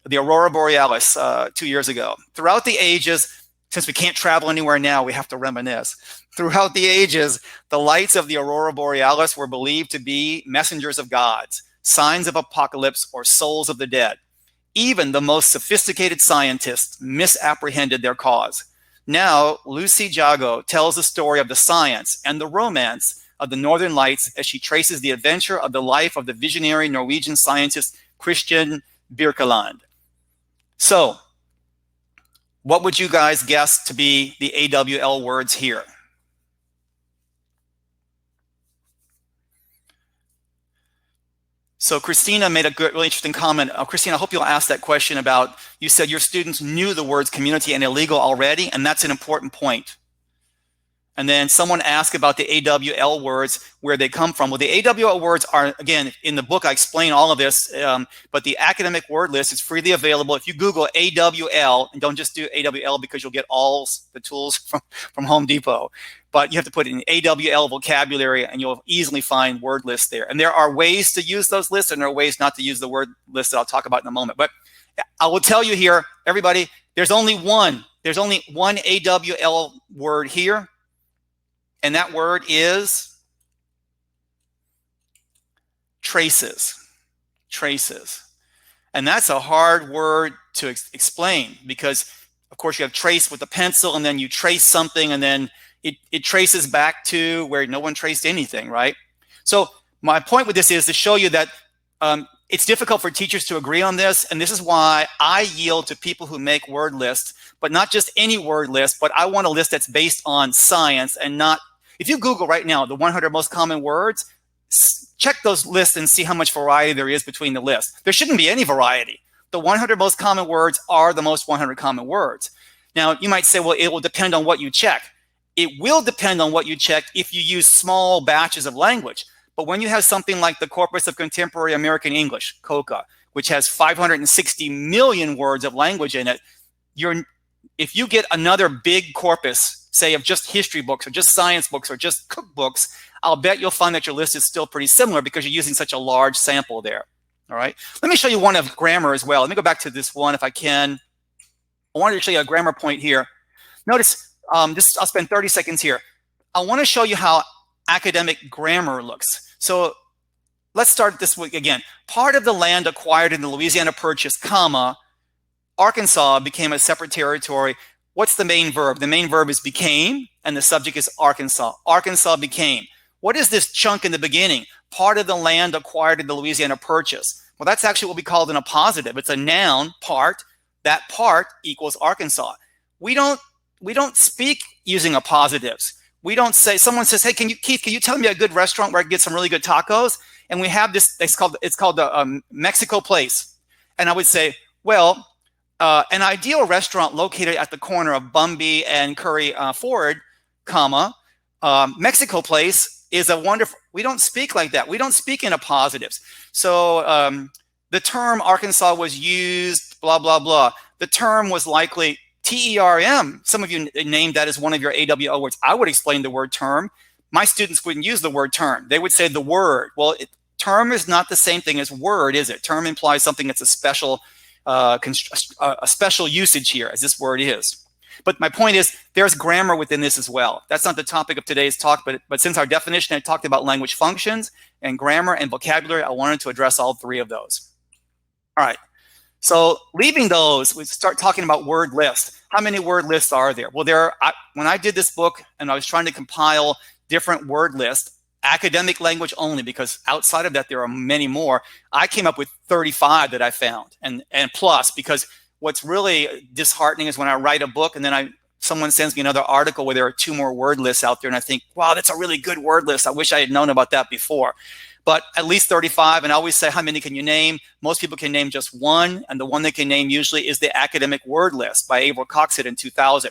the aurora borealis 2 years ago. Throughout the ages, since we can't travel anywhere now, we have to reminisce. Throughout the ages, the lights of the aurora borealis were believed to be messengers of gods, signs of apocalypse, or souls of the dead. Even the most sophisticated scientists misapprehended their cause. Now, Lucy Jago tells the story of the science and the romance of the Northern Lights as she traces the adventure of the life of the visionary Norwegian scientist Christian Birkeland. So, what would you guys guess to be the AWL words here? So Christina made a good, really interesting comment. Christina, I hope you'll ask that question about, you said your students knew the words community and illegal already, and that's an important point. And then someone asked about the AWL words, where they come from. Well, the AWL words are, again, in the book I explain all of this, but the academic word list is freely available. If you Google AWL, and don't just do AWL because you'll get all the tools from Home Depot, but you have to put in AWL vocabulary and you'll easily find word lists there. And there are ways to use those lists and there are ways not to use the word list that I'll talk about in a moment. But I will tell you here, everybody, there's only one AWL word here. And that word is traces. Traces. And that's a hard word to explain because, of course, you have trace with a pencil and then you trace something and then it traces back to where no one traced anything, right? So my point with this is to show you that it's difficult for teachers to agree on this. And this is why I yield to people who make word lists, but not just any word list, but I want a list that's based on science and not. If you Google right now the 100 most common words, check those lists and see how much variety there is between the lists. There shouldn't be any variety. the 100 most common words are the most 100 common words. Now, you might say, well, it will depend on what you check. It will depend on what you check if you use small batches of language. But when you have something like the Corpus of Contemporary American English, COCA, which has 560 million words of language in it, if you get another big corpus, say of just history books or just science books or just cookbooks, I'll bet you'll find that your list is still pretty similar because you're using such a large sample there. All right. Let me show you one of grammar as well. Let me go back to this one if I can. I wanted to show you a grammar point here. Notice, I'll spend 30 seconds here. I want to show you how academic grammar looks. So let's start this week again. Part of the land acquired in the Louisiana Purchase, comma, Arkansas became a separate territory. What's the main verb? The main verb is became, and the subject is Arkansas. Arkansas became. What is this chunk in the beginning? Part of the land acquired in the Louisiana Purchase. Well, that's actually what we call in a positive. It's a noun, part. That part equals Arkansas. We don't speak using appositives. We don't say, someone says, hey, Keith, can you tell me a good restaurant where I can get some really good tacos? And we have this, it's called the Mexico Place. And I would say, well, an ideal restaurant located at the corner of Bumby and Curry Ford, comma, Mexico Place is a wonderful, we don't speak like that. We don't speak in appositives. So the term Arkansas was used, blah, blah, blah. The term was likely term. Some of you named that as one of your AWL words. I would explain the word term. My students wouldn't use the word term. They would say the word. Well, term is not the same thing as word, is it? Term implies something that's a special usage here, as this word is. But my point is, there's grammar within this as well. That's not the topic of today's talk, but since our definition had talked about language functions and grammar and vocabulary, I wanted to address all three of those. All right. So leaving those, we start talking about word lists. How many word lists are there? Well, when I did this book and I was trying to compile different word lists, academic language only, because outside of that, there are many more. I came up with 35 that I found and plus, because what's really disheartening is when I write a book and then someone sends me another article where there are 2 more word lists out there. And I think, wow, that's a really good word list. I wish I had known about that before. But at least 35, and I always say, how many can you name? Most people can name just one, and the one they can name usually is the academic word list by Averill Coxett in 2000.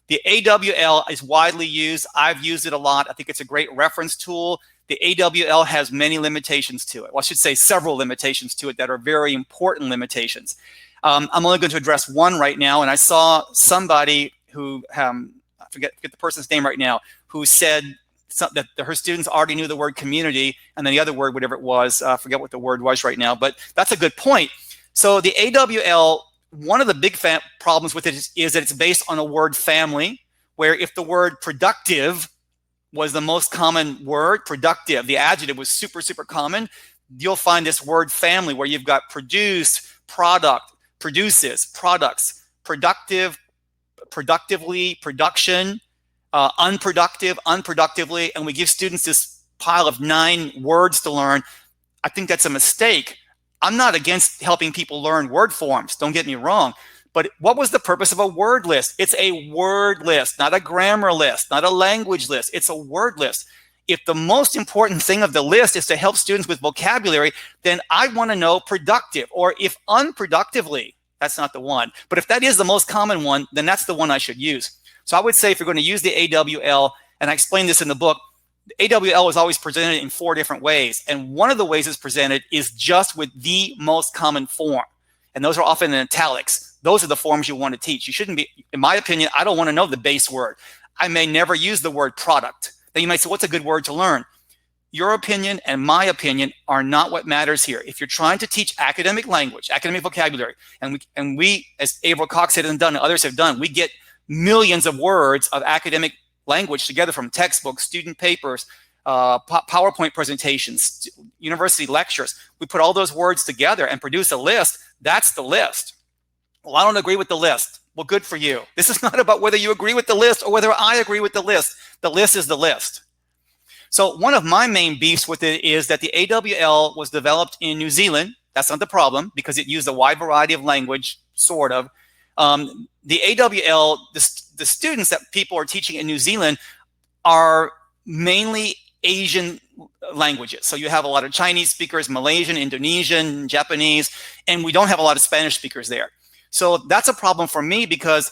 The AWL is widely used. I've used it a lot. I think it's a great reference tool. The AWL has many limitations to it. Well, I should say several limitations to it that are very important limitations. I'm only going to address one right now, and I saw somebody who, I forget the person's name right now, who said that her students already knew the word community, and then the other word, whatever it was, I forget what the word was right now, but that's a good point. So the AWL, one of the big problems with it is that it's based on a word family, where if the word productive was the most common word, productive, the adjective was super, super common, you'll find this word family where you've got produce, product, produces, products, productive, productively, production, unproductive, unproductively, and we give students this pile of 9 words to learn. I think that's a mistake. I'm not against helping people learn word forms, don't get me wrong, but what was the purpose of a word list? It's a word list, not a grammar list, not a language list. It's a word list. If the most important thing of the list is to help students with vocabulary, then I want to know productive, or if unproductively, that's not the one. But if that is the most common one, then that's the one I should use. So I would say if you're going to use the AWL, and I explain this in the book, the AWL is always presented in 4 different ways. And one of the ways it's presented is just with the most common form. And those are often in italics. Those are the forms you want to teach. You shouldn't be, in my opinion, I don't want to know the base word. I may never use the word product. Then you might say, what's a good word to learn? Your opinion and my opinion are not what matters here. If you're trying to teach academic language, academic vocabulary, and we as Averill Coxett has done and others have done, we get millions of words of academic language together from textbooks, student papers, PowerPoint presentations, university lectures. We put all those words together and produce a list. That's the list. Well, I don't agree with the list. Well, good for you. This is not about whether you agree with the list or whether I agree with the list. The list is the list. So one of my main beefs with it is that the AWL was developed in New Zealand. That's not the problem because it used a wide variety of language, sort of. The AWL, the students that people are teaching in New Zealand are mainly Asian languages. So you have a lot of Chinese speakers, Malaysian, Indonesian, Japanese, and we don't have a lot of Spanish speakers there. So that's a problem for me, because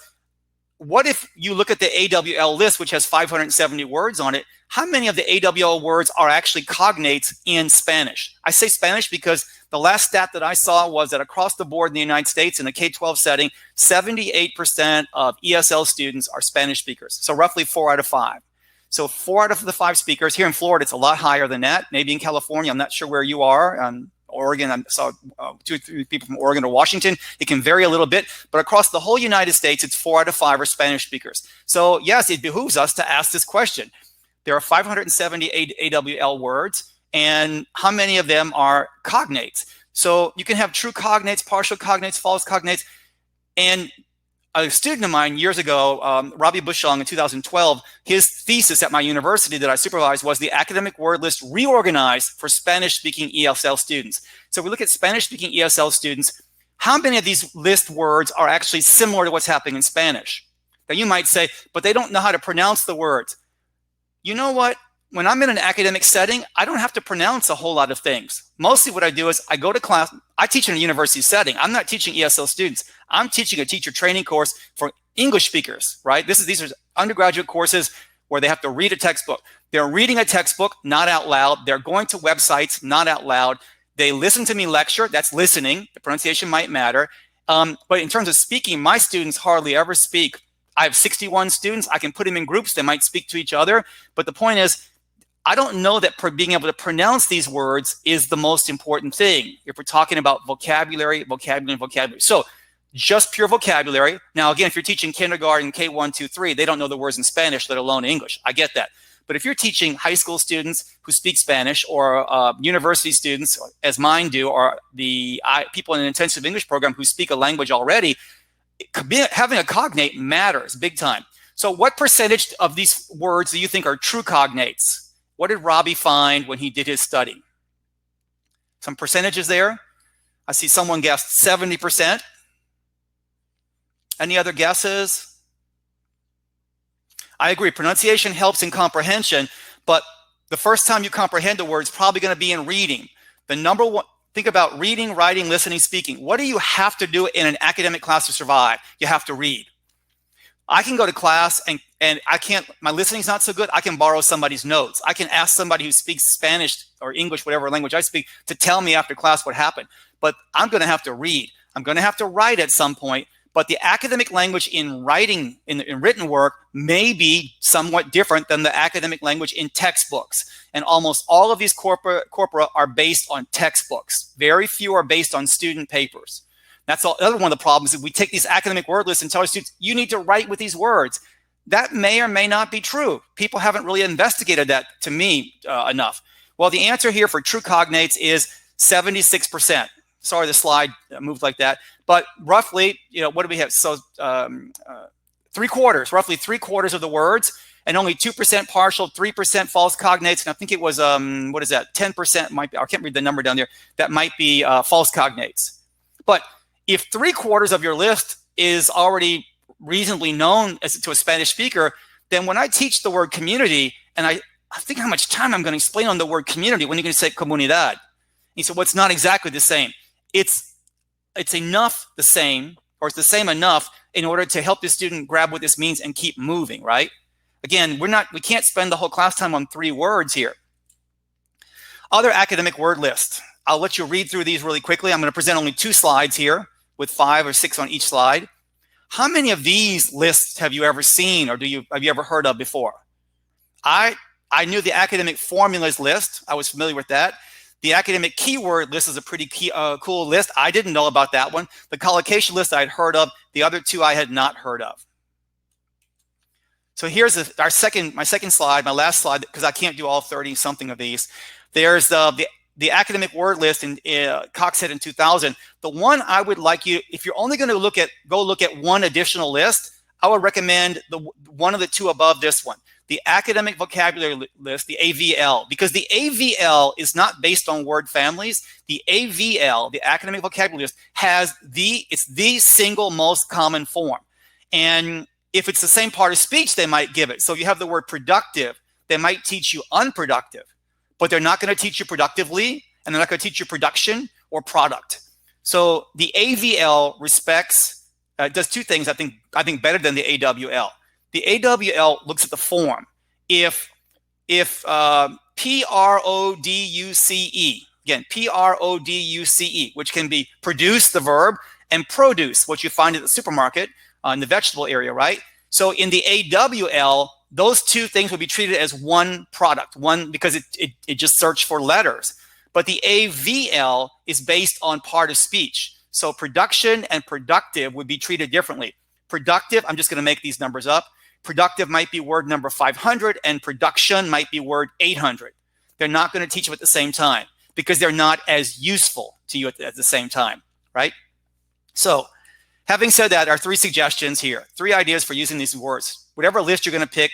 what if you look at the AWL list, which has 570 words on it? How many of the AWL words are actually cognates in Spanish? I say Spanish because the last stat that I saw was that across the board in the United States in a K-12 setting, 78% of ESL students are Spanish speakers. So roughly 4 out of 5. So 4 out of the 5 speakers. Here in Florida, it's a lot higher than that. Maybe in California, I'm not sure where you are. Oregon, I saw 2 or 3 people from Oregon or Washington. It can vary a little bit, but across the whole United States, it's 4 out of 5 are Spanish speakers. So yes, it behooves us to ask this question. There are 578 AWL words, and how many of them are cognates? So you can have true cognates, partial cognates, false cognates. And a student of mine years ago, Robbie Bushong in 2012, his thesis at my university that I supervised was the academic word list reorganized for Spanish-speaking ESL students. So we look at Spanish-speaking ESL students, how many of these list words are actually similar to what's happening in Spanish? Now you might say, but they don't know how to pronounce the words. You know what? When I'm in an academic setting, I don't have to pronounce a whole lot of things. Mostly what I do is I go to class. I teach in a university setting. I'm not teaching ESL students. I'm teaching a teacher training course for English speakers, right? These are undergraduate courses where they have to read a textbook. They're reading a textbook, not out loud. They're going to websites, not out loud. They listen to me lecture. That's listening. The pronunciation might matter. But in terms of speaking, my students hardly ever speak. I have 61 students. I can put them in groups. They might speak to each other. But the point is, I don't know that being able to pronounce these words is the most important thing if we're talking about vocabulary. So just pure vocabulary. Now, again, if you're teaching kindergarten, K1, 2, 3, they don't know the words in Spanish, let alone English. I get that. But if you're teaching high school students who speak Spanish, or university students, as mine do, or the people in an intensive English program who speak a language already, having a cognate matters big time. So what percentage of these words do you think are true cognates? What did Robbie find when he did his study? Some percentages there. I see someone guessed 70%. Any other guesses? I agree, pronunciation helps in comprehension, but the first time you comprehend a word is probably going to be in reading. The number one, think about reading, writing, listening, speaking. What do you have to do in an academic class to survive? You have to read. I can go to class and I can't, my listening's not so good. I can borrow somebody's notes. I can ask somebody who speaks Spanish or English, whatever language I speak, to tell me after class what happened. But I'm going to have to read. I'm going to have to write at some point. But the academic language in writing, in written work, may be somewhat different than the academic language in textbooks. And almost all of these corpora are based on textbooks. Very few are based on student papers. That's another one of the problems. If we take these academic word lists and tell our students, you need to write with these words, that may or may not be true. People haven't really investigated that, to me, enough. Well, the answer here for true cognates is 76%. Sorry, the slide moved like that. But roughly, what do we have? So roughly three quarters of the words, and only 2% partial, 3% false cognates. And I think it was, 10% might be, I can't read the number down there. That might be false cognates. But if 3/4 of your list is already reasonably known to a Spanish speaker, then when I teach the word community, and I think how much time I'm going to explain on the word community when you're going to say comunidad. He said, well, it's not exactly the same. It's enough the same, or it's the same enough in order to help the student grab what this means and keep moving, right? Again, we can't spend the whole class time on 3 words here. Other academic word lists. I'll let you read through these really quickly. I'm going to present only 2 slides here with 5 or 6 on each slide. How many of these lists have you ever seen, or have you ever heard of before? I knew the academic formulas list. I was familiar with that. The academic keyword list is a pretty cool list. I didn't know about that one. The collocation list I had heard of. The other 2 I had not heard of. So here's my second slide, my last slide, because I can't do all 30 something of these. There's the academic word list in Cox had in 2000. The one I would like you, if you're only going to go look at one additional list, I would recommend one of the 2 above this one, the academic vocabulary list, the AVL, because the AVL is not based on word families. The AVL, the academic vocabulary list, it's the single most common form. And if it's the same part of speech, they might give it. So you have the word productive, they might teach you unproductive. but they're not going to teach you productively, and they're not going to teach you production or product. So the AVL respects, does two things I think better than the AWL. The AWL looks at the form. If PRODUCE, again, PRODUCE, which can be produce, the verb, and produce, what you find at the supermarket in the vegetable area, right? So in the AWL, those two things would be treated as one product, because it just searched for letters. But the AVL is based on part of speech. So production and productive would be treated differently. Productive, I'm just going to make these numbers up. Productive might be word number 500, and production might be word 800. They're not going to teach them at the same time because they're not as useful to you at the same time, right? So having said that, our three suggestions here, three ideas for using these words. Whatever list you're going to pick,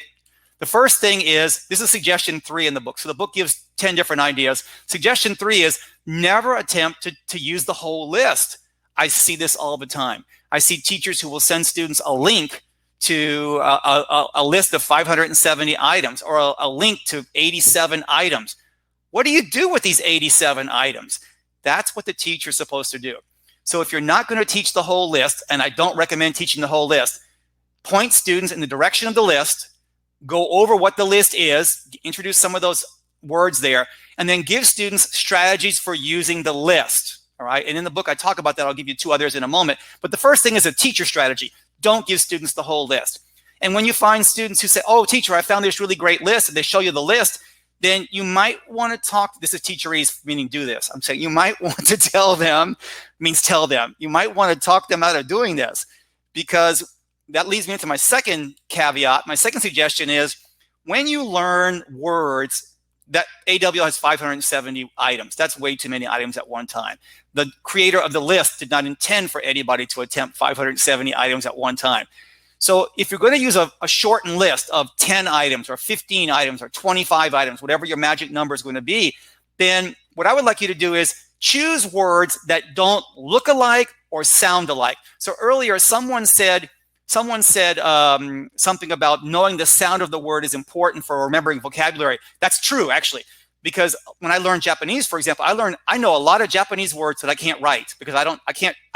the first thing is, this is suggestion 3 in the book. So the book gives 10 different ideas. Suggestion 3 is never attempt to use the whole list. I see this all the time. I see teachers who will send students a link to a list of 570 items or a link to 87 items. What do you do with these 87 items? That's what the teacher's supposed to do. So if you're not going to teach the whole list, and I don't recommend teaching the whole list, point students in the direction of the list, go over what the list is, introduce some of those words there, and then give students strategies for using the list. All right. And in the book, I talk about that. I'll give you 2 others in a moment. But the first thing is a teacher strategy. Don't give students the whole list. And when you find students who say, oh, teacher, I found this really great list, and they show you the list, then you might want to talk. This is teacherese, meaning do this. I'm saying you might want to tell them, means tell them. You might want to talk them out of doing this, because that leads me into my second caveat. My second suggestion is when you learn words, that AWL has 570 items. That's way too many items at one time. The creator of the list did not intend for anybody to attempt 570 items at one time. So if you're going to use a shortened list of 10 items or 15 items or 25 items, whatever your magic number is going to be, then what I would like you to do is choose words that don't look alike or sound alike. So earlier, someone said something about knowing the sound of the word is important for remembering vocabulary. That's true, actually, because when I learned Japanese, for example, I know a lot of Japanese words that I can't write because I don't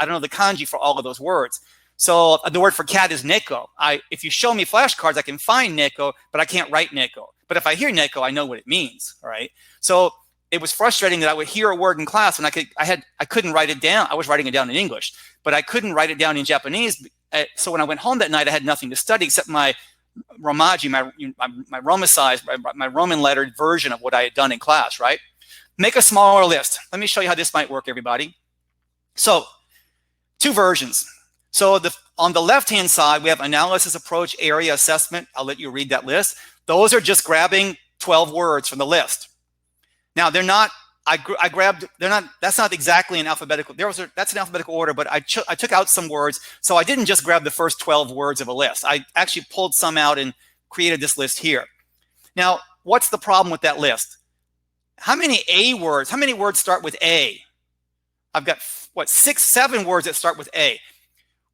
know the kanji for all of those words. So the word for cat is neko. If you show me flashcards, I can find neko, but I can't write neko. But if I hear neko, I know what it means. All right. So it was frustrating that I would hear a word in class and I couldn't write it down. I was writing it down in English, but I couldn't write it down in Japanese. So when I went home that night, I had nothing to study except my Romaji, my Romanicized, my Roman lettered version of what I had done in class, right? Make a smaller list. Let me show you how this might work, everybody. So 2 versions. So on the left-hand side, we have analysis, approach, area, assessment. I'll let you read that list. Those are just grabbing 12 words from the list. Now, they're not, that's not exactly an alphabetical, that's an alphabetical order, but I took out some words. So I didn't just grab the first 12 words of a list. I actually pulled some out and created this list here. Now, what's the problem with that list? How many words start with A? I've got, 6, 7 words that start with A.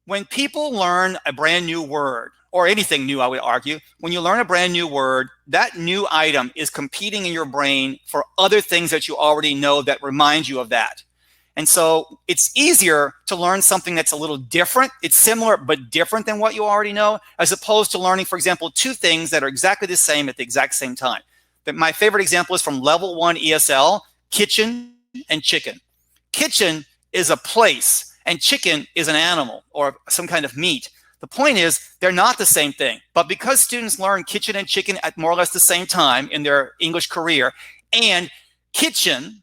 When people learn a brand new word, or anything new, I would argue, when you learn a brand new word, that new item is competing in your brain for other things that you already know that remind you of that. And so it's easier to learn something that's a little different. It's similar but different than what you already know, as opposed to learning, for example, 2 things that are exactly the same at the exact same time. My favorite example is from level 1 ESL, kitchen and chicken. Kitchen is a place, and chicken is an animal or some kind of meat. The point is, they're not the same thing. But because students learn kitchen and chicken at more or less the same time in their English career, and kitchen,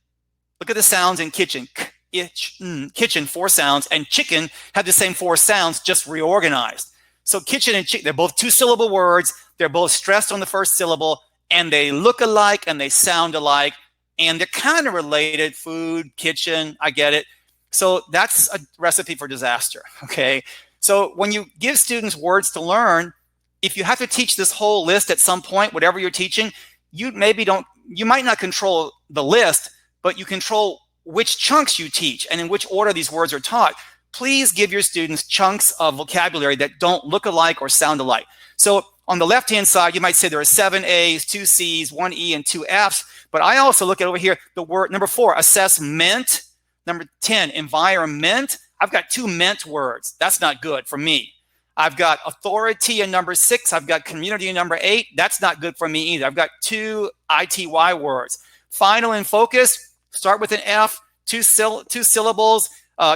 look at the sounds in kitchen, kitchen, 4 sounds, and chicken have the same 4 sounds, just reorganized. So kitchen and chicken, they're both 2-syllable words. They're both stressed on the first syllable, and they look alike and they sound alike, and they're kind of related. Food, kitchen, I get it. So that's a recipe for disaster, okay? So when you give students words to learn, if you have to teach this whole list at some point, whatever you're teaching, you might not control the list, but you control which chunks you teach and in which order these words are taught. Please give your students chunks of vocabulary that don't look alike or sound alike. So On the left-hand side, you might say there are 7 A's, 2 C's, 1 E, and 2 F's. But I also look at over here, the word number 4, assessment. Number 10, environment. I've got 2 ment words. That's not good for me. I've got authority in number 6. I've got community in number 8. That's not good for me either. I've got 2 ITY words. Final and focus, start with an F, 2 syllables,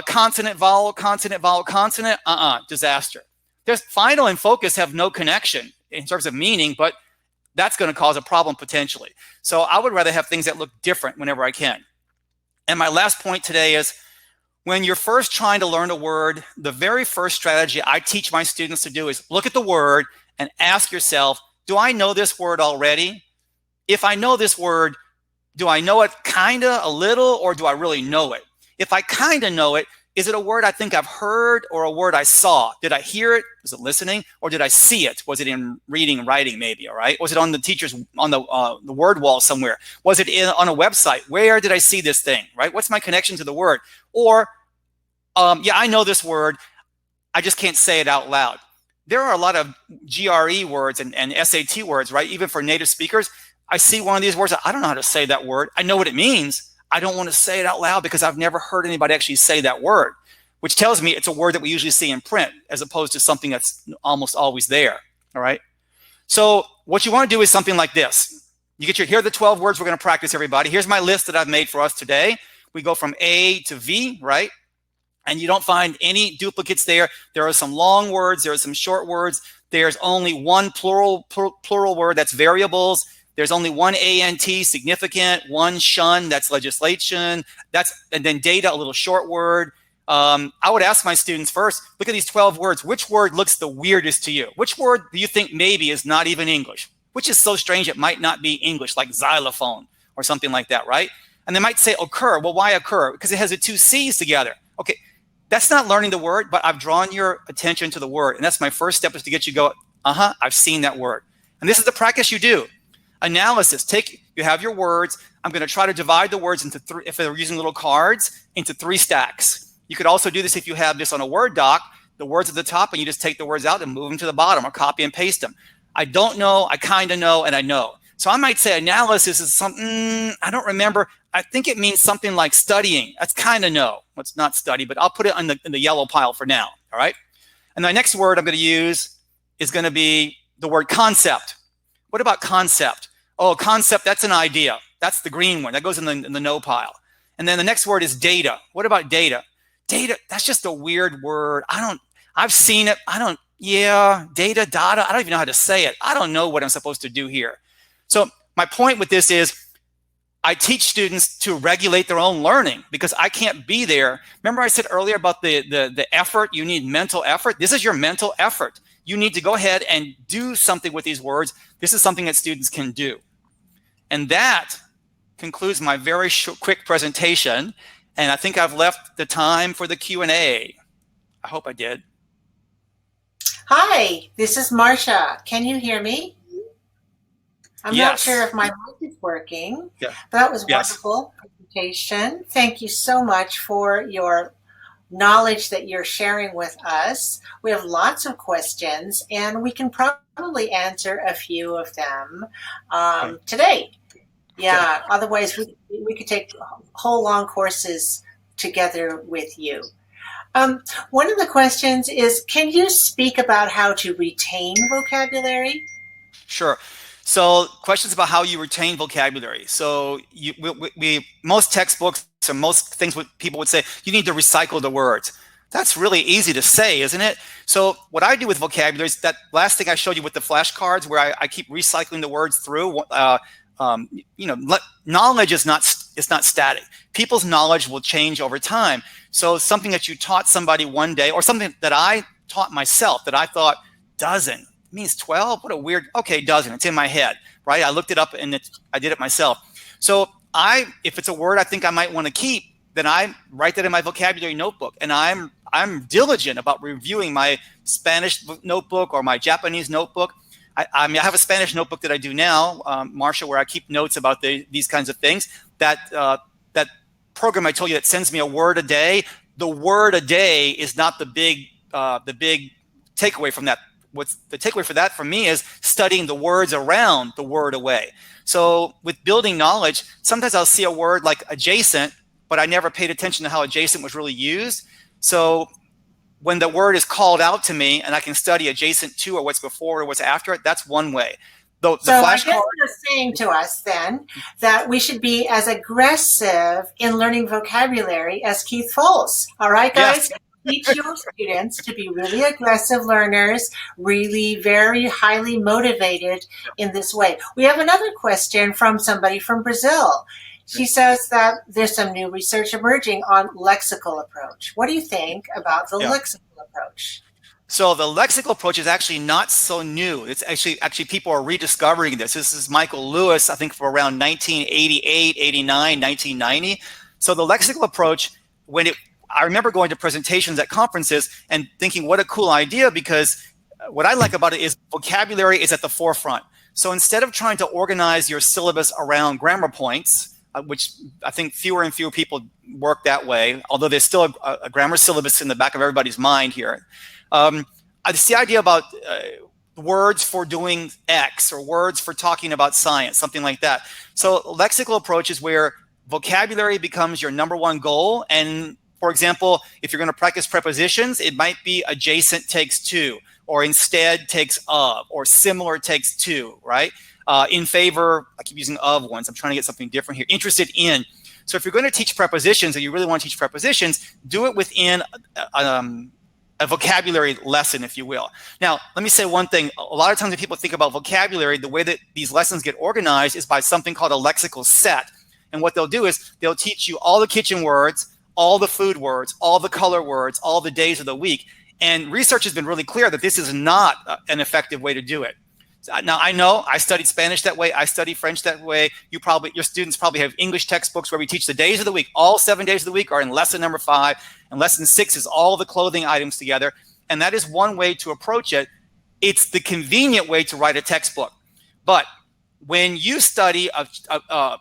consonant, vowel, consonant, vowel, consonant. Disaster. There's final and focus have no connection in terms of meaning, but that's going to cause a problem potentially. So I would rather have things that look different whenever I can. And my last point today is, when you're first trying to learn a word, the very first strategy I teach my students to do is look at the word and ask yourself, do I know this word already? If I know this word, do I know it kind of, a little, or do I really know it? If I kind of know it, is it a word I think I've heard or a word I saw? Did I hear it? Was it listening? Or did I see it? Was it in reading and writing maybe, all right? Was it on the teacher's, on the word wall somewhere? Was it on a website? Where did I see this thing, right? What's my connection to the word? Or, yeah, I know this word. I just can't say it out loud. There are a lot of GRE words and SAT words, right? Even for native speakers. I see one of these words. I don't know how to say that word. I know what it means. I don't want to say it out loud because I've never heard anybody actually say that word, which tells me it's a word that we usually see in print as opposed to something that's almost always there, all right? So what you want to do is something like this. You get here are the 12 words we're going to practice, everybody. Here's my list that I've made for us today. We go from A to V, right? And you don't find any duplicates there. There are some long words. There are some short words. There's only one plural word, that's variables. There's only one ANT, significant, one shun, that's legislation, and then data, a little short word. I would ask my students first, look at these 12 words. Which word looks the weirdest to you? Which word do you think maybe is not even English? Which is so strange it might not be English, like xylophone or something like that, right? And they might say occur. Well, why occur? Because it has the 2 C's together. Okay, that's not learning the word, but I've drawn your attention to the word. And that's my first step, is to get you to go, I've seen that word. And this is the practice you do. Analysis. You have your words. I'm going to try to divide the words into 3, if they're using little cards, into 3 stacks. You could also do this if you have this on a Word doc, the words at the top, and you just take the words out and move them to the bottom, or copy and paste them. I don't know, I kind of know, and I know. So I might say analysis is something, I don't remember. I think it means something like studying. That's kind of know. Well, it's not study, but I'll put it in the yellow pile for now, all right? And the next word I'm going to use is going to be the word concept. What about concept? Oh, concept, that's an idea. That's the green one. That goes in the no pile. And then the next word is data. What about data? Data, that's just a weird word. I've seen it. Data, data. I don't even know how to say it. I don't know what I'm supposed to do here. So my point with this is I teach students to regulate their own learning because I can't be there. Remember I said earlier about the effort? You need mental effort. This is your mental effort. You need to go ahead and do something with these words. This is something that students can do. And that concludes my very quick presentation. And I think I've left the time for the Q&A. I hope I did. Hi, this is Marcia. Can you hear me? I'm not Yes. sure if my mic is working. Yeah. But that was Yes. wonderful presentation. Thank you so much for your knowledge that you're sharing with us. We have lots of questions, and we can probably answer a few of them today. Yeah, otherwise we could take whole long courses together with you. One of the questions is, can you speak about how to retain vocabulary? Sure. So questions about how you retain vocabulary. So most textbooks or most things people would say, you need to recycle the words. That's really easy to say, isn't it? So what I do with vocabulary is that last thing I showed you with the flashcards, where I keep recycling the words through. Knowledge is not static. People's knowledge will change over time. So something that you taught somebody one day, or something that I taught myself that I thought dozen means 12. What a weird. Okay, dozen. It's in my head, right? I looked it up and I did it myself. So if it's a word I think I might want to keep, then I write that in my vocabulary notebook, and I'm diligent about reviewing my Spanish notebook or my Japanese notebook. I have a Spanish notebook that I do now, Marcia, where I keep notes about these kinds of things. That program I told you that sends me a word a day. The word a day is not the big takeaway from that. what's the takeaway for that for me is studying the words around the word away. So with building knowledge, sometimes I'll see a word like adjacent, but I never paid attention to how adjacent was really used. So when the word is called out to me and I can study adjacent to or what's before or what's after it, that's one way. The So I flashcard, guess you're saying to us then that we should be as aggressive in learning vocabulary as Keith Folse. All right, guys? Yes. Teach your students to be really aggressive learners, really very highly motivated in this way. We have another question from somebody from Brazil. She says that there's some new research emerging on lexical approach. What do you think about the lexical approach? So the lexical approach is actually not so new. It's actually people are rediscovering this. This is Michael Lewis, I think, for around 1988, 89, 1990. So the lexical approach, I remember going to presentations at conferences and thinking, what a cool idea, because what I like about it is vocabulary is at the forefront. So instead of trying to organize your syllabus around grammar points, which I think fewer and fewer people work that way, although there's still a grammar syllabus in the back of everybody's mind here. It's the idea about words for doing X or words for talking about science, something like that. So lexical approach is where vocabulary becomes your number one goal. And for example, if you're going to practice prepositions, it might be adjacent takes to, or instead takes of, or similar takes to, right? In favor, I keep using of once. I'm trying to get something different here. Interested in. So if you're going to teach prepositions and you really want to teach prepositions, do it within a vocabulary lesson, if you will. Now, let me say one thing. A lot of times when people think about vocabulary, the way that these lessons get organized is by something called a lexical set. And what they'll do is they'll teach you all the kitchen words, all the food words, all the color words, all the days of the week. And research has been really clear that this is not an effective way to do it. Now, I know I studied Spanish that way. I studied French that way. Your students probably have English textbooks where we teach the days of the week. All 7 days of the week are in lesson number 5. And lesson 6 is all the clothing items together. And that is one way to approach it. It's the convenient way to write a textbook. But when you study,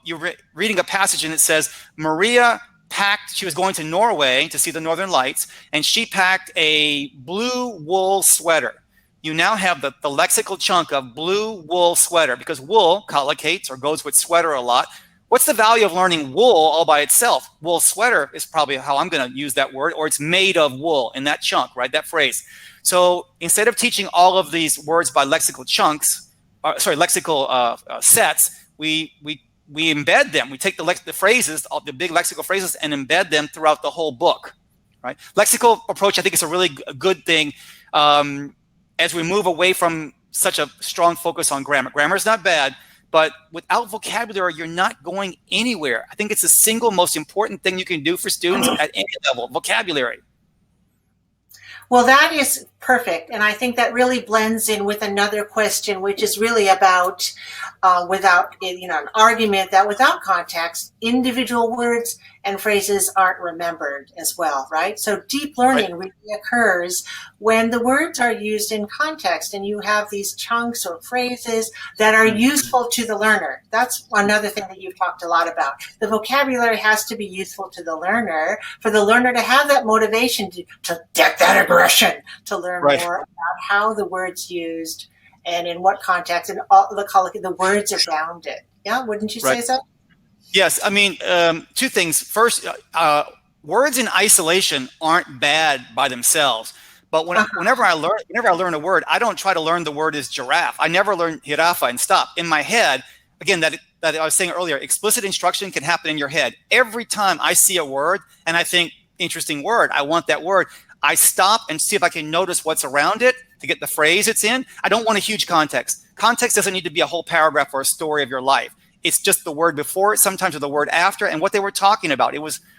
you're reading a passage and it says, Maria packed, she was going to Norway to see the Northern Lights, and she packed a blue wool sweater. You now have the lexical chunk of blue wool sweater, because wool collocates or goes with sweater a lot. What's the value of learning wool all by itself? Wool sweater is probably how I'm going to use that word, or it's made of wool in that chunk, right? That phrase. So instead of teaching all of these words by lexical chunks, lexical sets, we embed them. We take the phrases, the big lexical phrases, and embed them throughout the whole book, right? Lexical approach, I think, is a really good thing. As we move away from such a strong focus on grammar. Grammar is not bad, but without vocabulary, you're not going anywhere. I think it's the single most important thing you can do for students at any level, vocabulary. Well, that is perfect. And I think that really blends in with another question, which is really about, without, an argument that without context, individual words and phrases aren't remembered as well, right? So deep learning really occurs when the words are used in context and you have these chunks or phrases that are useful to the learner. That's another thing that you've talked a lot about. The vocabulary has to be useful to the learner for the learner to have that motivation to get that aggression, to learn more about how the word's used and in what context and all the words around it. Yeah, wouldn't you say so? Yes, I mean, two things. First, words in isolation aren't bad by themselves. But whenever I learn a word, I don't try to learn the word as giraffe. I never learn jirafa and stop. In my head, again, that I was saying earlier, explicit instruction can happen in your head. Every time I see a word and I think, interesting word, I want that word, I stop and see if I can notice what's around it to get the phrase it's in. I don't want a huge context. Context doesn't need to be a whole paragraph or a story of your life. It's just the word before it, sometimes or the word after, and what they were talking about.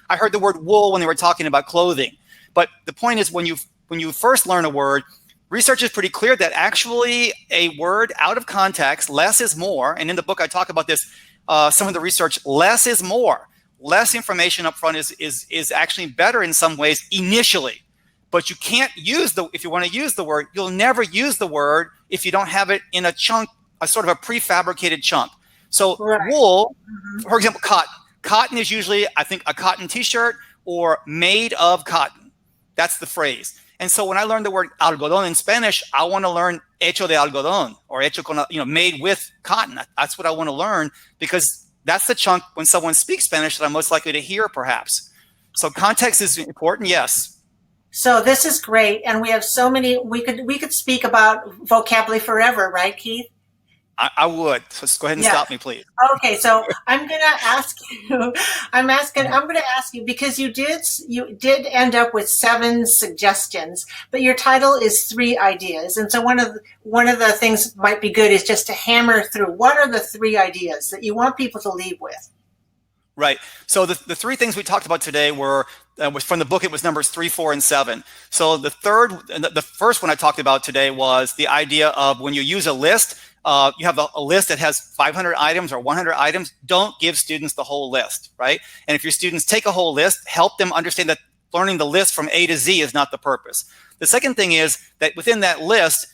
I heard the word wool when they were talking about clothing. But the point is, when you first learn a word, research is pretty clear that actually a word out of context, less is more. And in the book, I talk about this, some of the research, less is more. Less information up front is actually better in some ways initially. But you can't if you want to use the word, you'll never use the word if you don't have it in a chunk, a sort of a prefabricated chunk. So wool, for example, cotton. Cotton is usually, I think, a cotton t-shirt or made of cotton. That's the phrase. And so when I learned the word algodón in Spanish, I want to learn hecho de algodón, or hecho con, made with cotton. That's what I want to learn, because that's the chunk when someone speaks Spanish that I'm most likely to hear, perhaps. So context is important, yes. So this is great, and we have so many. We could speak about vocabulary forever, right, Keith? I would. So just go ahead and stop me, please. Okay, so I'm going to ask you. I'm going to ask you, because you did end up with 7 suggestions, but your title is 3 ideas, and so one of the things might be good is just to hammer through. What are the 3 ideas that you want people to leave with? Right. So the 3 things we talked about today were from the book. It was numbers 3, 4, and 7. So the first one I talked about today was the idea of when you use a list. You have a list that has 500 items or 100 items. Don't give students the whole list, right? And if your students take a whole list, help them understand that learning the list from A to Z is not the purpose. The second thing is that within that list,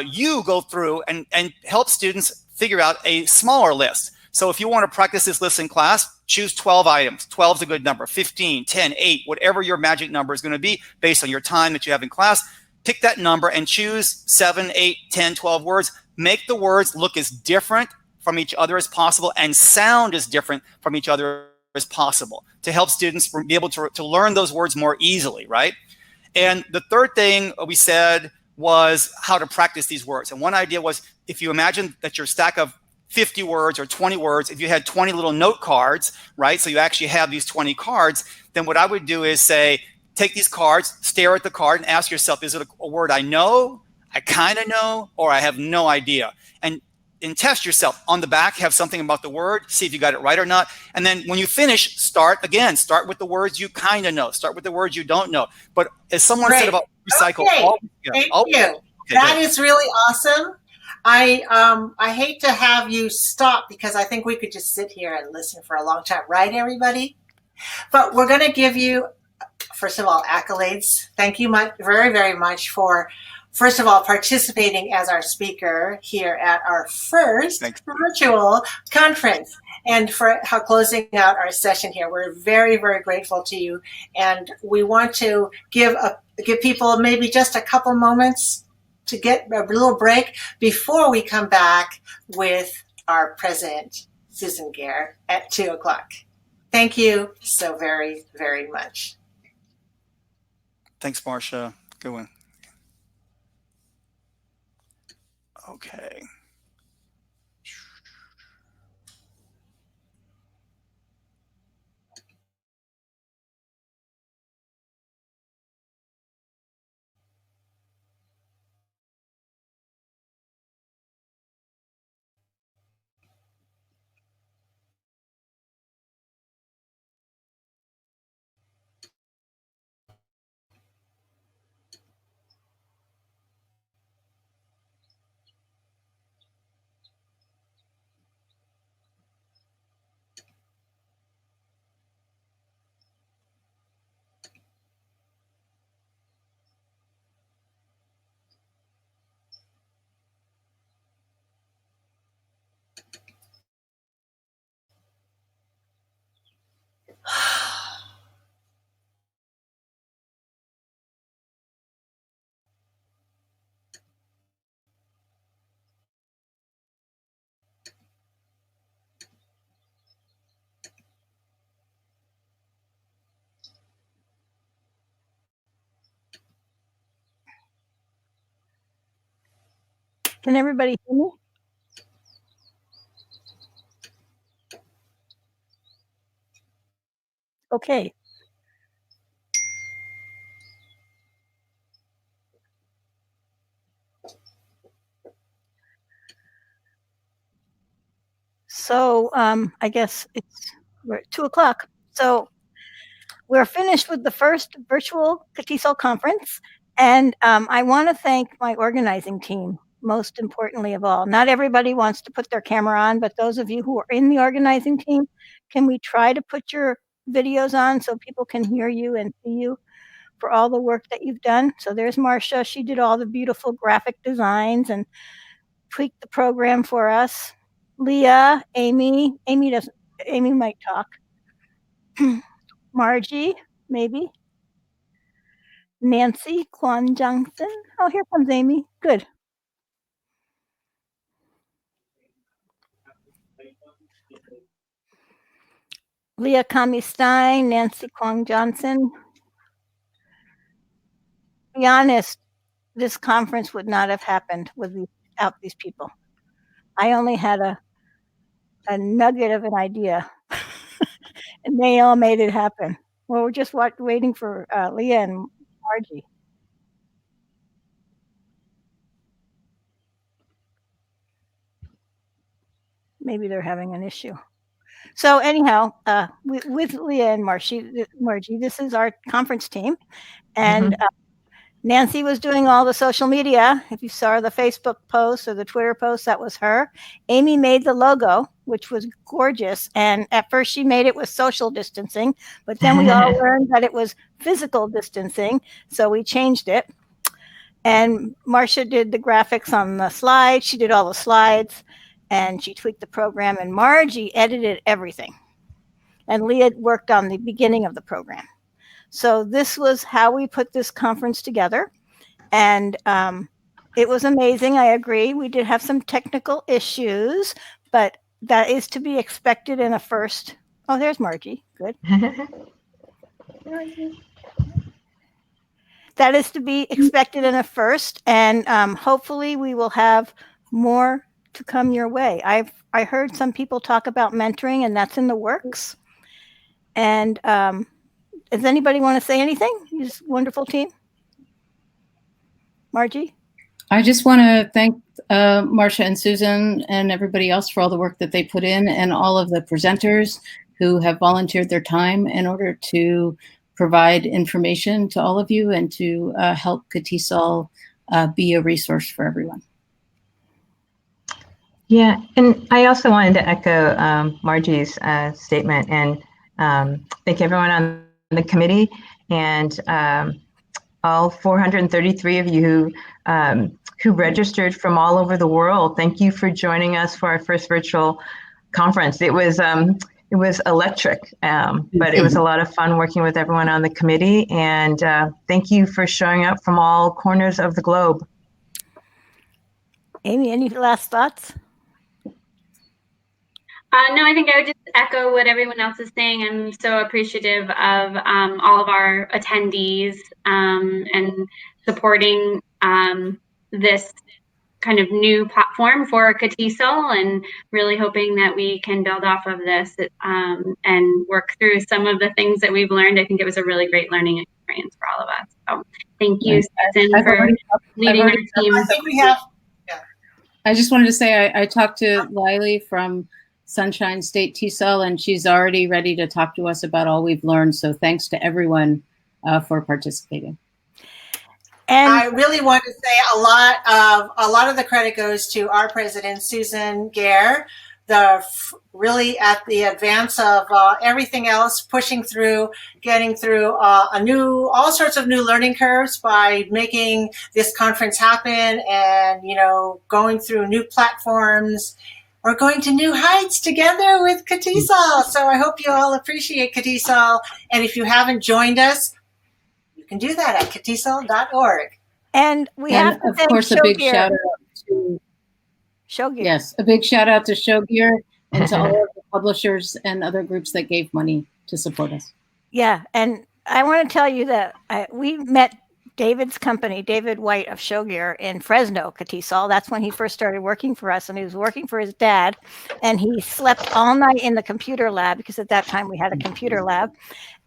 you go through and help students figure out a smaller list. So if you want to practice this list in class, choose 12 items. 12 is a good number. 15, 10, 8, whatever your magic number is going to be based on your time that you have in class. Pick that number and choose 7, 8, 10, 12 words. Make the words look as different from each other as possible and sound as different from each other as possible to help students be able to learn those words more easily, right? And the third thing we said was how to practice these words. And one idea was, if you imagine that your stack of 50 words or 20 words, if you had 20 little note cards, right? So you actually have these 20 cards, then what I would do is say, take these cards, stare at the card, and ask yourself, is it a word I know, I kind of know, or I have no idea? And test yourself. On the back, have something about the word, see if you got it right or not. And then when you finish, start with the words you kind of know. Start with the words you don't know. But as someone said about recycle, Thank you. That is really awesome. I hate to have you stop, because I think we could just sit here and listen for a long time, right, everybody? But we're going to give you, first of all, accolades. Thank you very, very much for, first of all, participating as our speaker here at our first virtual conference, and for closing out our session here. We're very, very grateful to you, and we want to give people maybe just a couple moments to get a little break before we come back with our president, Susan Gaer, at 2 o'clock. Thank you so very, very much. Thanks, Marcia. Good one. Okay. Can everybody hear me? Okay. So I guess we're at 2 o'clock. So we're finished with the first virtual CATISO conference. And I want to thank my organizing team, most importantly of all. Not everybody wants to put their camera on, but those of you who are in the organizing team, can we try to put your videos on so people can hear you and see you for all the work that you've done? So there's Marcia. She did all the beautiful graphic designs and tweaked the program for us. Leah, Amy might talk. Margie, maybe. Nancy Kwan Johnson. Oh, here comes Amy. Good. Leah Kami Stein, Nancy Kwong Johnson. To be honest, this conference would not have happened without these people. I only had a nugget of an idea, and they all made it happen. Well, we're just waiting for Leah and Margie. Maybe they're having an issue. So anyhow, with Leah and Margie, this is our conference team, and Nancy was doing all the social media. If you saw the Facebook post or the Twitter post, that was her. Amy made the logo, which was gorgeous. And at first she made it with social distancing, but then we all learned that it was physical distancing. So we changed it. And Marcia did the graphics on the slides. She did all the slides and she tweaked the program. And Margie edited everything. And Leah worked on the beginning of the program. So this was how we put this conference together. And it was amazing. I agree. We did have some technical issues, but that is to be expected in a first. Oh, there's Margie. Good. That is to be expected in a first. And hopefully we will have more to come your way. I heard some people talk about mentoring, and that's in the works. And does anybody want to say anything? This wonderful team. Margie? I just want to thank Marcia and Susan and everybody else for all the work that they put in, and all of the presenters who have volunteered their time in order to provide information to all of you and to help CATISOL be a resource for everyone. Yeah, and I also wanted to echo Margie's statement and thank everyone on the committee and all 433 of you who registered from all over the world. Thank you for joining us for our first virtual conference. It was electric, but it was a lot of fun working with everyone on the committee. And thank you for showing up from all corners of the globe. Amy, any last thoughts? No, I think I would just echo what everyone else is saying. I'm so appreciative of all of our attendees and supporting this kind of new platform for CATISOL, and really hoping that we can build off of this and work through some of the things that we've learned. I think it was a really great learning experience for all of us. So thank you, Susan, for leading our team. I think we have. I just wanted to say I talked to Lily from Sunshine State TESOL, and she's already ready to talk to us about all we've learned. So thanks to everyone for participating. And I really want to say a lot of the credit goes to our president, Susan Gaer, really at the advance of everything else, pushing through, getting through all sorts of new learning curves by making this conference happen, and going through new platforms. We're going to new heights together with CATISOL. So I hope you all appreciate CATISOL. And if you haven't joined us, you can do that at catisol.org. And we have to, of course, a big shout out to Showgear. Yes, a big shout out to Showgear and to all of the publishers and other groups that gave money to support us. Yeah, and I want to tell you that we met David's company, David White of Showgear, in Fresno, CATISOL. That's when he first started working for us, and he was working for his dad, and he slept all night in the computer lab, because at that time we had a computer lab,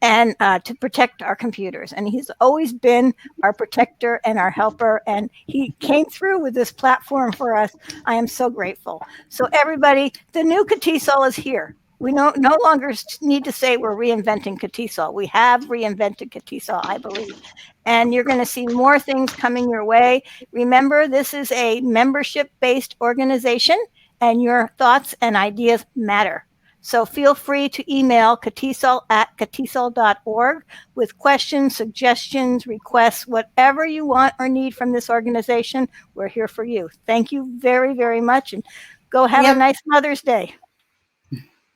and to protect our computers. And he's always been our protector and our helper, and he came through with this platform for us. I am so grateful. So everybody, the new CATISOL is here. We no longer need to say we're reinventing CATISOL. We have reinvented CATISOL, I believe. And you're going to see more things coming your way. Remember, this is a membership-based organization, and your thoughts and ideas matter. So feel free to email catisol@catisol.org with questions, suggestions, requests, whatever you want or need from this organization. We're here for you. Thank you very, very much, and go have a nice Mother's Day.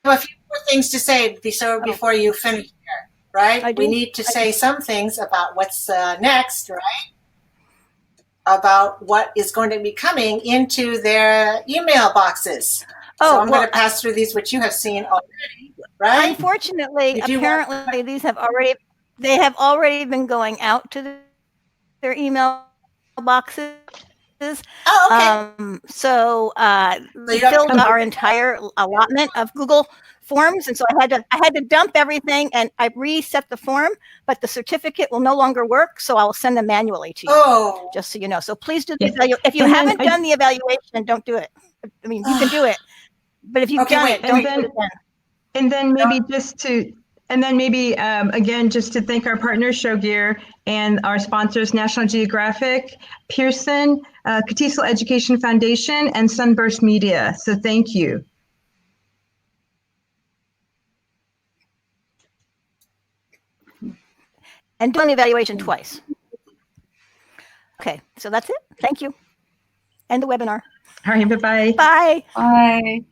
A few more things to say before you finish here. right? I We do. need to say some things about what's next, right? About what is going to be coming into their email boxes. So I'm going to pass through these, which you have seen already, right? Unfortunately, apparently these have already been going out to their email boxes. Oh, okay. We filled our entire allotment of Google Forms, and so I had to dump everything, and I reset the form, but the certificate will no longer work, so I will send them manually to you. Oh, just so you know. So please do the evaluation. If you haven't done the evaluation, don't do it. I mean, you can do it, but if you've done it, don't do it again. And then maybe again, just to thank our partners, Show Gear, and our sponsors, National Geographic, Pearson, Custodio Education Foundation, and Sunburst Media. So thank you. And doing the evaluation twice. Okay, so that's it. Thank you. End the webinar. All right, bye-bye. Bye. Bye.